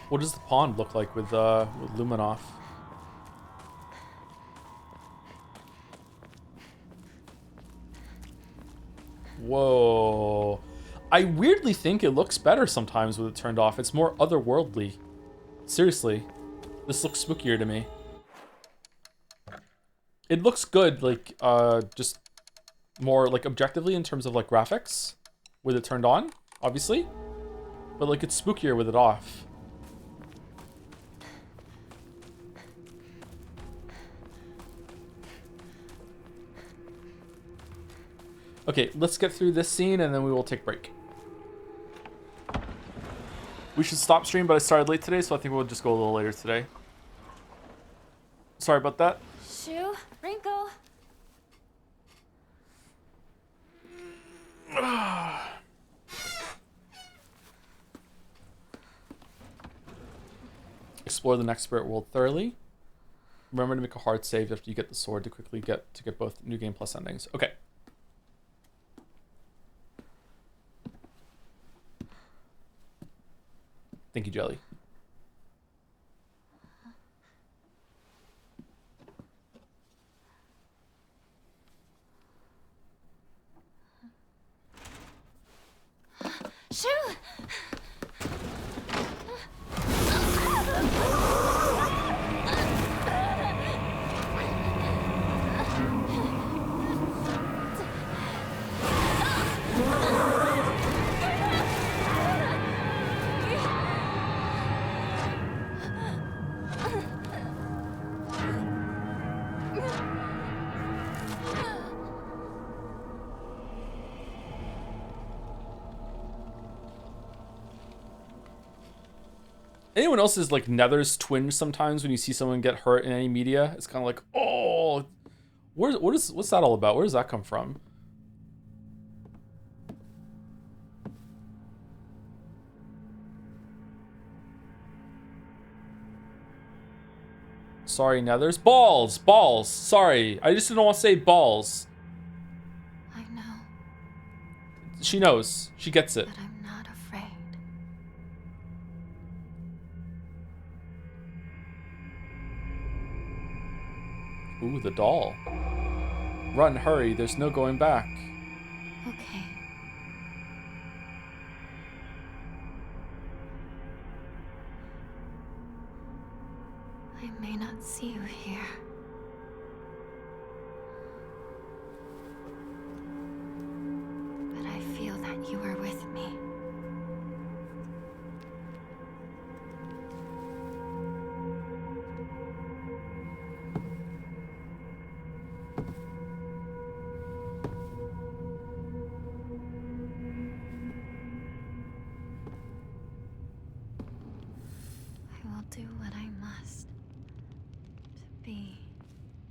What does the pond look like with Luminoff? Whoa. I weirdly think it looks better sometimes with it turned off. It's more otherworldly. Seriously. This looks spookier to me. It looks good, like, just more, like, objectively in terms of, like, graphics. With it turned on, obviously. But, like, it's spookier with it off. Okay, let's get through this scene and then we will take a break. We should stop stream, but I started late today, so I think we'll just go a little later today. Sorry about that. Shu, Wrinkle. Explore the next Spirit World thoroughly. Remember to make a hard save after you get the sword to quickly get both New Game Plus endings. Okay. Thank you, Jelly. Shu! anyone else's like nethers twinge sometimes when you see someone get hurt in any media? It's kind of like, oh, what's that all about? Where does that come from? Sorry, nethers. Balls. Sorry, I just didn't want to say balls. I know, She knows. She gets it. but I'm not afraid. Ooh, the doll. Run, hurry, there's no going back. Okay. I may not see you here. But I feel that you are with me. I will do what I must to be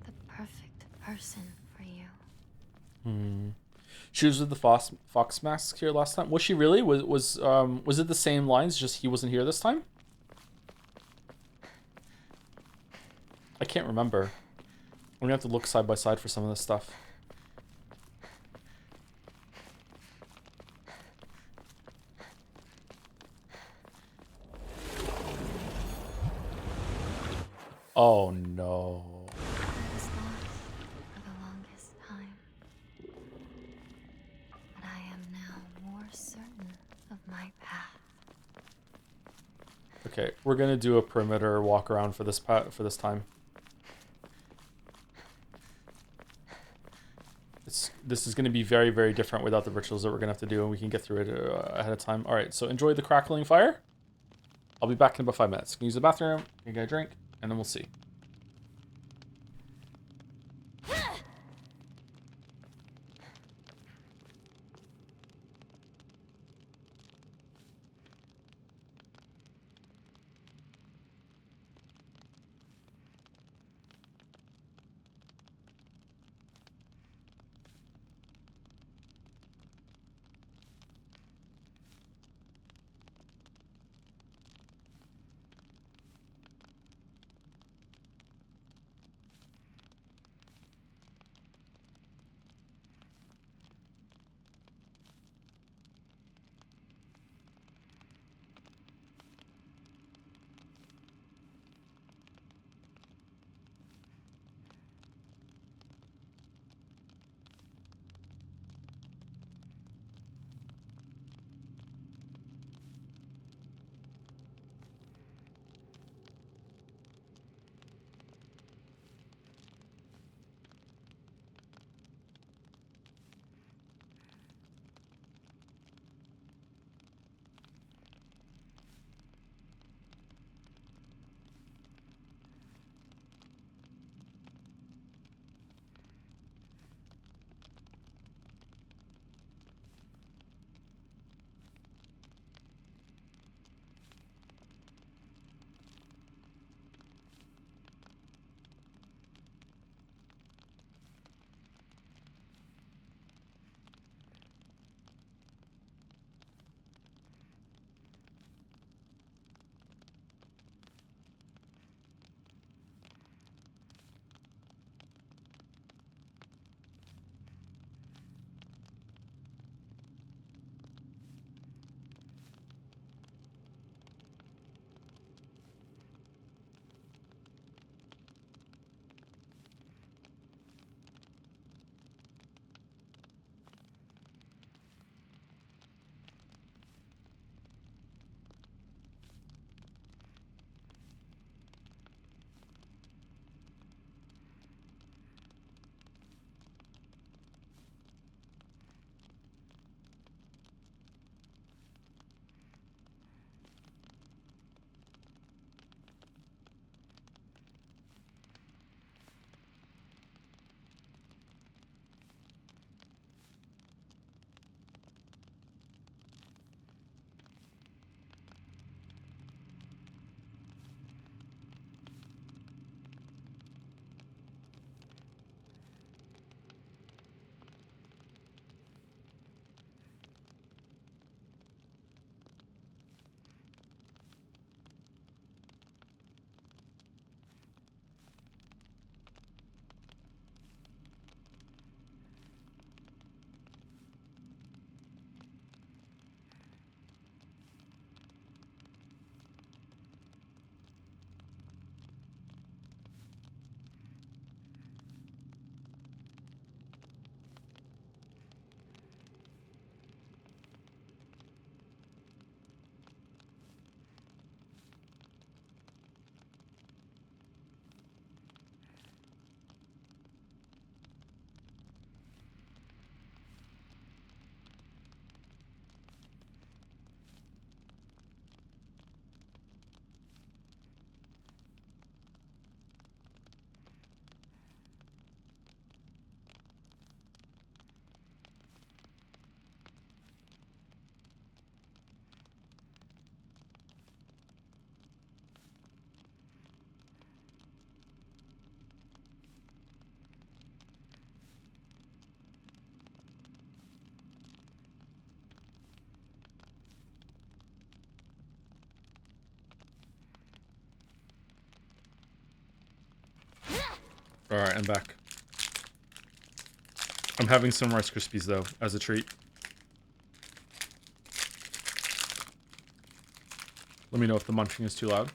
the perfect person for you. She was with the Fox Mask here last time. Was she really? Was it the same lines? Just he wasn't here this time. I can't remember. I'm gonna have to look side by side for some of this stuff. Oh no. I was lost for the longest time. But I am now more certain of my path. Okay, we're gonna do a perimeter walk around for this time. This is gonna be very, very different without the rituals that we're gonna have to do, and we can get through it ahead of time. All right, so enjoy the crackling fire. I'll be back in about 5 minutes. Can use the bathroom, can get a drink, and then we'll see. Alright, I'm back. I'm having some Rice Krispies, though, as a treat. Let me know if the munching is too loud.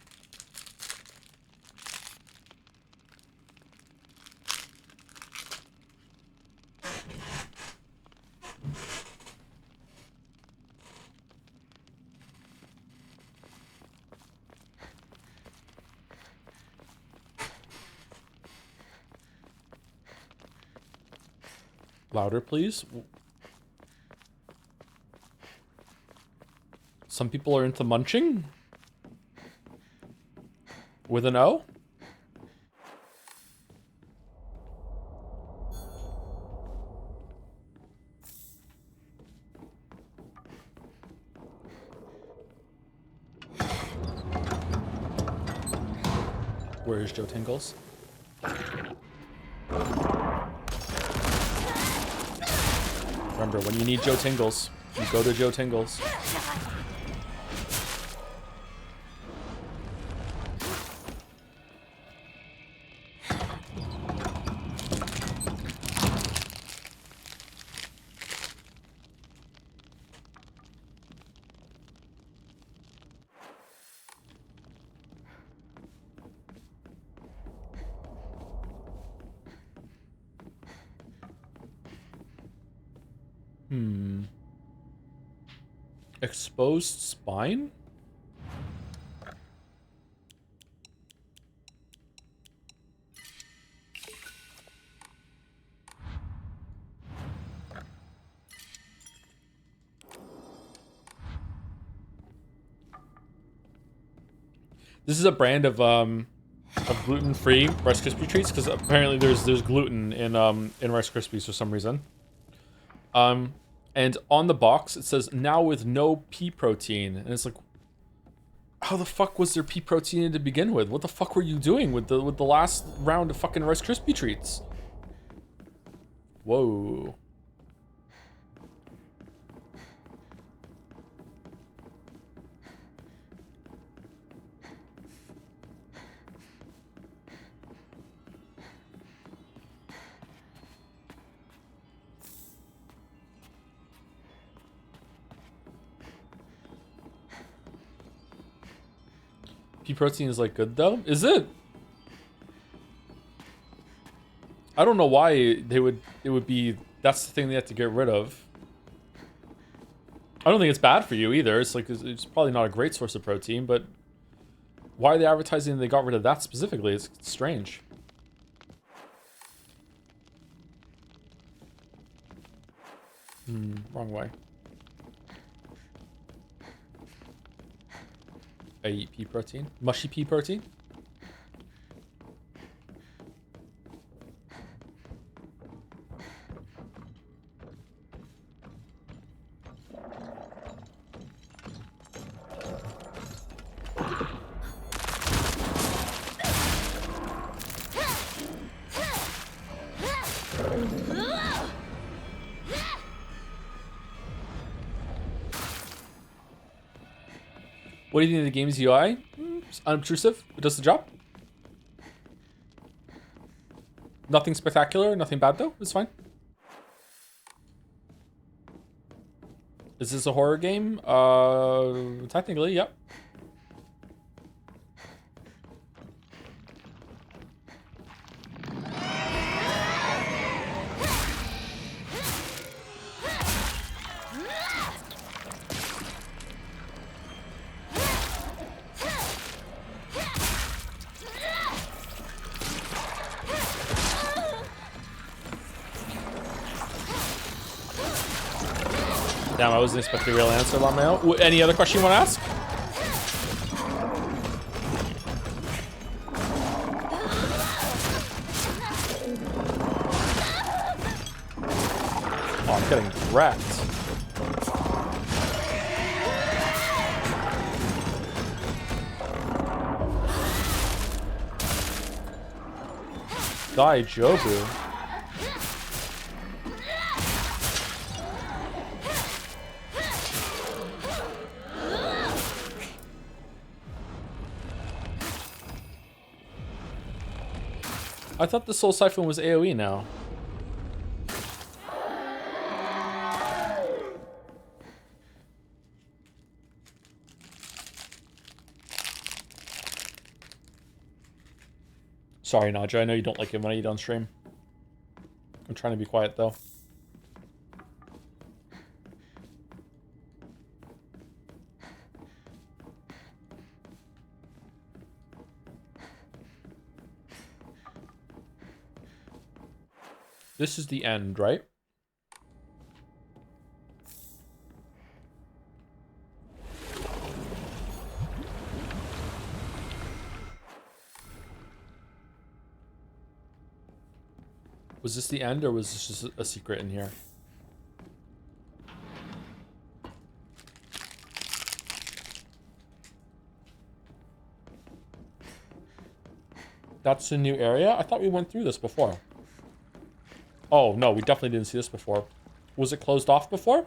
Louder, please. Some people are into munching? With an O? Where is Joe Tingles? Remember, when you need Joe Tingles, you go to Joe Tingles. Exposed spine? This is a brand of gluten-free Rice Krispie treats because apparently there's gluten in Rice Krispies for some reason. And on the box it says now with no pea protein, and it's like, how the fuck was there pea protein in to begin with? What the fuck were you doing with the last round of fucking Rice Krispie treats? Whoa. Pea protein is like good though? Is it? I don't know why it would be, that's the thing they have to get rid of. I don't think it's bad for you either. It's like, it's probably not a great source of protein, but why are they advertising they got rid of that specifically? It's strange. Wrong way. I eat pea protein. Mushy pea protein? What do you think of the game's UI? It's unobtrusive. It does the job. Nothing spectacular. Nothing bad, though. It's fine. Is this a horror game? Technically, yep. Damn, I wasn't expecting a real answer on my own. Any other question you want to ask? Oh, I'm getting wrecked. Die, Jobu. I thought the Soul Siphon was AoE now. Sorry, Nadja. I know you don't like it when I eat on stream. I'm trying to be quiet, though. This is the end, right? Was this the end, or was this just a secret in here? That's a new area? I thought we went through this before. Oh, no, we definitely didn't see this before. Was it closed off before?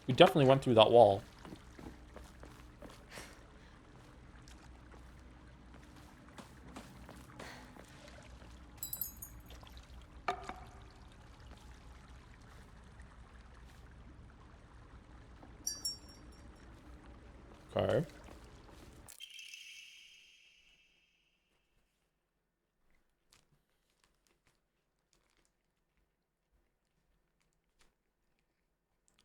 We definitely went through that wall. Okay.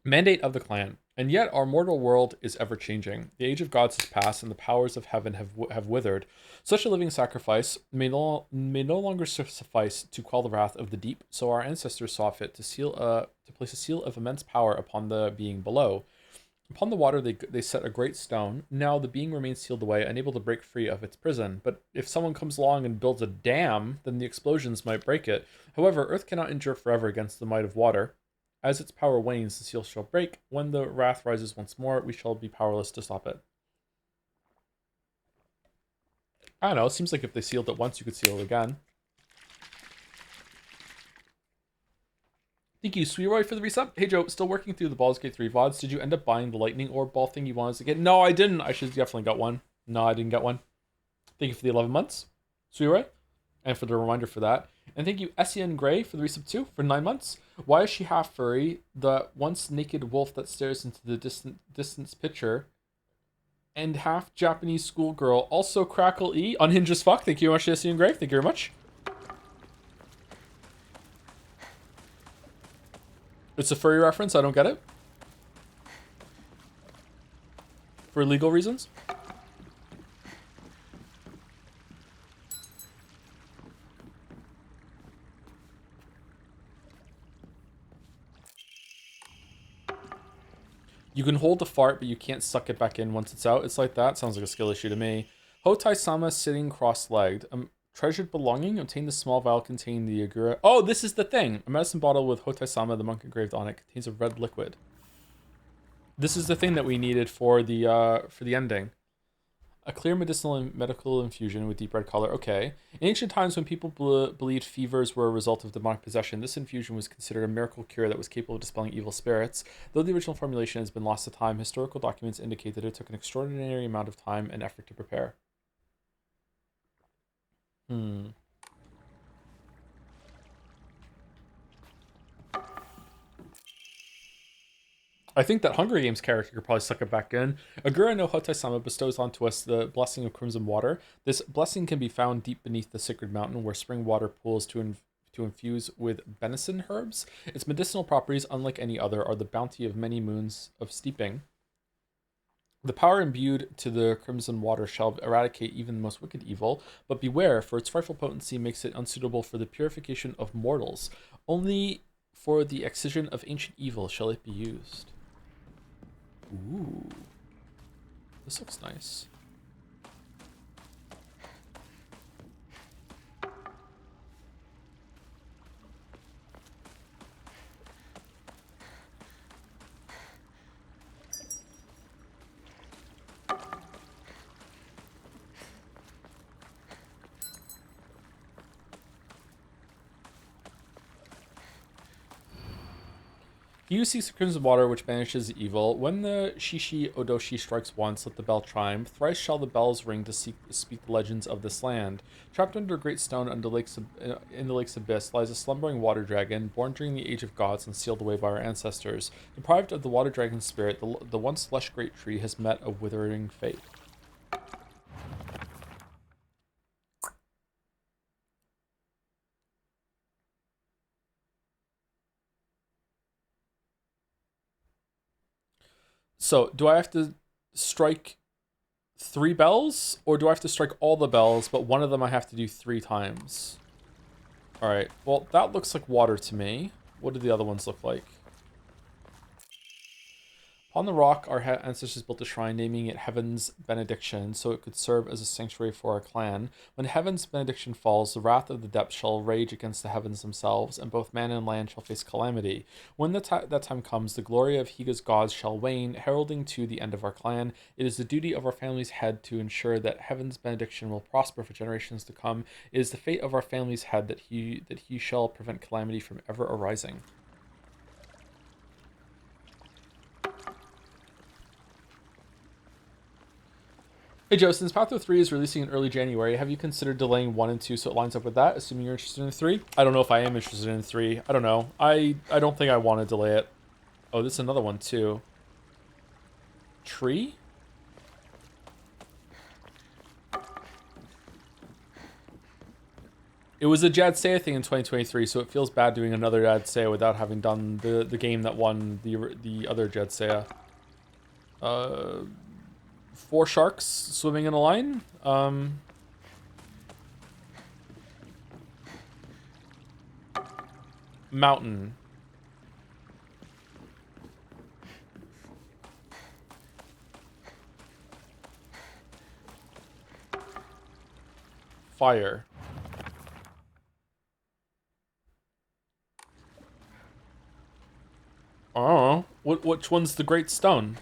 Mandate of the clan. And yet our mortal world is ever-changing. The age of gods has passed, and the powers of heaven have withered. Such a living sacrifice may no longer suffice to quell the wrath of the deep, so our ancestors saw fit to place a seal of immense power upon the being below. Upon the water they set a great stone. Now the being remains sealed away, unable to break free of its prison. But if someone comes along and builds a dam, then the explosions might break it. However, earth cannot endure forever against the might of water. As its power wanes, the seal shall break. When the wrath rises once more, we shall be powerless to stop it. I don't know, it seems like if they sealed it once, you could seal it again. Thank you, Sweeroy, for the resub. Hey, Joe, still working through the Baldur's Gate 3 VODs. Did you end up buying the lightning orb ball thing you wanted to get? No, I didn't. I should have definitely got one. No, I didn't get one. Thank you for the 11 months, Sweeroy, and for the reminder for that. And thank you, Essien Gray, for the resub too, for 9 months. Why is she half furry? The once naked wolf that stares into the distance picture. And half Japanese schoolgirl. Also Crackle E. Unhinged as fuck. Thank you very much, Essien Gray. Thank you very much. It's a furry reference. I don't get it. For legal reasons. You can hold the fart, but you can't suck it back in once it's out. It's like that. Sounds like a skill issue to me. Hotai-sama sitting cross-legged. Treasured belonging. Obtain the small vial containing the Agura. Oh, this is the thing. A medicine bottle with Hotai-sama, the monk engraved on it, contains a red liquid. This is the thing that we needed for the ending. A clear medicinal and medical infusion with deep red color. Okay. In ancient times, when people believed fevers were a result of demonic possession, this infusion was considered a miracle cure that was capable of dispelling evil spirits. Though the original formulation has been lost to time, historical documents indicate that it took an extraordinary amount of time and effort to prepare. I think that Hunger Games character could probably suck it back in. Agura no Hotai-sama bestows onto us the blessing of crimson water. This blessing can be found deep beneath the sacred mountain where spring water pools to infuse with benison herbs. Its medicinal properties, unlike any other, are the bounty of many moons of steeping. The power imbued to the crimson water shall eradicate even the most wicked evil, but beware, for its frightful potency makes it unsuitable for the purification of mortals. Only for the excision of ancient evil shall it be used. Ooh. This looks nice. He who seeks the crimson water which banishes evil. When the Shishi Odoshi strikes once, let the bell chime. Thrice shall the bells ring to speak the legends of this land. Trapped under a great stone in the lake's abyss lies a slumbering water dragon, born during the age of gods and sealed away by our ancestors. Deprived of the water dragon's spirit, the once lush great tree has met a withering fate. So, do I have to strike 3 bells? Or do I have to strike all the bells, but one of them I have to do 3 times? Alright, well, that looks like water to me. What do the other ones look like? On the rock, our ancestors built a shrine, naming it Heaven's Benediction, so it could serve as a sanctuary for our clan. When Heaven's Benediction falls, the wrath of the depths shall rage against the heavens themselves, and both man and land shall face calamity. When that time comes, the glory of Higa's gods shall wane, heralding to the end of our clan. It is the duty of our family's head to ensure that Heaven's Benediction will prosper for generations to come. It is the fate of our family's head that he shall prevent calamity from ever arising. Hey Joe, since Pathway 3 is releasing in early January, have you considered delaying 1 and 2 so it lines up with that, assuming you're interested in 3? I don't know if I am interested in 3. I don't know. I don't think I want to delay it. Oh, this is another one too. Tree? It was a Jad Saya thing in 2023, so it feels bad doing another Jad Saya without having done the game that won the other Jad Saya. 4 sharks swimming in a line. Mountain. Fire. Oh, which one's the Great Stone?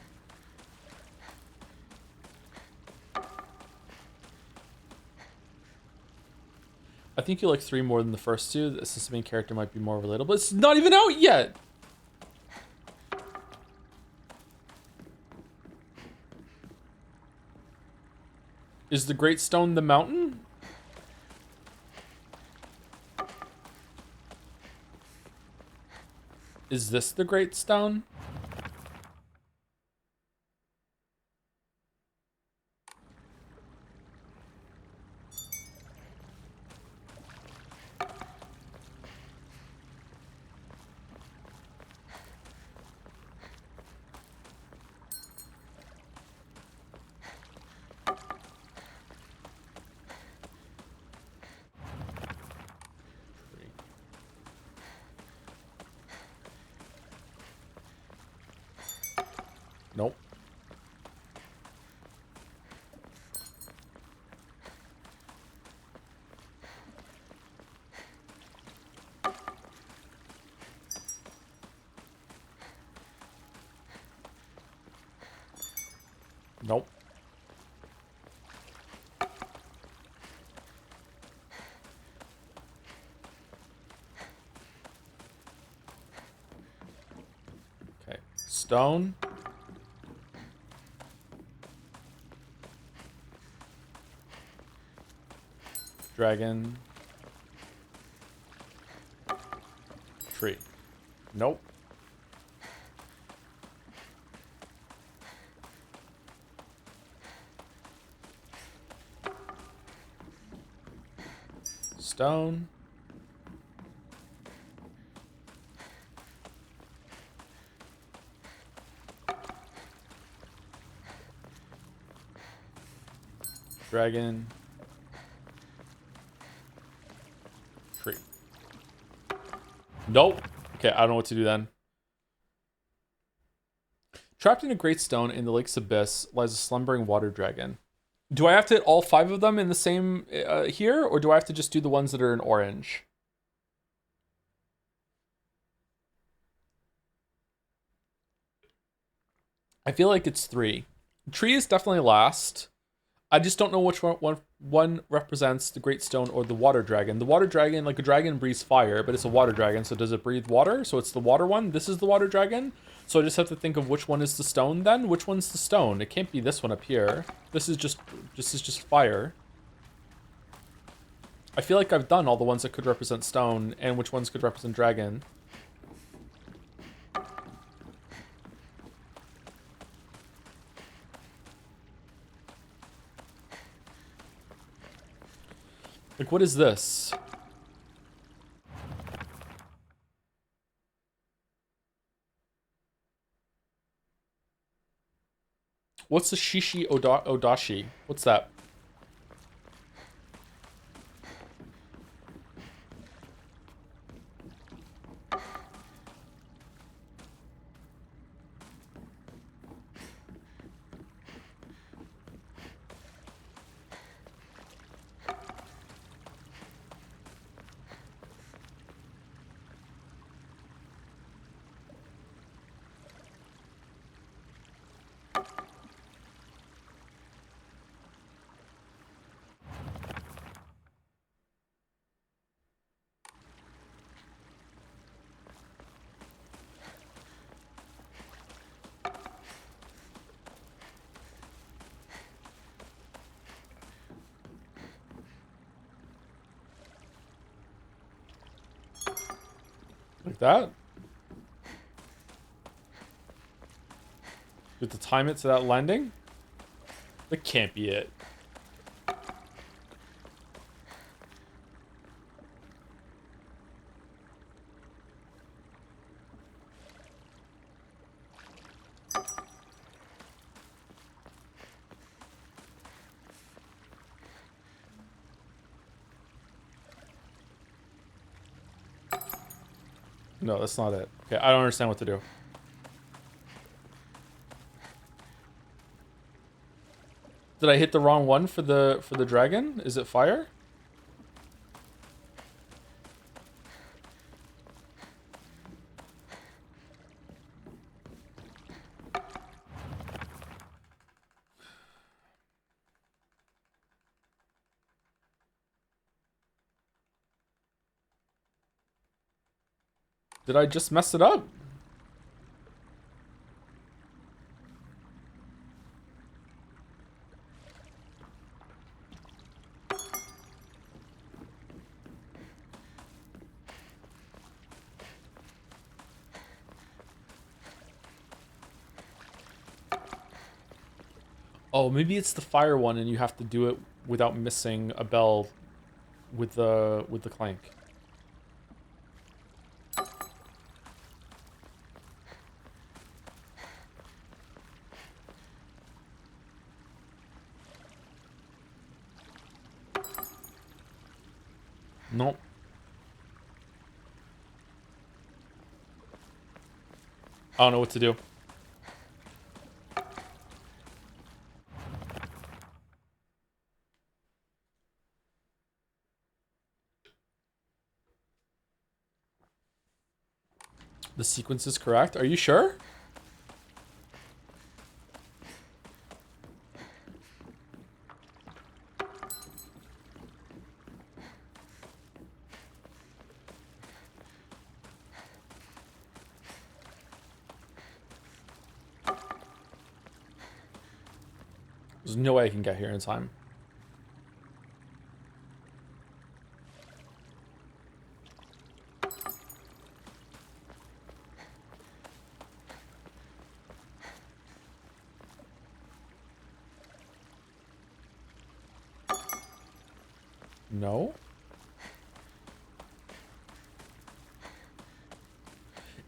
I think you like 3 more than the first 2. Since the main character might be more relatable. It's not even out yet! Is the Great Stone the mountain? Is this the Great Stone? Nope. Nope. Okay. Stone. Dragon. Tree. Nope. Stone. Dragon. Tree. Nope. Okay, I don't know what to do then. Trapped in a great stone in the lake's abyss lies a slumbering water dragon. Do I have to hit all 5 of them in the same here, or do I have to just do the ones that are in orange? I feel like it's 3. Tree is definitely last. I just don't know which one represents the Great Stone or the Water Dragon. The Water Dragon, like a dragon, breathes fire, but it's a water dragon, so does it breathe water? So it's the water one. This is the Water Dragon. So I just have to think of which one is the stone then. Which one's the stone? It can't be this one up here. This is just fire. I feel like I've done all the ones that could represent stone and which ones could represent dragon. Like, what is this? What's the Shishi Odashi? What's that? Like that? You have to time it to that landing? That can't be it. No, that's not it. Okay, I don't understand what to do. Did I hit the wrong one for the dragon? Is it fire? Did I just mess it up? Oh, maybe it's the fire one and you have to do it without missing a bell with the clank. Nope. I don't know what to do. The sequence is correct. Are you sure? There's no way I can get here in time. No.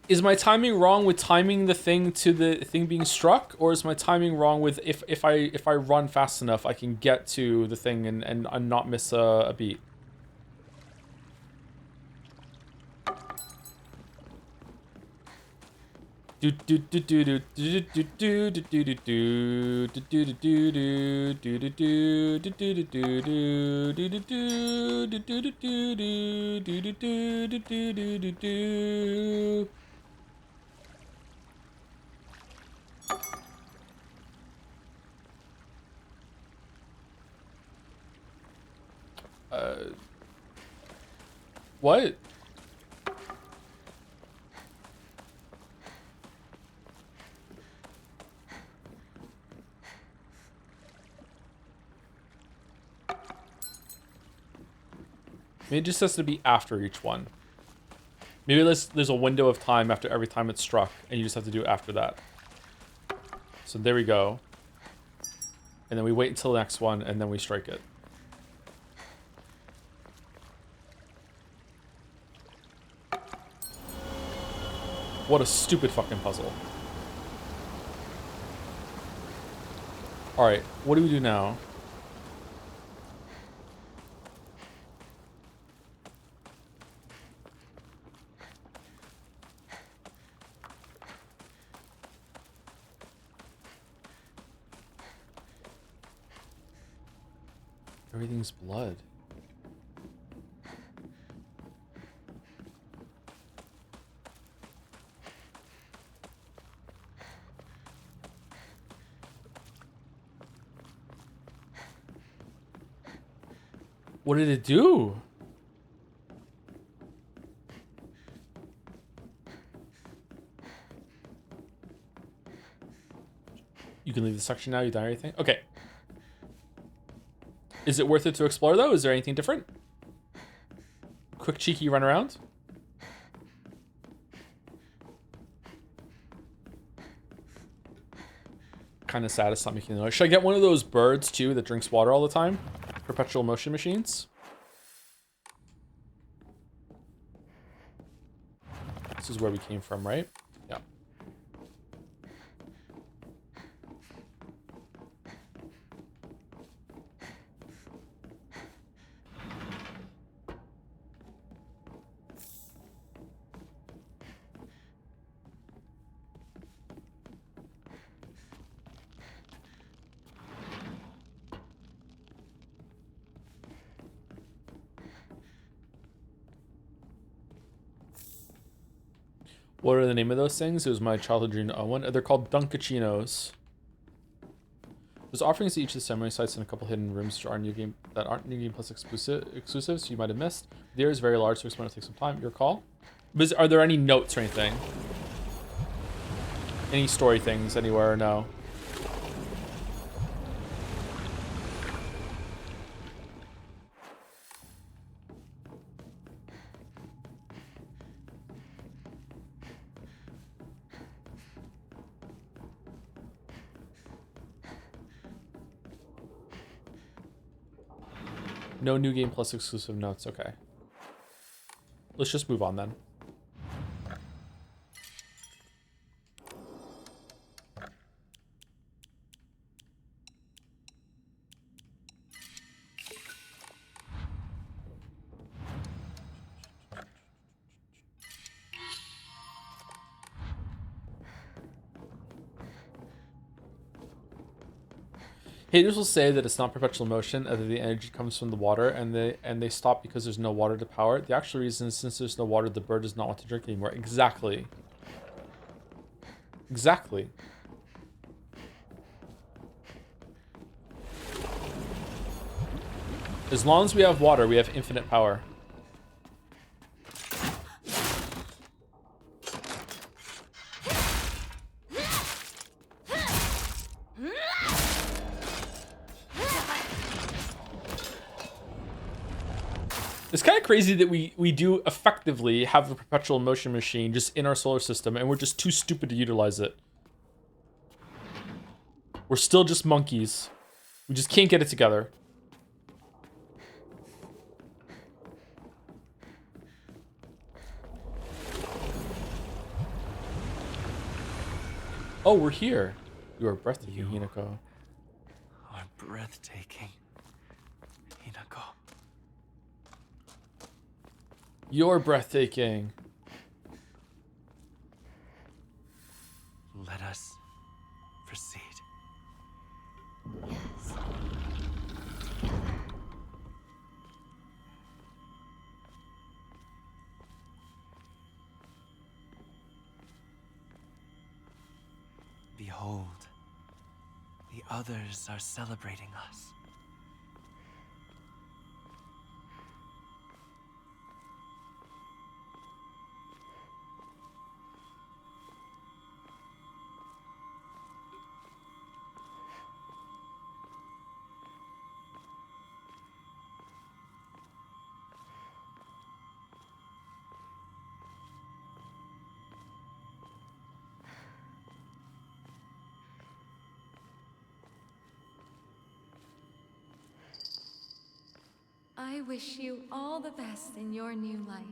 Is my timing wrong with timing the thing to the thing being struck, or is my timing wrong with if I run fast enough I can get to the thing and not miss a beat? What? Maybe it just has to be after each one. Maybe there's a window of time after every time it's struck, and you just have to do it after that. So there we go. And then we wait until the next one, and then we strike it. What a stupid fucking puzzle. Alright, what do we do now? Everything's blood. What did it do? You can leave the section now, you done everything? Okay. Is it worth it to explore though? Is there anything different? Quick cheeky run around? Kind of sad it's not making the noise. Should I get one of those birds too that drinks water all the time? Perpetual motion machines? This is where we came from, right? Yeah. What are the name of those things? It was my childhood dream to own one. They're called Dunkachinos. There's offerings to each of the ceremony sites and a couple hidden rooms which are new game that aren't new game plus exclusives you might have missed. The area is very large, so it's going to take some time. Your call. But are there any notes or anything? Any story things anywhere or no? No new game plus exclusive notes. Okay. Let's just move on then. Haters will say that it's not perpetual motion, that the energy comes from the water, and they stop because there's no water to power it. The actual reason is since there's no water, the bird does not want to drink anymore. Exactly. Exactly. As long as we have water, we have infinite power. It's kind of crazy that we do effectively have a perpetual motion machine just in our solar system, and we're just too stupid to utilize it. We're still just monkeys. We just can't get it together. Oh, we're here. You are breathtaking, Hinako. Are breathtaking, Hinako. You're breathtaking. Let us proceed. Yes. Behold, the others are celebrating us. I wish you all the best in your new life.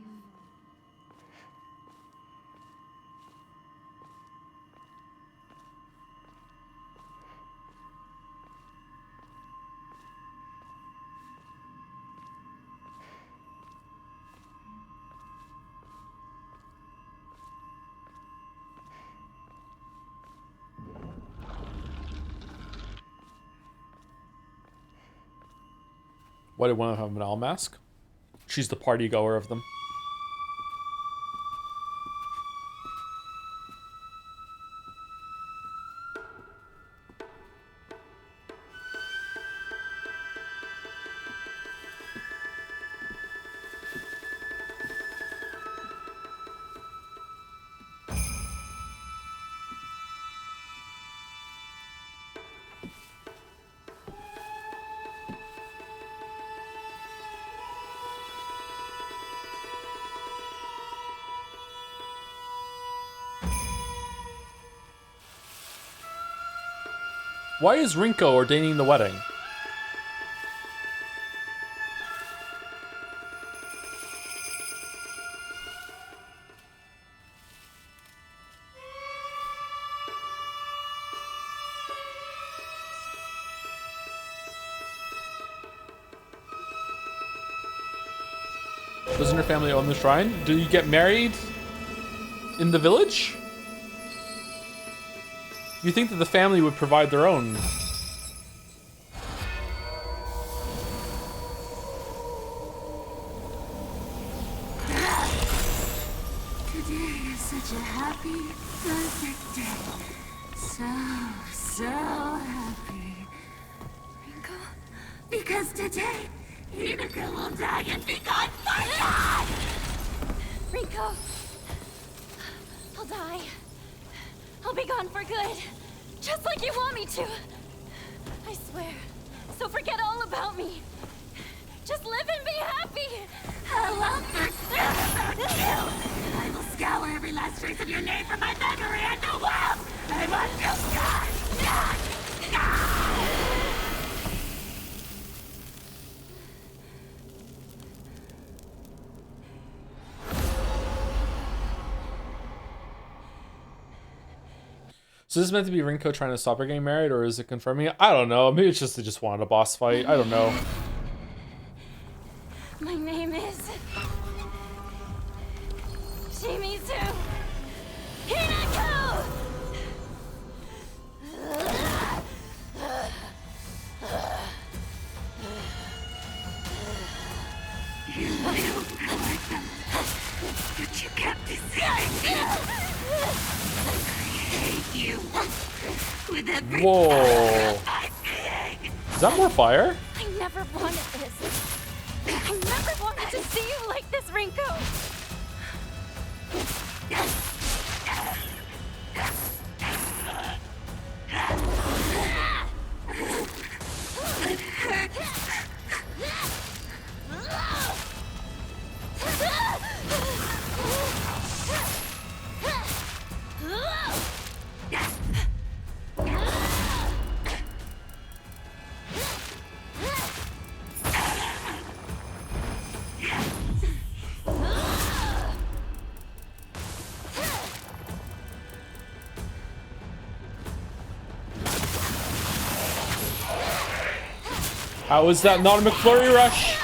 Why do one have an owl mask? She's the party goer of them. Why is Rinko ordaining the wedding? Doesn't her family own the shrine? Do you get married in the village? You think that the family would provide their own? Today is such a happy, perfect day. So happy. Rinko? Because today, Hinako will die and be gone for God! Rinko! I'll die. I'll be gone for good. Just like you want me to. I swear. So forget all about me. Just live and be happy. I won't forget about you! I will scour every last trace of your name from my memory and the world! I want you gone! So this is meant to be Rinko trying to stop her getting married, or is it confirming it? I don't know. Maybe it's just they just wanted a boss fight. I don't know. My name is... Shimizu Hinako! You knew for them, but you kept deceiving me. I hate you with every Whoa. part of my being. Is that more fire? I never wanted this. I never wanted to see you like this, Rinko. How is that not a McFlurry rush?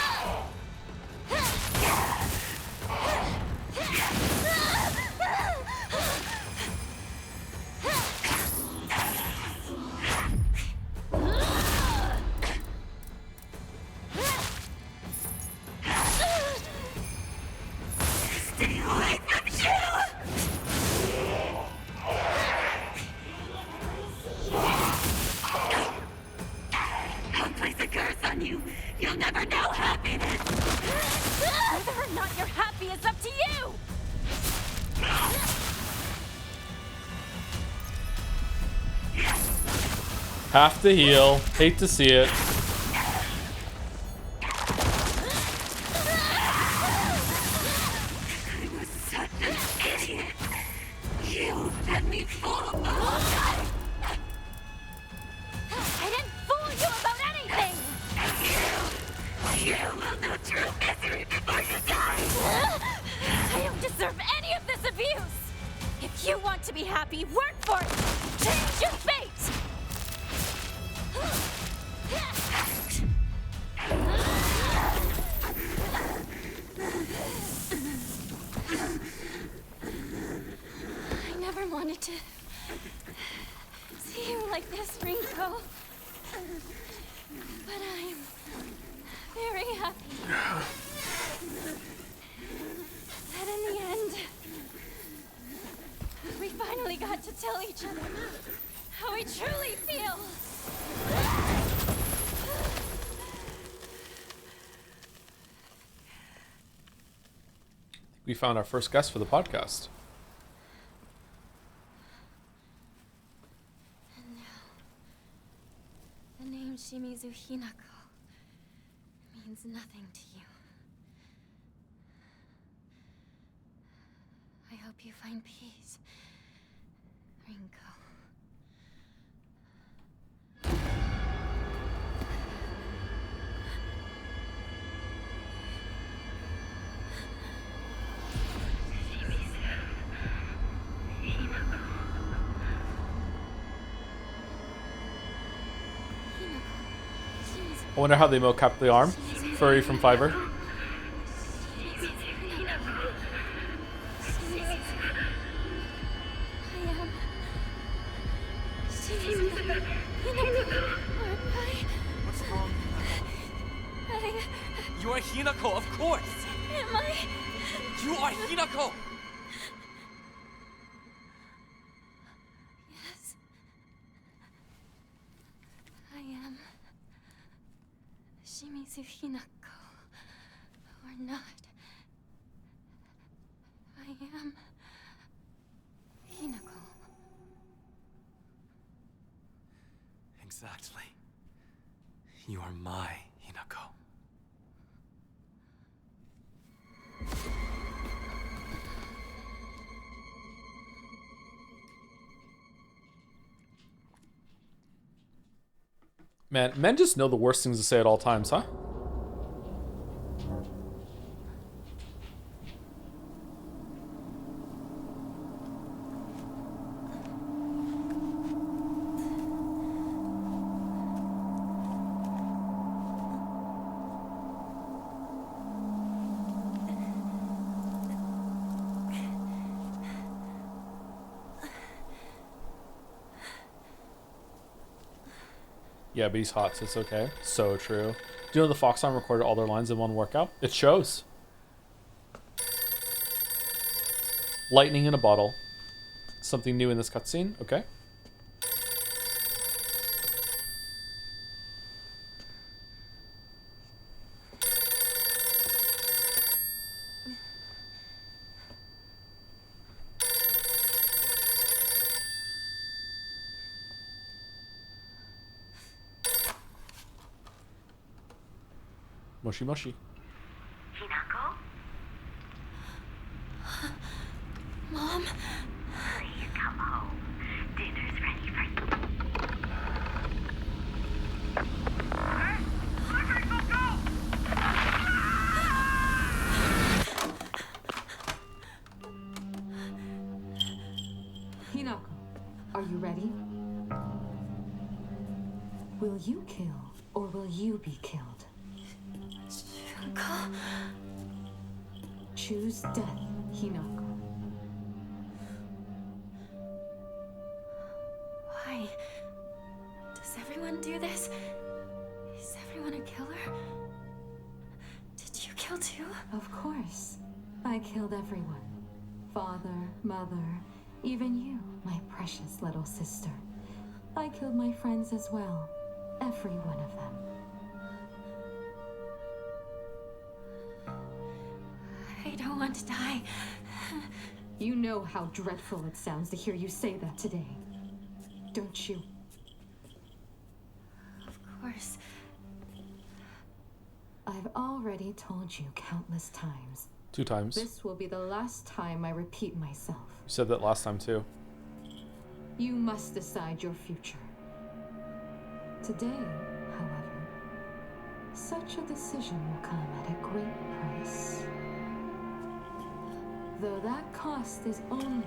Stay away from you! I'll place a curse on you. You'll never know happiness. Whether or not you're happy is up to you. Have to heal. Hate to see it. I was such an idiot. You had me fooled the whole time. I didn't fool you about anything. You will know be happy. Work for it. Change your fate. I never wanted to see you like this, Rinko. But I'm very happy that in the end, we finally got to tell each other how we truly feel. We found our first guest for the podcast. And now, the name Shimizu Hinako means nothing to you. I hope you find peace, Rinko. I wonder how they mocap the arm. Furry from Fiverr. What's wrong? You are Hinako, of course! Am I? You are Hinako! Yes. I am Shimizu Hinako. Or not. I am Hinako. Exactly. You are my Hinako. Man, men just know the worst things to say at all times, huh? Yeah, but he's hot, so it's okay. So true. Do you know the Fox Arm recorded all their lines in one workout? It shows. Lightning in a bottle. Something new in this cutscene. Okay. Moshi moshi. Hinako? Mom? Please come home. Dinner's ready for you. Hinako, are you ready? Will you kill, or will you be killed? Junko? Choose death, Hinako. Why? Does everyone do this? Is everyone a killer? Did you kill too? Of course. I killed everyone. Father, mother, even you, my precious little sister. I killed my friends as well. Every one of them. I don't want to die. You know how dreadful it sounds to hear you say that today, don't you? Of course. I've already told you countless times. 2 times. This will be the last time I repeat myself. You said that last time too. You must decide your future. Today, however, such a decision will come at a great price. Though that cost is only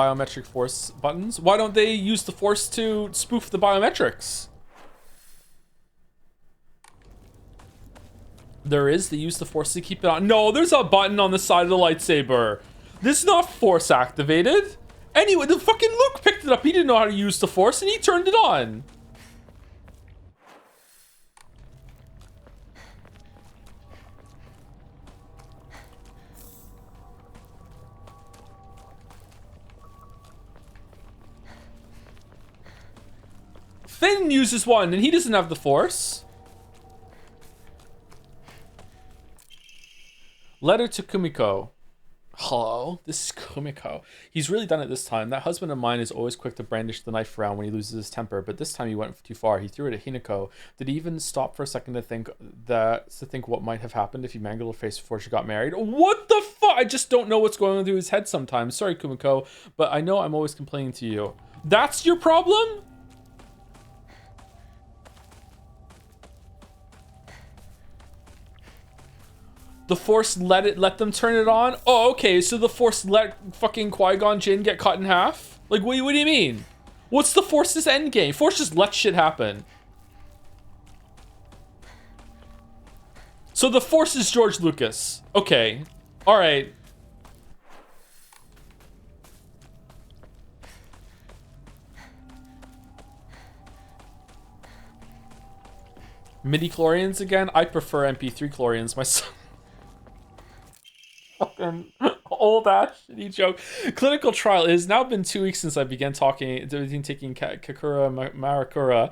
biometric force buttons. Why don't they use the force to spoof the biometrics? There is. They use the force to keep it on. No, there's a button on the side of the lightsaber. This is not force activated. Anyway, the fucking Luke picked it up. He didn't know how to use the force and he turned it on. Finn uses one and he doesn't have the force. Letter to Kumiko. Hello, this is Kumiko. He's really done it this time. That husband of mine is always quick to brandish the knife around when he loses his temper, but this time he went too far. He threw it at Hinako. Did he even stop for a second to think what might have happened if he mangled her face before she got married? What the fuck? I just don't know what's going on through his head sometimes. Sorry, Kumiko, but I know I'm always complaining to you. That's your problem? The Force let them turn it on? Oh, okay, so the Force let fucking Qui-Gon Jinn get cut in half? Like, what do you mean? What's the Force's endgame? Force just let shit happen. So the Force is George Lucas. Okay. Alright. Midi-chlorians again? I prefer MP3 chlorians myself. Fucking old ass shitty joke. Clinical trial. It has now been 2 weeks since I began taking Kakura Marakura.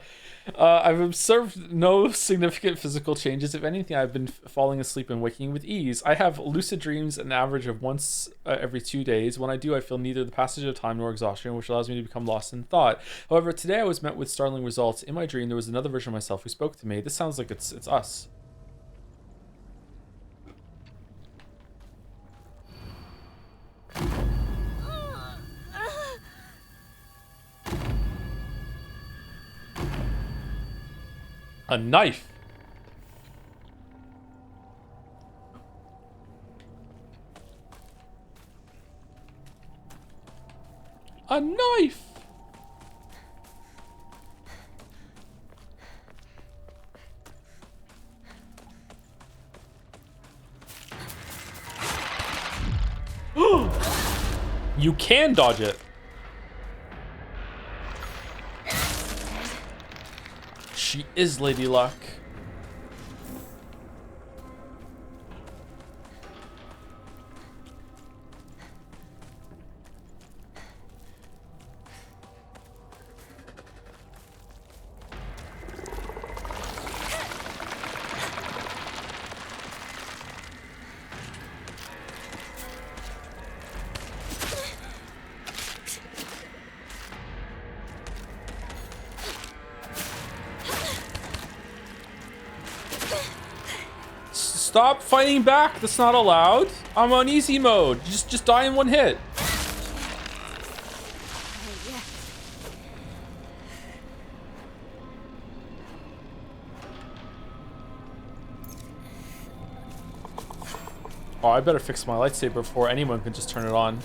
I've observed no significant physical changes. If anything, I've been falling asleep and waking with ease. I have lucid dreams an average of once every 2 days. When I do, I feel neither the passage of time nor exhaustion, which allows me to become lost in thought. However, today I was met with startling results. In my dream, there was another version of myself who spoke to me. This sounds like it's us. A knife. A knife. You can dodge it. She is Lady Luck. Stop fighting back. That's not allowed. I'm on easy mode. Just die in one hit. Oh, I better fix my lightsaber before anyone can just turn it on.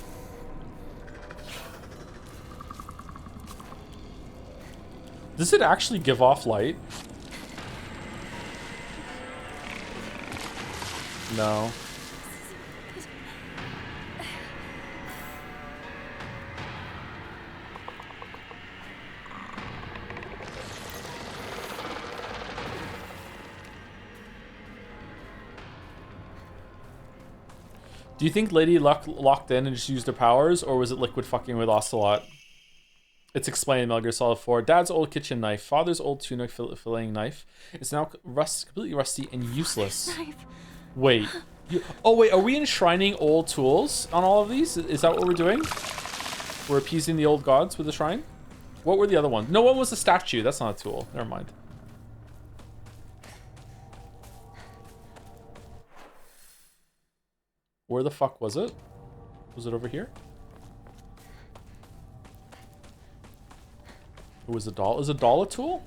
Does it actually give off light? No. Do you think Lady Luck locked in and just used her powers, or was it Liquid fucking with Ocelot? It's explained in Metal Gear Solid 4. Dad's old kitchen knife, father's old tuna filleting knife. It's now completely rusty and useless. Wait. Oh, wait. Are we enshrining old tools on all of these? Is that what we're doing? We're appeasing the old gods with the shrine? What were the other ones? No, one was a statue. That's not a tool. Never mind. Where the fuck was it? Was it over here? It was a doll. Is a doll a tool?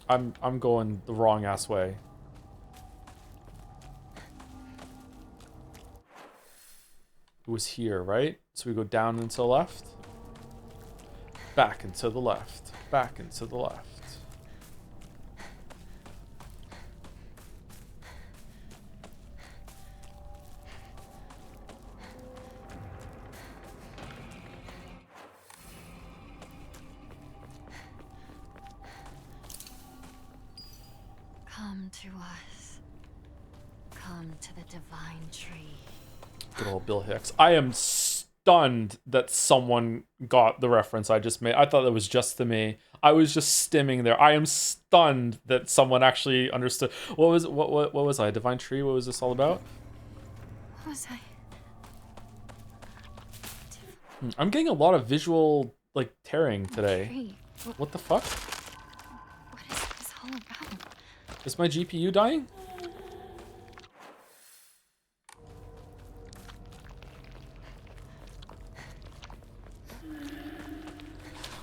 I'm going the wrong ass way. was here, right? So we go down and to the left. Back and to the left. Back and to the left. Come to us. Come to the divine tree. Good old Bill Hicks. I am stunned that someone got the reference I just made. I thought that was just to me. I was just stimming there. I am stunned that someone actually understood. What was I? Divine tree? What was this all about? What was I? I'm getting a lot of visual like tearing today. Tree. What the fuck? What is this all about? Is my GPU dying?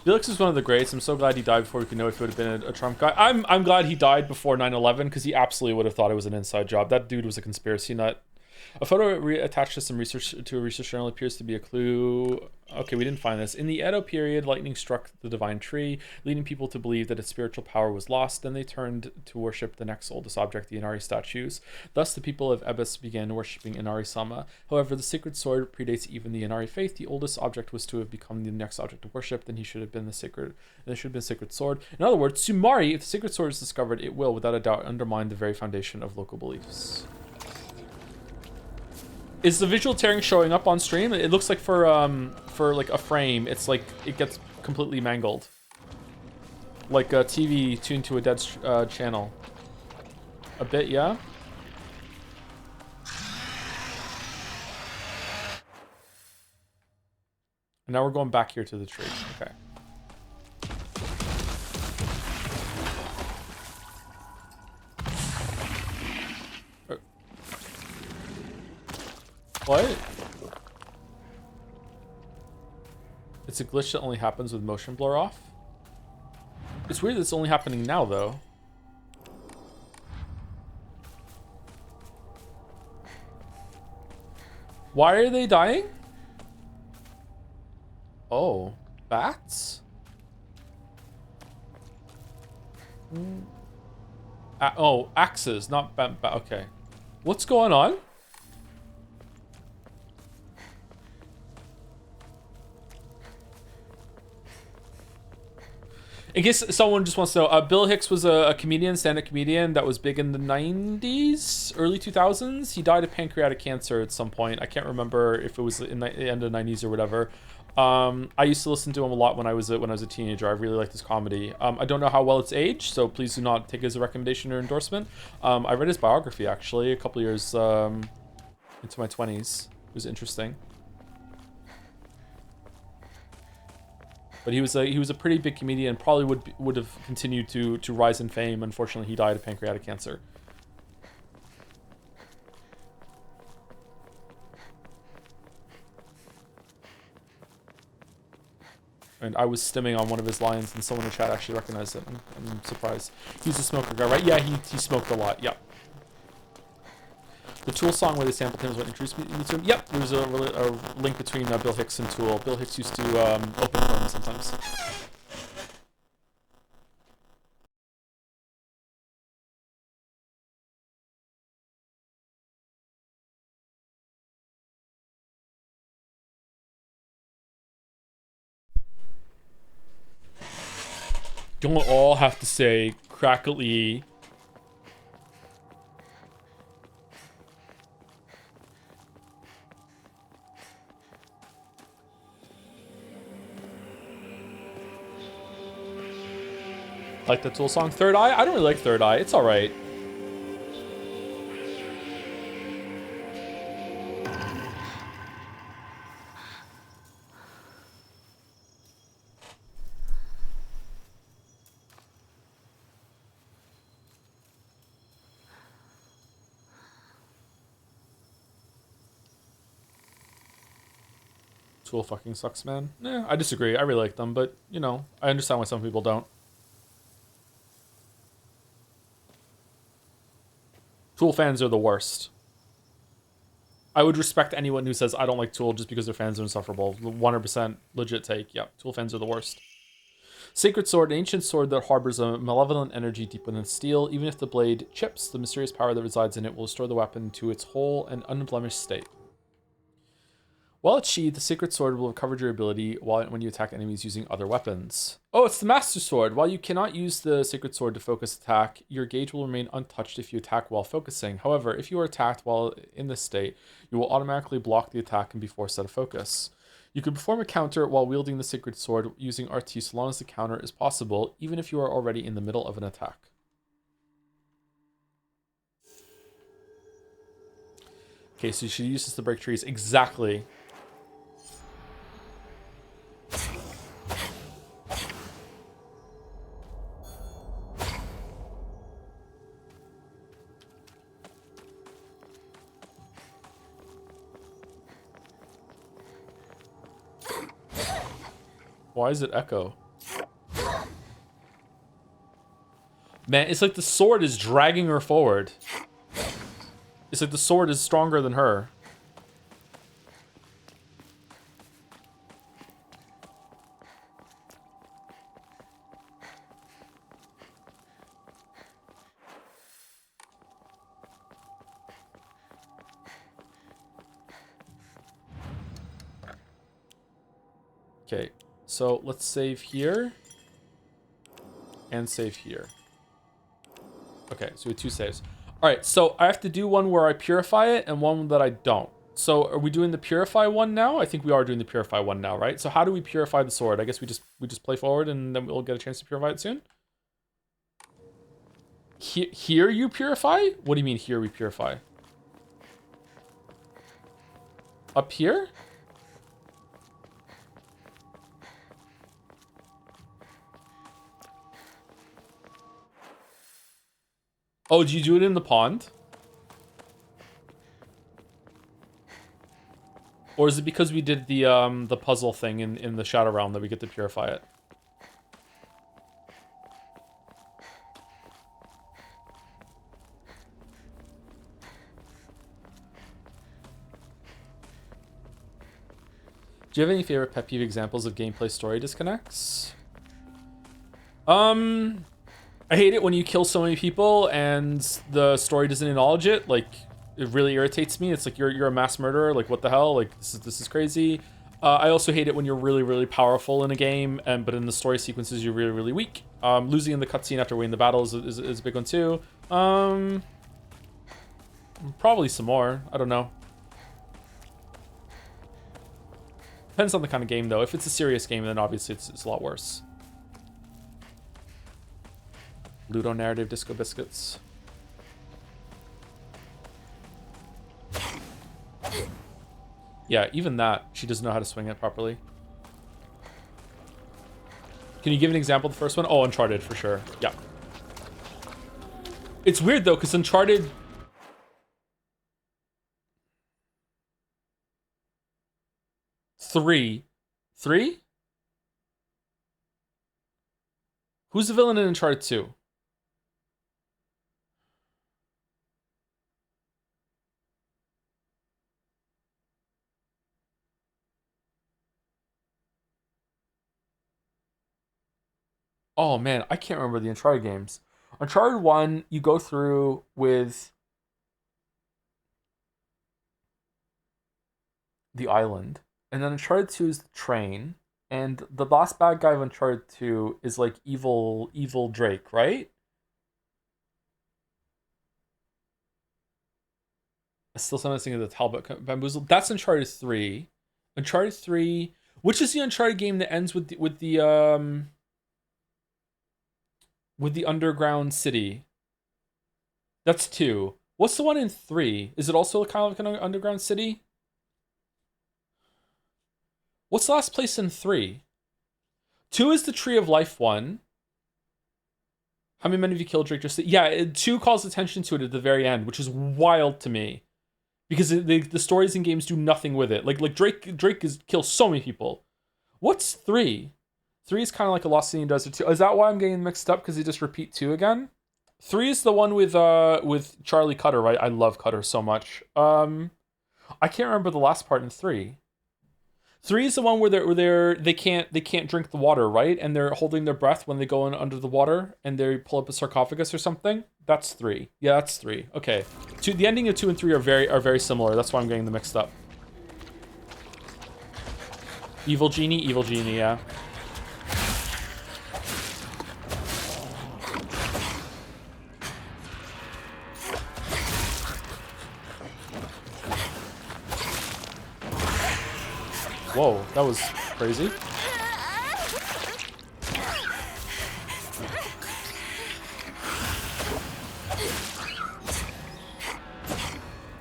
Felix is one of the greats. I'm so glad he died before we could know if he would have been a Trump guy. I'm glad he died before 9/11 because he absolutely would have thought it was an inside job. That dude was a conspiracy nut. A photo attached to some research to a research journal appears to be a clue. Okay, we didn't find this. In the Edo period, lightning struck the divine tree, leading people to believe that its spiritual power was lost. Then they turned to worship the next oldest object, the Inari statues. Thus, the people of Ebis began worshipping Inari-sama. However, the sacred sword predates even the Inari faith. The oldest object was to have become the next object of worship. Then he should have been the sacred. There should have been sacred sword. In other words, Sumari, if the sacred sword is discovered, it will, without a doubt, undermine the very foundation of local beliefs. Is the visual tearing showing up on stream? It looks like for like a frame, it's like it gets completely mangled, like a TV tuned to a dead channel. A bit, yeah. And now we're going back here to the tree. Okay. What? It's a glitch that only happens with motion blur off? It's weird that it's only happening now, though. Why are they dying? Oh, bats? Oh, axes, not okay. What's going on? In case someone just wants to know, Bill Hicks was a comedian, stand-up comedian that was big in the 90s, early 2000s. He died of pancreatic cancer at some point. I can't remember if it was in the end of the 90s or whatever. I used to listen to him a lot when I was a teenager. I really liked his comedy. I don't know how well it's aged, so please do not take it as a recommendation or endorsement. I read his biography, actually, a couple years into my 20s. It was interesting. But he was a pretty big comedian. Probably would have continued to rise in fame. Unfortunately, he died of pancreatic cancer. And I was stimming on one of his lines, and someone in the chat actually recognized it. I'm surprised. He's a smoker guy, right? Yeah, he smoked a lot. Yeah. The Tool song where they sampled him is what introduced me to him. Yep, there's a link between Bill Hicks and Tool. Bill Hicks used to open for him sometimes. Don't all have to say crackly. Like the Tool song Third Eye? I don't really like Third Eye. It's alright. Tool fucking sucks, man. I disagree. I really like them, but, you know, I understand why some people don't. Tool fans are the worst. I would respect anyone who says I don't like Tool just because their fans are insufferable. 100% legit take. Yep, Tool fans are the worst. Sacred Sword, an ancient sword that harbors a malevolent energy deep within steel. Even if the blade chips, the mysterious power that resides in it will restore the weapon to its whole and unblemished state. While it's sheathed, the Sacred Sword will recover durability when you attack enemies using other weapons. Oh, it's the Master Sword. While you cannot use the Sacred Sword to focus attack, your gauge will remain untouched if you attack while focusing. However, if you are attacked while in this state, you will automatically block the attack and be forced out of focus. You can perform a counter while wielding the Sacred Sword using RT so long as the counter is possible, even if you are already in the middle of an attack. Okay, so you should use this to break trees. Exactly. Why is it echo? Man, it's like the sword is dragging her forward. It's like the sword is stronger than her. Okay, so let's save here. And save here. Okay, so we have 2 saves. Alright, so I have to do one where I purify it and one that I don't. So are we doing the purify one now? I think we are doing the purify one now, right? So how do we purify the sword? I guess we just play forward and then we'll get a chance to purify it soon? Here you purify? What do you mean here we purify? Up here? Oh, do you do it in the pond? Or is it because we did the puzzle thing in the Shadow Realm that we get to purify it? Do you have any favorite pet peeve examples of gameplay story disconnects? I hate it when you kill so many people and the story doesn't acknowledge it. Like, it really irritates me. It's like you're a mass murderer. Like, what the hell? Like, this is crazy. I also hate it when you're really, really powerful in a game, but in the story sequences you're really, really weak. Losing in the cutscene after winning the battle is a big one too. Probably some more. I don't know. Depends on the kind of game, though. If it's a serious game, then obviously it's a lot worse. Ludo narrative disco biscuits. Yeah, even that, she doesn't know how to swing it properly. Can you give an example of the first one? Oh, Uncharted, for sure. Yeah. It's weird, though, because Uncharted... Three? Who's the villain in Uncharted 2? Oh man, I can't remember the Uncharted games. Uncharted 1, you go through with the island, and then Uncharted 2 is the train, and the last bad guy of Uncharted 2 is like evil Drake, right? I still sometimes think of the Talbot Bamboozled. That's Uncharted 3. Uncharted 3. Which is the Uncharted game that ends with the underground city? That's 2. What's the one in 3? Is it also kind of like an underground city? What's the last place in 3? 2 is the Tree of Life one. How many men have you killed, Drake? Yeah, 2 calls attention to it at the very end, which is wild to me. Because the stories in games do nothing with it. Like Drake kills so many people. What's 3? 3 is kind of like a Lost City Desert 2. Is that why I'm getting mixed up? Because they just repeat 2 again? 3 is the one with Charlie Cutter, right? I love Cutter so much. I can't remember the last part in 3. 3 is the one where they can't drink the water, right? And they're holding their breath when they go in under the water and they pull up a sarcophagus or something. That's 3. Yeah, that's 3. Okay. The ending of 2 and 3 are very similar. That's why I'm getting them mixed up. Evil genie, yeah. Whoa, that was crazy.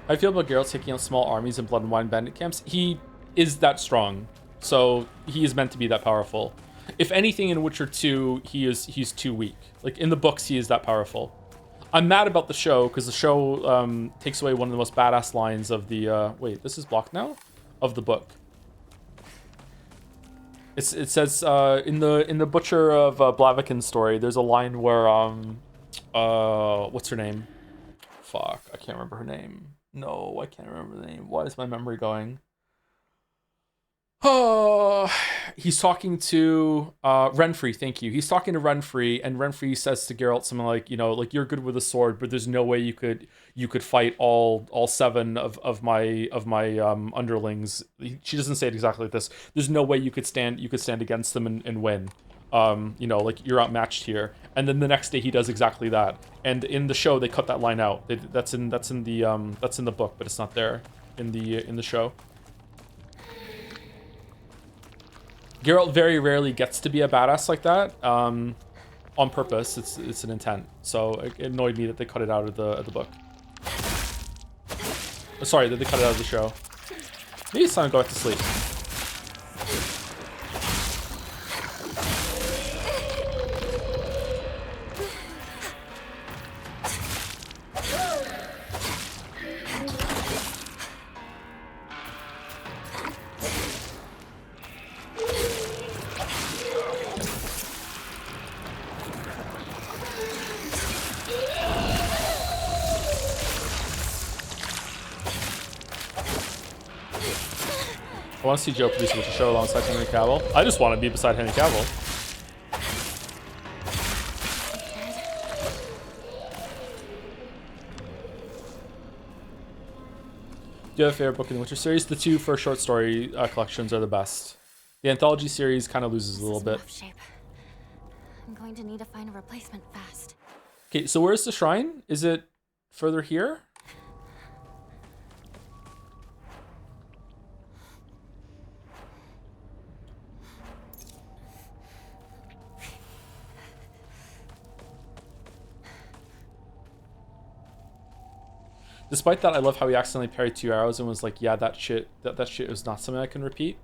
I feel about Geralt taking out small armies in Blood and Wine bandit camps. He is that strong, so he is meant to be that powerful. If anything, in Witcher 2, he's too weak. Like, in the books, he is that powerful. I'm mad about the show, because the show takes away one of the most badass lines of the... wait, this is blocked now? Of the book. It says, in the Butcher of Blaviken story, there's a line where, what's her name? Fuck, I can't remember her name. No, I can't remember the name. Why is my memory going? Oh, he's talking to Renfrey. Thank you. He's talking to Renfrey, and Renfrey says to Geralt something like, you know, like, you're good with a sword, but there's no way you could fight all 7 of my underlings. She doesn't say it exactly like this. There's no way you could stand against them and win. You know, like, you're outmatched here. And then the next day he does exactly that. And in the show they cut that line out. That's in the book, but it's not there in the show. Geralt very rarely gets to be a badass like that, on purpose. It's an intent. So it annoyed me that they cut it out of the book. Oh, sorry, that they cut it out of the show. Maybe it's time to go back to sleep. I want to see Joe produce a show alongside Henry Cavill. I just want to be beside Henry Cavill. Do you have a favorite book in the Witcher series? The 2 for short story collections are the best. The anthology series kind of loses a little bit. Shape. I'm going to need to find a replacement fast. Okay, so where's the shrine? Is it further here? Despite that, I love how he accidentally parried 2 arrows and was like, yeah, that shit was not something I can repeat.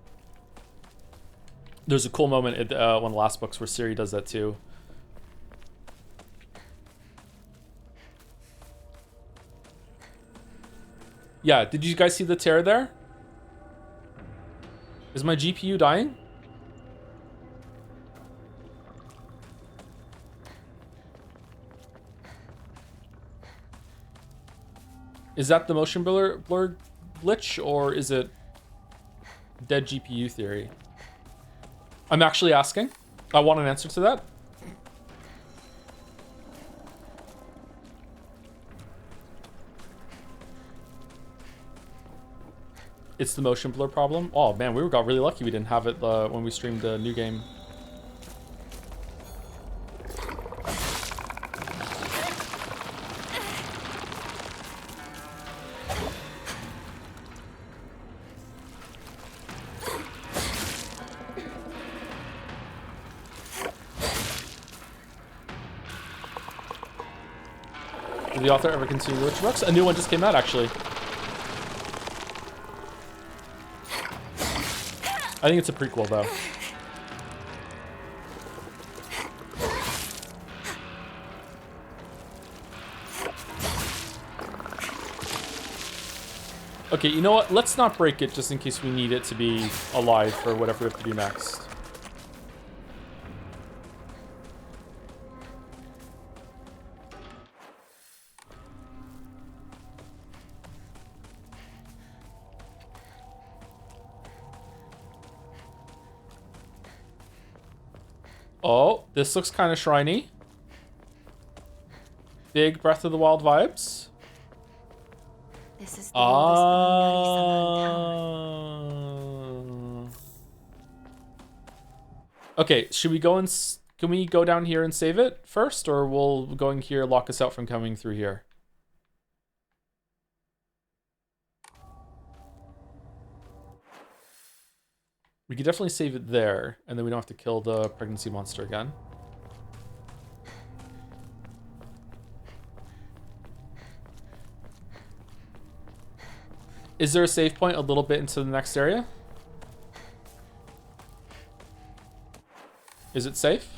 There's a cool moment in one of the last books where Ciri does that too. Yeah, did you guys see the tear there? Is my GPU dying? Is that the motion blur glitch, or is it dead GPU theory? I'm actually asking. I want an answer to that. It's the motion blur problem. Oh man, we got really lucky we didn't have it when we streamed the new game. Did the author ever continue the Witcher books? A new one just came out, actually. I think it's a prequel, though. Okay, you know what? Let's not break it just in case we need it to be alive for whatever we have to do next. Oh, this looks kind of shriny. Big Breath of the Wild vibes. This is the oldest Illuminati summer in town. Okay, should we go and can we go down here and save it first, or will going here lock us out from coming through here? We could definitely save it there, and then we don't have to kill the pregnancy monster again. Is there a save point a little bit into the next area? Is it safe?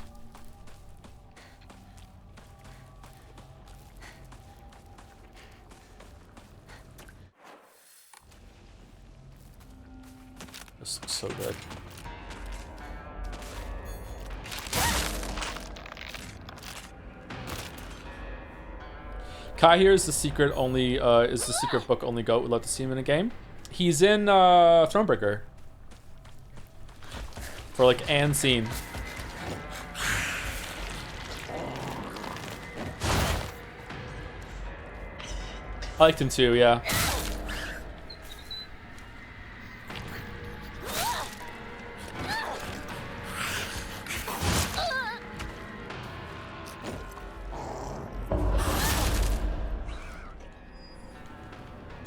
This looks so good. Kai here is the secret only is the secret book only goat. We'd love to see him in a game. He's in Thronebreaker. For like an scene. I liked him too, yeah.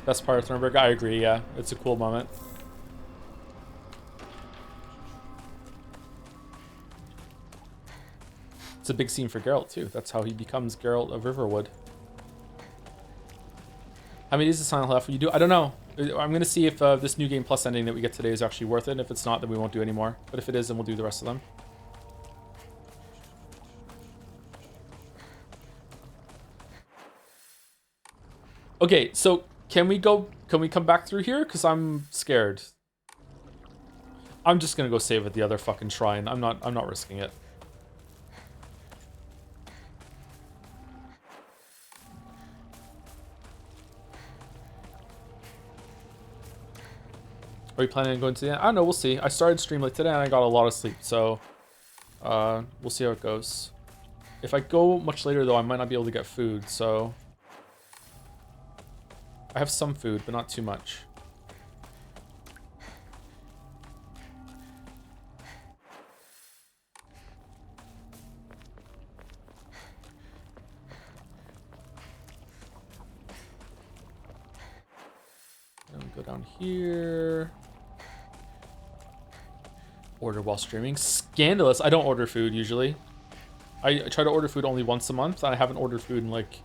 Best part of Thornburg, I agree, yeah. It's a cool moment. It's a big scene for Geralt too. That's how he becomes Geralt of Riverwood. How many days of Silent Hill left will you do? I don't know. I'm gonna see if this new game plus ending that we get today is actually worth it. And if it's not, then we won't do any more. But if it is, then we'll do the rest of them. Okay, so can we come back through here? Because I'm scared. I'm just gonna go save at the other fucking shrine. I'm not risking it. Are we planning on going to the end? I don't know, we'll see. I started stream late today and I got a lot of sleep, so we'll see how it goes. If I go much later though, I might not be able to get food, so I have some food, but not too much. Then we go down here. Order while streaming. Scandalous. I don't order food usually. I try to order food only once a month, and I haven't ordered food in like,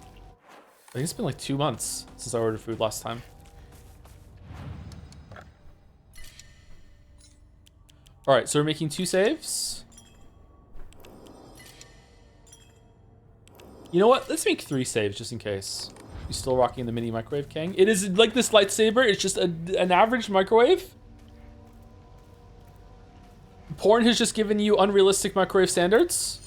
I think it's been like 2 months since I ordered food last time. Alright, so we're making 2 saves. You know what? Let's make 3 saves just in case. You still rocking the mini microwave king? It is like this lightsaber. It's just an average microwave. Porn has just given you unrealistic microwave standards.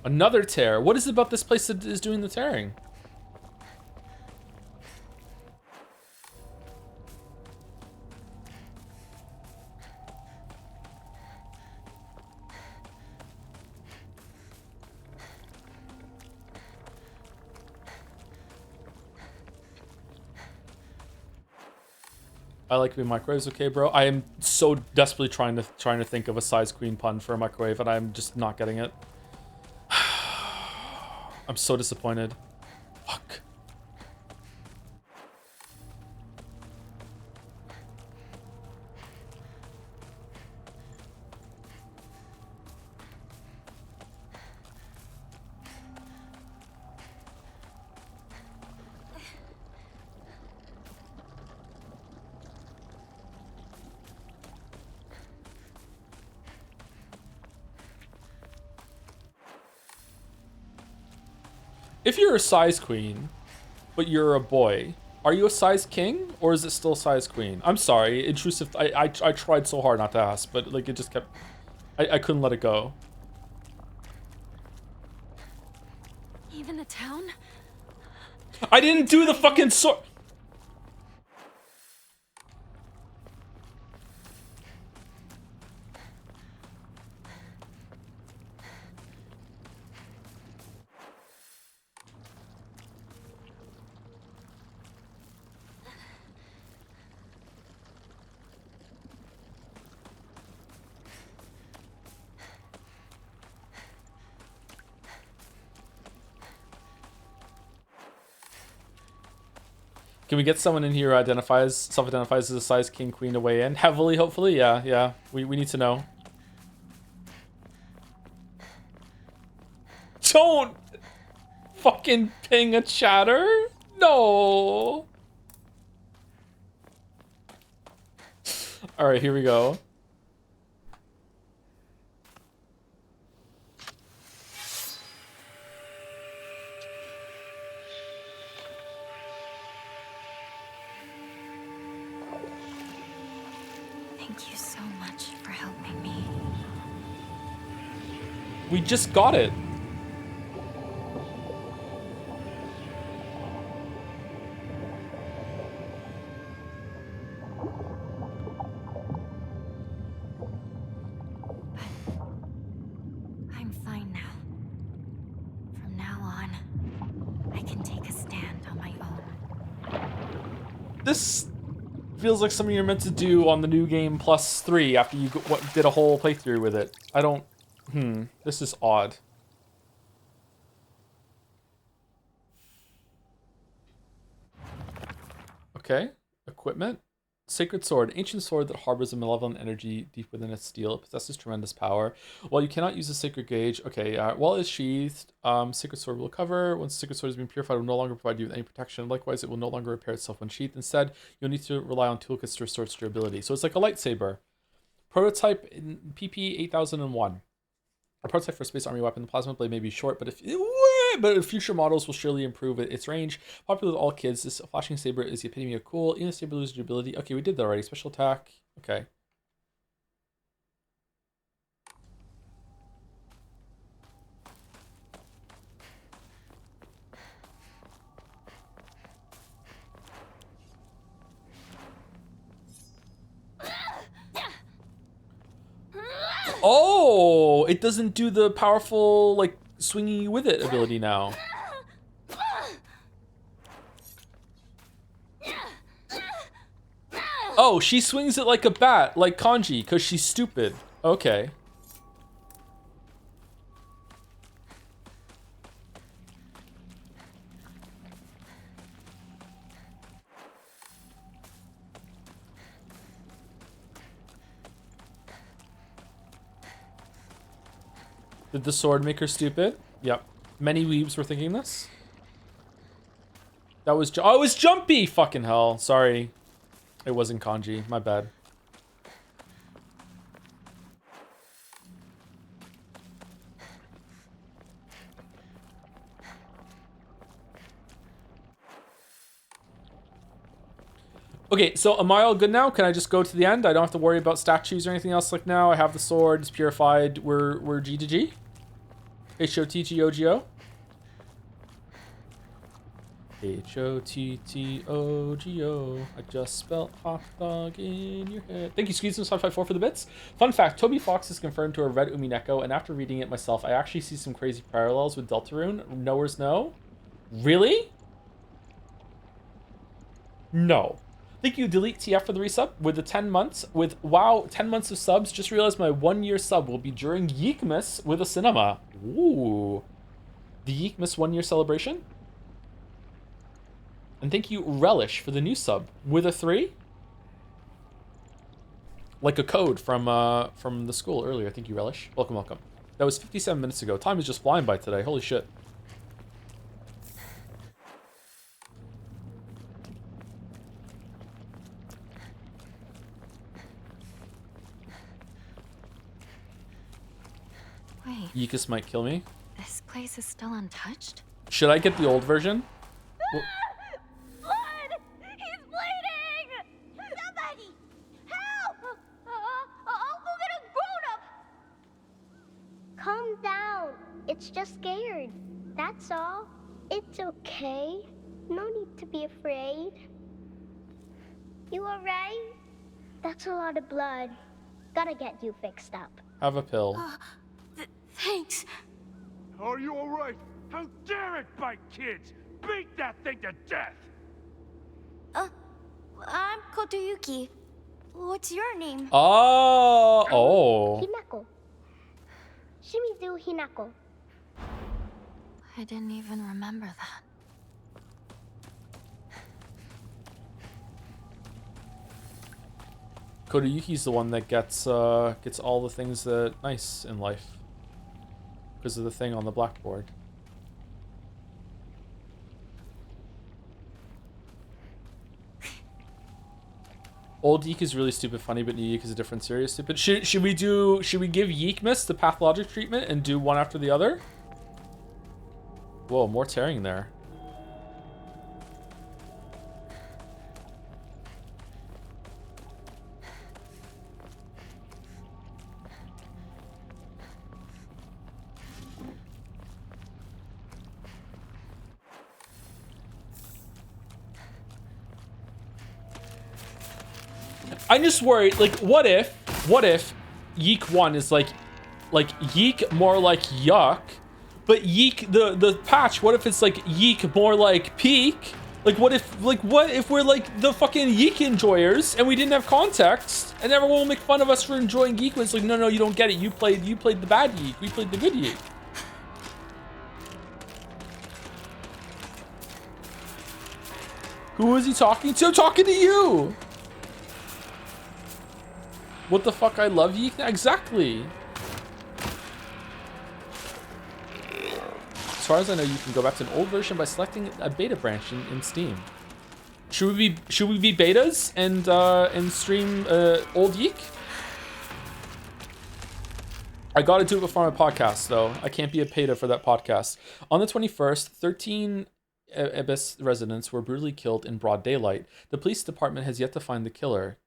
Another tear. What is it about this place that is doing the tearing? I like being microwaves, okay, bro. I am so desperately trying to think of a size queen pun for a microwave, and I'm just not getting it. I'm so disappointed. Fuck. If you're a size queen, but you're a boy, are you a size king or is it still size queen? I'm sorry, intrusive. I tried so hard not to ask, but like it just kept. I couldn't let it go. Even the town? I didn't do the fucking sword. Can we get someone in here who self-identifies as a size king queen to weigh in? Heavily, hopefully? Yeah. We need to know. Don't fucking ping a chatter? No. Alright, here we go. Thank you so much for helping me. We just got it. I'm fine now. From now on, I can take a stand on my own. This feels like something you're meant to do on the new game plus 3 after you did a whole playthrough with it. I don't... This is odd. Okay. Equipment. Sacred sword. Ancient sword that harbors a malevolent energy deep within its steel. It possesses tremendous power. While you cannot use a sacred gauge... Okay, while it's sheathed, sacred sword will cover. Once the sacred sword has been purified, it will no longer provide you with any protection. Likewise, it will no longer repair itself when sheathed. Instead, you'll need to rely on toolkits to restore its durability. So it's like a lightsaber. Prototype in PP 8001. A prototype for a space army weapon. The plasma blade may be short, but future models will surely improve its range. Popular with all kids, this flashing saber is the epitome of cool. Even the saber loses durability. Okay, we did that already. Special attack. Okay. Oh, it doesn't do the powerful, like, swinging you with it ability now. Oh, she swings it like a bat, like Kanji, because she's stupid. Okay. Did the sword make her stupid? Yep. Many weebs were thinking this. That was... Oh, it was Jumpy! Fucking hell. Sorry. It wasn't Kanji. My bad. Okay, so am I all good now? Can I just go to the end? I don't have to worry about statues or anything else like now. I have the sword. It's purified. We're G to G. H-O-T-T-O-G-O. H-O-T-T-O-G-O. I just spelled hot dog in your head. Thank you, Squeeze554 for the bits. Fun fact, Toby Fox is confirmed to have read Umineko, and after reading it myself, I actually see some crazy parallels with Deltarune. Knowers know. Really? No. Thank you, Delete TF, for the resub. With the 10 months, with wow, 10 months of subs, just realized my 1-year sub will be during Yeekmas with a cinema. Ooh. The Yeekmas 1-year celebration? And thank you, Relish, for the new sub. With a 3? Like a code from the school earlier. Thank you, Relish. Welcome, welcome. That was 57 minutes ago. Time is just flying by today. Holy shit. Wait. Yeekus might kill me. This place is still untouched? Should I get the old version? Blood! He's bleeding! Somebody! Help! I'll go get a grown-up! Calm down. It's just scared. That's all. It's okay. No need to be afraid. You alright? That's a lot of blood. Gotta get you fixed up. Have a pill. Thanks. Are you alright? How dare it bite kids? Beat that thing to death! I'm Kotoyuki. What's your name? Oh. Hinako. Shimizu Hinako. I didn't even remember that. Kotoyuki's the one that gets all the things that nice in life because of the thing on the blackboard. Old Yeek is really stupid funny, but new Yeek is a different serious stupid. Should we give Yeekmas the pathologic treatment and do one after the other? Whoa, more tearing there. I'm just worried, like, what if Yeek 1 is like Yeek more like Yuck, but Yeek, the patch, what if it's like Yeek more like Peak? Like, what if we're like the fucking Yeek enjoyers and we didn't have context and everyone will make fun of us for enjoying Yeek when it's like, no, you don't get it. You played the bad Yeek. We played the good Yeek. Who is he talking to? I'm talking to you! What the fuck? I love Yeek? Exactly. As far as I know, you can go back to an old version by selecting a beta branch in Steam. Should we be betas and stream old Yeek? I gotta do it before my podcast, though. I can't be a beta for that podcast. On the 21st, 13 Abyss residents were brutally killed in broad daylight. The police department has yet to find the killer.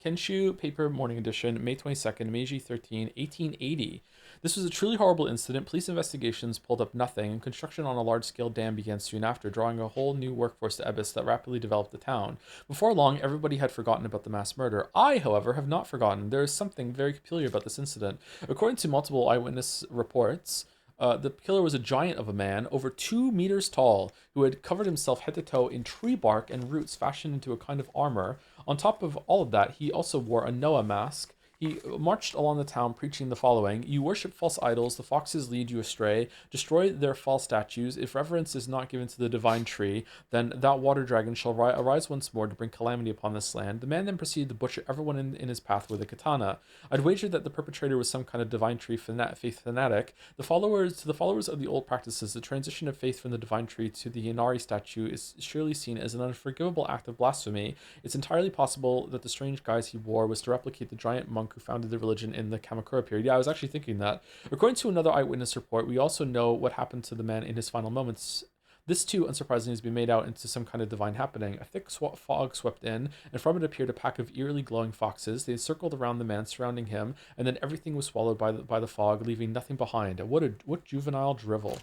Kenshu Paper Morning Edition, May 22nd, Meiji 13, 1880. This was a truly horrible incident. Police investigations pulled up nothing, and construction on a large-scale dam began soon after, drawing a whole new workforce to Abyss that rapidly developed the town. Before long, everybody had forgotten about the mass murder. I, however, have not forgotten. There is something very peculiar about this incident. According to multiple eyewitness reports, the killer was a giant of a man, over 2 meters tall, who had covered himself head to toe in tree bark and roots fashioned into a kind of armor. On top of all of that, he also wore a Noah mask. He marched along the town preaching the following: "You worship false idols, the foxes lead you astray. Destroy their false statues. If reverence is not given to the divine tree, then that water dragon shall arise once more to bring calamity upon this land." The man then proceeded to butcher everyone in his path with a katana. I'd wager that the perpetrator was some kind of divine tree faith fanatic. To the followers of the old practices, the transition of faith from the divine tree to the Inari statue is surely seen as an unforgivable act of blasphemy. It's entirely possible that the strange guise he wore was to replicate the giant monk who founded the religion in the Kamakura period. Yeah, I was actually thinking that. According to another eyewitness report, we also know what happened to the man in his final moments. This too, unsurprisingly, has been made out into some kind of divine happening. A thick fog swept in, and from it appeared a pack of eerily glowing foxes. They circled around the man, surrounding him, and then everything was swallowed by the fog, leaving nothing behind. What juvenile drivel.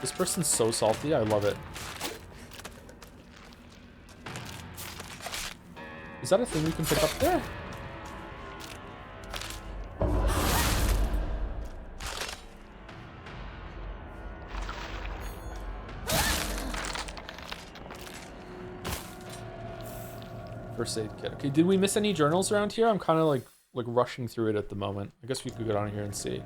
This person's so salty, I love it. Is that a thing we can pick up there? First aid kit. Okay, did we miss any journals around here? I'm kind of like rushing through it at the moment. I guess we could go down here and see.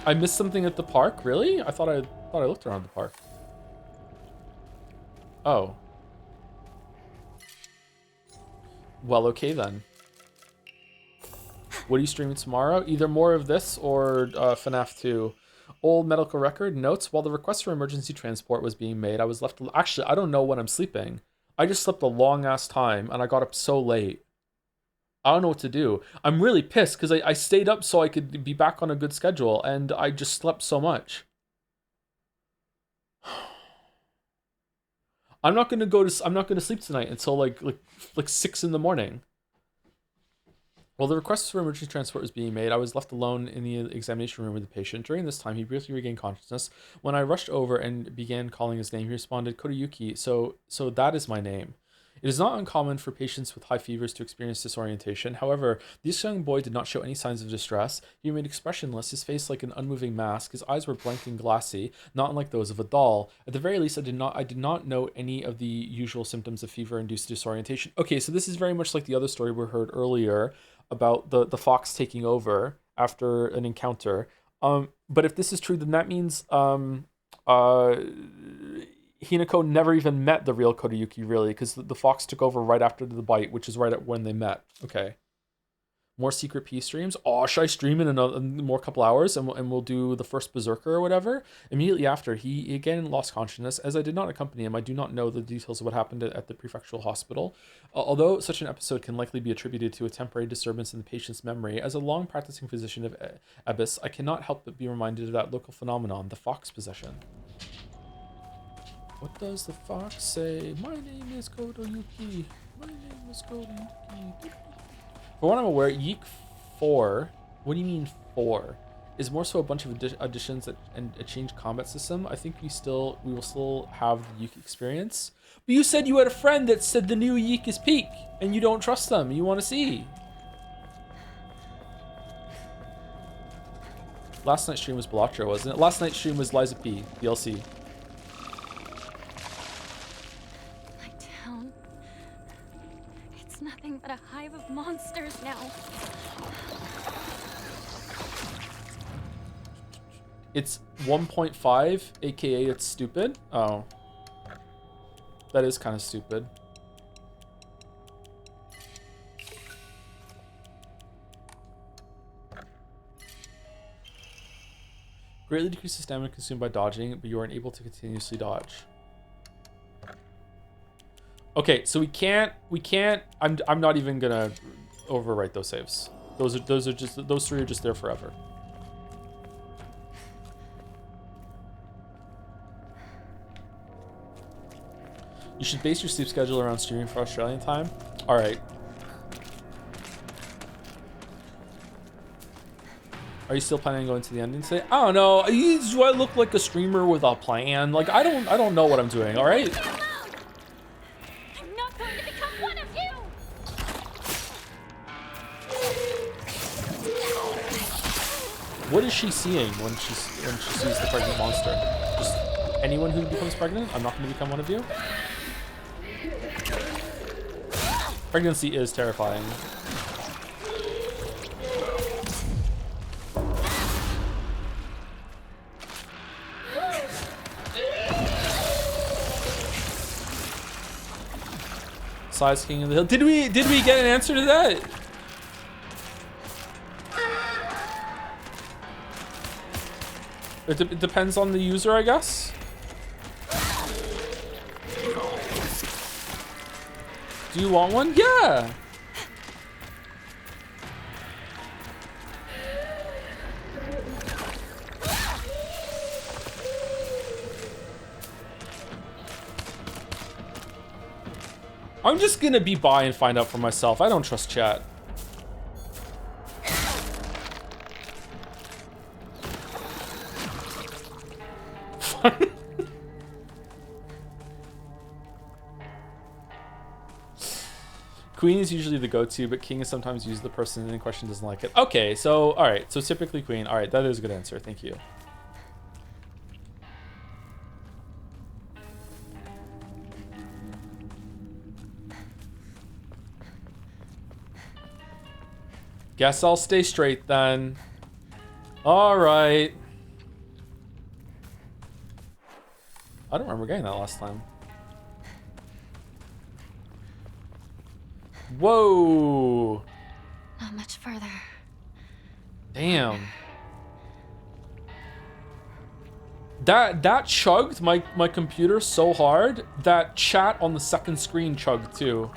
I missed something at the park? Really? I thought I looked around the park. Oh. Well, okay then. What are you streaming tomorrow? Either more of this or FNAF 2. Old medical record notes: while the request for emergency transport was being made, I was left. Actually, I don't know when I'm sleeping. I just slept a long ass time and I got up so late. I don't know what to do. I'm really pissed because I stayed up so I could be back on a good schedule and I just slept so much. I'm not gonna sleep tonight until like 6 in the morning. While the request for emergency transport was being made, I was left alone in the examination room with the patient. During this time, he briefly regained consciousness. When I rushed over and began calling his name, he responded, Kodayuki, so that is my name. It is not uncommon for patients with high fevers to experience disorientation. However, this young boy did not show any signs of distress. He remained expressionless, his face like an unmoving mask. His eyes were blank and glassy, not unlike those of a doll. At the very least, I did not know any of the usual symptoms of fever-induced disorientation. Okay, so this is very much like the other story we heard earlier about the fox taking over after an encounter. But if this is true, then that means Hinako never even met the real Kodayuki, really, because the fox took over right after the bite, which is right at when they met. Okay. More secret P streams. Oh, should I stream in another more couple hours and we'll do the first Berserker or whatever? Immediately after, he again lost consciousness. As I did not accompany him, I do not know the details of what happened at the prefectural hospital. Although such an episode can likely be attributed to a temporary disturbance in the patient's memory, as a long practicing physician of Abyss, I cannot help but be reminded of that local phenomenon, the fox possession. What does the fox say? My name is Kodayuki. My name is Kodayuki. For what I'm aware, Yeek 4, what do you mean 4? Is more so a bunch of additions and a changed combat system. I think we will still have the Yeek experience. But you said you had a friend that said the new Yeek is peak, and you don't trust them. You want to see. Last night's stream was Blatcher, wasn't it? Last night's stream was Liza P, DLC. Nothing but a hive of monsters now. It's 1.5, aka it's stupid. Oh. That is kind of stupid. Greatly decreases stamina consumed by dodging, but you are unable to continuously dodge. Okay, so we can't, I'm not even gonna overwrite those saves. Those three are just there forever. You should base your sleep schedule around streaming for Australian time. All right. Are you still planning on going to the ending today? I don't know. Do I look like a streamer with a plan? Like I don't know what I'm doing. All right. What is she seeing when she sees the pregnant monster? Just anyone who becomes pregnant? I'm not going to become one of you? Pregnancy is terrifying. Size King of the Hill. Did we get an answer to that? It depends on the user, I guess. Do you want one? Yeah. I'm just gonna be by and find out for myself. I don't trust chat. Queen is usually the go-to, but King is sometimes used the person in question doesn't like it. Okay, so all right, so typically Queen. All right, that is a good answer. Thank you. Guess I'll stay straight then. All right. I don't remember getting that last time. Whoa. Not much further. Damn. That chugged my computer so hard that chat on the second screen chugged too.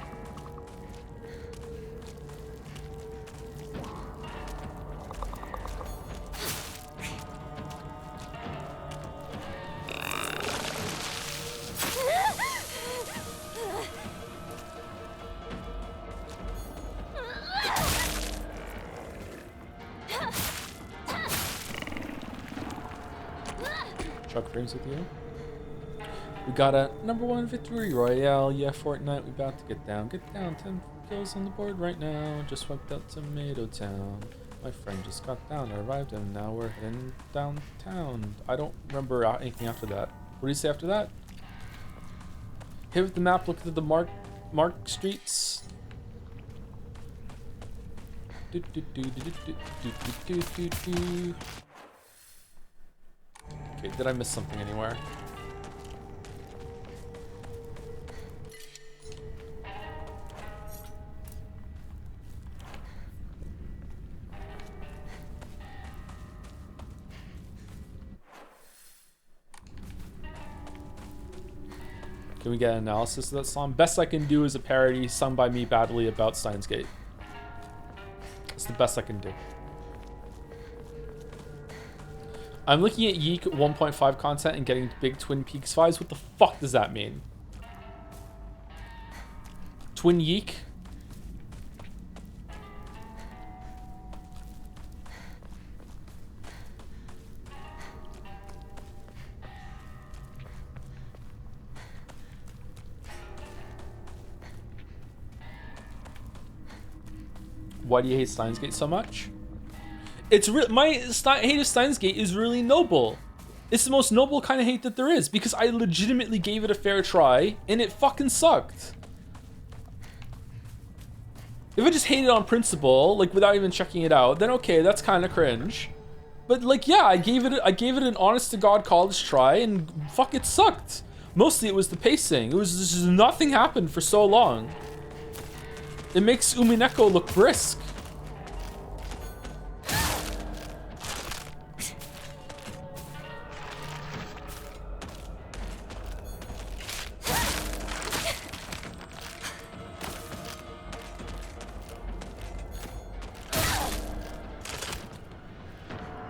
Chuck frames with you. We got a #1 victory royale. Yeah, Fortnite, we about to get down. Get down, 10 kills on the board right now. Just wiped out Tomato Town. My friend just got down, arrived, and now we're heading downtown. I don't remember anything after that. What do you say after that? Hit with the map, look at the mark streets. Okay, did I miss something anywhere? Can we get an analysis of that song? Best I can do is a parody sung by me badly about Steins Gate. It's the best I can do. I'm looking at Yeek 1.5 content and getting big Twin Peaks vibes. What the fuck does that mean? Twin Yeek? Why do you hate Steins Gate so much? It's my hate of Steins Gate is really noble. It's the most noble kind of hate that there is because I legitimately gave it a fair try and it fucking sucked. If I just hate it on principle, like without even checking it out, then okay, that's kind of cringe. But like, yeah, I gave it an honest to God college try and fuck, it sucked. Mostly it was the pacing. It was just nothing happened for so long. It makes Umineko look brisk.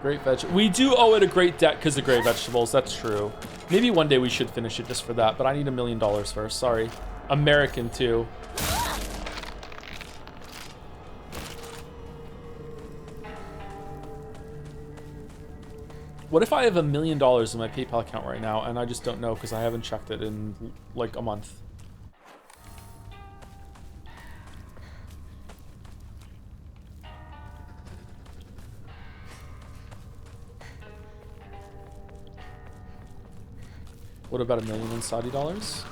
Great veg. We do owe it a great debt because of great vegetables. That's true. Maybe one day we should finish it just for that, but I need $1 million first. Sorry. American too. What if I have $1 million in my PayPal account right now and I just don't know because I haven't checked it in like a month? What about $1 million in Saudi dollars?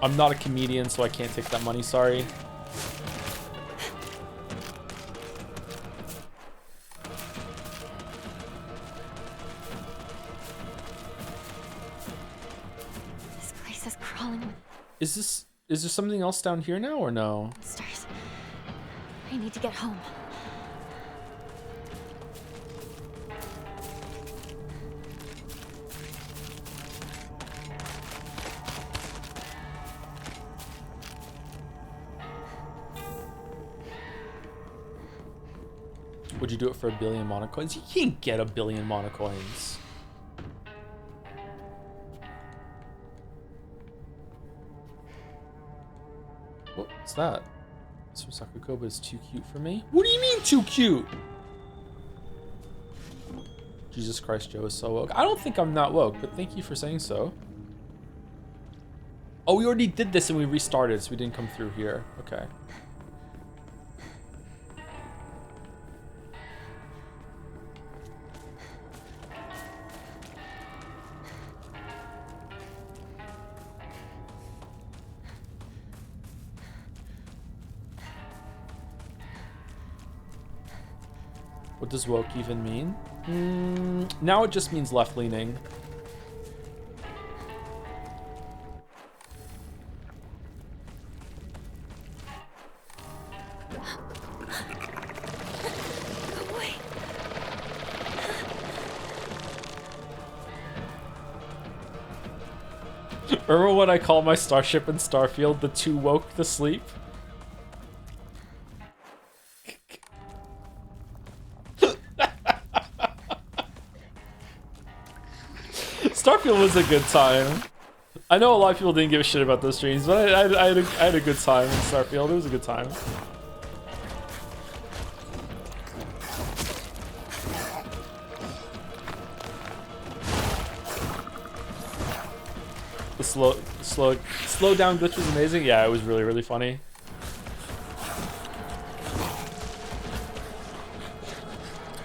I'm not a comedian, so I can't take that money, sorry. This place is crawling with Is there something else down here now or no? monsters. I need to get home. Would you do it for 1 billion monocoins? You can't get 1 billion monocoins. What's that? It's from Sakuko, but it's too cute for me. What do you mean too cute? Jesus Christ, Joe is so woke. I don't think I'm not woke, but thank you for saying so. Oh, we already did this and we restarted, so we didn't come through here. Okay. What does woke even mean? Now it just means left-leaning. Remember when I call my starship in Starfield the too woke to sleep? Starfield was a good time. I know a lot of people didn't give a shit about those streams, but I had a good time in Starfield. It was a good time. The slow down glitch was amazing. Yeah, it was really, really funny.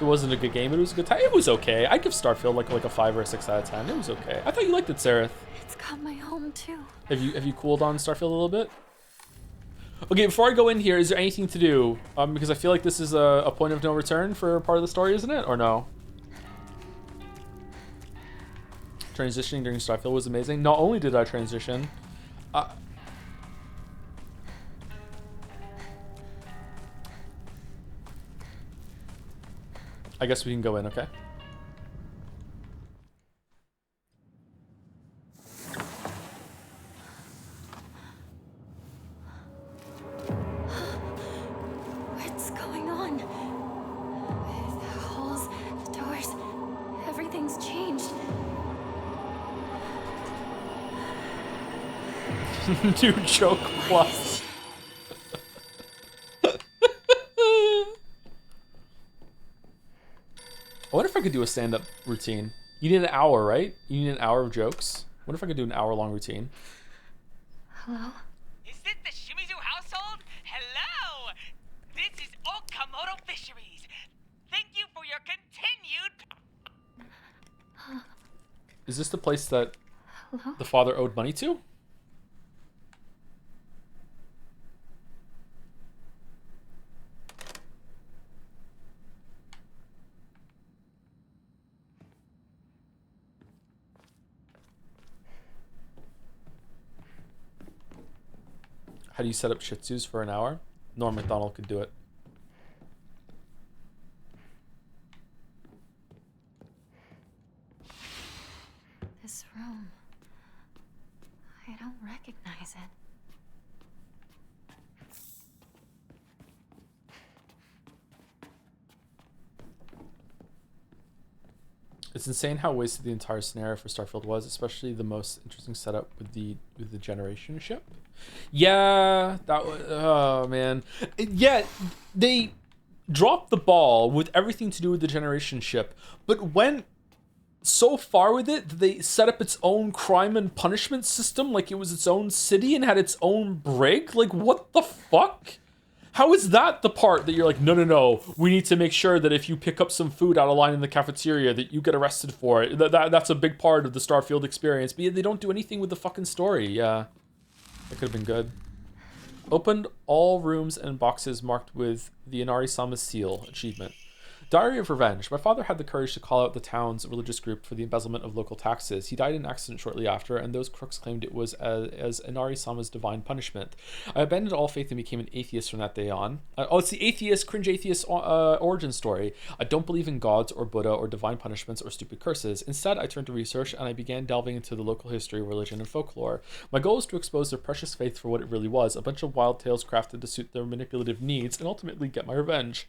It wasn't a good game, but it was a good time. It was okay. I'd give Starfield like a 5 or a 6 out of 10. It was okay. I thought you liked it, Sarah. It's got my home too. Have you cooled on Starfield a little bit? Okay, before I go in here, is there anything to do? Because I feel like this is a point of no return for part of the story, isn't it? Or no? Transitioning during Starfield was amazing. Not only did I transition, I guess we can go in, okay? What's going on? The halls, the doors, everything's changed. Dude, joke plus. I wonder if I could do a stand-up routine. You need an hour, right? You need an hour of jokes. I wonder if I could do an hour-long routine. Hello? Is it the Shimizu household? Hello! This is Okamoto Fisheries. Thank you for your continued... Is this the place that Hello? the father owed money to? How do you set up Shih Tzus for an hour? Norm MacDonald could do it. This room. I don't recognize it. It's insane how wasted the entire scenario for Starfield was, especially the most interesting setup with the generation ship. Yeah, that was, oh man. Yeah, they dropped the ball with everything to do with the generation ship, but went so far with it that they set up its own crime and punishment system like it was its own city and had its own brig. Like, what the fuck? How is that the part that you're like, no, we need to make sure that if you pick up some food out of line in the cafeteria that you get arrested for it. That's a big part of the Starfield experience. But yeah, they don't do anything with the fucking story. Yeah, that could have been good. Opened all rooms and boxes marked with the Inari-sama's seal achievement. Diary of Revenge. My father had the courage to call out the town's religious group for the embezzlement of local taxes. He died in an accident shortly after, and those crooks claimed it was as Inari-sama's divine punishment. I abandoned all faith and became an atheist from that day on. It's the cringe atheist origin story. I don't believe in gods or Buddha or divine punishments or stupid curses. Instead, I turned to research and I began delving into the local history, religion, and folklore. My goal was to expose their precious faith for what it really was, a bunch of wild tales crafted to suit their manipulative needs and ultimately get my revenge.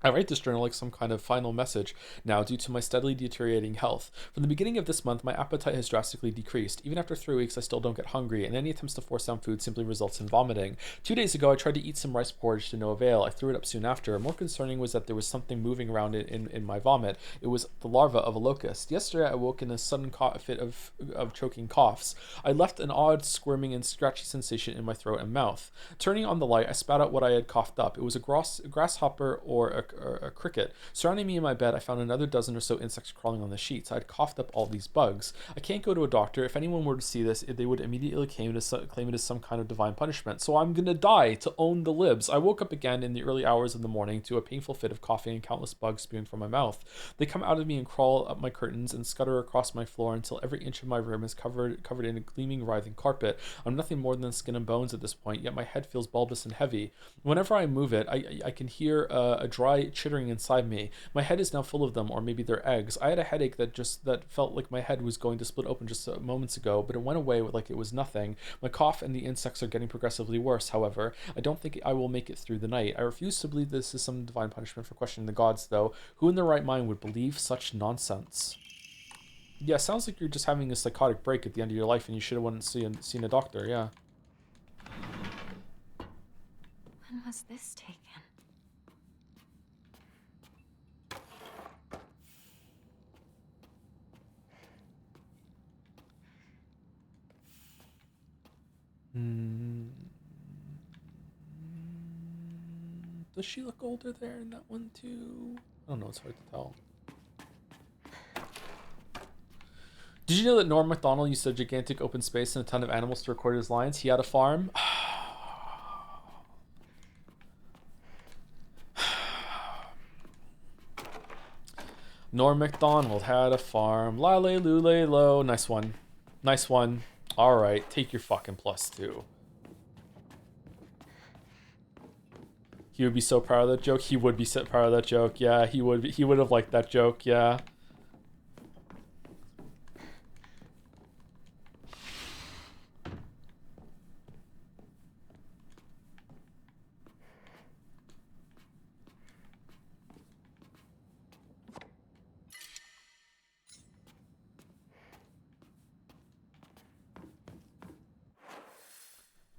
I write this journal like some kind of final message now due to my steadily deteriorating health. From the beginning of this month, my appetite has drastically decreased. Even after 3 weeks, I still don't get hungry, and any attempts to force down food simply results in vomiting. 2 days ago, I tried to eat some rice porridge to no avail. I threw it up soon after. More concerning was that there was something moving around in my vomit. It was the larva of a locust. Yesterday, I woke in a sudden fit of choking coughs. I left an odd squirming and scratchy sensation in my throat and mouth. Turning on the light, I spat out what I had coughed up. It was a grasshopper or a cricket. Surrounding me in my bed, I found another dozen or so insects crawling on the sheets. I had coughed up all these bugs. I can't go to a doctor. If anyone were to see this, they would immediately claim it as some kind of divine punishment. So I'm gonna die to own the libs. I woke up again in the early hours of the morning to a painful fit of coughing and countless bugs spewing from my mouth. They come out of me and crawl up my curtains and scutter across my floor until every inch of my room is covered in a gleaming, writhing carpet. I'm nothing more than skin and bones at this point, yet my head feels bulbous and heavy. Whenever I move it, I can hear a dry chittering inside me. My head is now full of them, or maybe they're eggs. I had a headache that felt like my head was going to split open just moments ago, but it went away like it was nothing. My cough and the insects are getting progressively worse, however. I don't think I will make it through the night. I refuse to believe this is some divine punishment for questioning the gods, though. Who in their right mind would believe such nonsense? Yeah, sounds like you're just having a psychotic break at the end of your life and you should have went and seen a doctor, yeah. When was this taken? Does she look older there in that one too? I don't know, it's hard to tell. Did you know that Norm Macdonald used a gigantic open space and a ton of animals to record his lines? He had a farm. Norm Macdonald had a farm. Lale lule lo. Nice one. Nice one. Alright, take your fucking +2. He would be so proud of that joke. He would be so proud of that joke. Yeah, he would be. He would have liked that joke. Yeah.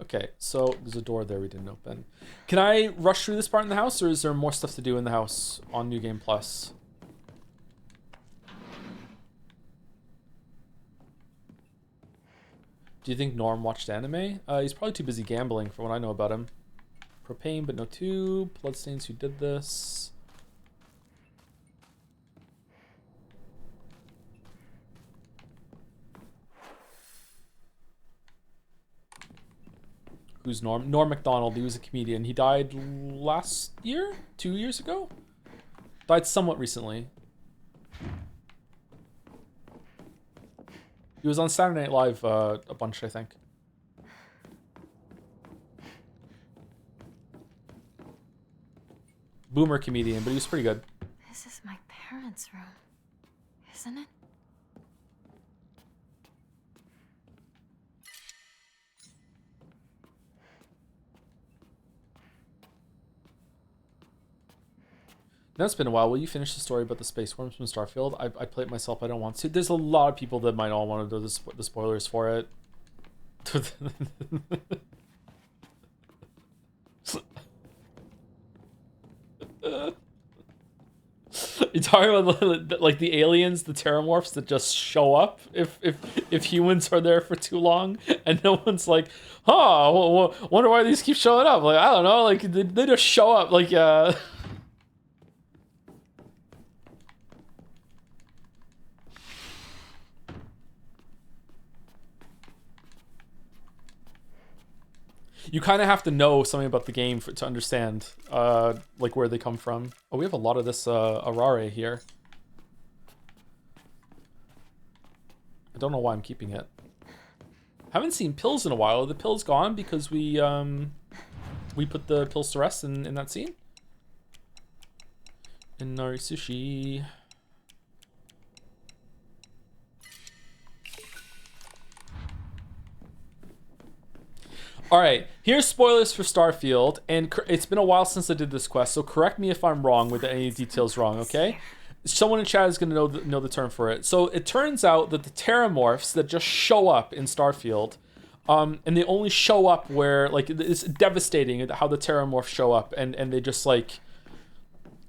Okay, so there's a door there we didn't open. Can I rush through this part in the house, or is there more stuff to do in the house on New Game Plus? Do you think Norm watched anime? He's probably too busy gambling for what I know about him. Propane, but no tube. Bloodstains, who did this? Who's Norm? Norm Macdonald. He was a comedian. He died last year? 2 years ago? Died somewhat recently. He was on Saturday Night Live a bunch, I think. Boomer comedian, but he was pretty good. This is my parents' room, isn't it? Now it's been a while. Will you finish the story about the space worms from Starfield? I play it myself. I don't want to. There's a lot of people that might all want to do the spoilers for it. You're talking about like the aliens, the terramorphs that just show up if humans are there for too long, and no one's like, huh, wonder why these keep showing up. Like, I don't know, like they just show up. Like you kind of have to know something about the game to understand, like where they come from. Oh, we have a lot of this Arare here. I don't know why I'm keeping it. Haven't seen pills in a while. Are the pills gone because we put the pills to rest in that scene? In Nari Sushi. All right, here's spoilers for Starfield, and it's been a while since I did this quest, so correct me if I'm wrong with any details wrong, okay? Someone in chat is going to know the term for it. So it turns out that the terramorphs that just show up in Starfield, and they only show up where, like, it's devastating how the terramorphs show up, and they just, like,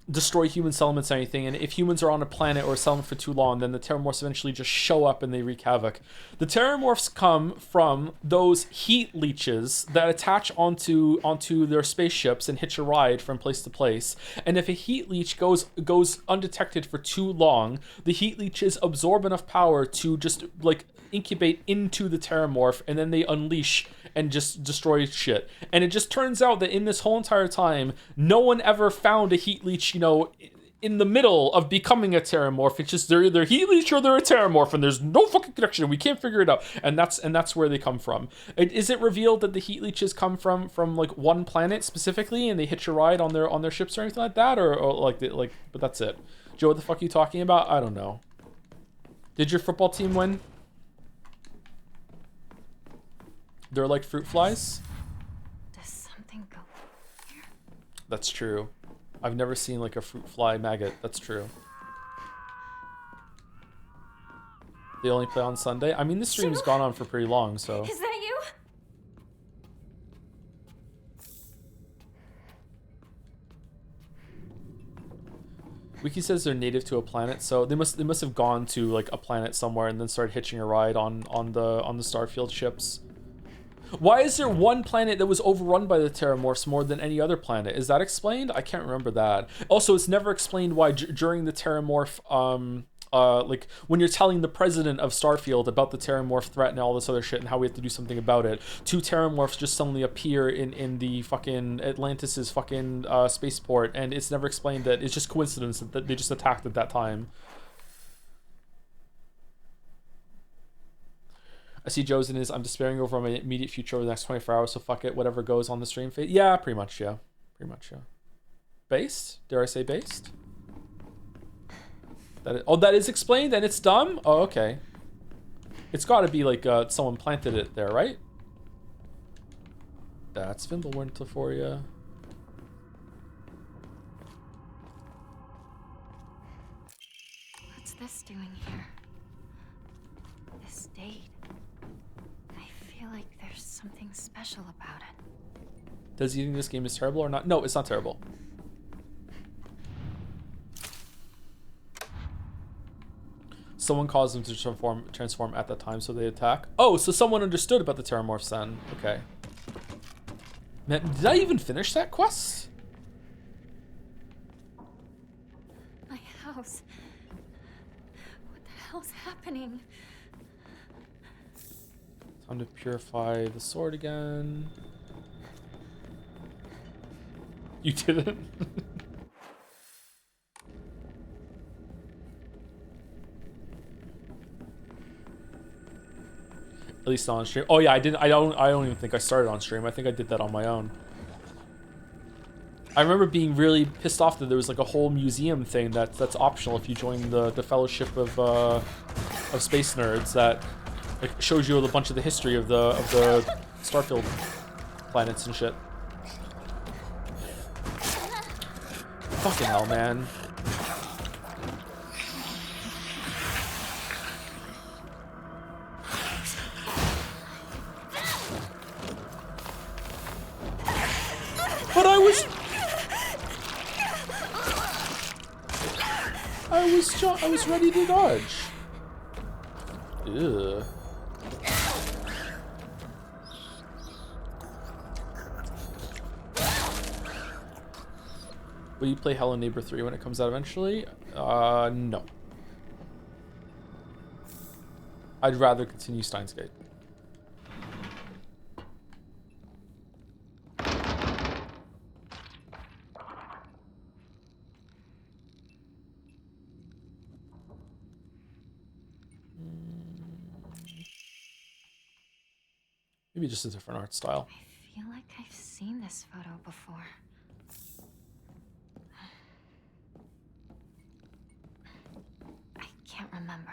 destroy human settlements and anything, and if humans are on a planet or a settlement for too long, then the terramorphs eventually just show up and they wreak havoc. The terramorphs come from those heat leeches that attach onto their spaceships and hitch a ride from place to place, and if a heat leech goes undetected for too long, the heat leeches absorb enough power to just, like, incubate into the terramorph, and then they unleash and just destroy shit. And it just turns out that in this whole entire time, no one ever found a heat leech, you know, in the middle of becoming a terramorph. It's just they're either heat leech or they're a terramorph, and there's no fucking connection. We can't figure it out. And that's where they come from. Is it revealed that the heat leeches come from like one planet specifically, and they hitch a ride on their ships or anything like that, or like but that's it. Joe, what the fuck are you talking about? I don't know. Did your football team win? They're like fruit flies. Does something go here? That's true. I've never seen like a fruit fly maggot. That's true. They only play on Sunday. I mean, this stream's gone on for pretty long, so. Is that you? Wiki says they're native to a planet, so they must have gone to like a planet somewhere and then started hitching a ride on the Starfield ships. Why is there one planet that was overrun by the Terramorphs more than any other planet? Is that explained? I can't remember that. Also, it's never explained why during the Terramorph, like when you're telling the president of Starfield about the Terramorph threat and all this other shit and how we have to do something about it, 2 Terramorphs just suddenly appear in the fucking Atlantis's fucking spaceport, and it's never explained that it's just coincidence that they just attacked at that time. I see Joe's in his, I'm despairing over my immediate future over the next 24 hours, so fuck it, whatever goes on the stream fate. Yeah, pretty much, yeah. Pretty much, yeah. Based? Dare I say based? That is explained and it's dumb? Oh, okay. It's gotta be like someone planted it there, right? That's Fimbulwinter for you. What's this doing here? This date. I feel like there's something special about it. Does he think this game is terrible or not? No, it's not terrible. Someone caused them to transform at that time, so they attack. Oh, so someone understood about the Terramorphs then. Okay. Man, did I even finish that quest? My house. What the hell's happening? Time to purify the sword again. You didn't? At least not on stream. Oh yeah, I didn't. I don't even think I started on stream. I think I did that on my own. I remember being really pissed off that there was like a whole museum thing that's optional if you join the Fellowship of Space Nerds that like shows you a bunch of the history of the Starfield planets and shit. Fucking hell, man. But I was ready to dodge. Ugh. Will you play Hello Neighbor 3 when it comes out eventually? No. I'd rather continue Steins Gate. Maybe just a different art style. I feel like I've seen this photo before. I can't remember.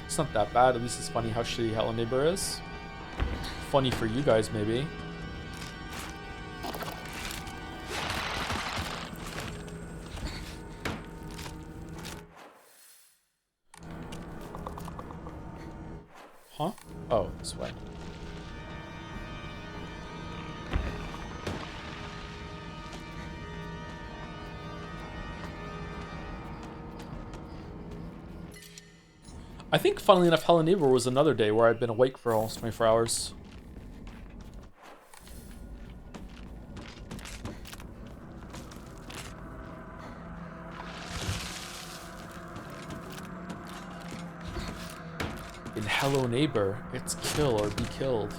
It's not that bad. At least it's funny how shitty Hello Neighbor is. Funny for you guys, maybe. Huh? Oh, this way. I think, funnily enough, Hello Neighbor was another day where I'd been awake for almost 24 hours. In Hello Neighbor, it's kill or be killed.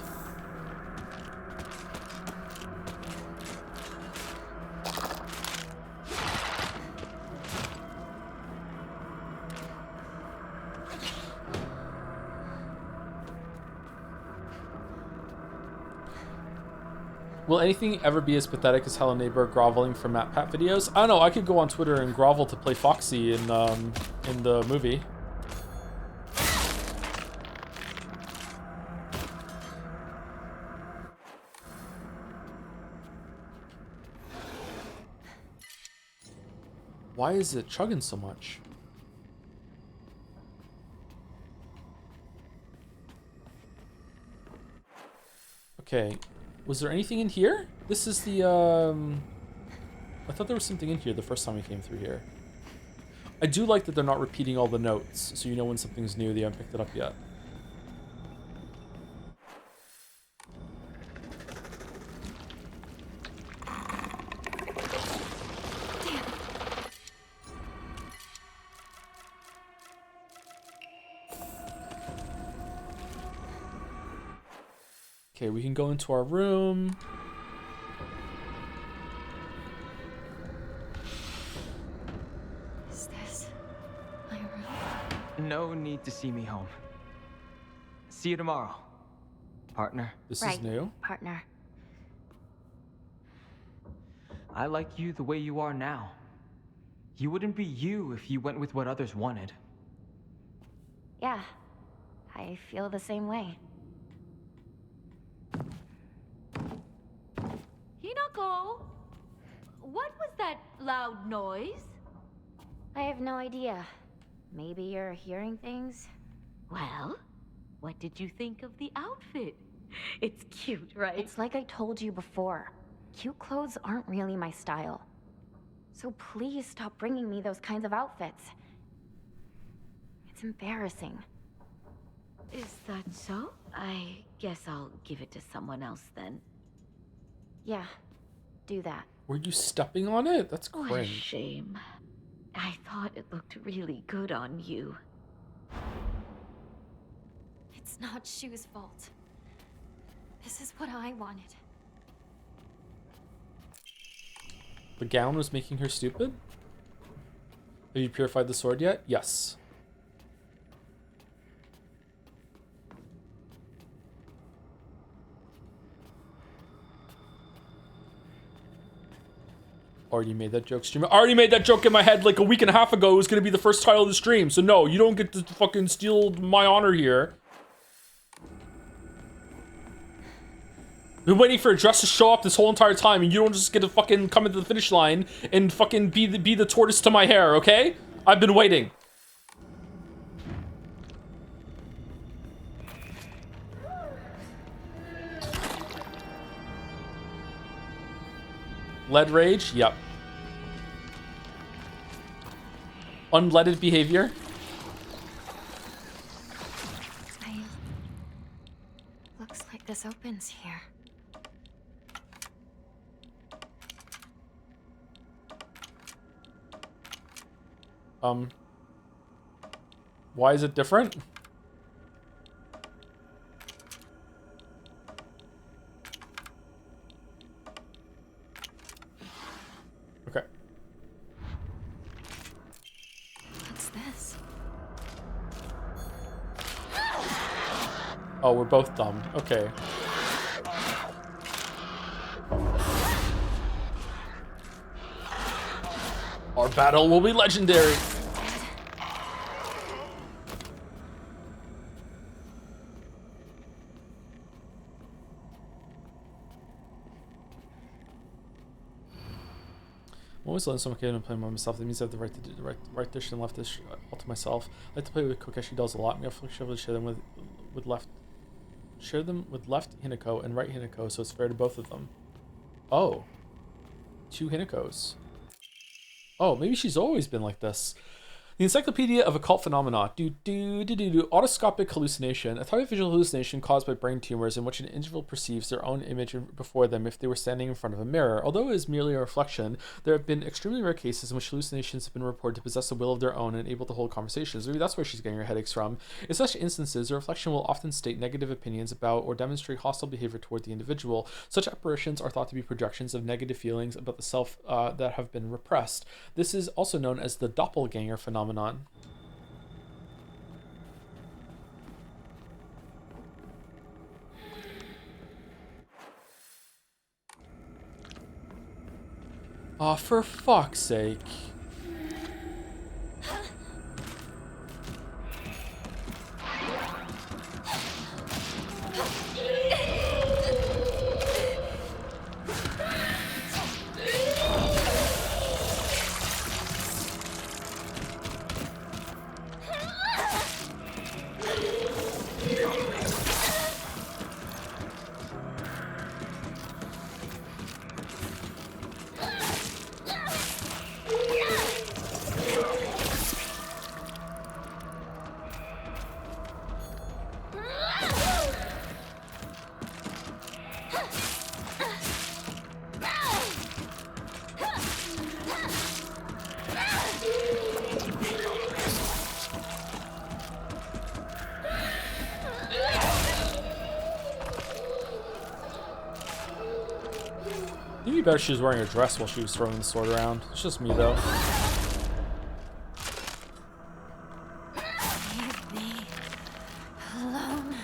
Will anything ever be as pathetic as Hello Neighbor groveling for MatPat videos? I don't know, I could go on Twitter and grovel to play Foxy in the movie. Why is it chugging so much? Okay. Was there anything in here? This is the, I thought there was something in here the first time we came through here. I do like that they're not repeating all the notes, so you know when something's new, they haven't picked it up yet. Okay, we can go into our room. Is this my room? No need to see me home. See you tomorrow, partner. This is new. Partner. I like you the way you are now. You wouldn't be you if you went with what others wanted. Yeah, I feel the same way. Hinako! What was that loud noise? I have no idea. Maybe you're hearing things? Well, what did you think of the outfit? It's cute, right? It's like I told you before. Cute clothes aren't really my style. So please stop bringing me those kinds of outfits. It's embarrassing. Is that so? I guess I'll give it to someone else then. Yeah, do that. Were you stepping on it? That's What a cringe. shame. I thought it looked really good on you. It's not Shu's fault. This is what I wanted. The gown was making her stupid? Have you purified the sword yet? Yes. Already made that joke, streamer. I already made that joke in my head like a week and a half ago. It was going to be the first title of the stream. So no, you don't get to fucking steal my honor here. Been waiting for a dress to show up this whole entire time, and you don't just get to fucking come into the finish line and fucking be the tortoise to my hair, okay? I've been waiting. Lead rage? Yep. Unleaded behavior? Looks like this opens here. Why is it different? Okay. What's this? Oh, we're both dumb. Okay. Our battle will be legendary. I'm always letting someone get and play by myself. That means I have the right to do the right dish and left dish all to myself. I like to play with Kokeshi dolls a lot. I'm gonna share them with left Hinako and right Hinako, so it's fair to both of them. Oh, 2 Hinakos. Oh, maybe she's always been like this. The Encyclopedia of Occult Phenomena. Autoscopic hallucination. A type of visual hallucination caused by brain tumors in which an individual perceives their own image before them if they were standing in front of a mirror. Although it is merely a reflection, there have been extremely rare cases in which hallucinations have been reported to possess a will of their own and able to hold conversations. Maybe that's where she's getting her headaches from. In such instances, the reflection will often state negative opinions about or demonstrate hostile behavior toward the individual. Such apparitions are thought to be projections of negative feelings about the self that have been repressed. This is also known as the doppelganger phenomenon. Oh, for fuck's sake. better if she was wearing a dress while she was throwing the sword around. It's just me, though. Leave me alone.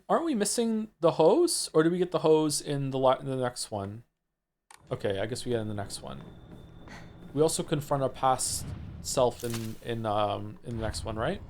Aren't we missing the hose? Or do we get the hose in the next one? Okay, I guess we get it in the next one. We also confront our past self in the next one, right?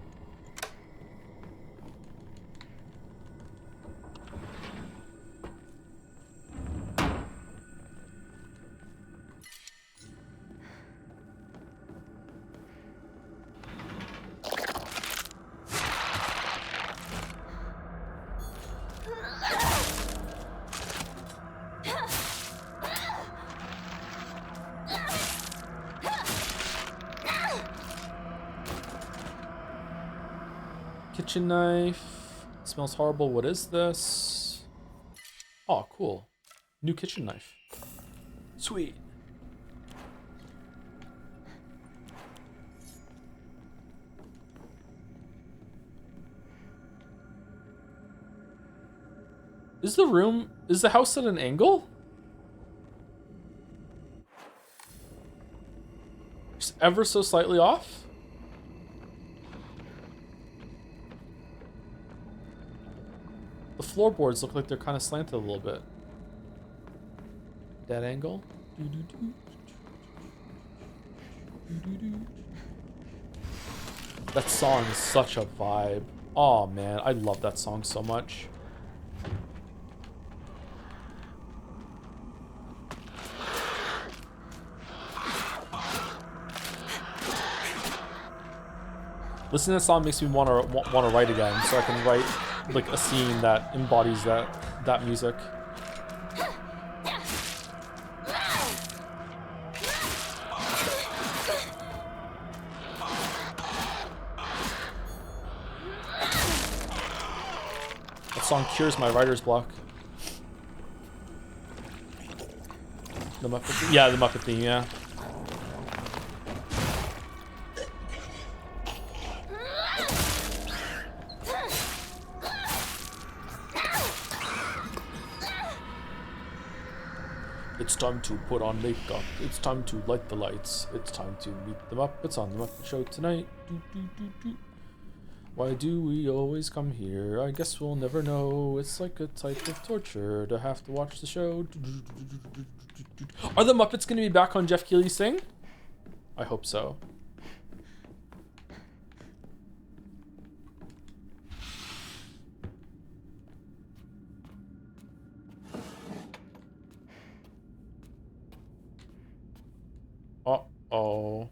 Kitchen knife. It smells horrible. What is this? Oh, cool. New kitchen knife. Sweet. Is the house at an angle? Just ever so slightly off? The floorboards look like they're kind of slanted a little bit. That angle. That song is such a vibe. Oh man, I love that song so much. Listening to that song makes me want to write again, so I can write like a scene that embodies that music. That song cures my writer's block. The Muppet theme? Yeah, the Muppet theme, yeah. It's time to put on makeup. It's time to light the lights. It's time to meet the Muppets on the Muppet Show tonight. Why do we always come here? I guess we'll never know. It's like a type of torture to have to watch the show. Are the Muppets going to be back on Jeff Keighley's thing? I hope so. Uh-oh.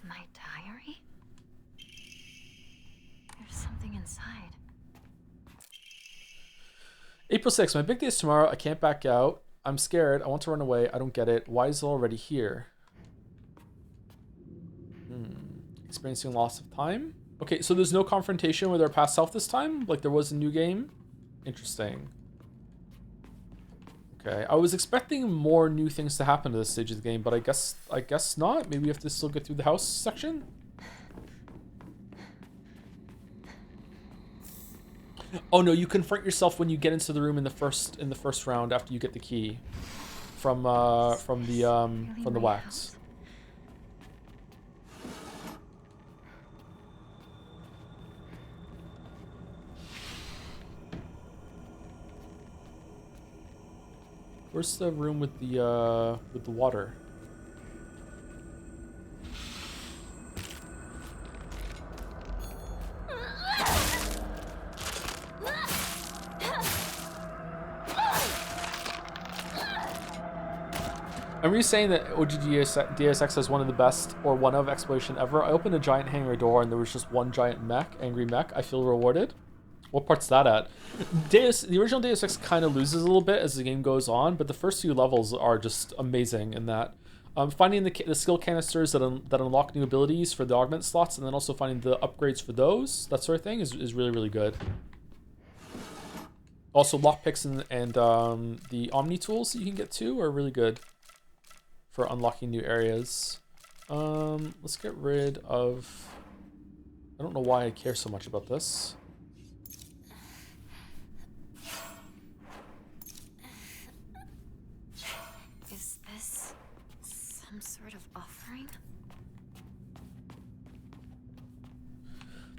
My diary? There's something inside. April 6th. My big day is tomorrow. I can't back out. I'm scared. I want to run away. I don't get it. Why is it already here? Experiencing loss of time? Okay, so there's no confrontation with our past self this time? Like there was a new game? Interesting. Okay, I was expecting more new things to happen to this stage of the game, but I guess not. Maybe we have to still get through the house section? Oh no, you confront yourself when you get into the room in the first round after you get the key from the wax. Where's the room with the water? Are you saying that OG Deus Ex has one of the best or one of exploration ever? I opened a giant hangar door and there was just one giant mech, angry mech. I feel rewarded. What part's that at? The original Deus Ex kind of loses a little bit as the game goes on, but the first few levels are just amazing in that. Finding the skill canisters that unlock new abilities for the augment slots, and then also finding the upgrades for those, that sort of thing, is really, really good. Also, lockpicks and the Omni tools that you can get too are really good for unlocking new areas. Let's get rid of... I don't know why I care so much about this. Is this some sort of offering?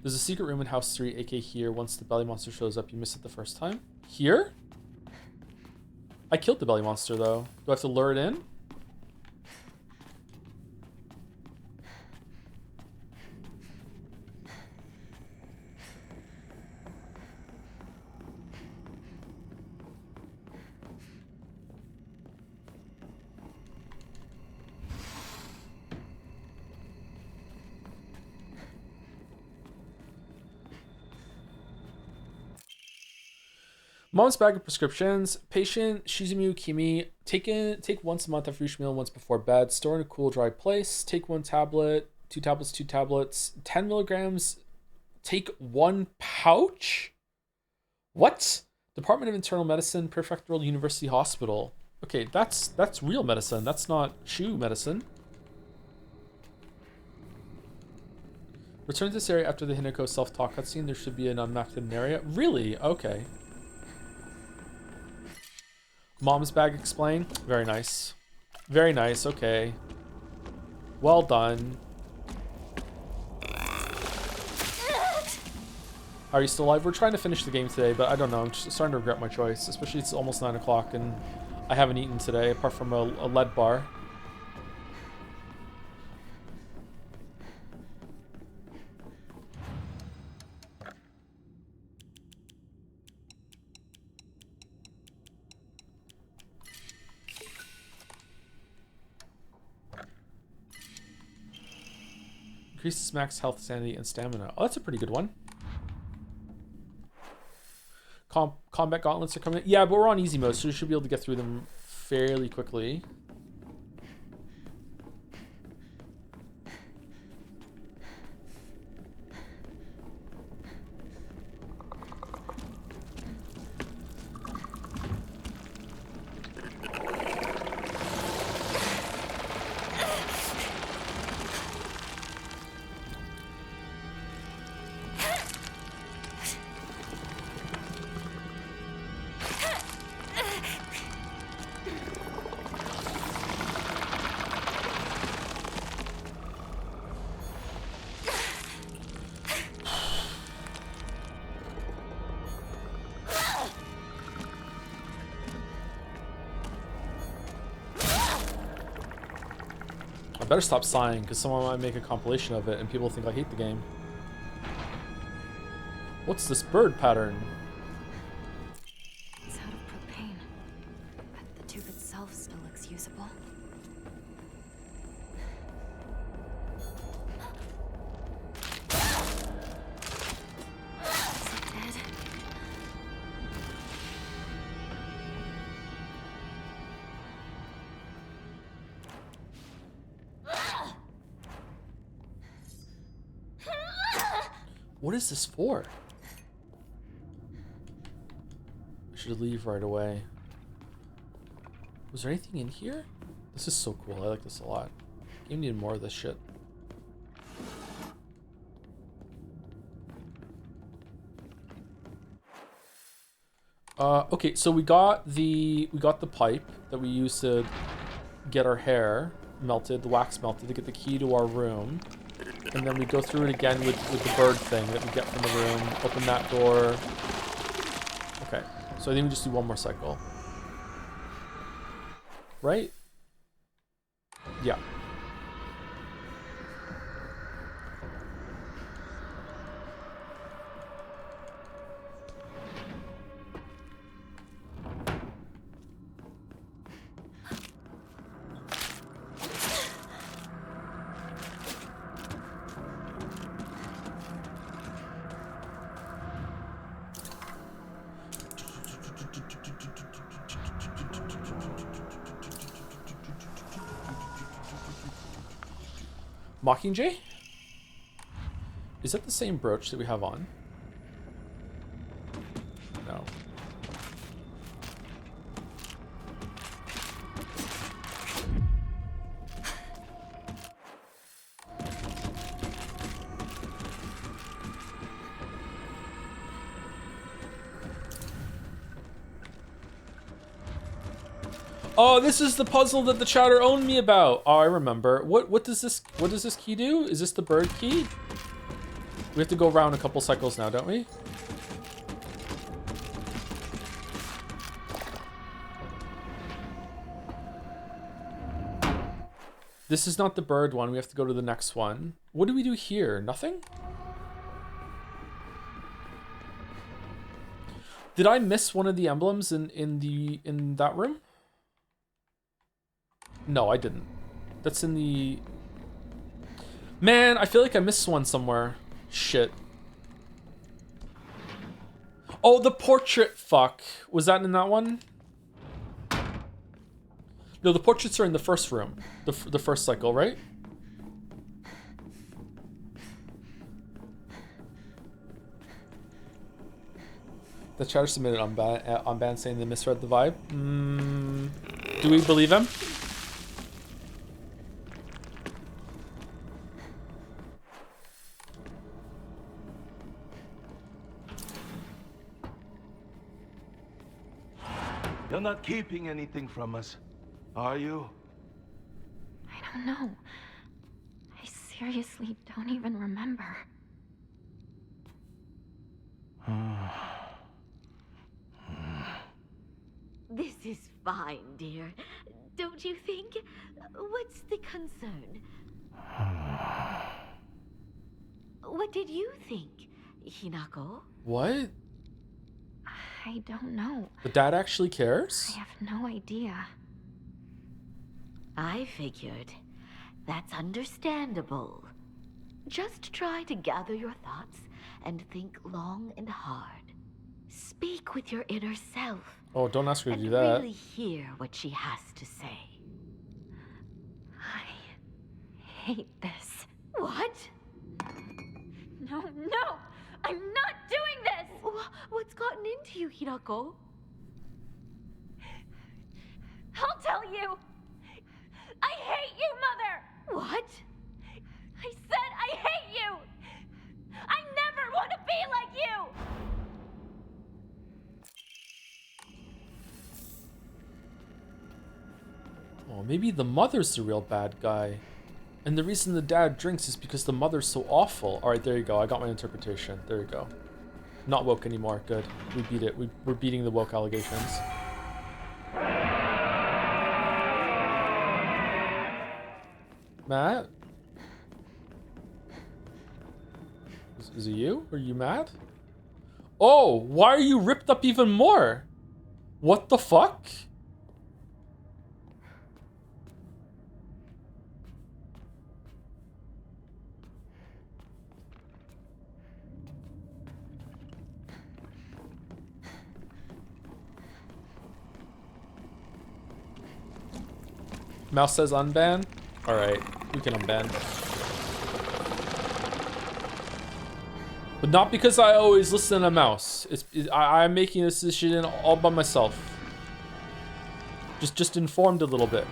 There's a secret room in House 3, aka here. Once the belly monster shows up, you miss it the first time. Here? I killed the belly monster, though. Do I have to lure it in? Mom's bag of prescriptions. Patient Shizumu Kimi. Take once a month after each meal, once before bed. Store in a cool, dry place. Take 1 tablet. 2 tablets, 2 tablets. 10 milligrams. Take 1 pouch? What? Department of Internal Medicine, Prefectural University Hospital. Okay, that's real medicine. That's not shoe medicine. Return to this area after the Hinako self-talk cutscene. There should be an unmapped hidden area. Really? Okay. Mom's bag explain. Very nice. Very nice. Okay. Well done. Are you still alive? We're trying to finish the game today, but I don't know. I'm just starting to regret my choice. Especially it's almost 9 o'clock and I haven't eaten today apart from a lead bar. Increases max health, sanity, and stamina. Oh, that's a pretty good one. Combat gauntlets are coming in. Yeah, but we're on easy mode, so we should be able to get through them fairly quickly. I better stop sighing, because someone might make a compilation of it and people think I hate the game. What's this bird pattern? It's out of propane, but the tube itself still looks usable. Is it dead? What is this for? I should leave right away. Was there anything in here? This is so cool. I like this a lot. Game needed more of this shit. Okay, so we got the pipe that we used to get our hair melted, the wax melted, to get the key to our room. And then we go through it again with the bird thing that we get from the room. Open that door. Okay, so I think we just do one more cycle. Right? Yeah. Mockingjay? Is that the same brooch that we have on? No. Oh, this is the puzzle that the chatter owned me about. Oh, I remember. What does this key do? Is this the bird key? We have to go around a couple cycles now, don't we? This is not the bird one. We have to go to the next one. What do we do here? Nothing? Did I miss one of the emblems in that room? No, I didn't. That's in the... Man, I feel like I missed one somewhere. Shit. Oh, the portrait. Fuck. Was that in that one? No, the portraits are in the first room. The first cycle, right? The chatter submitted on ban saying they misread the vibe. Do we believe him? You're not keeping anything from us, are you? I don't know. I seriously don't even remember. This is fine, dear. Don't you think? What's the concern? What did you think, Hinako? What? I don't know. The dad actually cares? I have no idea. I figured. That's understandable. Just try to gather your thoughts and think long and hard. Speak with your inner self. Oh, don't ask her to and do that. really hear what she has to say. I hate this. What? No, no! I'm not doing this! What's gotten into you, Hinako? I'll tell you! I hate you, Mother! What? I said I hate you! I never want to be like you! Oh, maybe the mother's the real bad guy. And the reason the dad drinks is because the mother's so awful. Alright, there you go. I got my interpretation. There you go. Not woke anymore. Good. We beat it. We're beating the woke allegations. Matt? Is it you? Are you mad? Oh, why are you ripped up even more? What the fuck? Mouse says unban? Alright, we can unban. But not because I always listen to Mouse. I'm making this decision all by myself. Just informed a little bit.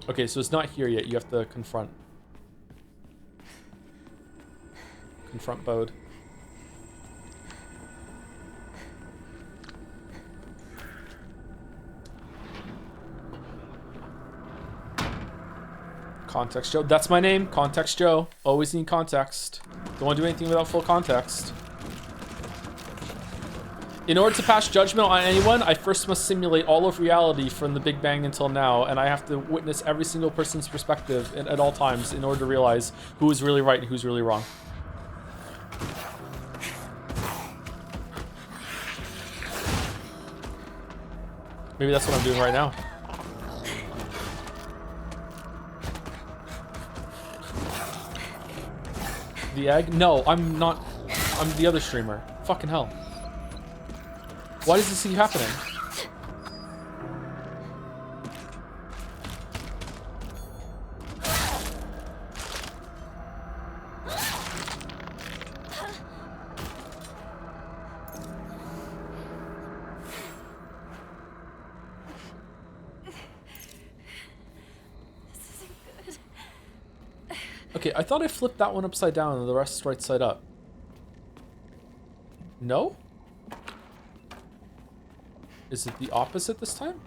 Okay, so it's not here yet. You have to confront. Confront Bode. Context Joe. That's my name. Context Joe. Always need context. Don't want to do anything without full context. In order to pass judgment on anyone, I first must simulate all of reality from the Big Bang until now, and I have to witness every single person's perspective at all times in order to realize who is really right and who's really wrong. Maybe that's what I'm doing right now. The egg? No, I'm not. I'm the other streamer. Fucking hell. Why does this keep happening? Okay, I thought I flipped that one upside down and the rest right side up. No? Is it the opposite this time?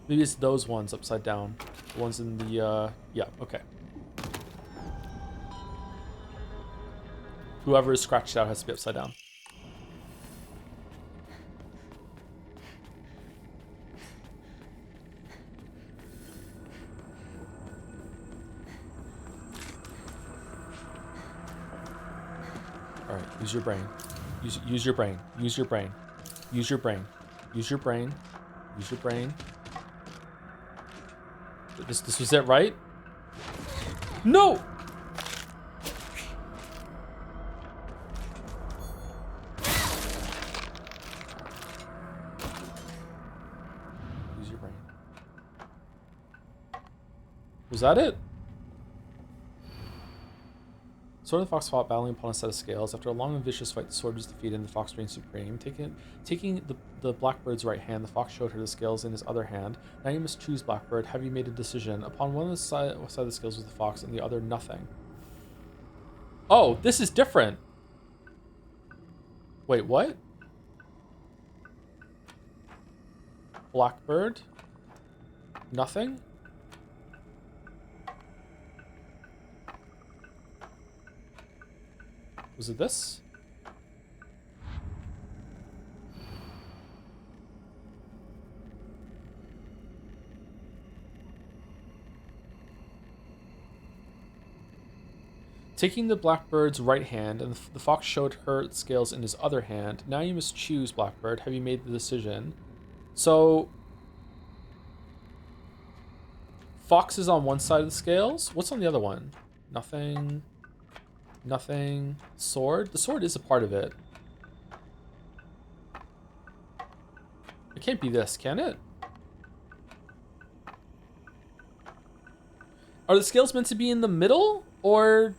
Maybe it's those ones upside down. The ones in the, yeah, okay. Whoever is scratched out has to be upside down. Alright, use your brain. Use your brain. Use your brain. Use your brain. Use your brain. Use your brain. This was it, right? No! Use your brain. Was that it? Sword of the Fox fought, battling upon a set of scales. After a long and vicious fight, the sword was defeated and the fox reigned supreme. Taking the blackbird's right hand, the fox showed her the scales in his other hand. Now you must choose, Blackbird. Have you made a decision? Upon one of the side of the scales was the fox, and the other nothing. Oh, this is different. Wait, what? Blackbird? Nothing? Was it this? Taking the blackbird's right hand, and the fox showed her scales in his other hand. Now you must choose, Blackbird. Have you made the decision? So, fox is on one side of the scales. What's on the other one? Nothing. Nothing. Sword? The sword is a part of it. It can't be this, can it? Are the scales meant to be in the middle? Or...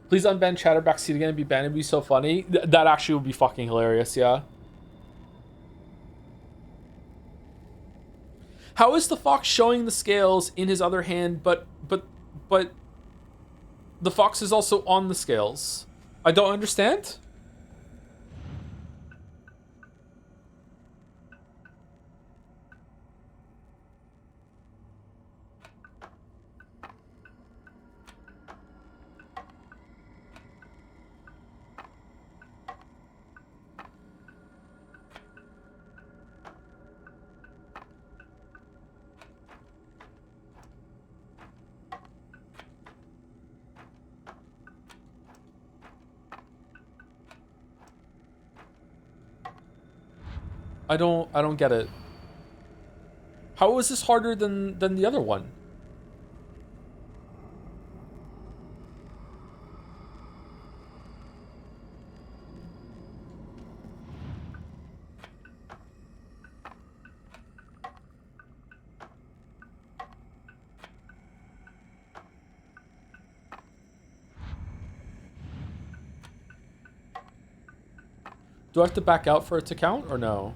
Please unban Chatterback seat again and be banned. It'd be so funny. That actually would be fucking hilarious, yeah. How is the fox showing the scales in his other hand, but the fox is also on the scales? I don't understand. I don't get it. How is this harder than the other one? Do I have to back out for it to count or no?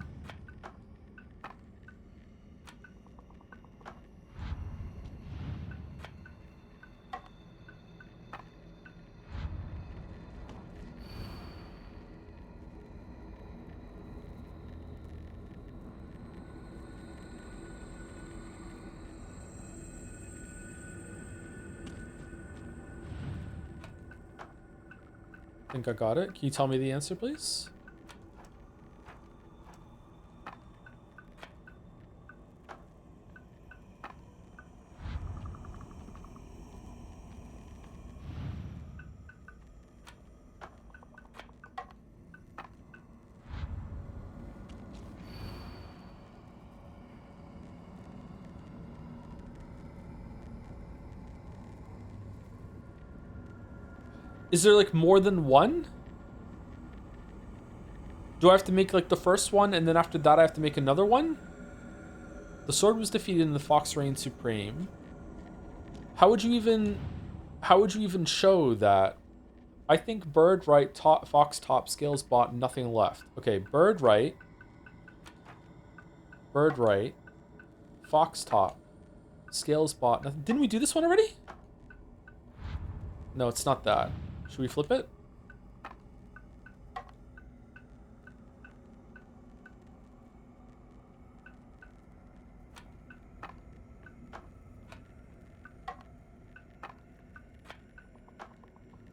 I think I got it. Can you tell me the answer, please? Is there like more than one? Do I have to make like the first one and then after that I have to make another one? The sword was defeated and the fox reigned supreme. How would you even show that? I think bird right, top, fox top, scales bot, nothing left. Okay, bird right, fox top, scales bot, nothing. Didn't we do this one already? No, it's not that. Should we flip it?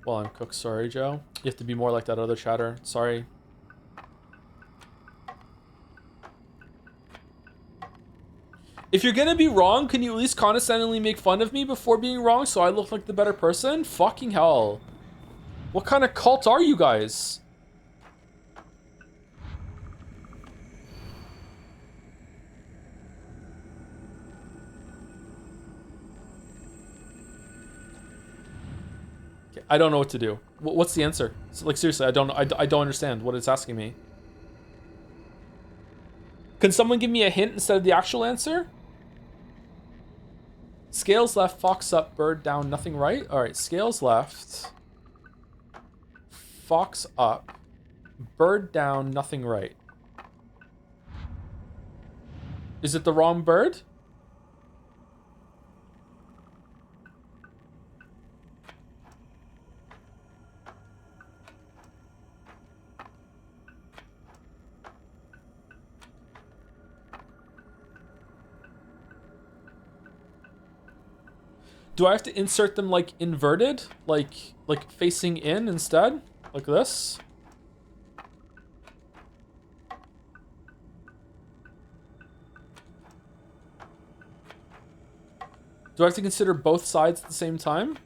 Well, I'm cooked. Sorry, Joe. You have to be more like that other chatter. Sorry. If you're gonna be wrong, can you at least condescendingly make fun of me before being wrong so I look like the better person? Fucking hell. What kind of cult are you guys? Okay, I don't know what to do. What's the answer? So, like, seriously, I don't understand what it's asking me. Can someone give me a hint instead of the actual answer? Scales left, fox up, bird down, nothing right? Alright, scales left. Fox up. Bird down, nothing right. Is it the wrong bird? Do I have to insert them like inverted? Like facing in instead? Like this? Do I have to consider both sides at the same time?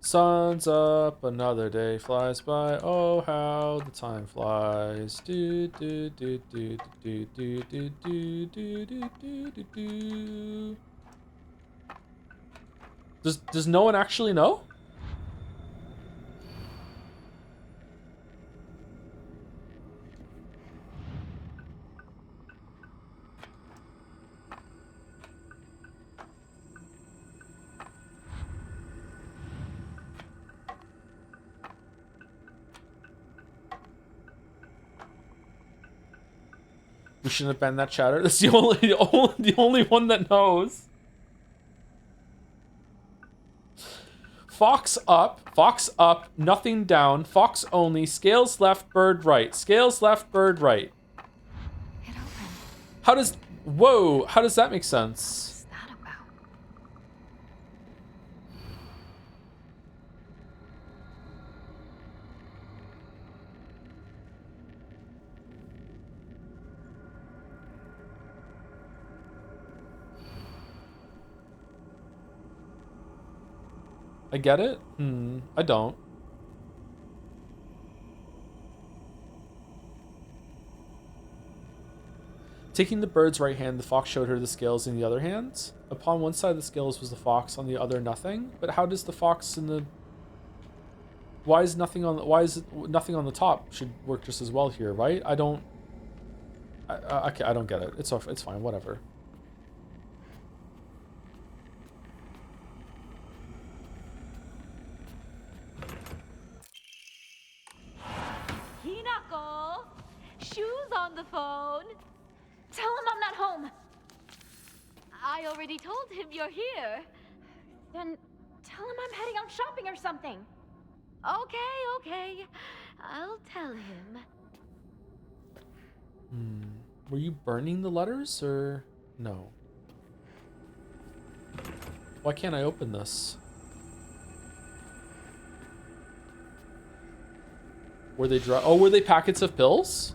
Sun's up, another day flies by. Oh, how the time flies. Do do do do do do do do do do do do do. Does no one actually know? We shouldn't have banned that chatter. That's the only one that knows. Fox up, nothing down, fox only, scales left, bird right, scales left, bird right. How does, whoa, how does that make sense? What's that about? I get it? I don't. Taking the bird's right hand, the fox showed her the scales in the other hand. Upon one side of the scales was the fox, on the other nothing. But how does the fox in the... Why is nothing on the top should work just as well here, right? I don't get it. It's fine, whatever. Hinako! Shoes on the phone! Tell him I'm not home! I already told him you're here. Then tell him I'm heading out shopping or something. Okay. I'll tell him. Were you burning the letters, or no? Why can't I open this? Were they dry? Oh, were they packets of pills?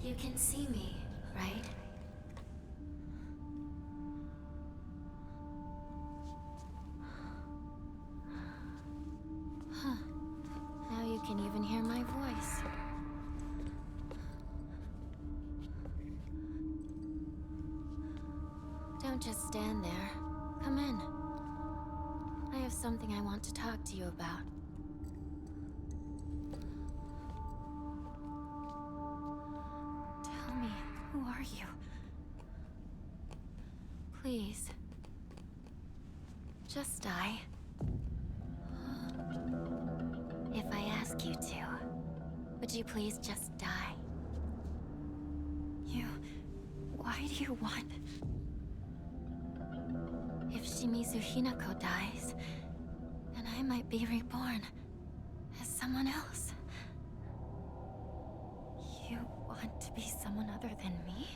You can see me, right? Huh. Now you can even hear my voice. Don't just stand there. Come in. have something I want to talk to you about. Tell me, who are you? Please. Just die. If I ask you to, would you please just die? Why do you want... If Shimizu Hinako dies, then I might be reborn as someone else. You want to be someone other than me?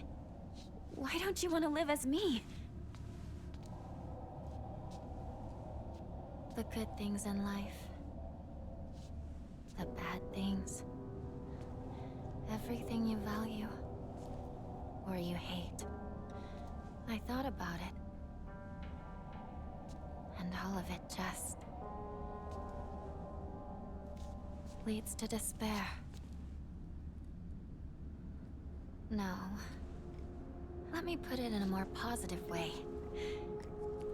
Why don't you want to live as me? The good things in life. The bad things. Everything you value. Or you hate. I thought about it. And all of it just... leads to despair. No. Let me put it in a more positive way.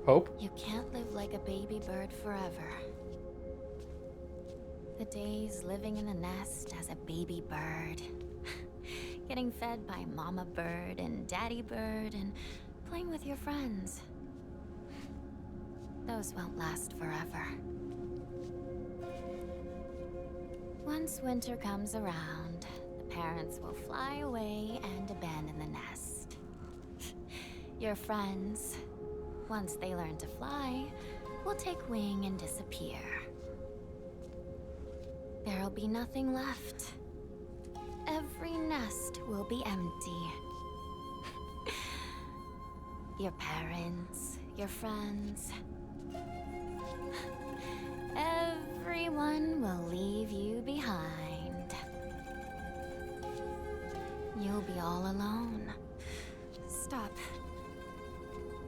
Hope? You can't live like a baby bird forever. The days living in a nest as a baby bird. Getting fed by mama bird and daddy bird and playing with your friends. Those won't last forever. Once winter comes around, the parents will fly away and abandon the nest. Your friends, once they learn to fly, will take wing and disappear. There'll be nothing left. Every nest will be empty. Your parents, your friends. Everyone will leave you behind. You'll be all alone. Stop.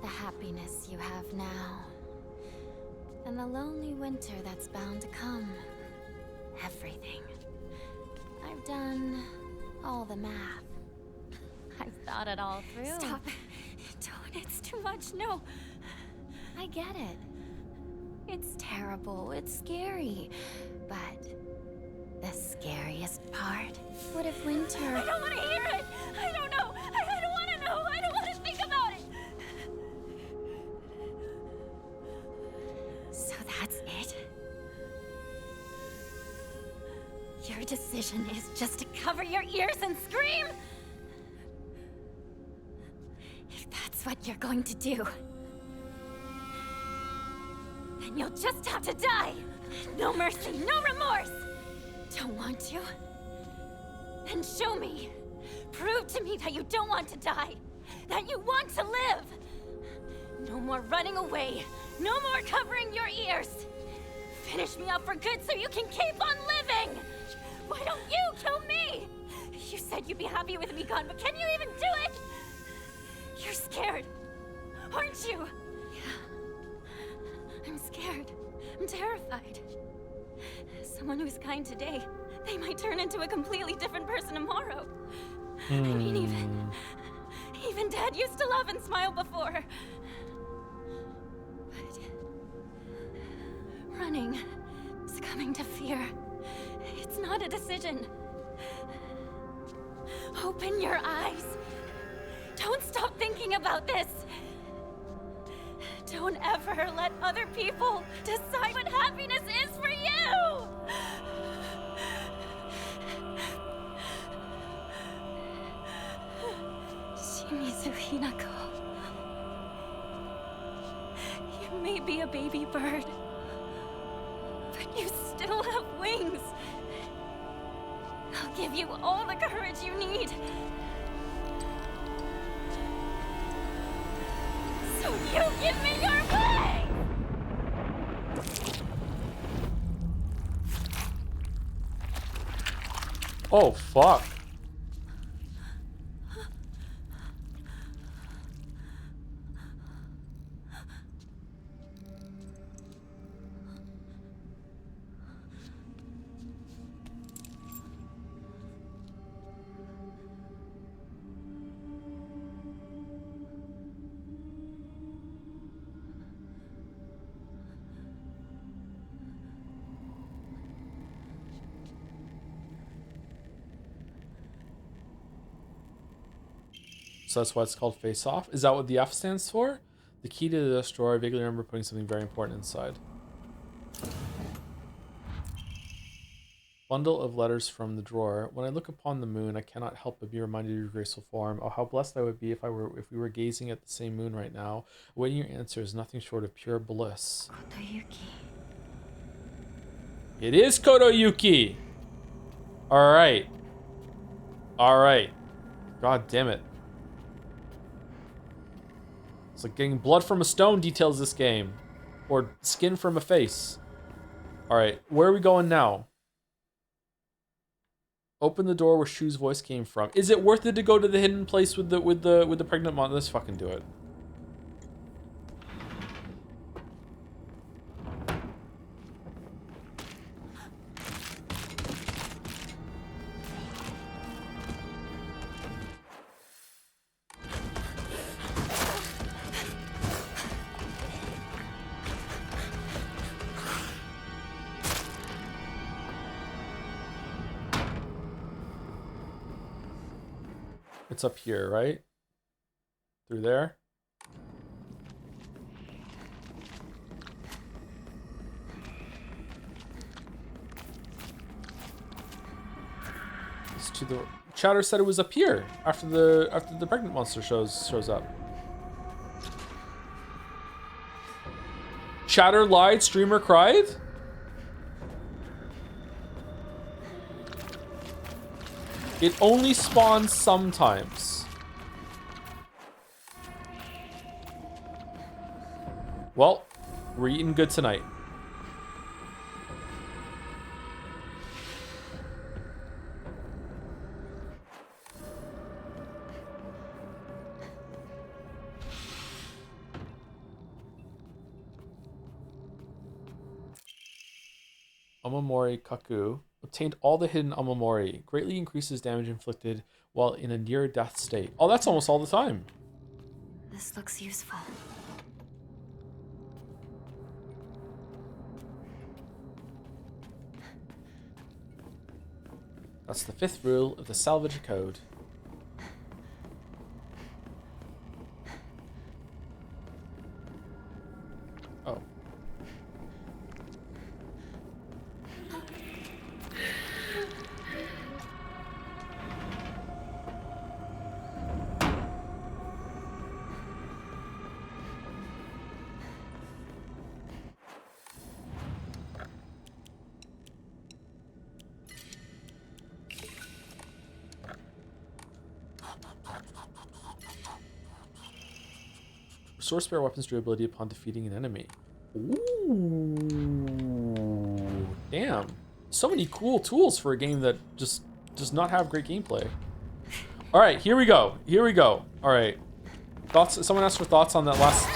The happiness you have now. And the lonely winter that's bound to come. Everything. I've done all the math. I've thought it all through. Stop. Don't. It's too much. No. I get it. It's terrible. It's scary. But the scariest part? What if winter... I don't want to hear it! I don't know! I don't want to know! I don't want to think about it! So that's it? Your decision is just to cover your ears and scream? If that's what you're going to do, then you'll just have to die! No mercy, no remorse! Don't want to? Then show me! Prove to me that you don't want to die! That you want to live! No more running away! No more covering your ears! Finish me up for good so you can keep on living! Why don't you kill me? You said you'd be happy with me gone, but can you even do it? You're scared, aren't you? Yeah. I'm scared. I'm terrified. Someone who's kind today, they might turn into a completely different person tomorrow. I mean, even Dad used to laugh and smile before. But running, succumbing to fear, it's not a decision. Open your eyes. Don't stop thinking about this. Don't ever let other people decide what happiness is for you! Shimizu Hinako. You may be a baby bird, but you still have wings. I'll give you all the courage you need. So you give me your way! Oh, fuck. So that's why it's called Face Off. Is that what the F stands for? The key to this drawer. I vaguely remember putting something very important inside. Bundle of letters from the drawer. When I look upon the moon, I cannot help but be reminded of your graceful form. Oh, how blessed I would be if we were gazing at the same moon right now. Awaiting your answer is nothing short of pure bliss. Kotoyuki. It is Kotoyuki! Alright. Alright. God damn it. It's like getting blood from a stone details this game. Or skin from a face. Alright, where are we going now? Open the door where Shu's voice came from. Is it worth it to go to the hidden place with the pregnant mom? Let's fucking do it. It's up here, right? Through there? It's to the Chatter said it was up here after the pregnant monster shows up. Chatter lied, streamer cried? It only spawns sometimes. Well, we're eating good tonight. Omamori Kaku obtained all the hidden Omamori. Greatly increases damage inflicted while in a near-death state. Oh, that's almost all the time. This looks useful. That's the 5th rule of the Salvage Code. Oh. Restore spare weapons durability upon defeating an enemy. Ooh. Damn. So many cool tools for a game that just does not have great gameplay. Alright, here we go. Here we go. Alright. Thoughts? Someone asked for thoughts on that last...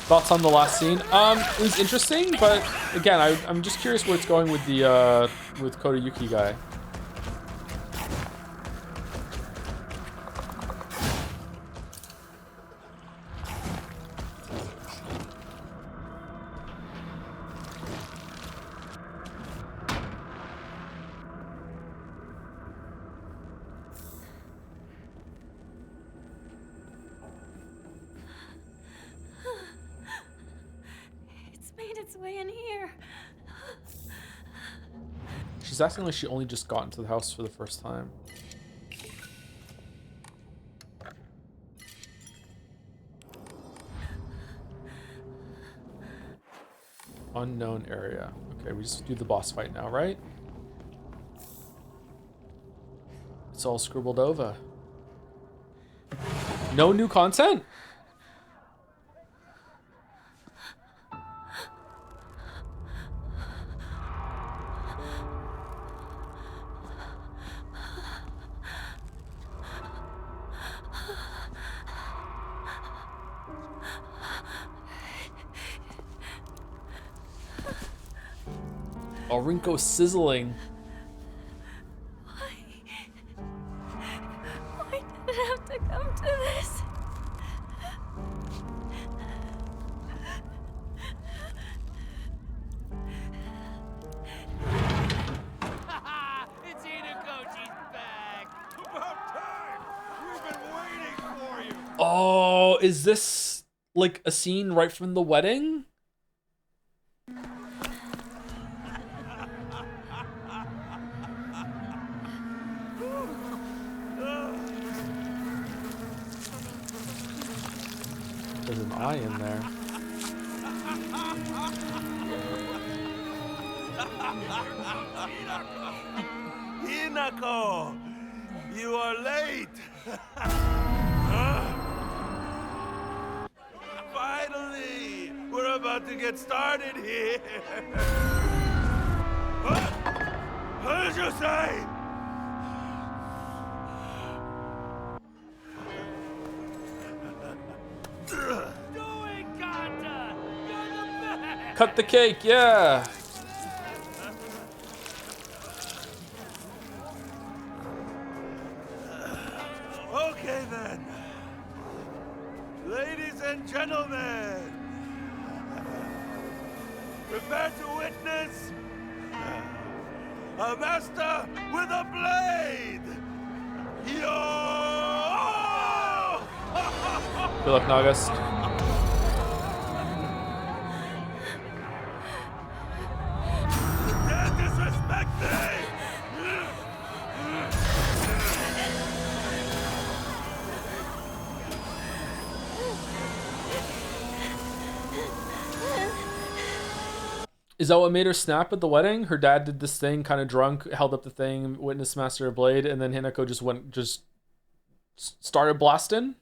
Thoughts on the last scene? It was interesting, but again, I'm just curious where it's going with the, with Kotoyuki guy. She's acting like she only just got into the house for the first time. Unknown area. Okay, we just do the boss fight now, right? It's all scribbled over. No new content? Rinko sizzling. Why did it have to come to this? It's Inakochi's back! Oh, is this like a scene right from the wedding? There's an eye in there. Hinako! You are late! Finally! We're about to get started here! What did you say? Cut the cake, yeah! Okay then. Ladies and gentlemen, prepare to witness a master with a blade! Yo! Good luck, Nagas. Don't disrespect me! Is that what made her snap at the wedding? Her dad did this thing, kind of drunk, held up the thing, witnessed Master of Blade, and then Hinako just started blasting?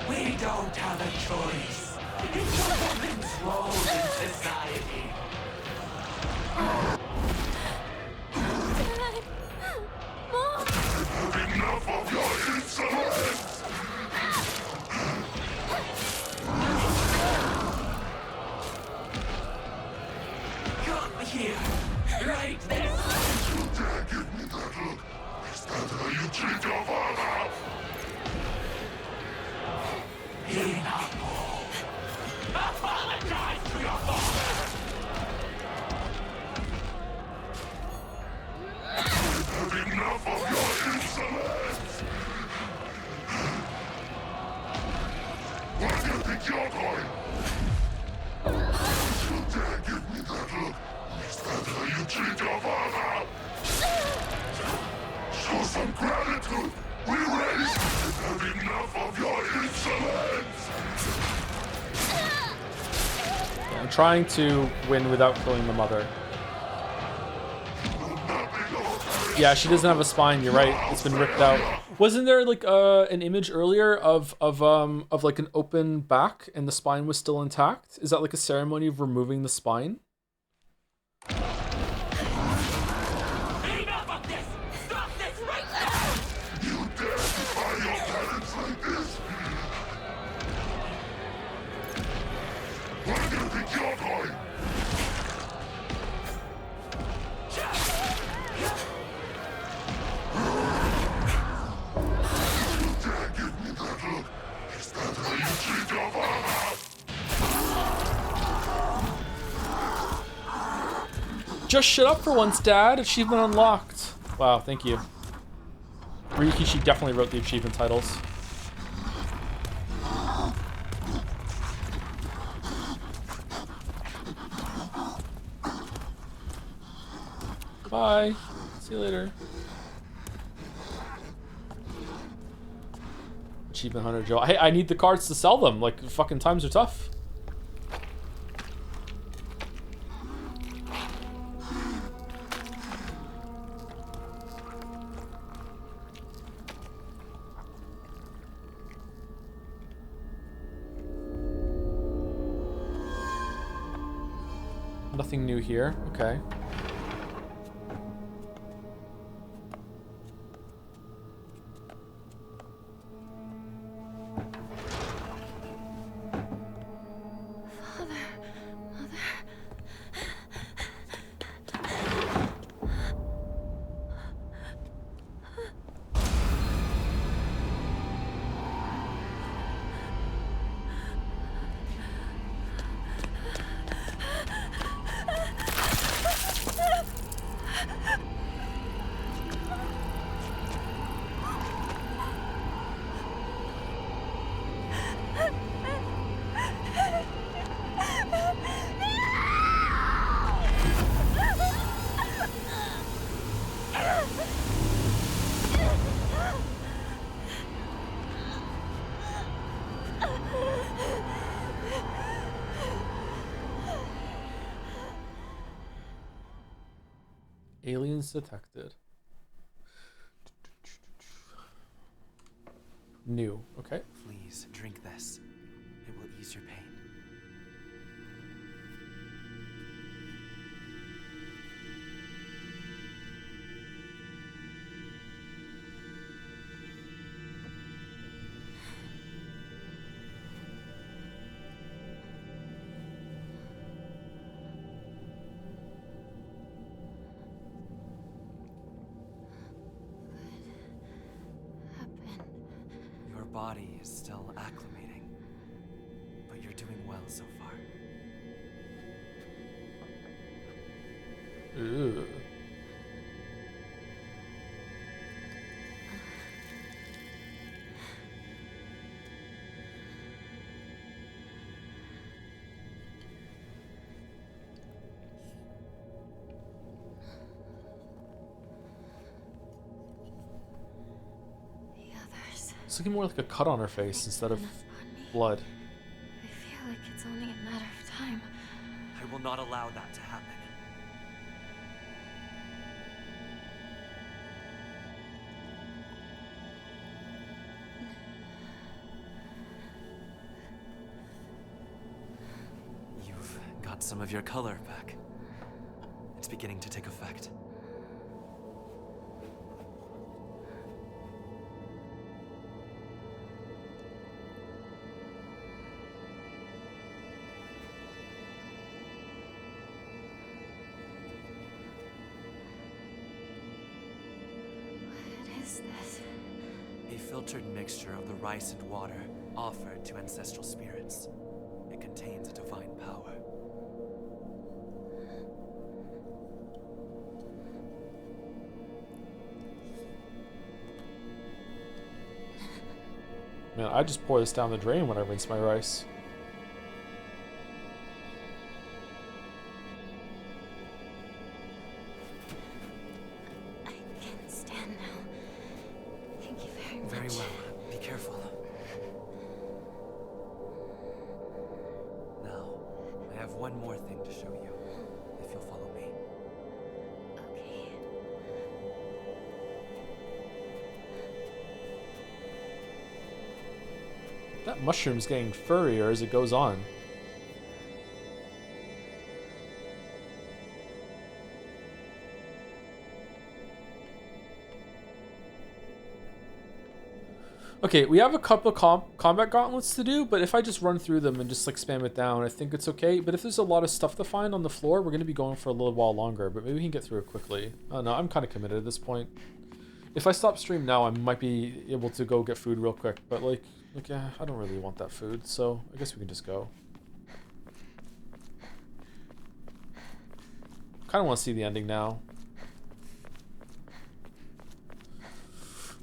We don't have a choice. It's a woman's role in society. Enough of your insolence! Come here. Right this. You dare give me that look? Is that how you treat your father? Hinako. Apologize to your father. I've had enough of your insolence! Where do you think you're going? You dare give me that look? Is that how you treat your father? Show some gratitude! We raised! I've had enough of your insolence! I'm trying to win without killing the mother. Yeah, she doesn't have a spine, you're right. It's been ripped out. Wasn't there like an image earlier of like an open back and the spine was still intact? Is that like a ceremony of removing the spine? Enough of this! Stop this right now! You dare defy your parents like this? Where do you think you're going? You dare give me that look? Is that how you treat your father? Just shut up for once, Dad. Achievement unlocked. Wow, thank you. Ryuki, she definitely wrote the achievement titles. Bye. See you later. Achievement Hunter Joe. Hey, I need the cards to sell them. Like, fucking times are tough. Nothing new here. Okay. Aliens detected. New. Okay. Please drink this. It will ease your pain. Your body is still acclimating, but you're doing well so far. Ew. It's looking more like a cut on her face instead of blood. I feel like it's only a matter of time. I will not allow that to happen. You've got some of your color back. It's beginning to take effect. What is this? A filtered mixture of the rice and water offered to ancestral spirits. It contains a divine power. Man, I just pour this down the drain when I rinse my rice. I can stand now. Thank you very much. Very well. Be careful. Now, I have one more thing to show you, if you'll follow me. Okay. That mushroom's getting furrier as it goes on. Okay, we have a couple of combat gauntlets to do, but if I just run through them and just like spam it down, I think it's okay. But if there's a lot of stuff to find on the floor, we're going to be going for a little while longer, but maybe we can get through it quickly. I don't know, I'm kind of committed at this point. If I stop stream now, I might be able to go get food real quick, but like yeah, I don't really want that food, so I guess we can just go. Kind of want to see the ending now.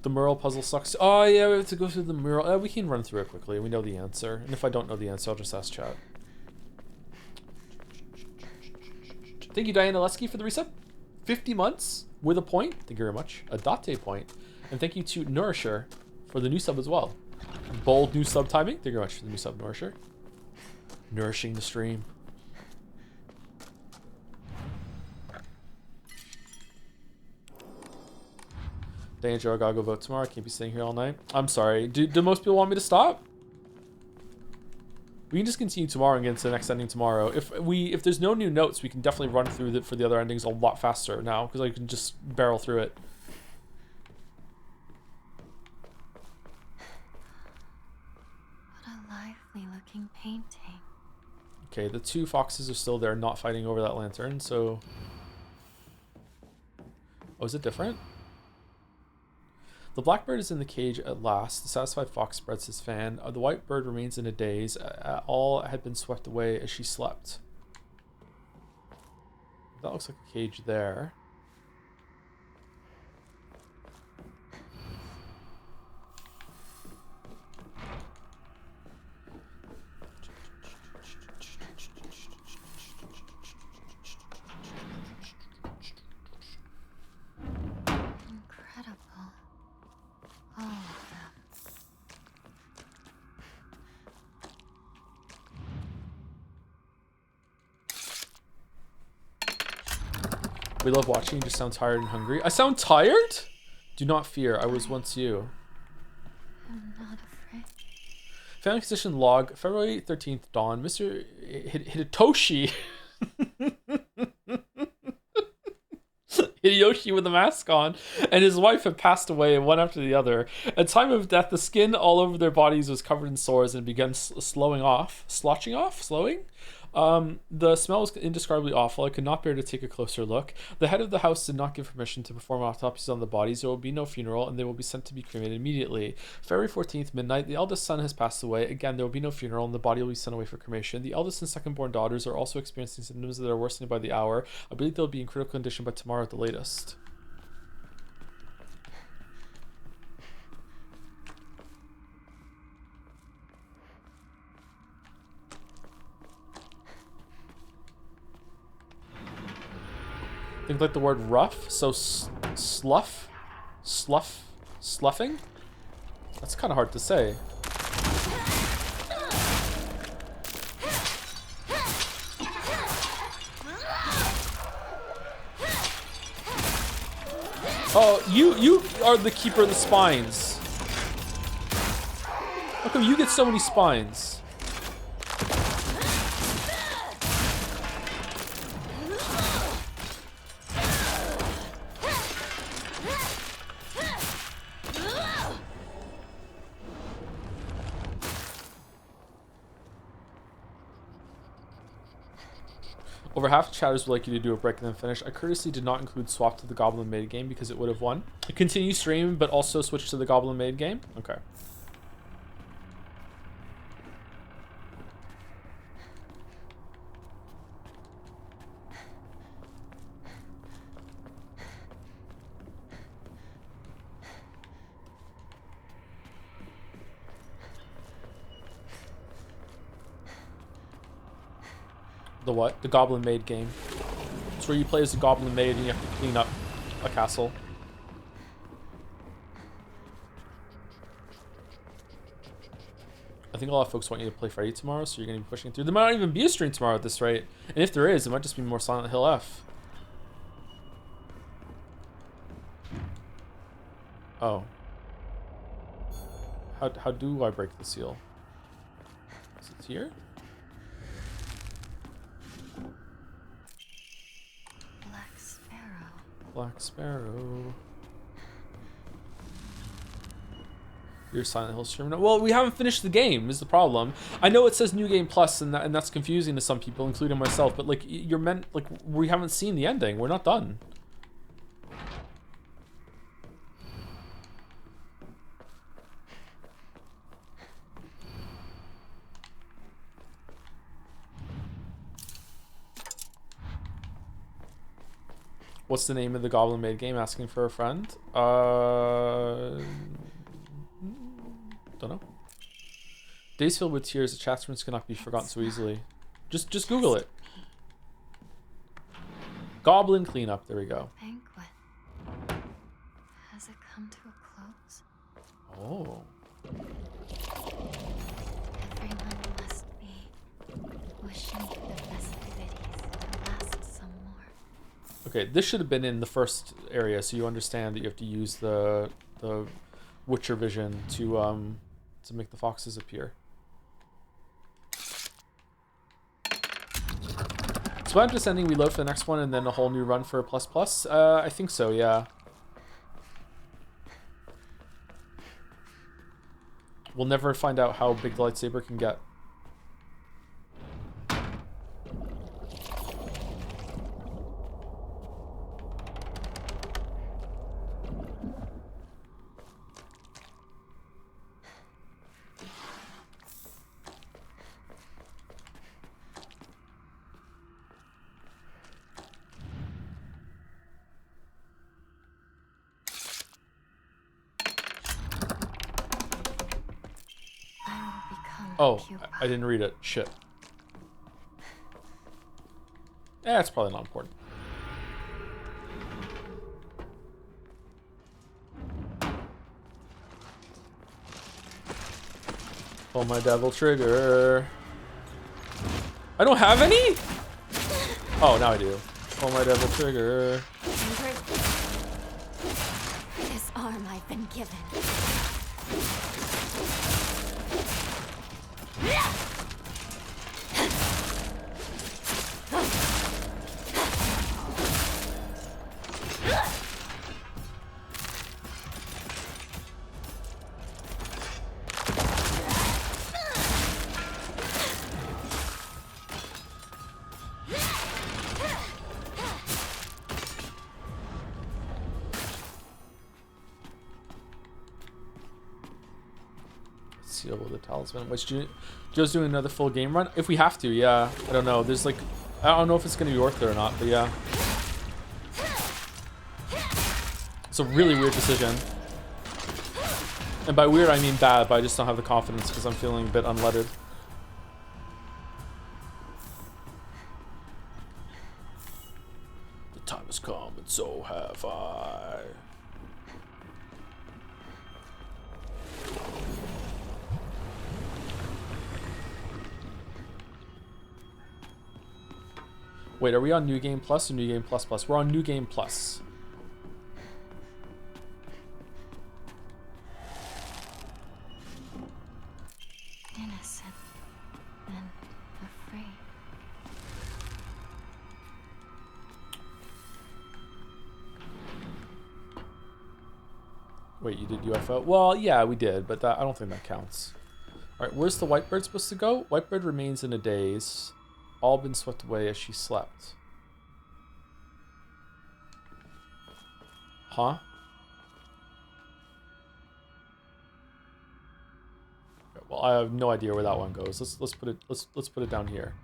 The Merle puzzle sucks. Oh yeah, we have to go through the Merle. We can run through it quickly. We know the answer. And if I don't know the answer, I'll just ask chat. Thank you, Diana Lesky, for the resub. 50 months with a point. Thank you very much. A date point. And thank you to Nourisher for the new sub as well. Bold new sub timing. Thank you very much for the new sub, Nourisher. Nourishing the stream. Danger, I gotta go vote tomorrow. I can't be sitting here all night. I'm sorry. Do most people want me to stop? We can just continue tomorrow and get into the next ending tomorrow. If there's no new notes, we can definitely run through for the other endings a lot faster now because I can just barrel through it. What a lively looking painting. Okay, the two foxes are still there, not fighting over that lantern. So, oh, is it different? The blackbird is in the cage at last. The satisfied fox spreads his fan. The white bird remains in a daze. All had been swept away as she slept. That looks like a cage there. Incredible. All of them. We love watching. You just sound tired and hungry. I sound tired? Do not fear. I was once you. I'm not afraid. Family physician log, February 13th dawn. Mr. Hidetoshi. Hideyoshi with a mask on and his wife had passed away one after the other. At time of death, the skin all over their bodies was covered in sores and began slowing. The smell was indescribably awful. I could not bear to take a closer look. The head of the house did not give permission to perform autopsies on the bodies. There will be no funeral, and they will be sent to be cremated immediately. February 14th, midnight. The eldest son has passed away. Again, there will be no funeral, and the body will be sent away for cremation. The eldest and second-born daughters are also experiencing symptoms that are worsening by the hour. I believe they'll be in critical condition by tomorrow at the latest. Think like the word rough, so sluffing? That's kind of hard to say. Oh, you are the keeper of the spines. How come you get so many spines? Over half the chatters would like you to do a break and then finish. I courteously did not include swap to the Goblin Maid game because it would have won. Continue stream, but also switch to the Goblin Maid game? Okay. The what? The Goblin Maid game. It's where you play as a Goblin Maid and you have to clean up a castle. I think a lot of folks want you to play Freddy tomorrow, so you're going to be pushing through. There might not even be a stream tomorrow at this rate. And if there is, it might just be more Silent Hill F. Oh. How do I break the seal? Is it here? Black Sparrow. Your Silent Hill stream. Well, we haven't finished the game is the problem. I know it says New Game Plus and that's confusing to some people, including myself, but like you're meant like we haven't seen the ending. We're not done. What's the name of the Goblin Maid game? Asking for a friend? Don't know. Days filled with tears. The chat rooms cannot be forgotten so easily. Just Google it. Goblin cleanup. There we go. Banquet. Has it come to a close? Oh. Everyone must be wishing for the festivities to last some more. Okay, this should have been in the first area, so you understand that you have to use the Witcher vision to make the foxes appear. So I'm just ending reload for the next one and then a whole new run for plus plus? I think so, yeah. We'll never find out how big the lightsaber can get. Oh, I didn't read it. Shit. Yeah, it's probably not important. Pull my devil trigger. I don't have any? Oh, now I do. Pull my devil trigger. This arm I've been given. Seal with the talisman. Which Joe's doing another full game run? If we have to, yeah. I don't know. There's like, I don't know if it's gonna be worth it or not, but yeah. It's a really weird decision. And by weird, I mean bad, but I just don't have the confidence because I'm feeling a bit unlettered. The time has come, and so have I. Wait, are we on New Game Plus or New Game Plus Plus? We're on New Game Plus. Innocent and afraid. Wait, you did UFO? Well, yeah, we did, but I don't think that counts. Alright, where's the white bird supposed to go? White bird remains in a daze. All been swept away as she slept. Huh? Okay, well, I have no idea where that one goes. Let's put it down here.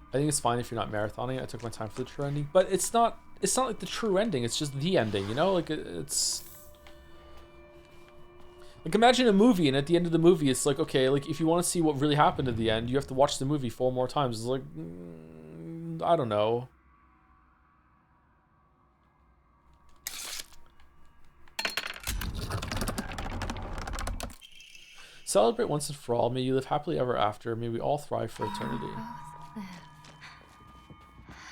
I think it's fine if you're not marathoning. I took my time for the true ending, but it's not like the true ending. It's just the ending, you know? Like it's like, imagine a movie, and at the end of the movie, it's like, okay, like if you want to see what really happened at the end, you have to watch the movie 4 more times. It's like, I don't know. Celebrate once and for all. May you live happily ever after. May we all thrive for eternity.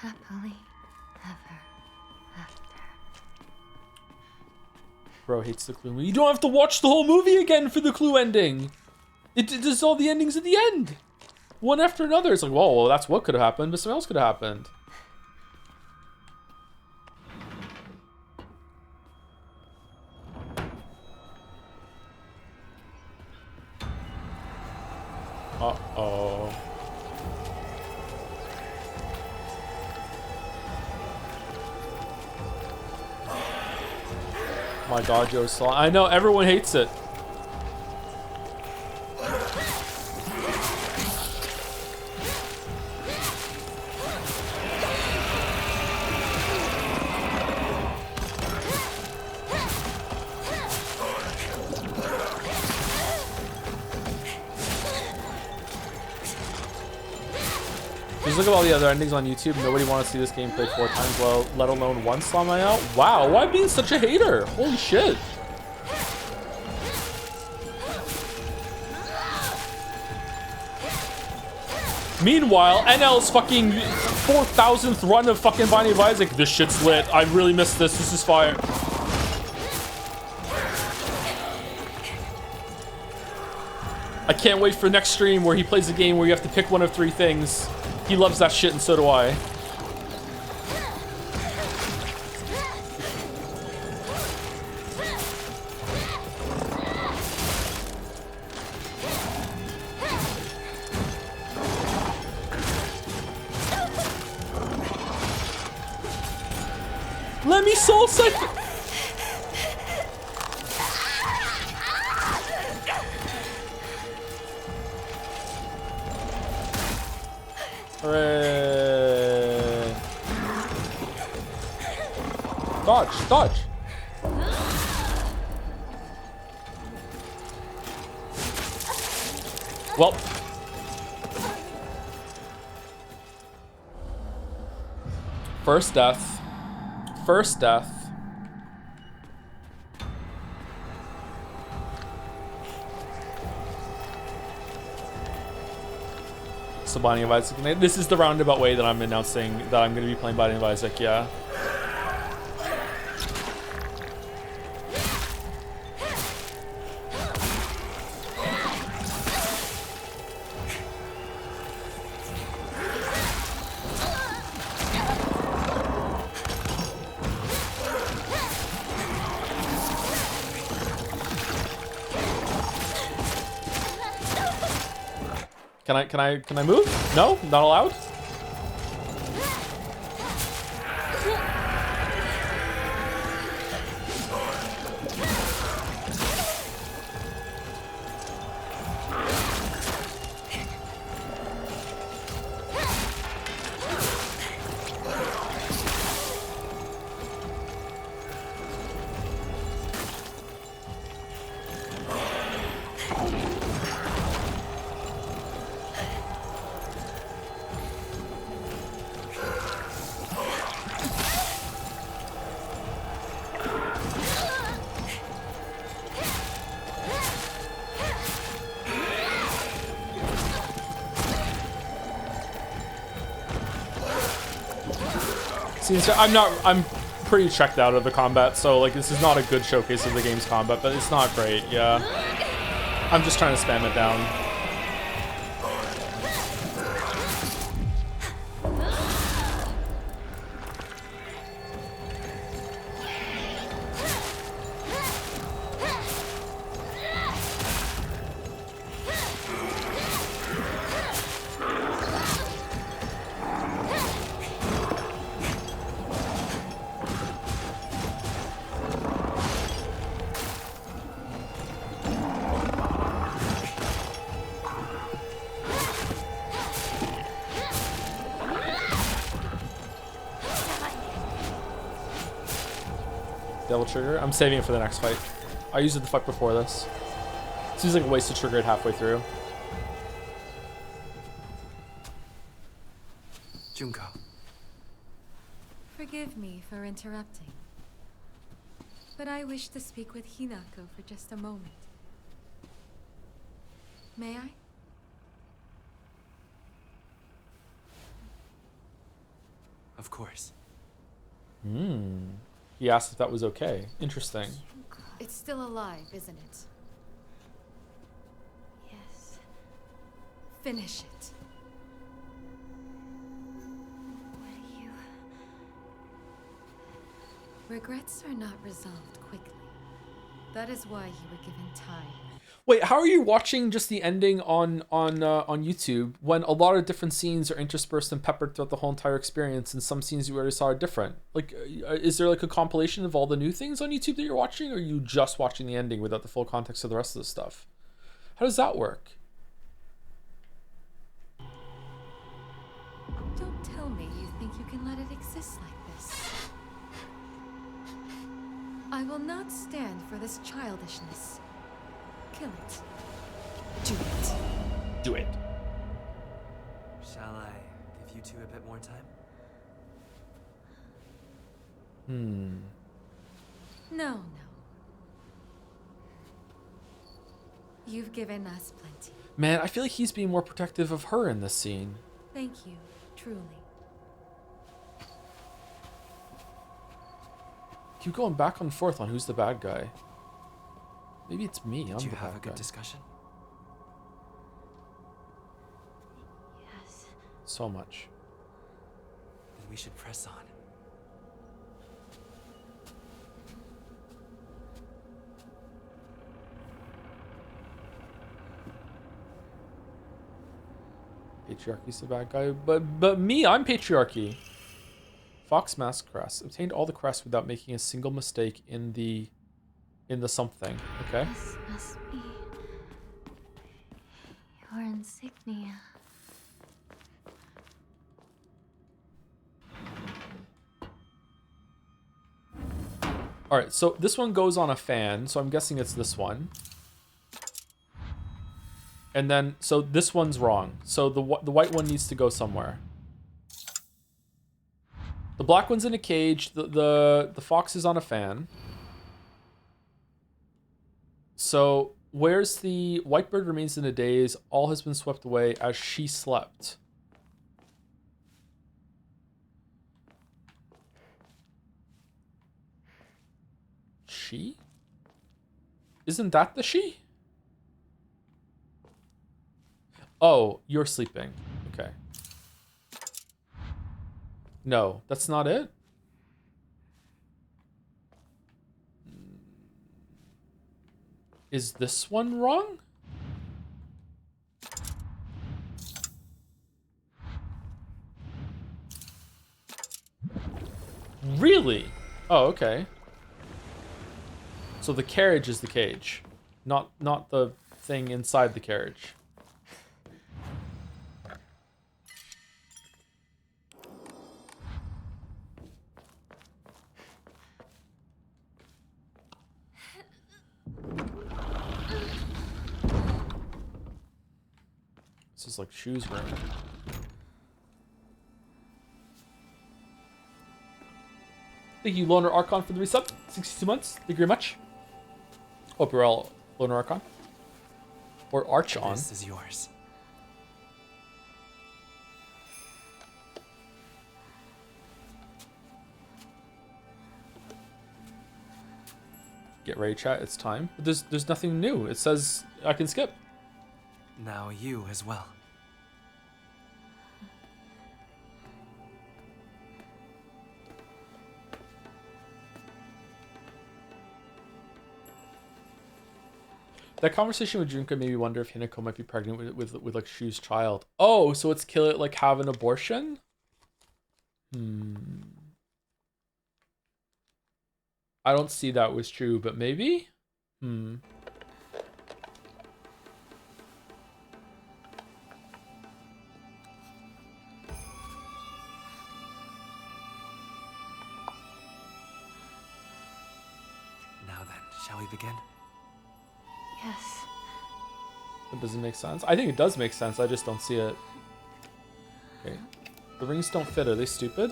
Happily ever after. Bro hates the clue. You don't have to watch the whole movie again for the clue ending. It does all the endings at the end. One after another. It's like, whoa, well, that's what could have happened, but something else could have happened. Uh-oh. My god, Joe Saw. I know, everyone hates it. Just look at all the other endings on YouTube. Nobody wants to see this game played 4 times, well, let alone once on my out. Wow, why being such a hater? Holy shit. Meanwhile, NL's fucking 4,000th run of fucking Binding of Isaac. This shit's lit. I really missed this. This is fire. I can't wait for next stream where he plays a game where you have to pick one of 3 things. He loves that shit and so do I. Let me soul cycle. Hooray. Dodge, dodge. Well. First death. First death. So Binding of Isaac. This is the roundabout way that I'm announcing that I'm going to be playing Binding of Isaac, yeah. Can I move? No? Not allowed? See, so I'm pretty checked out of the combat, so like this is not a good showcase of the game's combat, but it's not great, yeah. I'm just trying to spam it down. Devil trigger. I'm saving it for the next fight. I used it the fuck before this. Seems like a waste to trigger it halfway through. Junko. Forgive me for interrupting, but I wish to speak with Hinako for just a moment. May I? Of course. He asked if that was okay. Interesting. It's still alive, isn't it? Yes. Finish it. What do you... Regrets are not resolved quickly. That is why you were given time. Wait, how are you watching just the ending on YouTube when a lot of different scenes are interspersed and peppered throughout the whole entire experience, and some scenes you already saw are different? Like, is there like a compilation of all the new things on YouTube that you're watching, or are you just watching the ending without the full context of the rest of the stuff? How does that work? Don't tell me you think you can let it exist like this. I will not stand for this childishness. Kill it. Do it. Do it. Shall I give you two a bit more time? No. You've given us plenty. Man, I feel like he's being more protective of her in this scene. Thank you, truly. Keep going back and forth on who's the bad guy. Maybe it's me. I'm Did you the have bad a good guy. discussion? Yes. So much. Then we should press on. Patriarchy's the bad guy, but me, I'm patriarchy. Fox Mask crest obtained all the crests without making a single mistake in the something. Okay. This must be your insignia. All right, so this one goes on a fan, so I'm guessing it's this one. And then, so this one's wrong. So the white one needs to go somewhere. The black one's in a cage. The fox is on a fan. So where's the white bird remains in a daze? All has been swept away as she slept. She? Isn't that the she? Oh, you're sleeping. Okay. No, that's not it. Is this one wrong? Really? Oh, okay. So the carriage is the cage, not the thing inside the carriage. This is like shoes room. Thank you, Loner Archon, for the resub. 62 months. Thank you very much. Hope you're all Loner Archon. Or Archon. This is yours. Get ready, chat. It's time. But there's nothing new. It says I can skip. Now you as well. That conversation with Junka made me wonder if Hinako might be pregnant with like Shu's child. Oh, so it's kill it like have an abortion? I don't see that was true, but maybe? Now then, shall we begin? Yes. That doesn't make sense. I think it does make sense. I just don't see it. Okay. The rings don't fit. Are they stupid?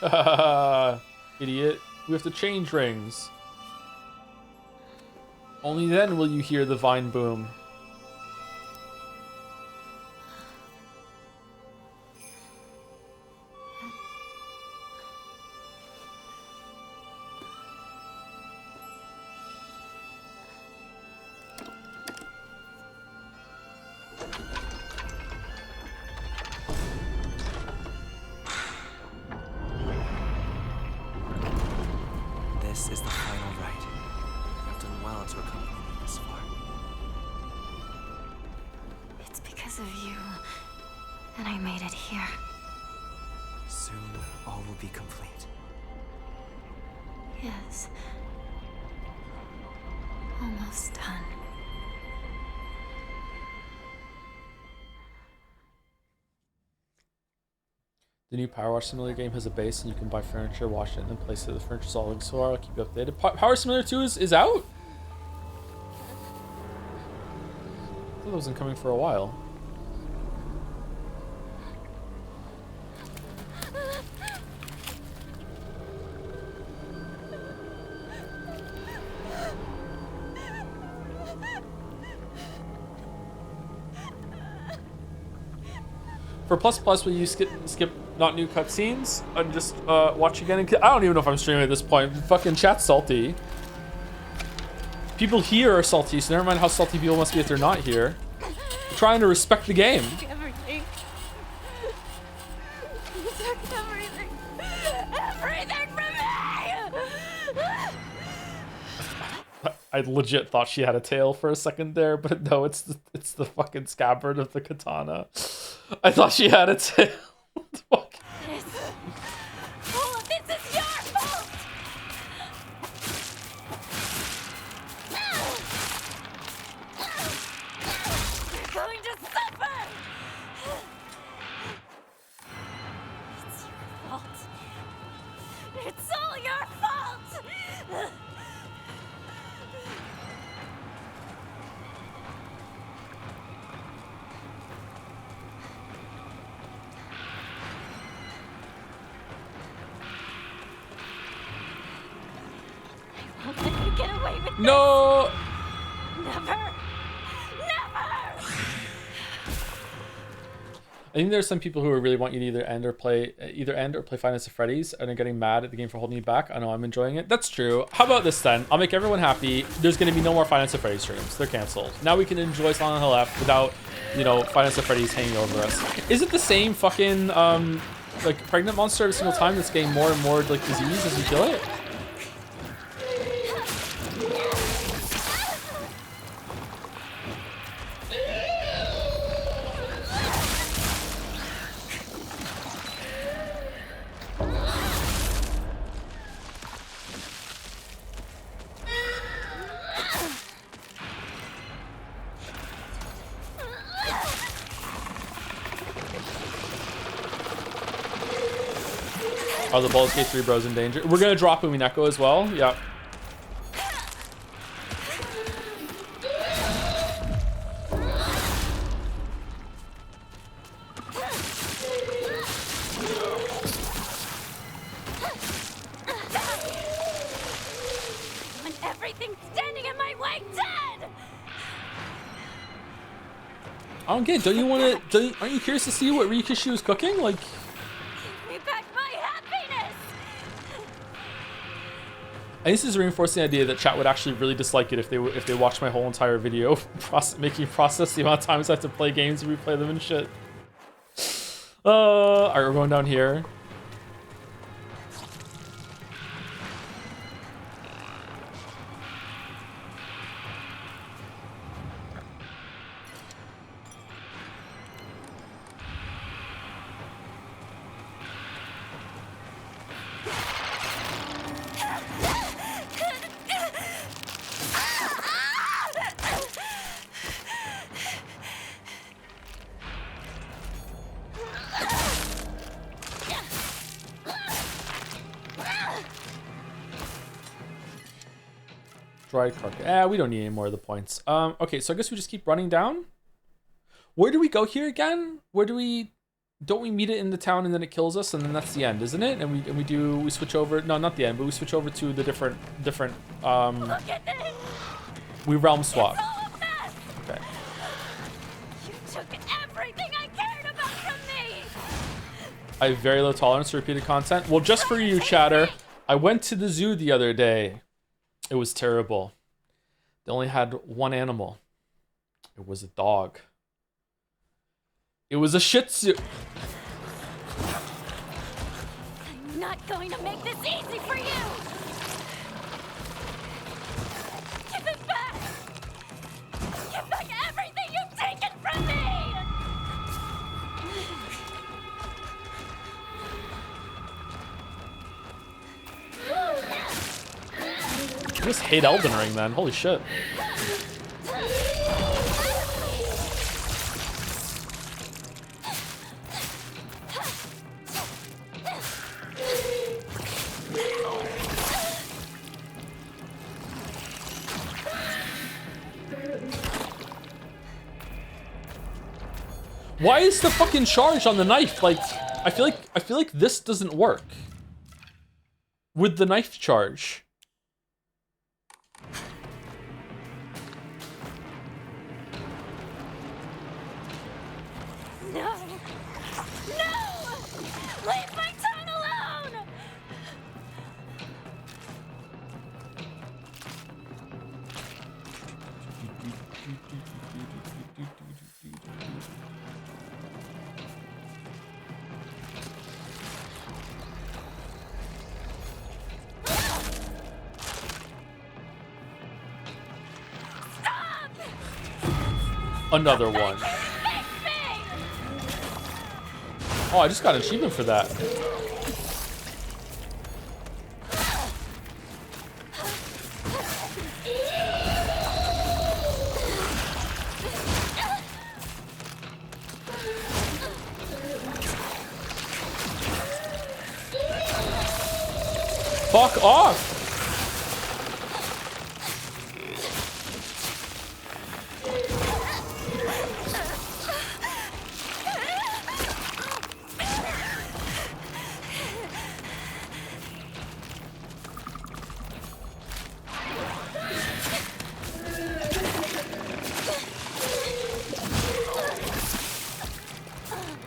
Idiot. We have to change rings. Only then will you hear the vine boom. This is the final rite. You have done well to accompany me this far. It's because of you that I made it here. Soon, all will be complete. Yes. Almost done. The new Power Wash Simulator game has a base and you can buy furniture, wash it, and then place it. The furniture's all looking so I'll keep you updated. Power Simulator 2 is out? I thought that wasn't coming for a while. For plus, will you skip not new cutscenes and just watch again? I don't even know if I'm streaming at this point. Fucking chat's salty. People here are salty, so never mind how salty people must be if they're not here. I'm trying to respect the game. Everything. You took everything. Everything from me! I legit thought she had a tail for a second there, but no, it's the fucking scabbard of the katana. I thought she had a tail. All of this is your fault! You're going to suffer! It's your fault. It's all your fault! I won't let you get away with No! this! Never! Never! I think there's some people who really want you to either end or play Five Nights at Freddy's and are getting mad at the game for holding you back. I know I'm enjoying it. That's true. How about this then? I'll make everyone happy. There's going to be no more Five Nights at Freddy's streams. They're canceled. Now we can enjoy Silent Hill F without, you know, Five Nights at Freddy's hanging over us. Is it the same fucking like pregnant monster every single time that's getting more and more like disease as you kill it? Are the Baldur's Gate 3 bros in danger? We're gonna drop Umineko as well. Yep. When everything's standing in my way, dead! I don't get it. Don't you want to? Aren't you curious to see what Rikishi was cooking? Like, Give me back my happiness! I think this is reinforcing the idea that chat would actually really dislike it if they watched my whole entire video, making me process the amount of times I have to play games and replay them and shit. Alright, we're going down here. Dry carcass. We don't need any more of the points. Okay, so I guess we just keep running down. Where do we go here again? Where do we? Don't we meet it in the town and then it kills us and then that's the end, isn't it? And we switch over. No, not the end, but we switch over to the different. Look at this! We realm swap. It's all a mess! Okay. You took everything I cared about from me! I have very low tolerance for repeated content. Well, just for you, chatter. I went to the zoo the other day. It was terrible. They only had one animal. It was a dog. It was a Shih Tzu. I'm not going to make this easy for you! Give it back! Give back everything you've taken from me! I just hate Elden Ring, man. Holy shit. Why is the fucking charge on the knife? Like, I feel like this doesn't work with the knife charge. No! Another one. Oh, I just got an achievement for that. Fuck off!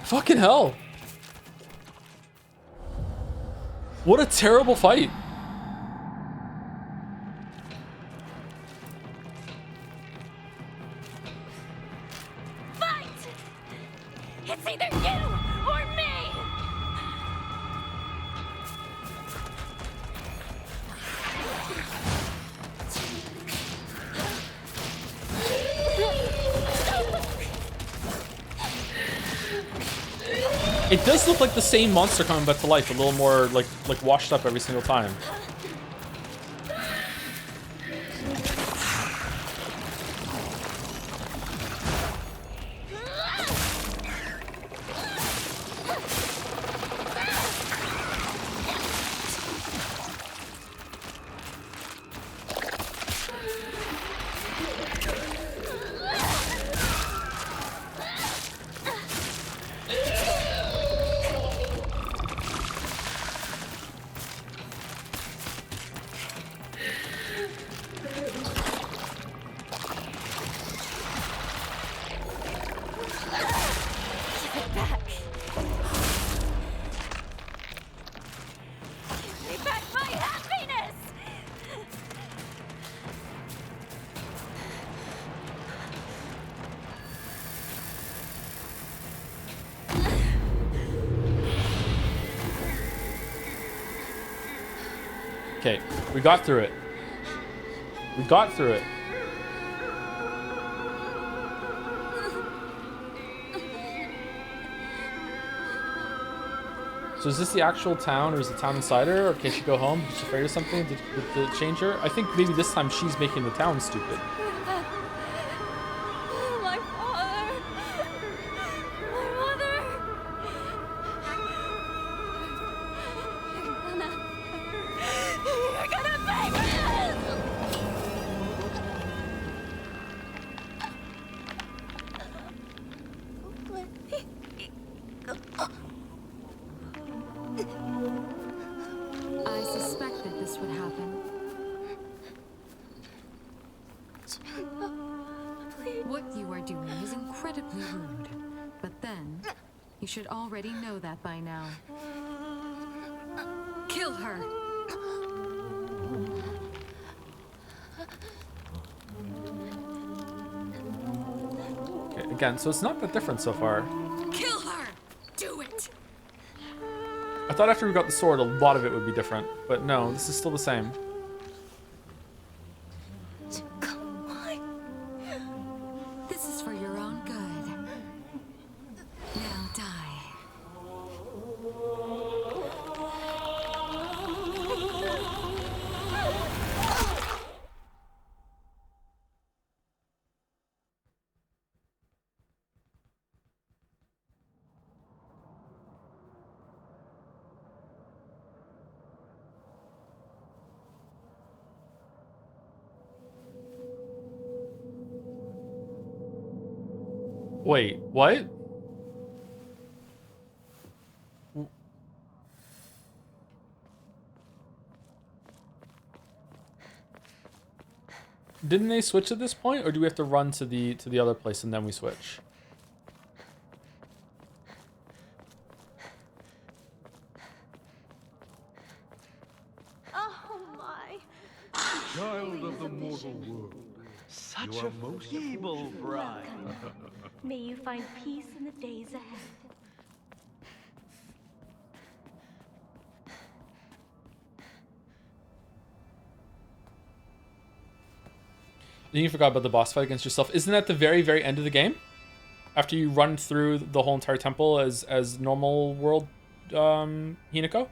Fucking hell. What a terrible fight. Fight! It's either you or me! It does look like the same monster coming back to life, a little more like washed up every single time. Okay, we got through it. We got through it. So is this the actual town, or is the town inside her, or can she go home? Is she afraid of something? Did it change her? I think maybe this time she's making the town stupid. My father! My mother! You're gonna pay for I suspected this would happen. What you are doing is incredibly rude. But then, you should already know that by now. Kill her! Okay, again, so it's not that different so far. Kill her! Do it! I thought after we got the sword, a lot of it would be different, but no, this is still the same. This is for your own good. Now die. Wait, what? Didn't they switch at this point, or do we have to run to the other place and then we switch? Oh my. Child of the mortal world. Such You a are most feeble bride. May you find peace in the days ahead. You forgot about the boss fight against yourself. Isn't that at the very, very end of the game? After you run through the whole entire temple as normal world Hinako?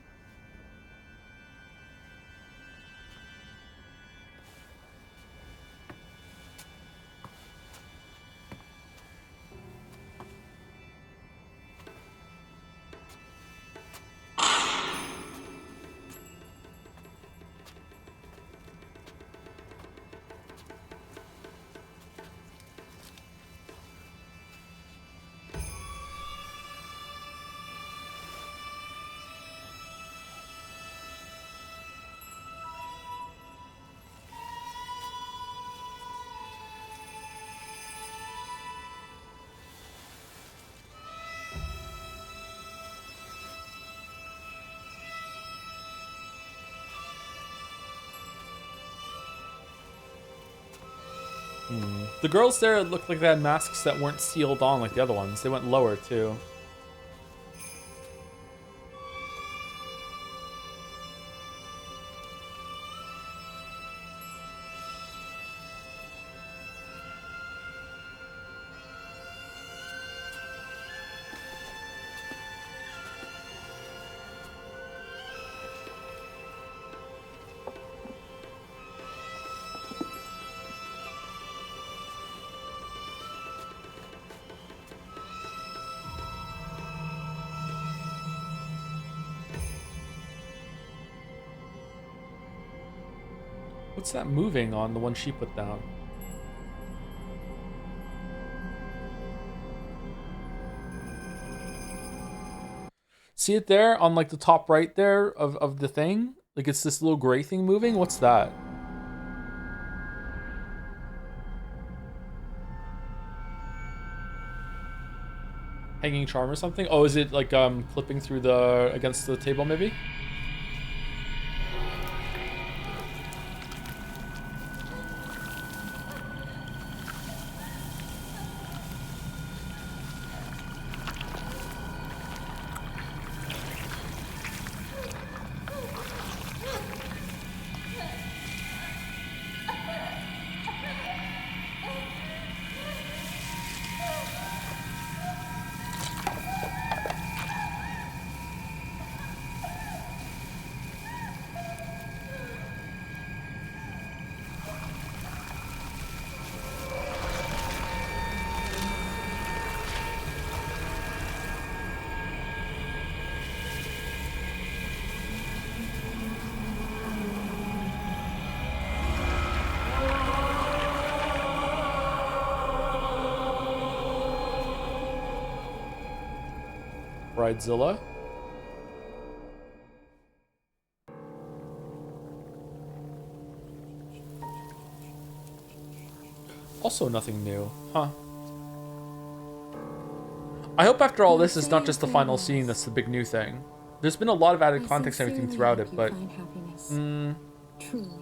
The girls there looked like they had masks that weren't sealed on like the other ones. They went lower too. What's that moving on the one she put down? See it there on like the top right there of the thing? Like it's this little gray thing moving? What's that? Hanging charm or something? Oh, is it like clipping through the against the table maybe? Bridezilla. Also nothing new, huh? I hope after all this is not just the final scene that's the big new thing. There's been a lot of added context and everything throughout it, but... Truly.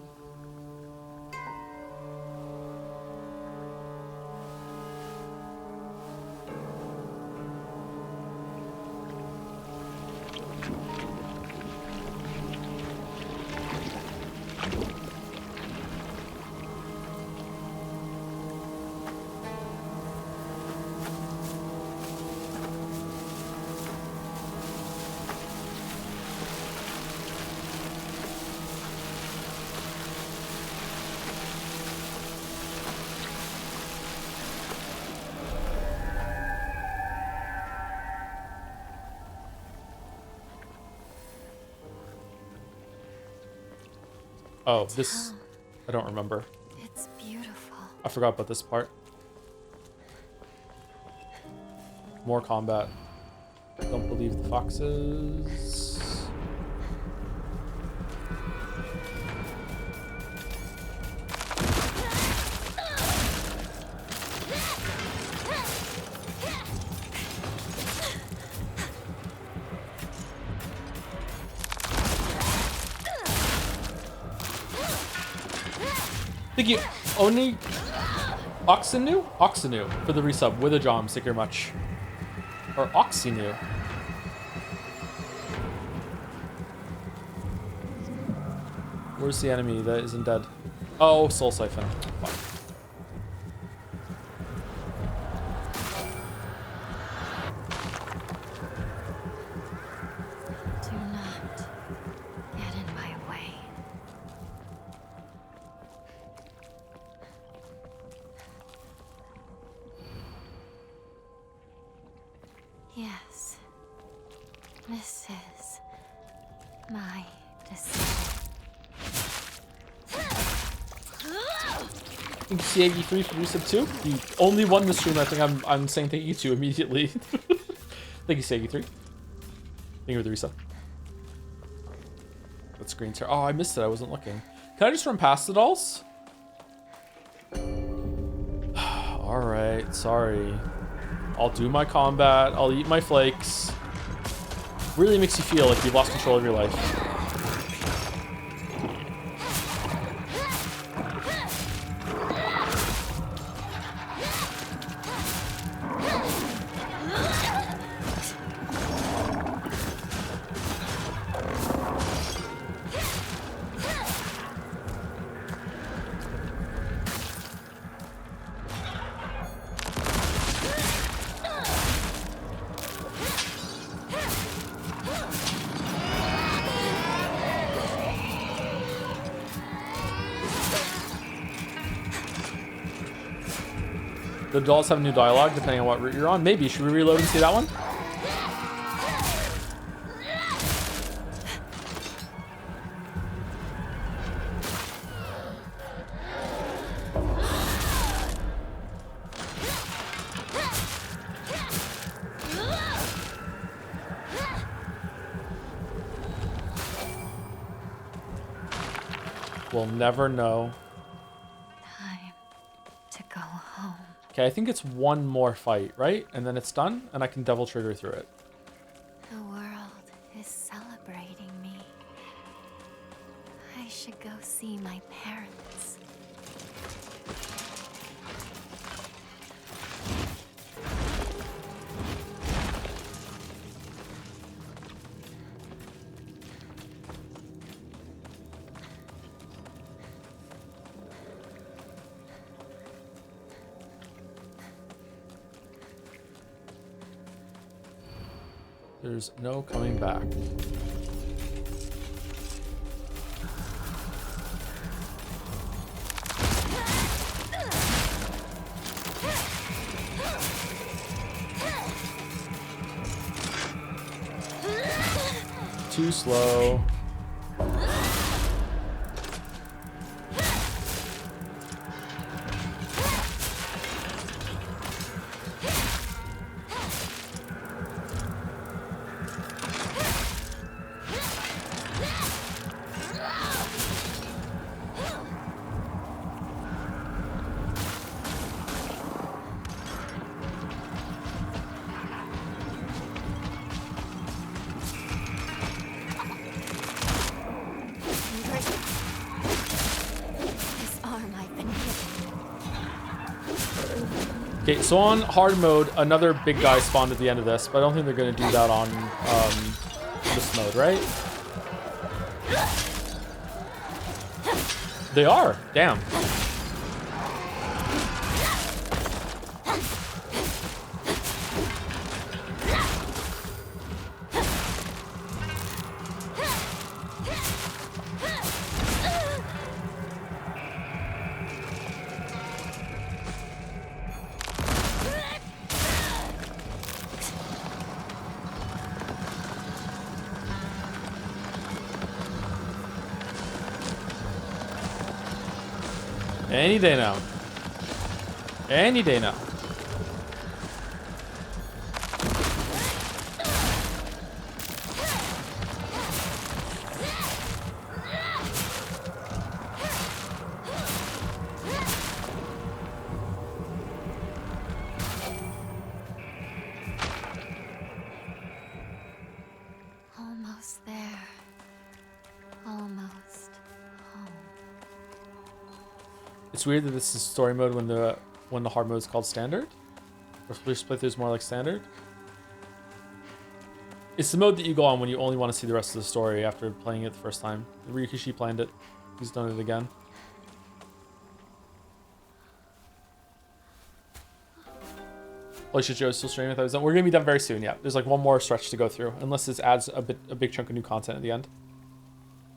Oh, this... I don't remember. It's beautiful. I forgot about this part. More combat. Don't believe the foxes. Thank you, Oni Oxenu? Oxenu for the resub with a Jom, thank you very much. Or Oxenu. Where's the enemy that isn't dead? Oh, Soul Siphon. Fuck. This is my decision. Thank you, C83 for resub too. You only won the stream. I think I'm saying thank you to immediately. Thank you, C83. Thank you for the resub. What screen's here? Oh, I missed it. I wasn't looking. Can I just run past the dolls? All right, sorry. I'll do my combat. I'll eat my flakes. Really makes you feel like you've lost control of your life. The dolls have new dialogue depending on what route you're on. Maybe. Should we reload and see that one? We'll never know. Time to go home. Okay, I think it's one more fight, right? And then it's done, and I can devil trigger through it. The world is celebrating me. I should go see my parents. There's no coming back. Too slow. Okay, so on hard mode, another big guy spawned at the end of this, but I don't think they're going to do that on this mode, right? They are. Damn. Any day now. Any day now. Almost there. Almost home. It's weird that this is story mode when the hard mode is called standard. Or split is more like standard. It's the mode that you go on when you only want to see the rest of the story after playing it the first time. Ryukishi planned it. He's done it again. Holy shit, Joe's still streaming. I thought it was done. We're gonna be done very soon. Yeah, there's like one more stretch to go through, unless this adds a big chunk of new content at the end.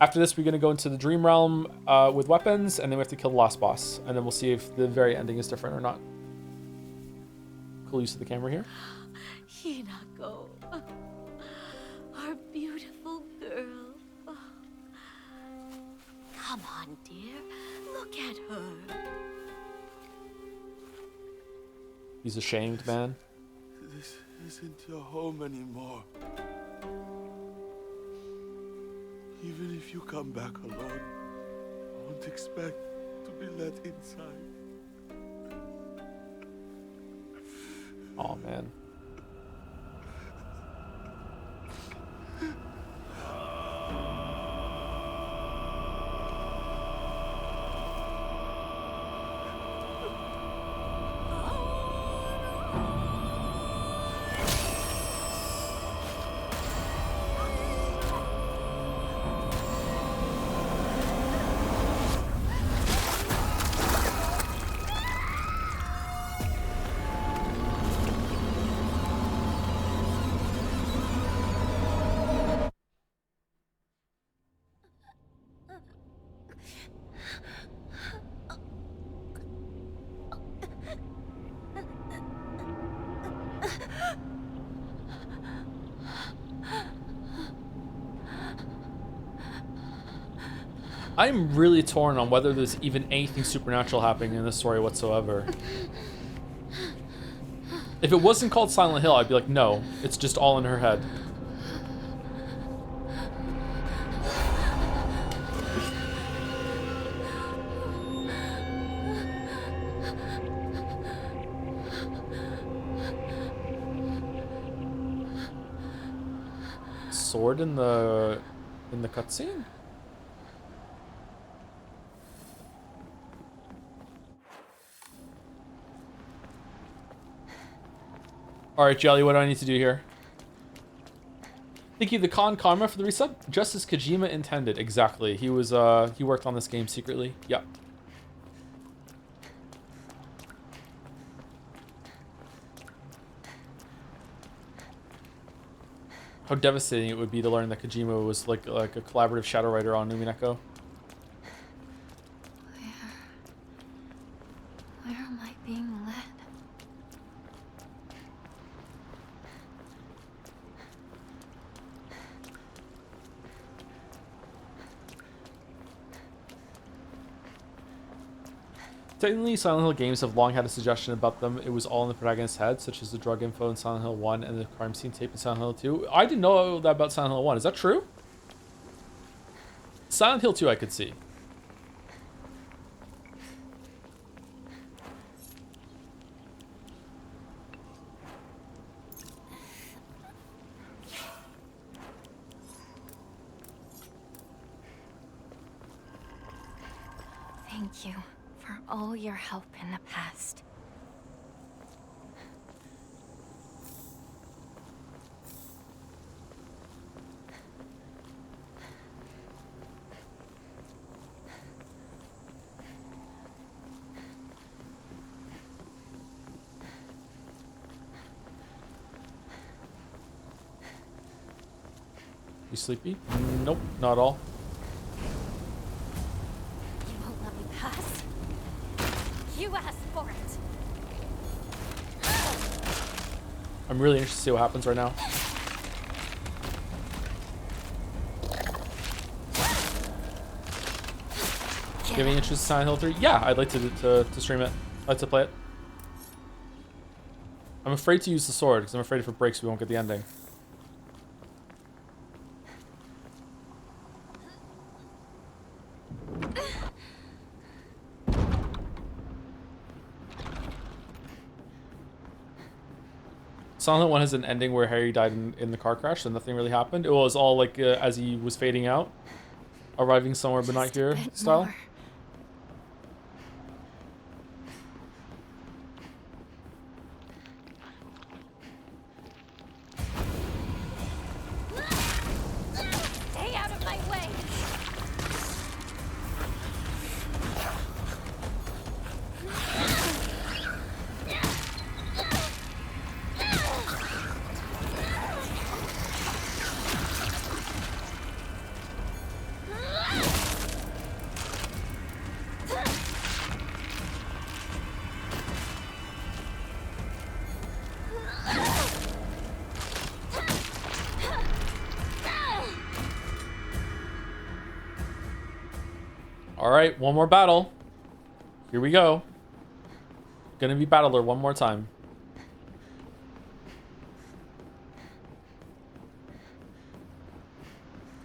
After this, we're gonna go into the dream realm with weapons, and then we have to kill the last boss, and then we'll see if the very ending is different or not. Cool use of the camera here. Hinako, our Come on, dear. Look at her. He's ashamed, man. This isn't your home anymore. Even if you come back alone, I won't expect to be let inside. Oh man. I'm really torn on whether there's even anything supernatural happening in this story whatsoever. If it wasn't called Silent Hill, I'd be like, no, it's just all in her head. Sword in the cutscene? Alright, Jelly, what do I need to do here? Thank you, the Karma for the resub. Just as Kojima intended. Exactly. He was, he worked on this game secretly. Yep. How devastating it would be to learn that Kojima was like a collaborative shadow writer on Numineko. Where am I being led? Technically, Silent Hill games have long had a suggestion about them. It was all in the protagonist's head, such as the drug info in Silent Hill 1 and the crime scene tape in Silent Hill 2. I didn't know that about Silent Hill 1. Is that true? Silent Hill 2 I could see. Thank you for all your help in the past. You sleepy? Nope, not at all. You won't let me pass? You asked for it. I'm really interested to see what happens right now. Do you have any interest in Silent Hill 3? Yeah, I'd like to stream it. I'd like to play it. I'm afraid to use the sword because I'm afraid if it breaks we won't get the ending. Silent Hill 1 has an ending where Harry died in the car crash, so nothing really happened. It was all like as he was fading out, arriving somewhere but not here style. More. Stay out of my way! Alright, one more battle. Here we go. Gonna be Battler one more time.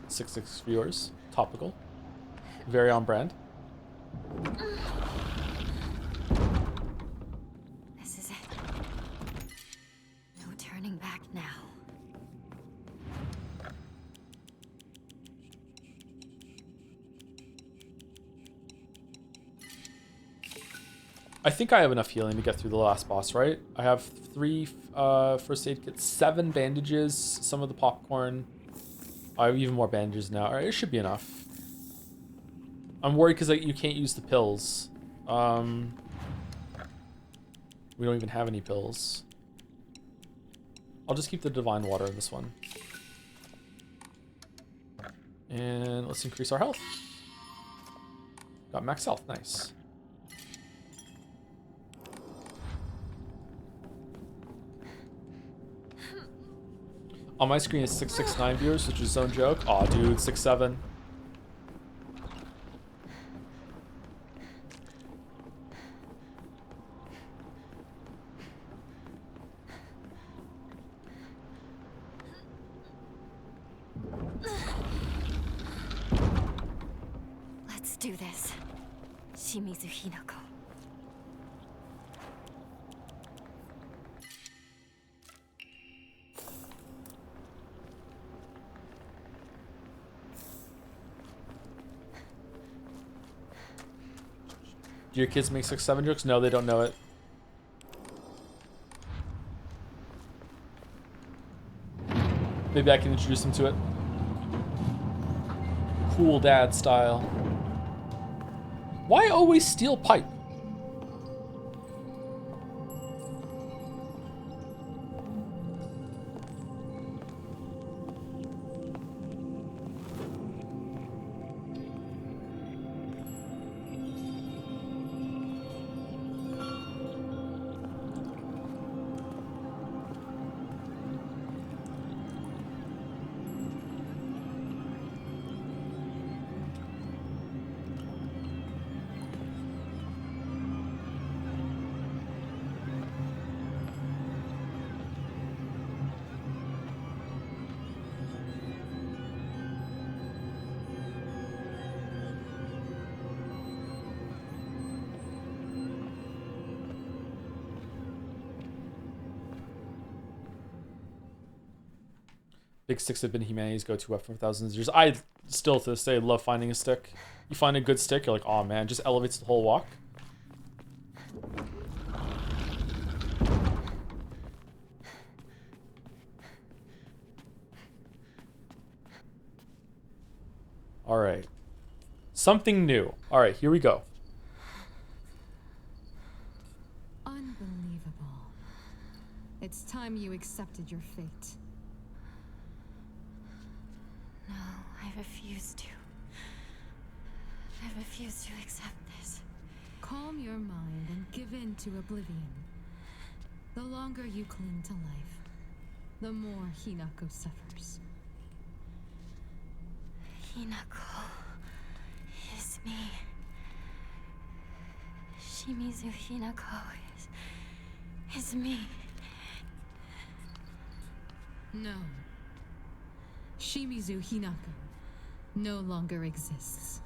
Six viewers. Topical. Very on brand. This is it. No turning back now. I think I have enough healing to get through the last boss, right? I have 3 first aid kits, 7 bandages, some of the popcorn. I have even more bandages now. Alright, it should be enough. I'm worried because like, you can't use the pills. We don't even have any pills. I'll just keep the divine water in this one. And let's increase our health. Got max health, nice. On my screen is 669 viewers, which is his own joke. Aw, dude, 6'7". Let's do this. Shimizu Hinako. Do your kids make 6'7" jokes? No, they don't know it. Maybe I can introduce them to it. Cool dad style. Why always steel pipe? Big sticks have been humanity's go-to weapon for thousands of years. I still, to this day, love finding a stick. You find a good stick, you're like, oh man, just elevates the whole walk. Alright. Something new. Alright, here we go. Unbelievable. It's time you accepted your fate. No, I refuse to. I refuse to accept this. Calm your mind and give in to oblivion. The longer you cling to life, the more Hinako suffers. Hinako is me. Shimizu Hinako is me. No. Shimizu Hinako no longer exists.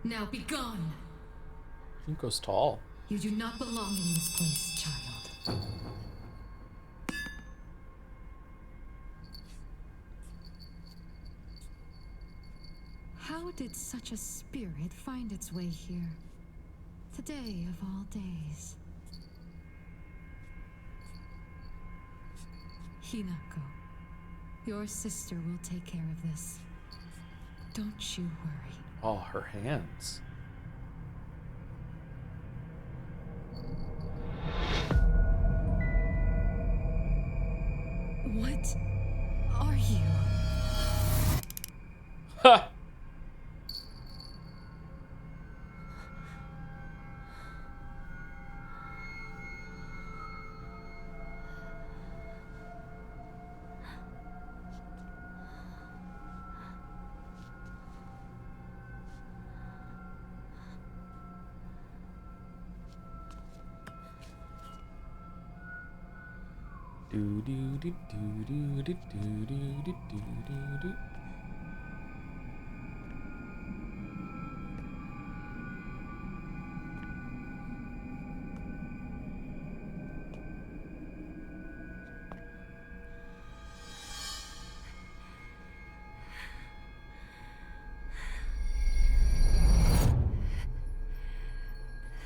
Now be gone! Hinako's tall. You do not belong in this place, child. How did such a spirit find its way here? Today of all days. Hinako, your sister will take care of this. Don't you worry. Oh, her hands. What are you? Ha! Do do do do do do do do do do do.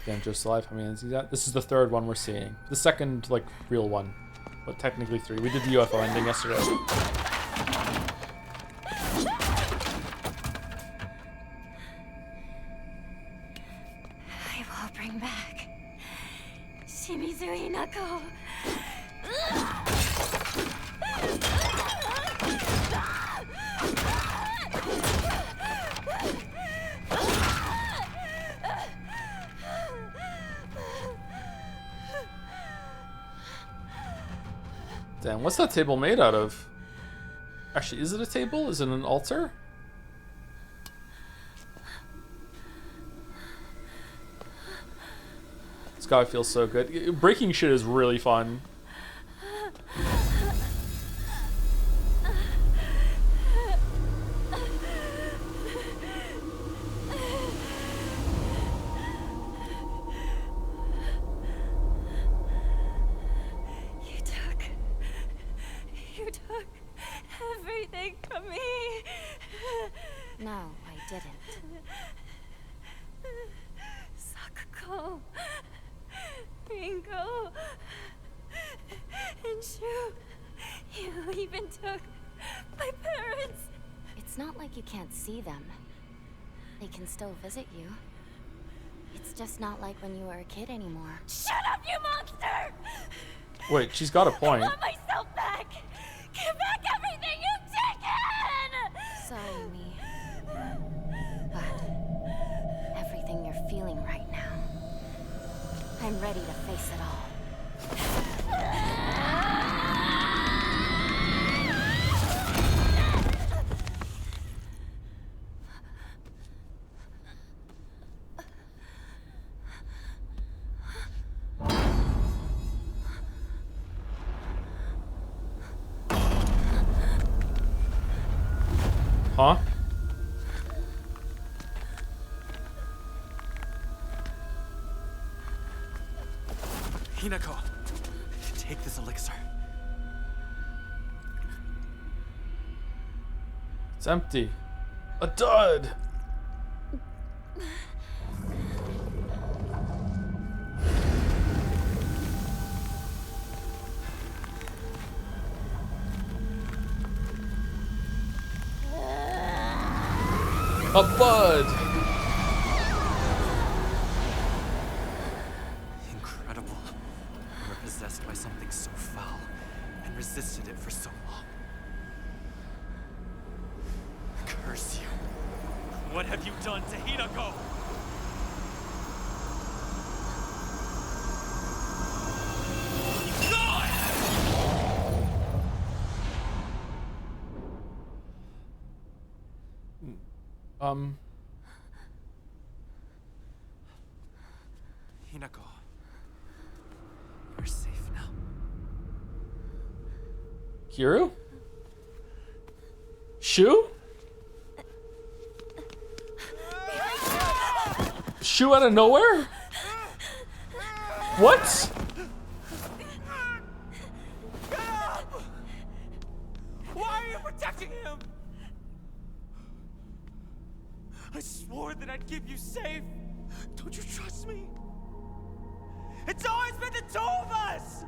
Damn, just alive. How many see that? This is the third one we're seeing. The second, like, real one. But technically 3. We did the UFO ending yesterday. I will bring back Shimizu Hinako. Damn, what's that table made out of? Actually, is it a table? Is it an altar? This guy feels so good. Breaking shit is really fun. You took everything from me. No, I didn't. Sakuko, Ringo, and Shu. You even took my parents. It's not like you can't see them. They can still visit you. It's just not like when you were a kid anymore. Shut up, you monster! Wait, she's got a point. I want myself back! Give back everything you've taken! Sorry, me. But everything you're feeling right now, I'm ready to face it all. Huh? Hinako, take this elixir. It's empty. A dud! A bud! Incredible. You were possessed by something so foul and resisted it for so long. Curse you. What have you done to Hinako? Hinako, you're safe now. Kiru? Shu? Shu out of nowhere? What? Get up! Why are you protecting him? I swore that I'd keep you safe. Don't you trust me? It's always been the two of us!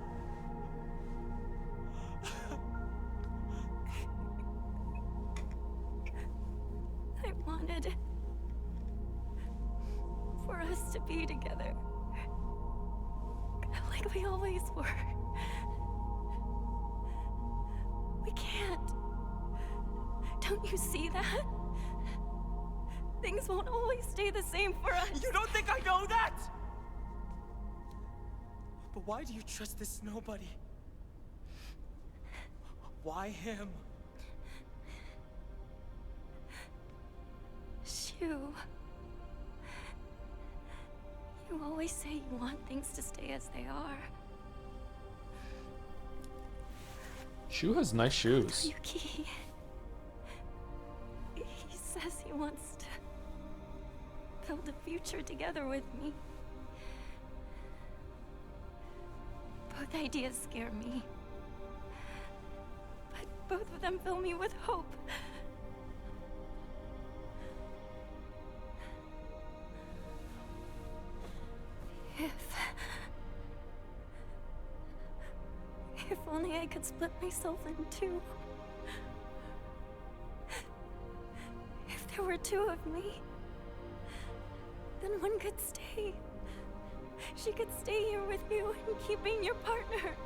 I wanted for us to be together. Like we always were. We can't. Don't you see that? Things won't always stay the same for us. You don't think I know that? But why do you trust this nobody? Why him? Shu. You always say you want things to stay as they are. Shu has nice shoes. Yuki. He says he wants to build a future together with me. Both ideas scare me. But both of them fill me with hope. If only I could split myself in two. If there were two of me, then one could stay. She could stay here with you and keep being your partner.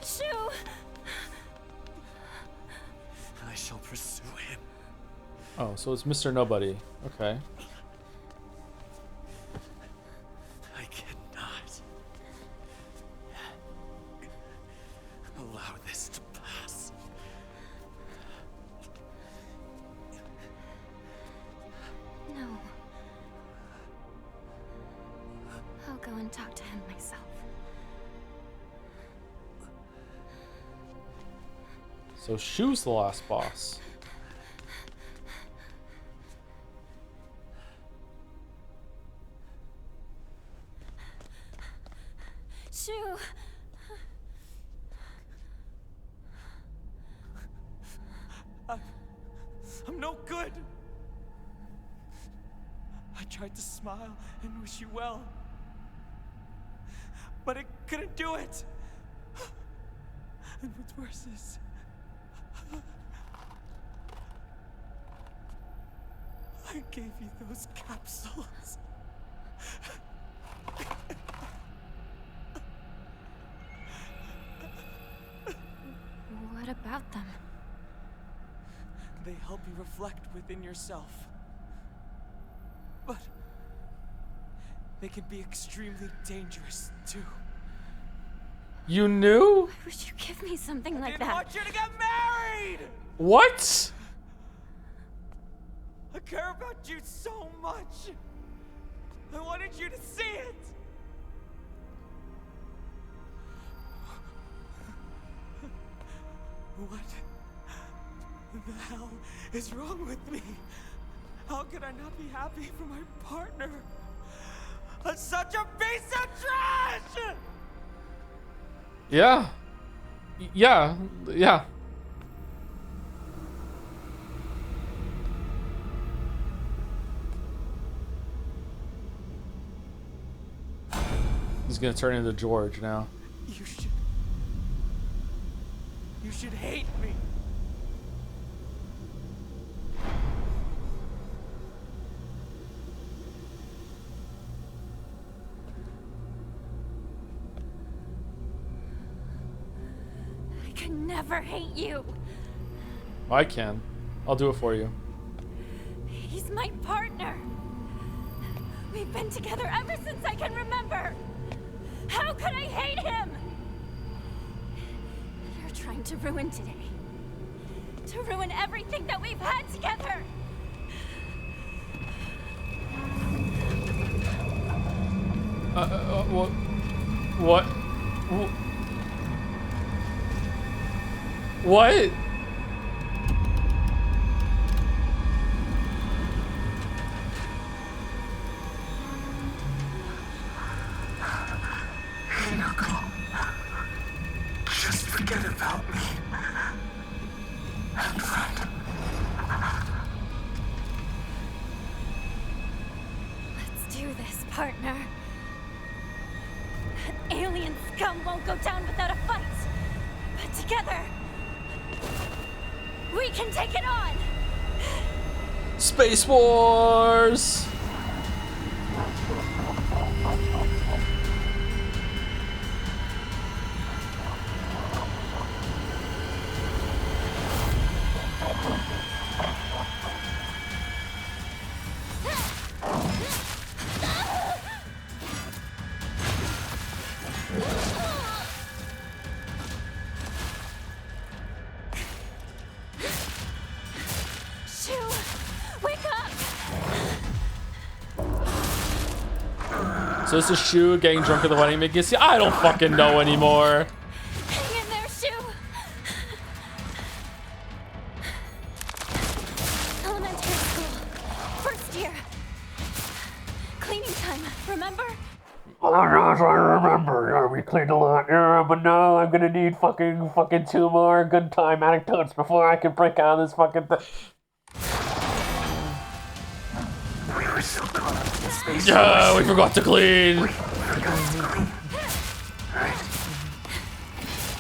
Shu! I shall pursue him. Oh, so it's Mr. Nobody. Okay. I cannot allow this to pass. No. I'll go and talk to him myself. So Shu's the last boss. Shu! I'm no good. I tried to smile and wish you well, but I couldn't do it. And what's worse is, I gave you those capsules. What about them? They help you reflect within yourself. But they can be extremely dangerous too. You knew? Why would you give me something like I that? didn't want you to get married! What? I care about you so much. I wanted you to see it. What the hell is wrong with me? How could I not be happy for my partner? I'm such a piece of trash! Yeah. Yeah. Yeah. He's gonna turn into George now. You should hate me. I can never hate you. I can. I'll do it for you. He's my partner. We've been together ever since I can remember. How could I hate him? You're trying to ruin today. To ruin everything that we've had together. What? What? Just forget about me and run. Let's do this, partner. That alien scum won't go down without a fight. But together, we can take it on. Space Wars! Shu, wake up! So this is Shu getting drunk at the wedding, making see. I don't fucking know anymore. Hang in there, Shu. Elementary school, first year. Cleaning time, remember? Oh gosh, I remember. Yeah, we cleaned a lot. Yeah, but now I'm gonna need fucking 2 more good time anecdotes before I can break out of this fucking thing. We were so caught up in space. Yeah, we forgot to clean. Right?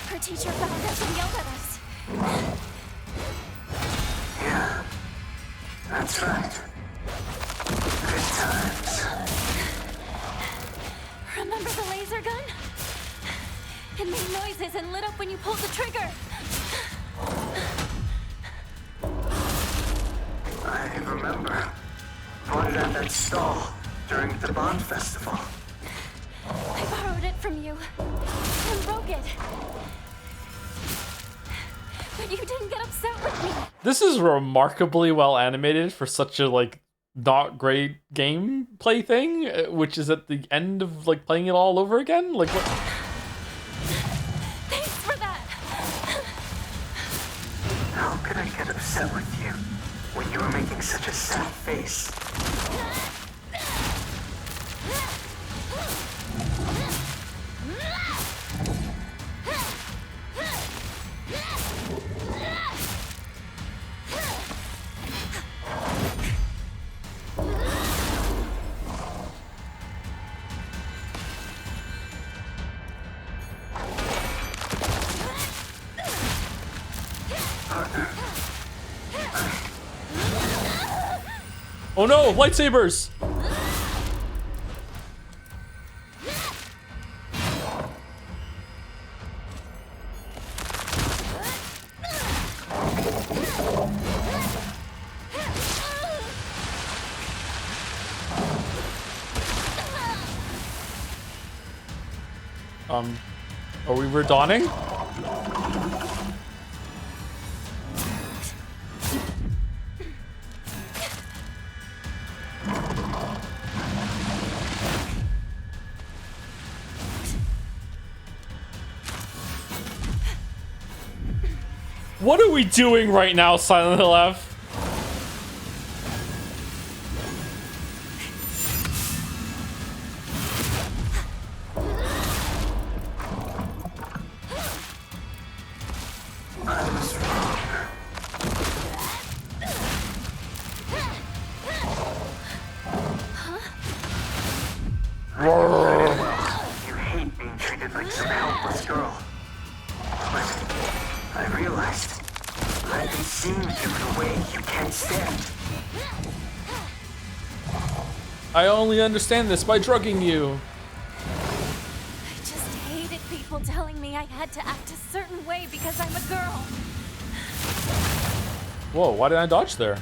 Her teacher found us and yelled at us. Yeah, that's right. Good times. Remember the laser gun? It made noises and lit up when you pulled the trigger. I remember. Bought it at that stall during the Bond Festival. I borrowed it from you and broke it. But you didn't get upset with me. This is remarkably well animated for such a like not great gameplay thing, which is at the end of like playing it all over again. Like what? Thanks for that. How could I get upset with you when you were making such a sad face? Oh no, lightsabers! Are we redawning? What are we doing right now, Silent Hill F? You hate being treated like some helpless girl. But I realized I've been seeing you in a way you can't stand. I only understand this by drugging you. I just hated people telling me I had to act a certain way because I'm a girl. Whoa, why did I dodge there?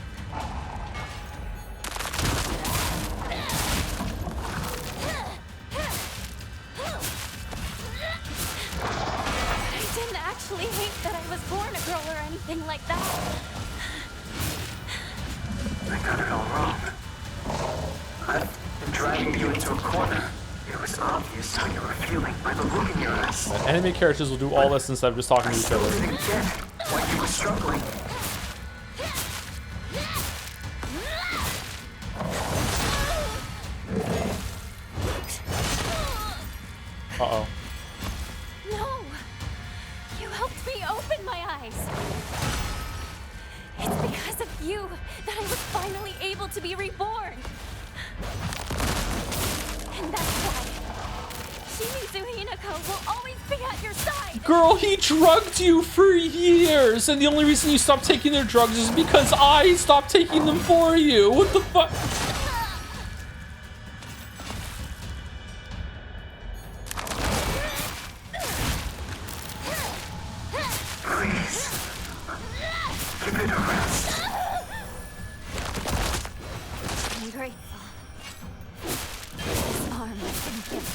I didn't actually hate that I was born a girl or anything like that. I got it all wrong. I've been driving you into a corner. It was obvious how you were feeling by the look in your eyes. Enemy characters will do all this instead of just talking to each I other. didn't get why you were struggling. Uh-oh. No! You helped me open my eyes. It's because of you that I was finally able to be reborn. And that's why Shimizu Hinako will always be at your side. Girl, he drugged you for years, and the only reason you stopped taking their drugs is because I stopped taking them for you. What the fuck? Please, give it a rest. I'm grateful. This arm has been given.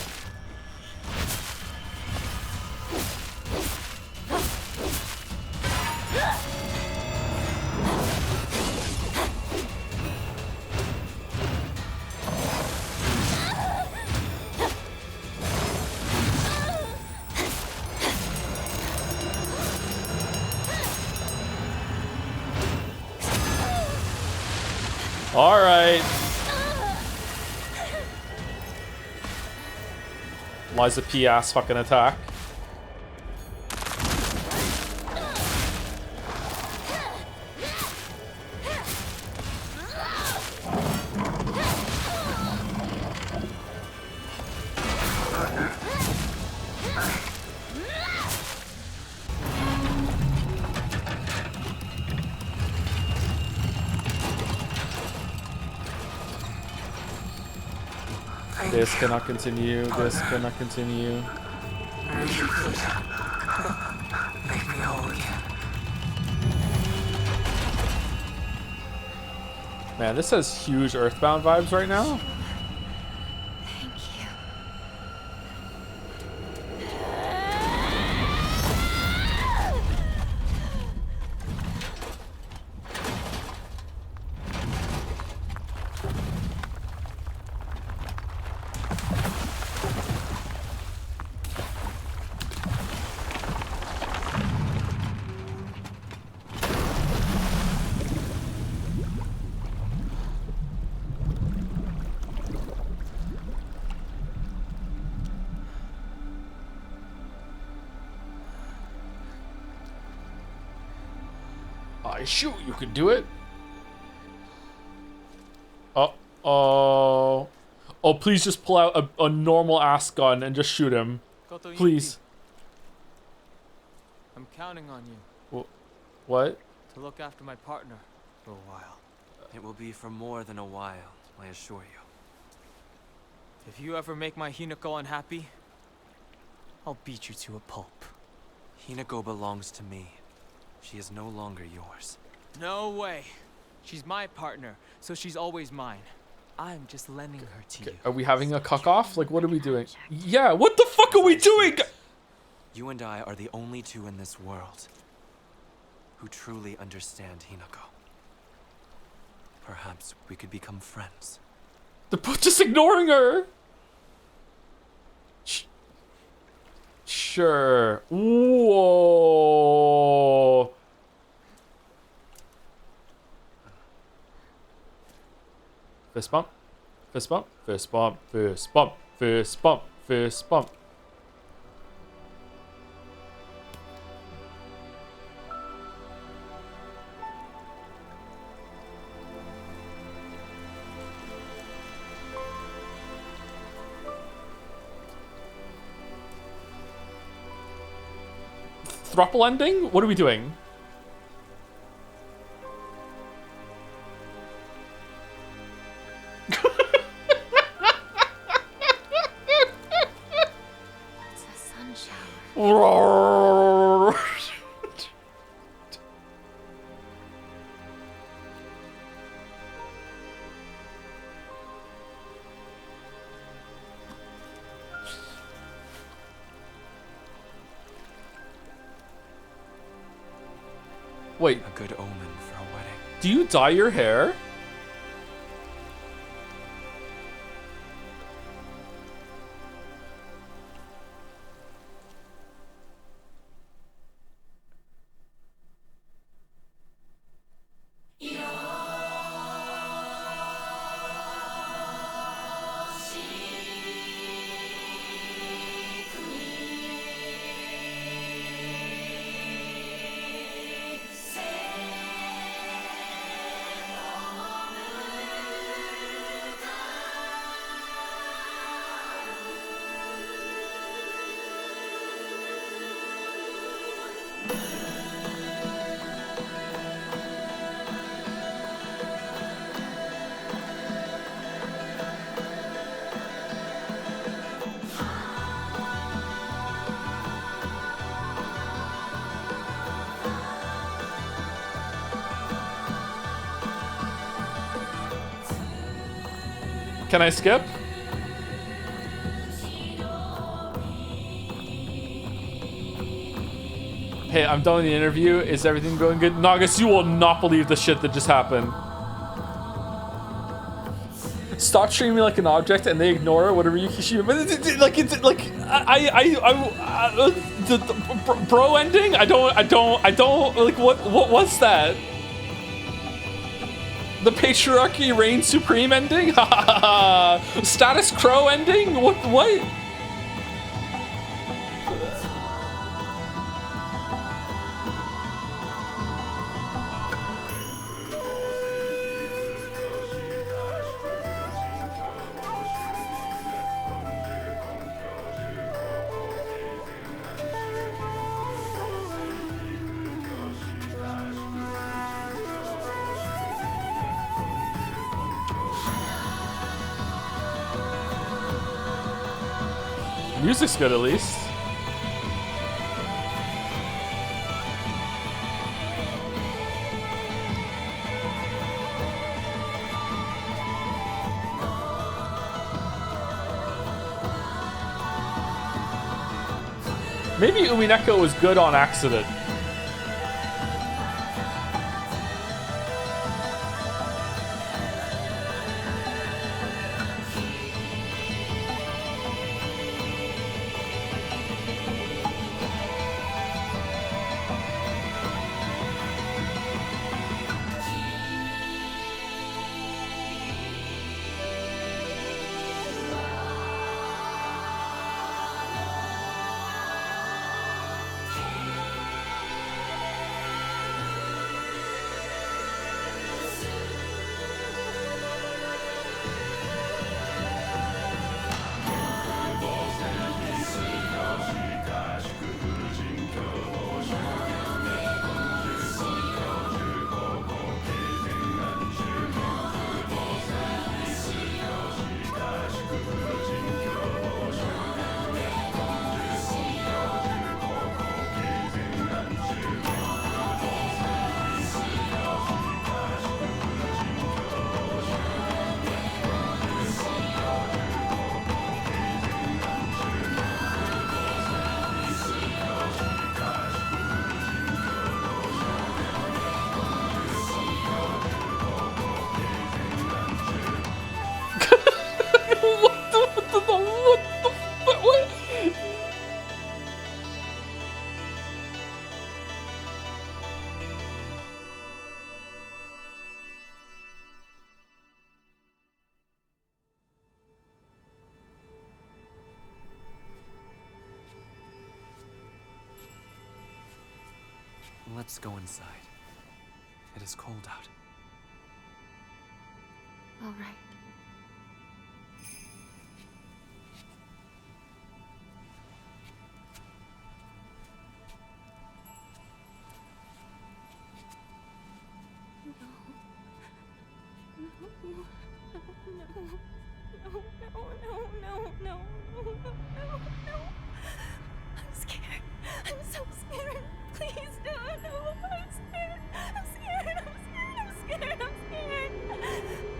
Alright. Liza P ass fucking attack. This cannot continue. This cannot continue. Maybe you could make me whole again. Man, this has huge Earthbound vibes right now. Thank you. Shoot, you could do it. Oh, please just pull out a normal ass gun and just shoot him. Please. I'm counting on you. What? To look after my partner for a while. It will be for more than a while, I assure you. If you ever make my Hinako unhappy, I'll beat you to a pulp. Hinako belongs to me. She is no longer yours. No way. She's my partner, so she's always mine. I'm just lending her to you. Are we having a cuck-off? Like, what are we doing? Yeah, what the fuck are we doing? You and I are the only two in this world who truly understand Hinako. Perhaps we could become friends. They're both just ignoring her. Sure. Whoa. Fist bump. Fist bump. Fist bump. Fist bump. Fist bump. Fist bump. Thruple ending? What are we doing? It's a sun shower. Wait. A good omen for a wedding. Do you dye your hair? Can I skip? Hey, I'm done with the interview. Is everything going good? Nagus, you will not believe the shit that just happened. Stop treating me like an object, and they ignore whatever you keep. But like it's like the bro ending. I don't like what was that? The patriarchy reigns supreme ending? Status quo ending? What? Music's good at least. Maybe Umineko was good on accident. Let's go inside. It is cold out. All right. No. I'm scared. I'm so scared. Please, no. I'm scared.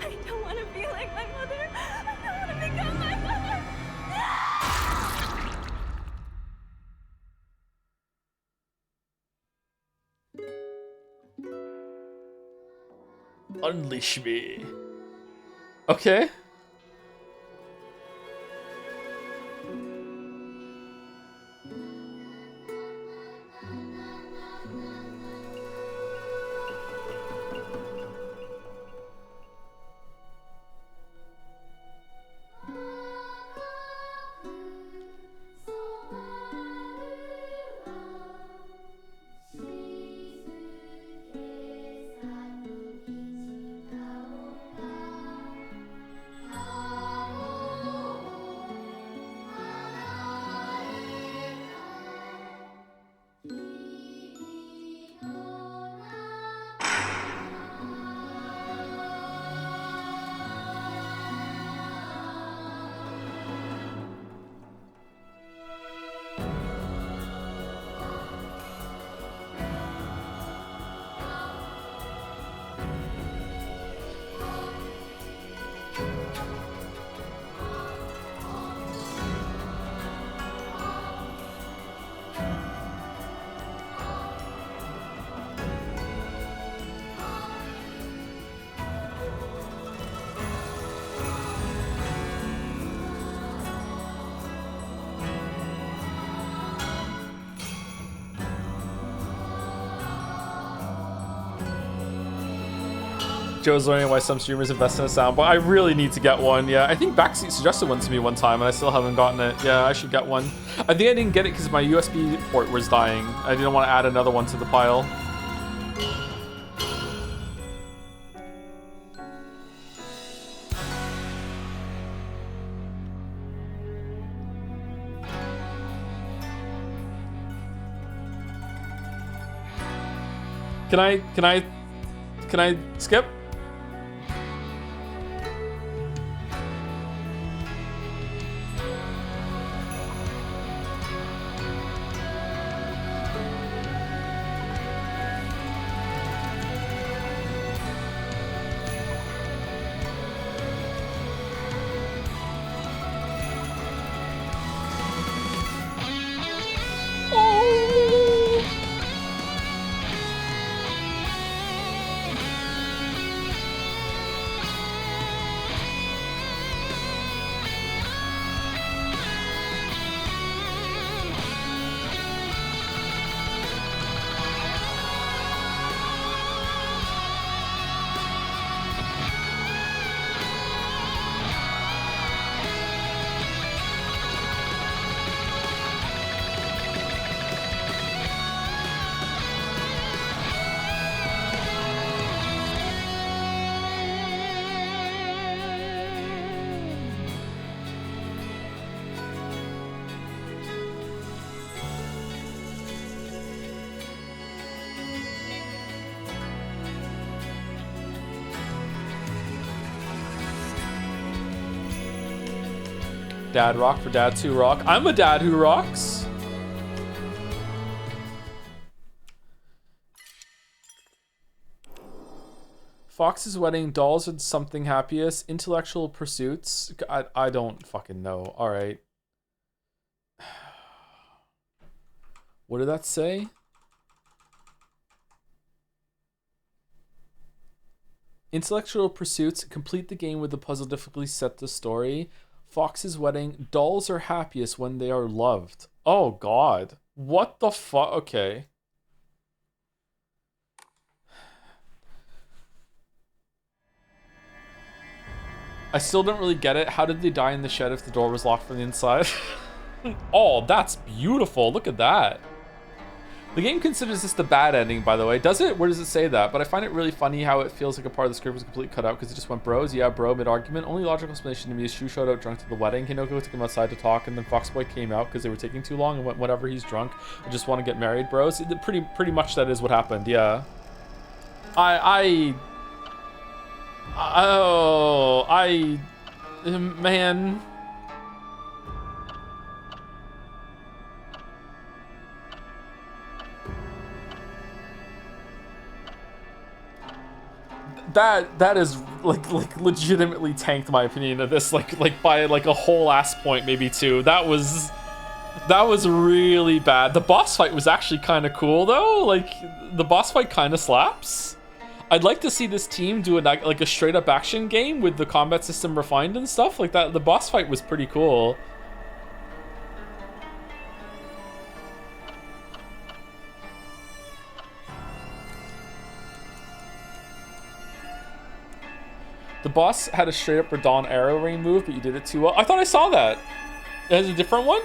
I don't want to be like my mother. I don't want to become my mother. Unleash me. Okay. Joe's learning why some streamers invest in a soundbar. I really need to get one. Yeah, I think Backseat suggested one to me one time, and I still haven't gotten it. Yeah, I should get one. I think I didn't get it because my USB port was dying. I didn't want to add another one to the pile. Can I skip? Dad rock for dads who rock. I'm a dad who rocks. Fox's wedding, dolls and something happiest, intellectual pursuits. I don't fucking know. All right. What did that say? Intellectual pursuits, complete the game with the puzzle difficulty set to story. Fox's wedding, dolls are happiest when they are loved. Oh god. What the fuck? Okay. I still don't really get it. How did they die in the shed if the door was locked from the inside? Oh, that's beautiful. Look at that. The game considers this the bad ending, by the way. Does it? Where does it say that? But I find it really funny how it feels like a part of the script was completely cut out because it just went bros. Yeah, bro, mid-argument. Only logical explanation to me is Shu showed up drunk to the wedding. Hinoko took him outside to talk, and then Foxboy came out because they were taking too long and went, whatever, he's drunk. I just want to get married, bros. Pretty much that is what happened, yeah. Man. That is like legitimately tanked my opinion of this like by like a whole ass point, maybe two. That was really bad. The boss fight was actually kind of cool though. Like the boss fight kind of slaps. I'd like to see this team do like a straight up action game with the combat system refined and stuff like that. The boss fight was pretty cool. The boss had a straight up Radon arrow ring move, but you did it too well. I thought I saw that. It has a different one?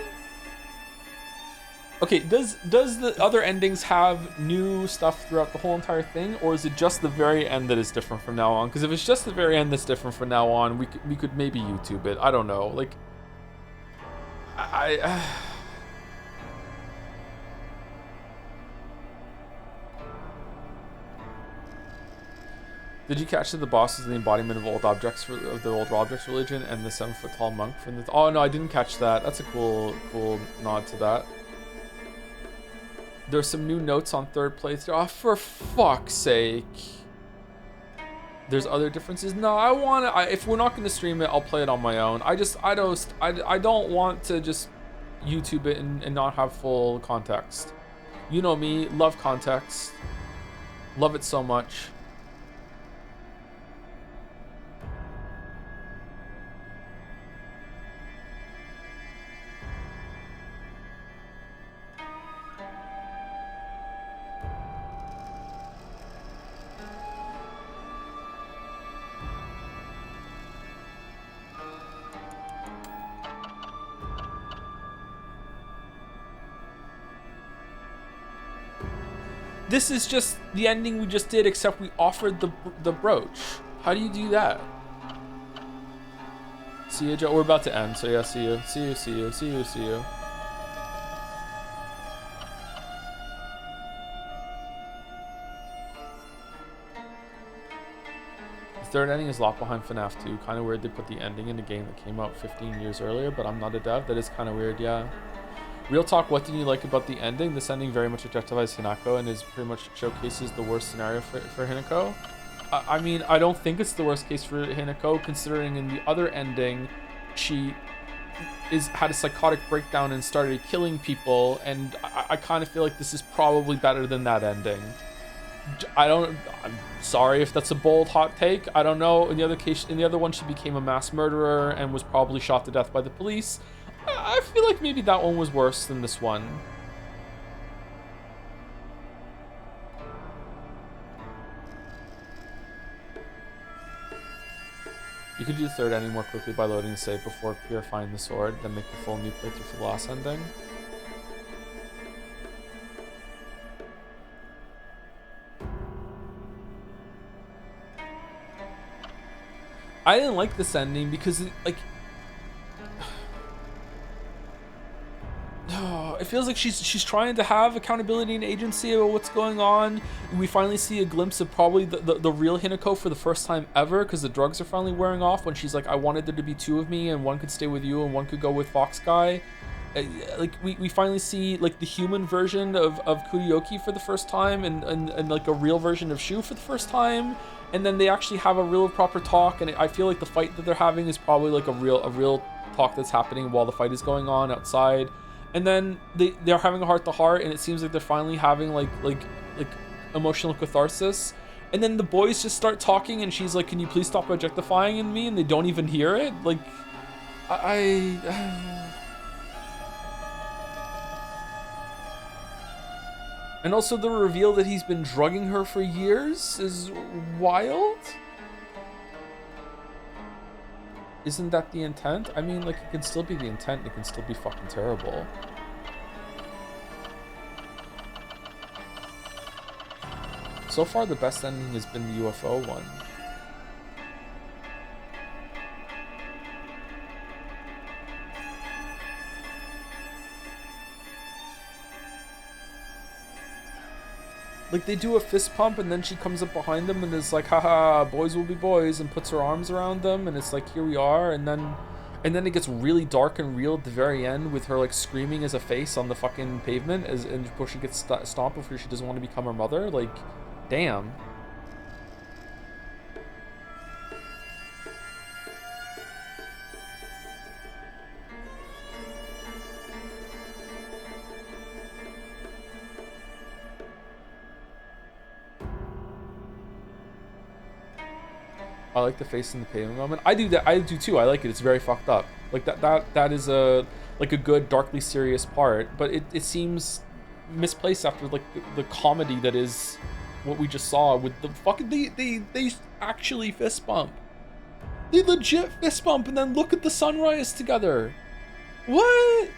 Okay, does the other endings have new stuff throughout the whole entire thing, or is it just the very end that is different from now on? Because if it's just the very end that's different from now on, we could maybe YouTube it. I don't know. Like, Did you catch that the boss is the embodiment of old objects of the old objects religion and the 7-foot tall monk from the? Oh no, I didn't catch that. That's a cool nod to that. There's some new notes on third playthrough. Oh, for fuck's sake. There's other differences. No, I want to. If we're not going to stream it, I'll play it on my own. I don't want to just YouTube it and not have full context. You know me, love context. Love it so much. This is just the ending we just did, except we offered the brooch. How do you do that? See you, Joe. We're about to end, so yeah, see you. See you, see you, see you, see you. The third ending is locked behind FNAF 2. Kind of weird they put the ending in a game that came out 15 years earlier, but I'm not a dev. That is kind of weird, yeah. Real talk, what did you like about the ending? This ending very much objectivizes Hinako and is pretty much showcases the worst scenario for Hinako. I mean, I don't think it's the worst case for Hinako, considering in the other ending, she had a psychotic breakdown and started killing people, and I kind of feel like this is probably better than that ending. I'm sorry if that's a bold hot take. I don't know. In the other one, she became a mass murderer and was probably shot to death by the police. I feel like maybe that one was worse than this one. You could do the third ending more quickly by loading the save before purifying the sword, then make the full new playthrough for the last ending. I didn't like this ending because it feels like she's trying to have accountability and agency about what's going on. We finally see a glimpse of probably the real Hinako for the first time ever, because the drugs are finally wearing off, when she's like, I wanted there to be two of me and one could stay with you and one could go with Fox Guy. Like we finally see like the human version of Kurioki for the first time, and like a real version of Shu for the first time, and then they actually have a real proper talk, and I feel like the fight that they're having is probably like a real talk that's happening while the fight is going on outside. And then they're having a heart-to-heart, and it seems like they're finally having like emotional catharsis. And then the boys just start talking, and she's like, "Can you please stop objectifying in me?" And they don't even hear it. Like, And also the reveal that he's been drugging her for years is wild. Isn't that the intent? I mean, like, it can still be the intent, it can still be fucking terrible. So far, the best ending has been the UFO one. Like, they do a fist pump, and then she comes up behind them and is like, haha, boys will be boys, and puts her arms around them, and it's like, here we are. And then it gets really dark and real at the very end, with her like screaming as a face on the fucking pavement and before she gets stomped, before she doesn't want to become her mother. Like, damn. I like the face in the pavement moment. I do that. I do too. I like it. It's very fucked up. Like that is a good darkly serious part, but it seems misplaced after like the comedy that is what we just saw with the fucking they actually fist bump. They legit fist bump and then look at the sunrise together. What?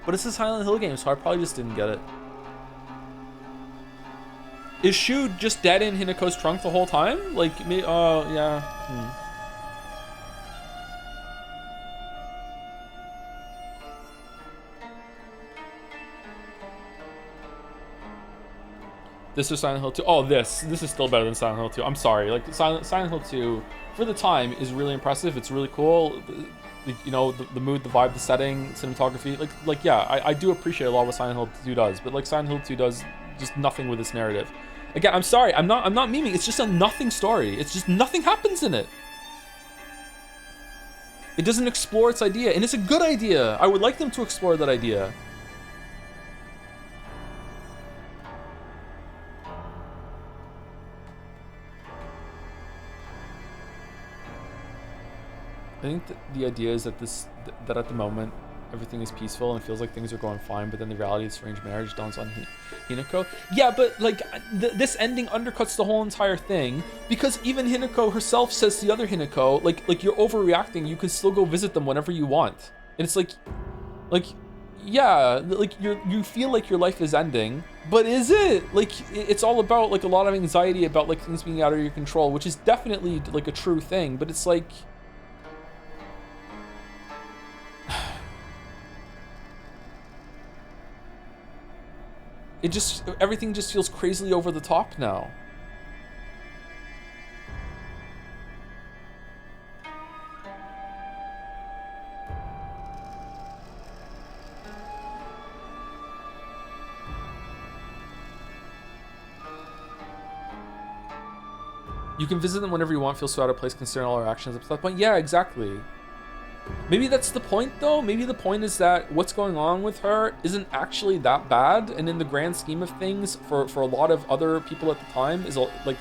But it's a Silent Hill game, so I probably just didn't get it. Is Shu just dead in Hinako's trunk the whole time? Like, me? Oh, yeah. This is Silent Hill 2. Oh, this is still better than Silent Hill 2. I'm sorry. Like, Silent Hill 2, for the time, is really impressive. It's really cool. You know, the mood, the vibe, the setting, cinematography. Like yeah, I do appreciate a lot of what Silent Hill 2 does, but like Silent Hill 2 does just nothing with its narrative. Again, I'm sorry, I'm not memeing. It's just a nothing story. It's just nothing happens in it. It doesn't explore its idea, and it's a good idea. I would like them to explore that idea. think that the idea is that that at the moment everything is peaceful and it feels like things are going fine, but then the reality of strange marriage dawns on Hinako. Yeah, but like this ending undercuts the whole entire thing, because even Hinako herself says to the other Hinako, like you're overreacting. You can still go visit them whenever you want. And it's like yeah, like you feel like your life is ending, but is it? Like it's all about like a lot of anxiety about like things being out of your control, which is definitely like a true thing, but it's like everything just feels crazily over the top now. You can visit them whenever you want, feel so out of place considering all our actions up to that point. Yeah, exactly. Maybe that's the point though. Maybe the point is that what's going on with her isn't actually that bad, and in the grand scheme of things, for a lot of other people at the time, is like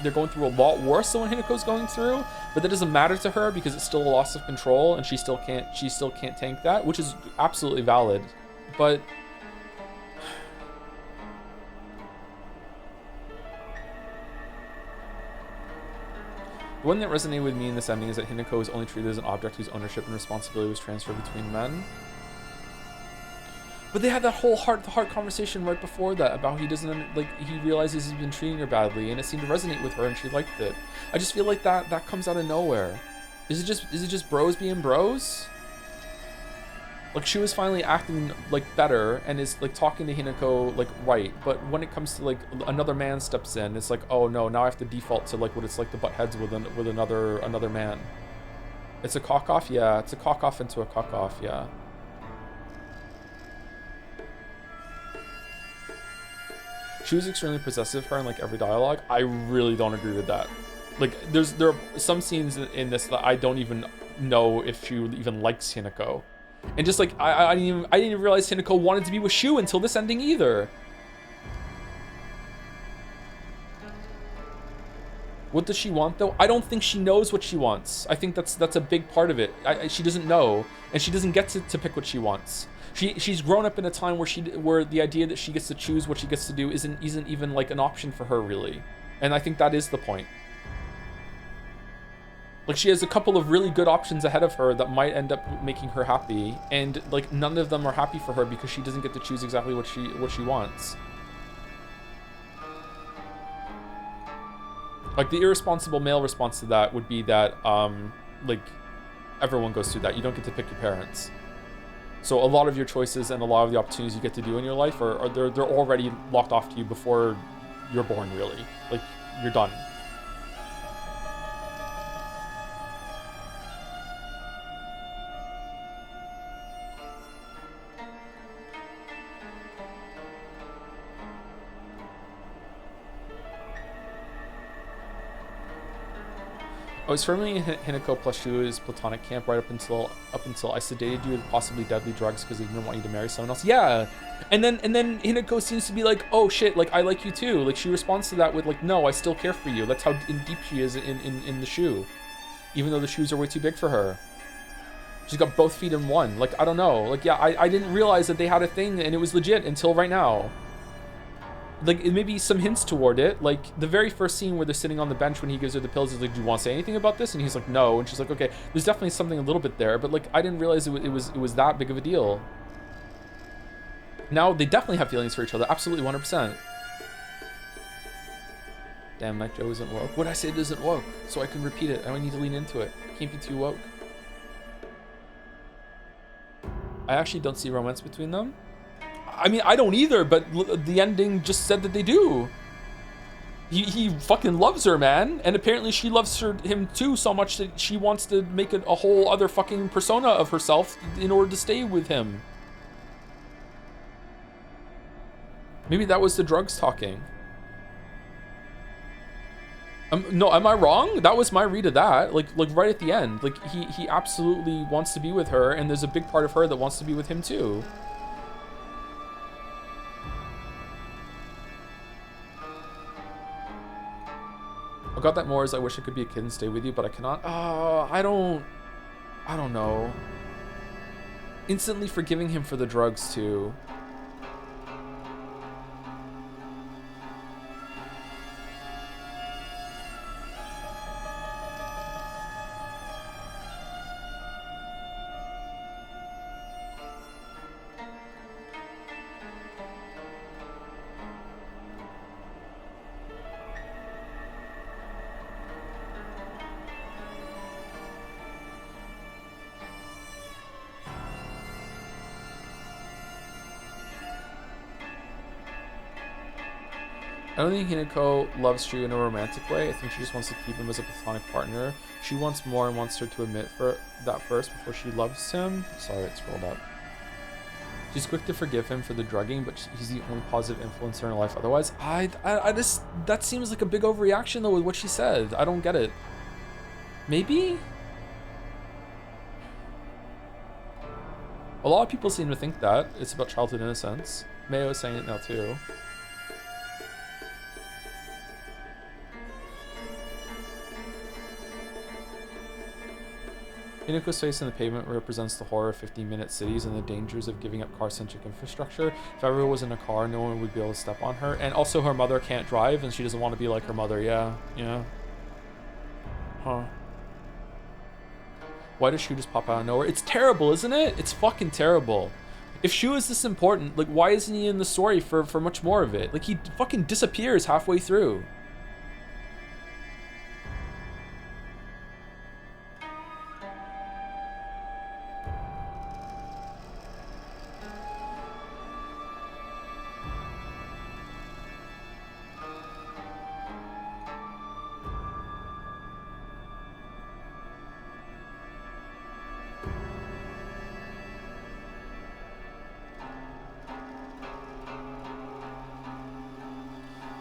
they're going through a lot worse than what Hinako's going through. But that doesn't matter to her because it's still a loss of control, and she still can't tank that, which is absolutely valid. But the one that resonated with me in this ending is that Hinako is only treated as an object whose ownership and responsibility was transferred between men. But they had that whole heart-to-heart conversation right before that about he realizes he's been treating her badly, and it seemed to resonate with her and she liked it. I just feel like that comes out of nowhere. Is it just bros being bros? Like she was finally acting like better and is like talking to Hinako like right, but when it comes to like another man steps in, it's like, oh no, now I have to default to like what it's like to butt heads with another man. It's a cock off, yeah. It's a cock off into a cock off, yeah. She was extremely possessive of her in like every dialogue. I really don't agree with that. Like there are some scenes in this that I don't even know if she even likes Hinako. And just like I didn't even realize Hinako wanted to be with Shu until this ending either. What does she want though? I don't think she knows what she wants. I think that's a big part of it. She doesn't know, and she doesn't get to pick what she wants. She's grown up in a time where the idea that she gets to choose what she gets to do isn't even like an option for her really. And I think that is the point. Like she has a couple of really good options ahead of her that might end up making her happy, and like none of them are happy for her because she doesn't get to choose exactly what she wants. Like the irresponsible male response to that would be that like everyone goes through that. You don't get to pick your parents. So a lot of your choices and a lot of the opportunities you get to do in your life they're already locked off to you before you're born really. Like you're done. I was firmly in Hinako plus Shu's platonic camp right up until I sedated you with possibly deadly drugs because they didn't want you to marry someone else. Yeah, and then Hinako seems to be like, oh shit, like I like you too. Like she responds to that with like, no, I still care for you. That's how deep she is in the Shu, even though the shoes are way too big for her. She's got both feet in one. Like I don't know. Like yeah, I didn't realize that they had a thing and it was legit until right now. Like maybe some hints toward it, like the very first scene where they're sitting on the bench when he gives her the pills, is like, do you want to say anything about this? And he's like, no. And she's like, okay, there's definitely something a little bit there, but like I didn't realize it was that big of a deal. Now they definitely have feelings for each other, absolutely 100%. Damn, Night Joe isn't woke. What I said isn't woke, so I can repeat it. I need to lean into it. Can't be too woke. I actually don't see romance between them. I mean, I don't either, but the ending just said that they do. He fucking loves her, man. And apparently she loves him too so much that she wants to make it a whole other fucking persona of herself in order to stay with him. Maybe that was the drugs talking. No, am I wrong? That was my read of that. Like right at the end. Like he absolutely wants to be with her, and there's a big part of her that wants to be with him too. I got that more as I wish I could be a kid and stay with you, but I cannot. I don't I don't know. Instantly forgiving him for the drugs too. I don't think Hinako loves Shu in a romantic way. I think she just wants to keep him as a platonic partner. She wants more and wants her to admit for that first before she loves him. Sorry, it scrolled up. She's quick to forgive him for the drugging, but he's the only positive influence in her life. Otherwise, I just, that seems like a big overreaction though with what she said. I don't get it. Maybe? A lot of people seem to think that it's about childhood innocence. Mayo is saying it now too. Hinako's face in the pavement represents the horror of 15-minute cities and the dangers of giving up car-centric infrastructure. If everyone was in a car, no one would be able to step on her. And also her mother can't drive and she doesn't want to be like her mother. Yeah. Huh. Why does Shu just pop out of nowhere? It's terrible, isn't it? It's fucking terrible. If Shu is this important, like, why isn't he in the story for much more of it? Like, he fucking disappears halfway through.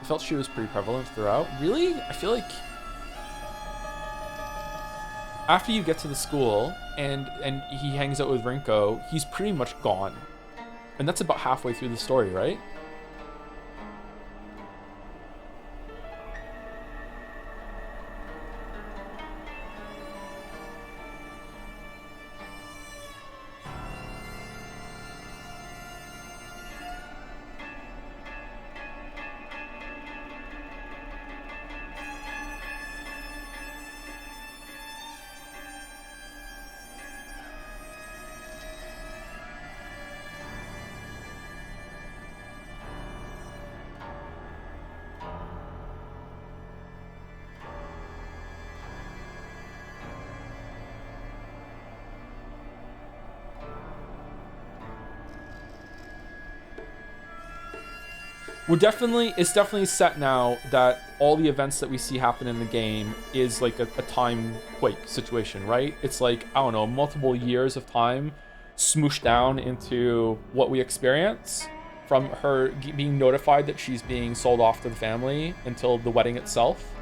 I felt she was pretty prevalent throughout. Really? I feel like after you get to the school and he hangs out with Rinko, he's pretty much gone. And that's about halfway through the story, right? It's definitely set now that all the events that we see happen in the game is like a time quake situation, right? It's like, I don't know, multiple years of time smooshed down into what we experience from her being notified that she's being sold off to the family until the wedding itself.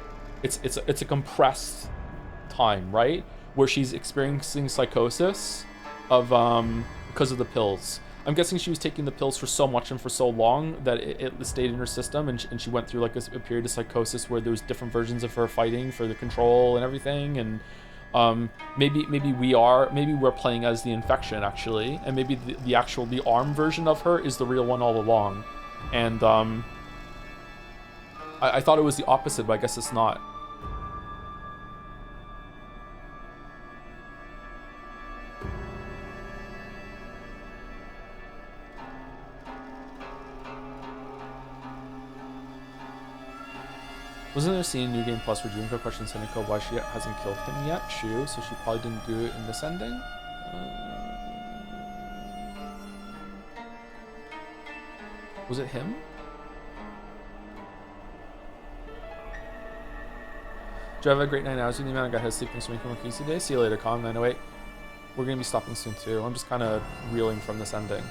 It's a compressed time, right? Where she's experiencing psychosis of because of the pills. I'm guessing she was taking the pills for so much and for so long that it stayed in her system, and she went through like a period of psychosis where there was different versions of her fighting for the control and everything. And maybe we're playing as the infection actually, and maybe the ARM version of her is the real one all along. And I thought it was the opposite, but I guess it's not. Wasn't there a scene in New Game Plus where Junko questions Hinako why she hasn't killed him yet? Shu, so she probably didn't do it in this ending? Was it him? Do you have a great 9 hours with you, man? I got to sleep and making more keys today. See you later, Calm 908. We're going to be stopping soon, too. I'm just kind of reeling from this ending.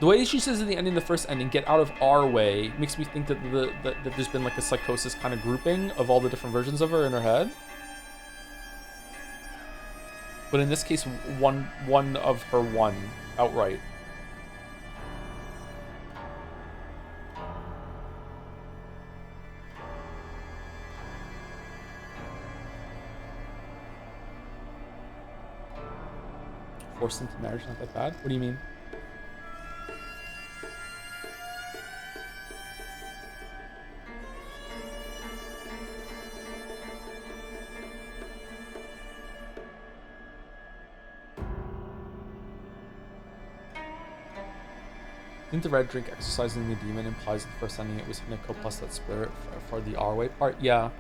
The way she says at the ending, the first ending, get out of our way, makes me think that that there's been like a psychosis kind of grouping of all the different versions of her in her head. But in this case, one of her won outright. forced into marriage not that bad? What do you mean? I think the red drink exercising the demon implies the first ending it was Hinako plus that spirit for the R-way part. Yeah.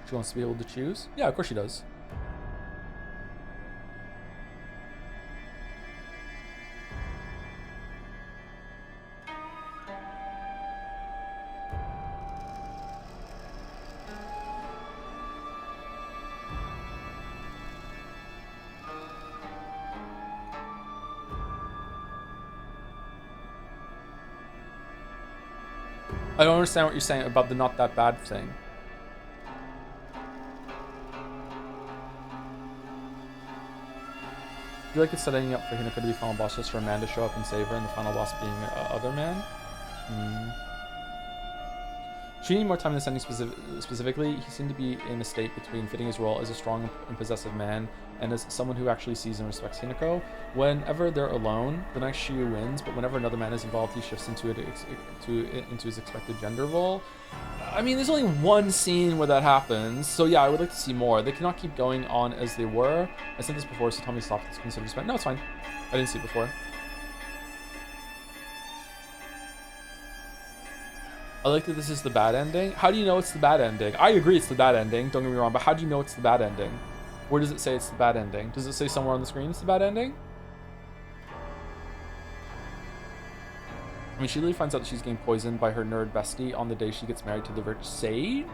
She wants to be able to choose? Yeah, of course she does. I don't understand what you're saying about the not that bad thing. I feel like it's setting up for Hinako to be final boss just for a man to show up and save her, and the final boss being other man. Should we need more time in this ending specifically? He seemed to be in a state between fitting his role as a strong and possessive man and as someone who actually sees and respects Hinako. Whenever they're alone, the nice Shiyu wins, but whenever another man is involved, he shifts into his expected gender role. I mean, there's only one scene where that happens, so yeah, I would like to see more. They cannot keep going on as they were. I said this before, so tell me to stop. It's considered spent. No, it's fine. I didn't see it before. I like that this is the bad ending. How do you know it's the bad ending? I agree it's the bad ending, don't get me wrong, but how do you know it's the bad ending? Where does it say it's the bad ending? Does it say somewhere on the screen it's the bad ending? I mean, she literally finds out that she's getting poisoned by her nerd bestie on the day she gets married to the rich sage,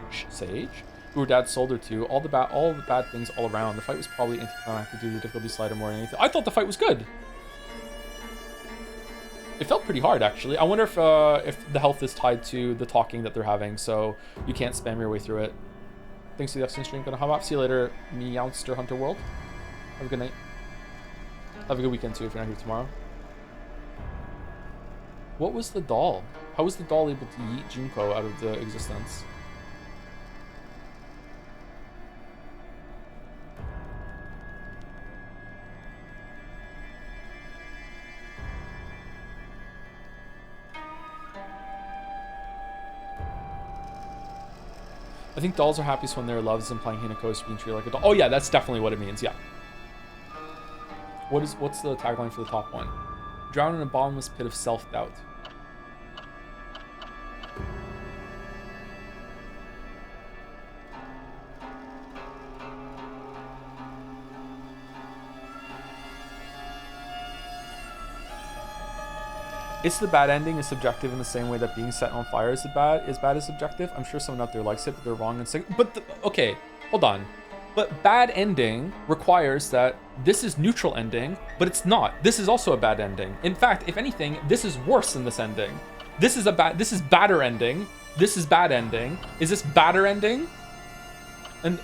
who her dad sold her to. All the bad things all around. The fight was probably anticlimactic due to the difficulty slider more than anything. I thought the fight was good. It felt pretty hard, actually. I wonder if the health is tied to the talking that they're having, so you can't spam your way through it. Thanks to the F stream. Gonna hop up. See you later, Meowster Hunter World. Have a good night. Have a good weekend too if you're not here tomorrow. What was the doll? How was the doll able to yeet Junko out of the existence? I think dolls are happiest when their loves implying Hinako is being treated like a doll. Oh yeah, that's definitely what it means, yeah. What's the tagline for the top one? Drown in a bottomless pit of self-doubt. It's the bad ending is subjective in the same way that being set on fire is bad as subjective. I'm sure someone out there likes it, but they're wrong and saying. But okay, hold on. But bad ending requires that this is neutral ending, but it's not. This is also a bad ending. In fact, if anything, this is worse than this ending. This is badder ending. This is bad ending. Is this badder ending? And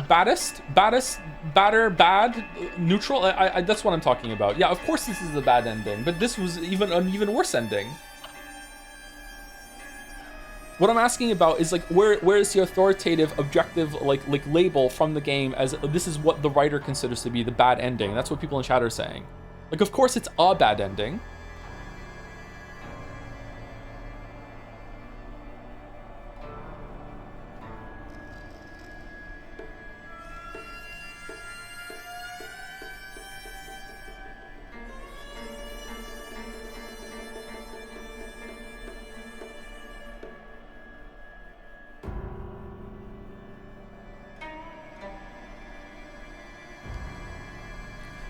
baddest, badder, bad, neutral. That's what I'm talking about. Yeah, of course this is a bad ending, but this was an even worse ending. What I'm asking about is like where is the authoritative, objective like label from the game as this is what the writer considers to be the bad ending? That's what people in chat are saying. Like, of course it's a bad ending.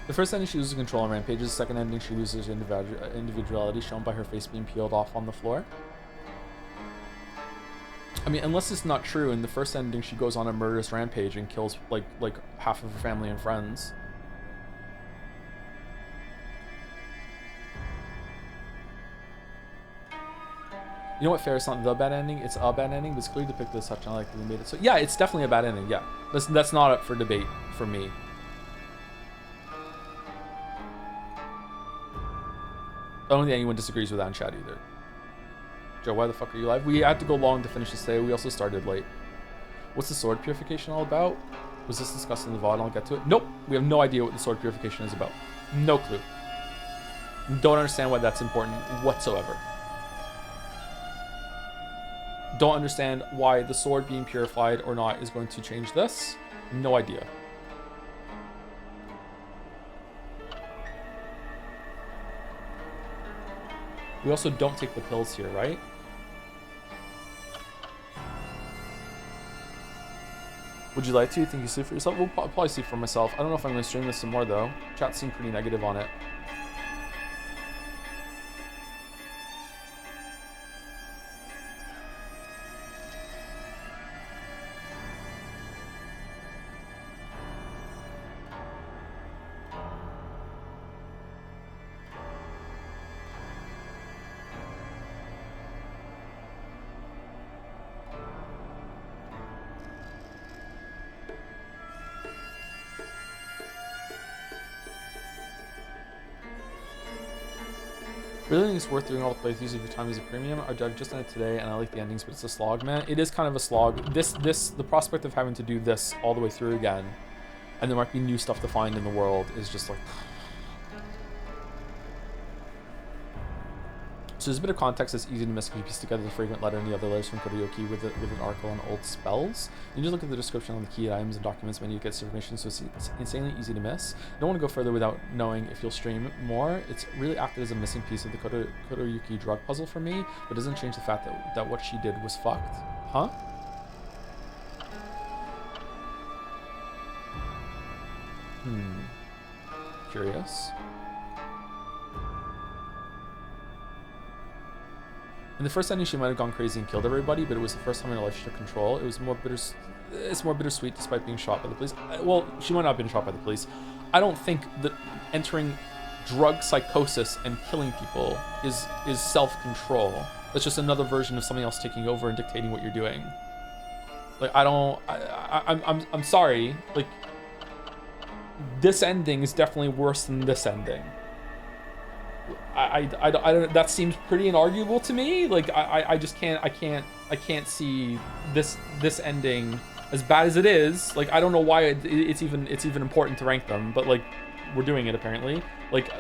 The first ending, she loses control on rampages. The second ending, she loses individuality, shown by her face being peeled off on the floor. I mean, unless it's not true, in the first ending, she goes on a murderous rampage and kills like half of her family and friends. You know what, fair, it's not the bad ending, it's a bad ending, but it's clearly depicted as such, and I like that they made it so. Yeah, it's definitely a bad ending, yeah. That's not up for debate for me. I don't think anyone disagrees with that in chat either. Joe, why the fuck are you live? We had to go long to finish this day. We also started late. What's the sword purification all about? Was this discussed in the VOD? I'll get to it. Nope. We have no idea what the sword purification is about. No clue. Don't understand why that's important whatsoever. Don't understand why the sword being purified or not is going to change this. No idea. We also don't take the pills here, right? Would you like to? Think you sleep for yourself? We'll probably sleep for myself. I don't know if I'm going to stream this some more, though. Chat seemed pretty negative on it. Really think it's worth doing all the playthroughs if your time is a premium. I've just done it today and I like the endings, but it's a slog, man. It is kind of a slog. The prospect of having to do this all the way through again, and there might be new stuff to find in the world, is just like... So there's a bit of context that's easy to miss if you piece together the fragrant letter and the other letters from Karaoke with an article on old spells. You just look at the description on the key items and documents menu to get information, so it's insanely easy to miss. I don't want to go further without knowing if you'll stream more. It's really acted as a missing piece of the Karaoke drug puzzle for me, but it doesn't change the fact that what she did was fucked. Huh? Curious. In the first ending, she might have gone crazy and killed everybody, but it was the first time in her life she took control. It's more bittersweet despite being shot by the police. Well, she might not have been shot by the police. I don't think that entering drug psychosis and killing people is self-control. That's just another version of something else taking over and dictating what you're doing. Like, I'm sorry. Like, this ending is definitely worse than this ending. I don't, that seems pretty inarguable to me. Like, I just can't see this ending, as bad as it is. Like, I don't know why it's even important to rank them, but like, we're doing it apparently. Like,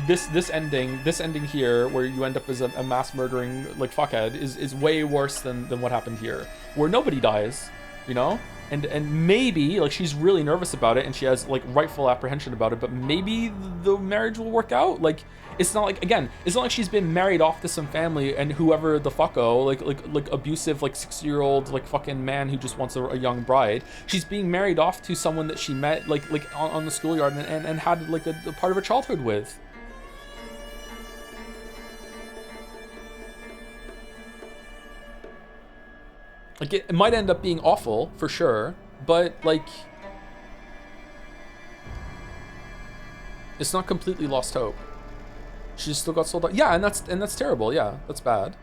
this ending here, where you end up as a mass murdering like fuckhead, is way worse than what happened here, where nobody dies, you know. And maybe, like, she's really nervous about it and she has like rightful apprehension about it, but maybe the marriage will work out. Like, it's not like, again, it's not like she's been married off to some family and whoever the fucko, like abusive, like 60-year-old, like fucking man who just wants a young bride. She's being married off to someone that she met like on the schoolyard and had like a part of her childhood with. Like, it might end up being awful for sure, but like, it's not completely lost hope. She's still got sold out. Yeah, and that's terrible. Yeah, that's bad.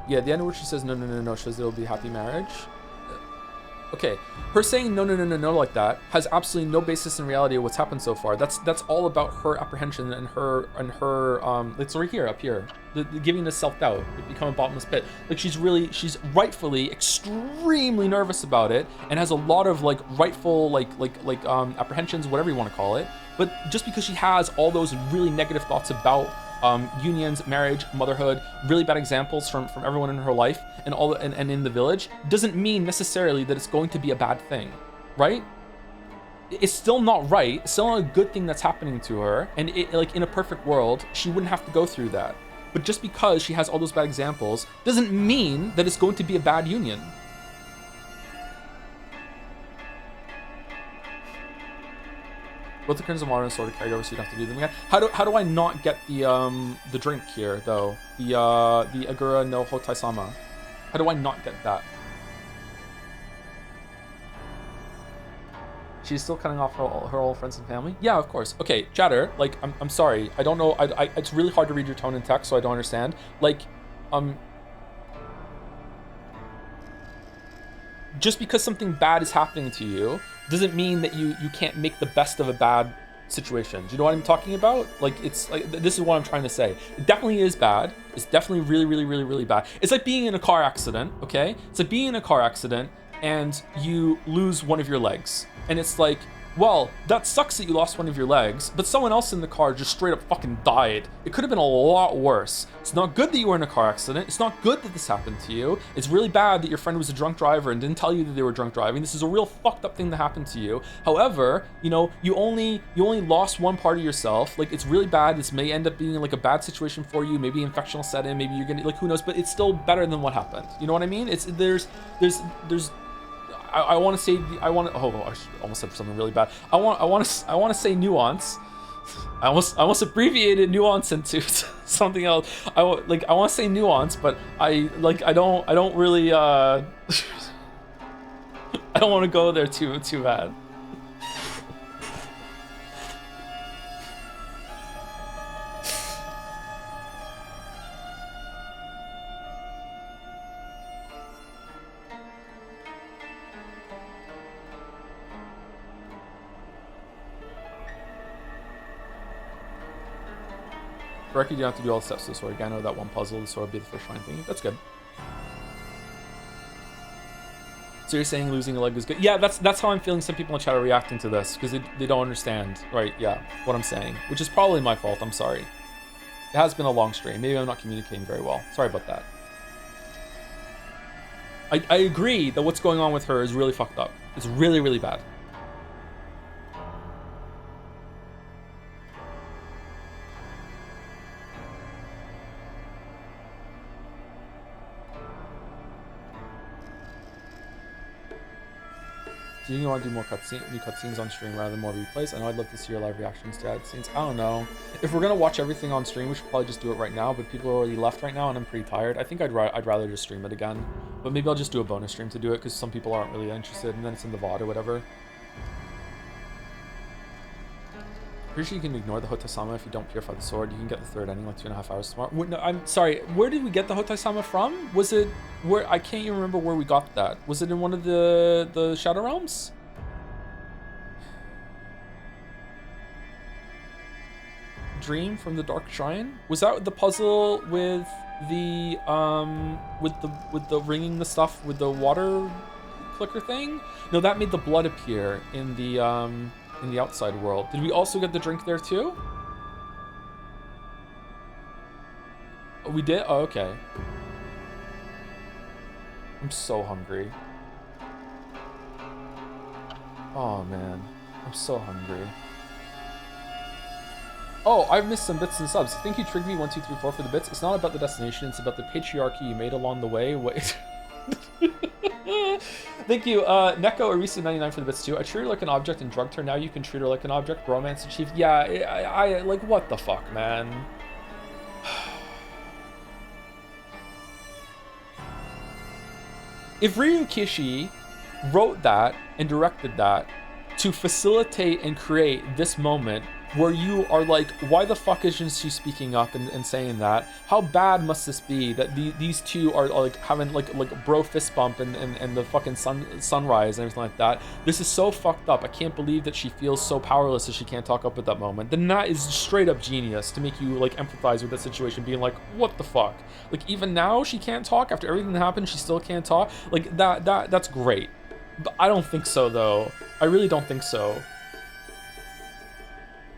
Yeah, the end where she says no shows there will be a happy marriage. Okay, her saying no like that has absolutely no basis in reality of what's happened so far. That's all about her apprehension and her it's right here, up here, the giving the self-doubt, it become a bottomless pit. Like, she's rightfully extremely nervous about it and has a lot of like rightful apprehensions, whatever you want to call it. But just because she has all those really negative thoughts about unions, marriage, motherhood, really bad examples from everyone in her life and in the village, doesn't mean necessarily that it's going to be a bad thing, right? It's still not right. It's still not a good thing that's happening to her. And it, like, in a perfect world, she wouldn't have to go through that. But just because she has all those bad examples doesn't mean that it's going to be a bad union. Both the Crimson Water and Sword are carried over, so you don't have to do them again. How do I not get the drink here though? The Agura no Hotai-sama. How do I not get that? She's still cutting off her old friends and family? Yeah, of course. Okay, chatter, like, I'm sorry. I don't know, it's really hard to read your tone in text, so I don't understand. Like, just because something bad is happening to you doesn't mean that you can't make the best of a bad situation. Do you know what I'm talking about? Like, it's like, this is what I'm trying to say. It definitely is bad. It's definitely really, really, really, really bad. It's like being in a car accident, okay? It's like being in a car accident and you lose one of your legs. And it's like, well, that sucks that you lost one of your legs, but someone else in the car just straight up fucking died. It could have been a lot worse. It's not good that you were in a car accident. It's not good that this happened to you. It's really bad that your friend was a drunk driver and didn't tell you that they were drunk driving. This is a real fucked up thing that happened to you. However, you know, you only lost one part of yourself. Like, it's really bad. This may end up being like a bad situation for you. Maybe infection will set in. Maybe you're gonna, like, who knows? But it's still better than what happened. You know what I mean? It's there's. I want to say I almost said something really bad. I want to say nuance. I almost abbreviated nuance into something else. I want to say nuance, but I don't really I don't want to go there too bad. Correctly, you don't have to do all the steps to the sword again, or that one puzzle, the sword would be the first shrine thing. That's good. So you're saying losing a leg is good? Yeah, that's how I'm feeling some people in chat are reacting to this, because they don't understand, right, yeah, what I'm saying. Which is probably my fault, I'm sorry. It has been a long stream. Maybe I'm not communicating very well. Sorry about that. I agree that what's going on with her is really fucked up. It's really, really bad. Do you want to do more new cutscenes on stream rather than more replays? I know I'd love to see your live reactions to ad scenes. I don't know. If we're gonna watch everything on stream, we should probably just do it right now. But people are already left right now, and I'm pretty tired. I think I'd rather just stream it again. But maybe I'll just do a bonus stream to do it because some people aren't really interested, and then it's in the VOD or whatever. Pretty sure you can ignore the Hotai-sama if you don't purify the sword. You can get the third ending like 2.5 hours tomorrow. No, I'm sorry. Where did we get the Hotai-sama from? Was it where? I can't even remember where we got that. Was it in one of the Shadow Realms? Dream from the Dark Shrine? Was that the puzzle with the with the ringing the stuff with the water clicker thing? No, that made the blood appear in the outside world. Did we also get the drink there too? Oh, we did? Oh, okay. I'm so hungry. Oh man, I'm so hungry. Oh, I've missed some bits and subs. Thank you, Trigby1234 for the bits. It's not about the destination, it's about the patriarchy you made along the way. Wait. Thank you, Neko Arisa99 for the bits too. I treat her like an object and drugged her. Now you can treat her like an object. Bromance achieved. Yeah, I like, what the fuck, man? If Ryu Kishi wrote that and directed that to facilitate and create this moment where you are like, why the fuck isn't she speaking up and saying that? How bad must this be that these two are like having like bro fist bump and the fucking sunrise and everything like that? This is so fucked up. I can't believe that she feels so powerless that she can't talk up at that moment. Then that is straight up genius to make you like empathize with that situation, being like, what the fuck? Like, even now she can't talk after everything that happened. She still can't talk. Like that's great. But I don't think so though. I really don't think so.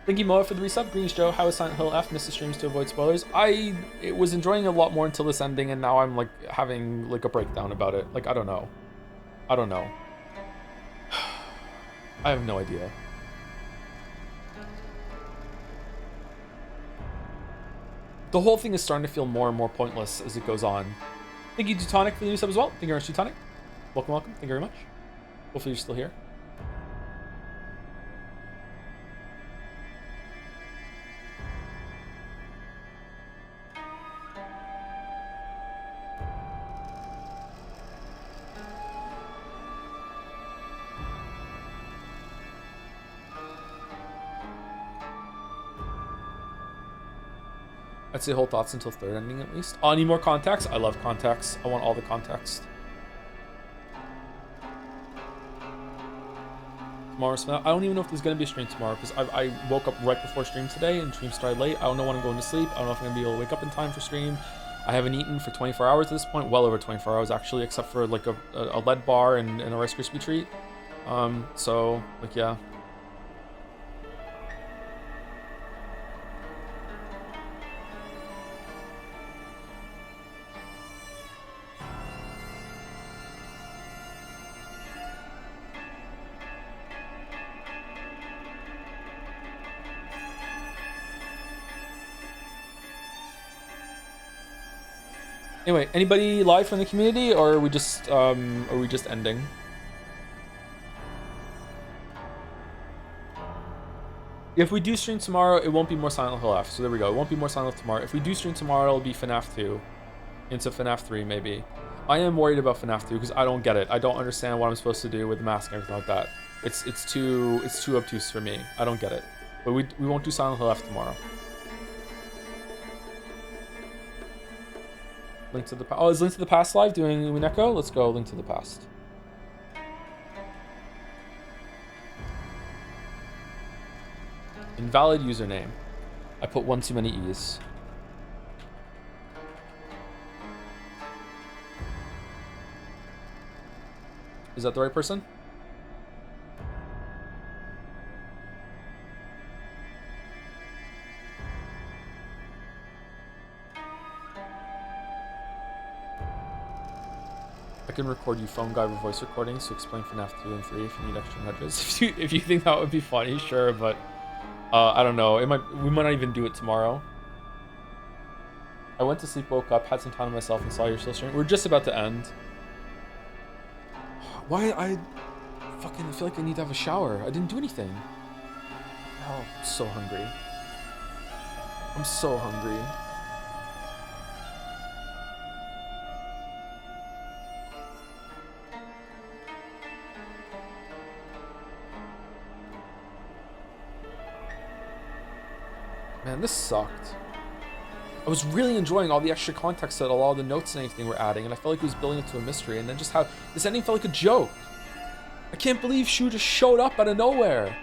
Thank you, Moa, for the resub. Greens Joe, how is Silent Hill F? Missed the streams to avoid spoilers. I was enjoying it a lot more until this ending, and now I'm like having like a breakdown about it. Like, I don't know. I don't know. I have no idea. The whole thing is starting to feel more and more pointless as it goes on. Thank you, Teutonic, for the new sub as well. Thank you very much, Teutonic. Welcome, welcome. Thank you very much. Hopefully you're still here. I'd say hold thoughts until third ending at least. Oh, I need more context? I love context. I want all the context. tomorrow's finale. I don't even know if there's gonna be a stream tomorrow because I woke up right before stream today and stream started late. I don't know when I'm going to sleep. I don't know if I'm gonna be able to wake up in time for stream. I haven't eaten for 24 hours at this point, well over 24 hours actually, except for like a lead bar and a Rice Krispie treat. So like yeah. Anyway, anybody live from the community, or are we just ending? If we do stream tomorrow, it won't be more Silent Hill F. So there we go. It won't be more Silent Hill tomorrow. If we do stream tomorrow, it'll be FNAF 2 into FNAF 3 maybe. I am worried about FNAF 2 because I don't get it. I don't understand what I'm supposed to do with the mask and everything like that. It's too obtuse for me. I don't get it. But we won't do Silent Hill F tomorrow. Link to the Past. Oh, is Link to the Past live doing Wineko? Let's go Link to the Past. Invalid username. I put one too many E's. Is that the right person? I can record you phone guy with voice recordings to explain FNAF 2 and 3 if you need extra nudges. If you think that would be funny, sure, but I don't know. We might not even do it tomorrow. I went to sleep, woke up, had some time to myself, and saw you're still streaming. We're just about to end. Why I feel like I need to have a shower. I didn't do anything. Oh, I'm so hungry. I'm so hungry. Man, this sucked. I was really enjoying all the extra context that all the notes and anything were adding, and I felt like it was building it to a mystery, and then just how this ending felt like a joke. I can't believe Shu just showed up out of nowhere.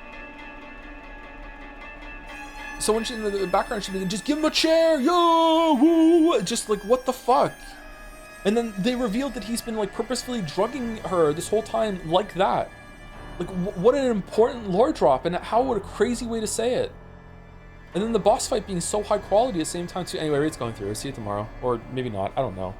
So when she in the background, she'd be like, just give him a chair, yo, woo, just like, what the fuck? And then they revealed that he's been like purposefully drugging her this whole time like that. Like, what an important lore drop, and how, what a crazy way to say it. And then the boss fight being so high quality at the same time too. Anyway, Raid's going through. I'll see you tomorrow. Or maybe not. I don't know.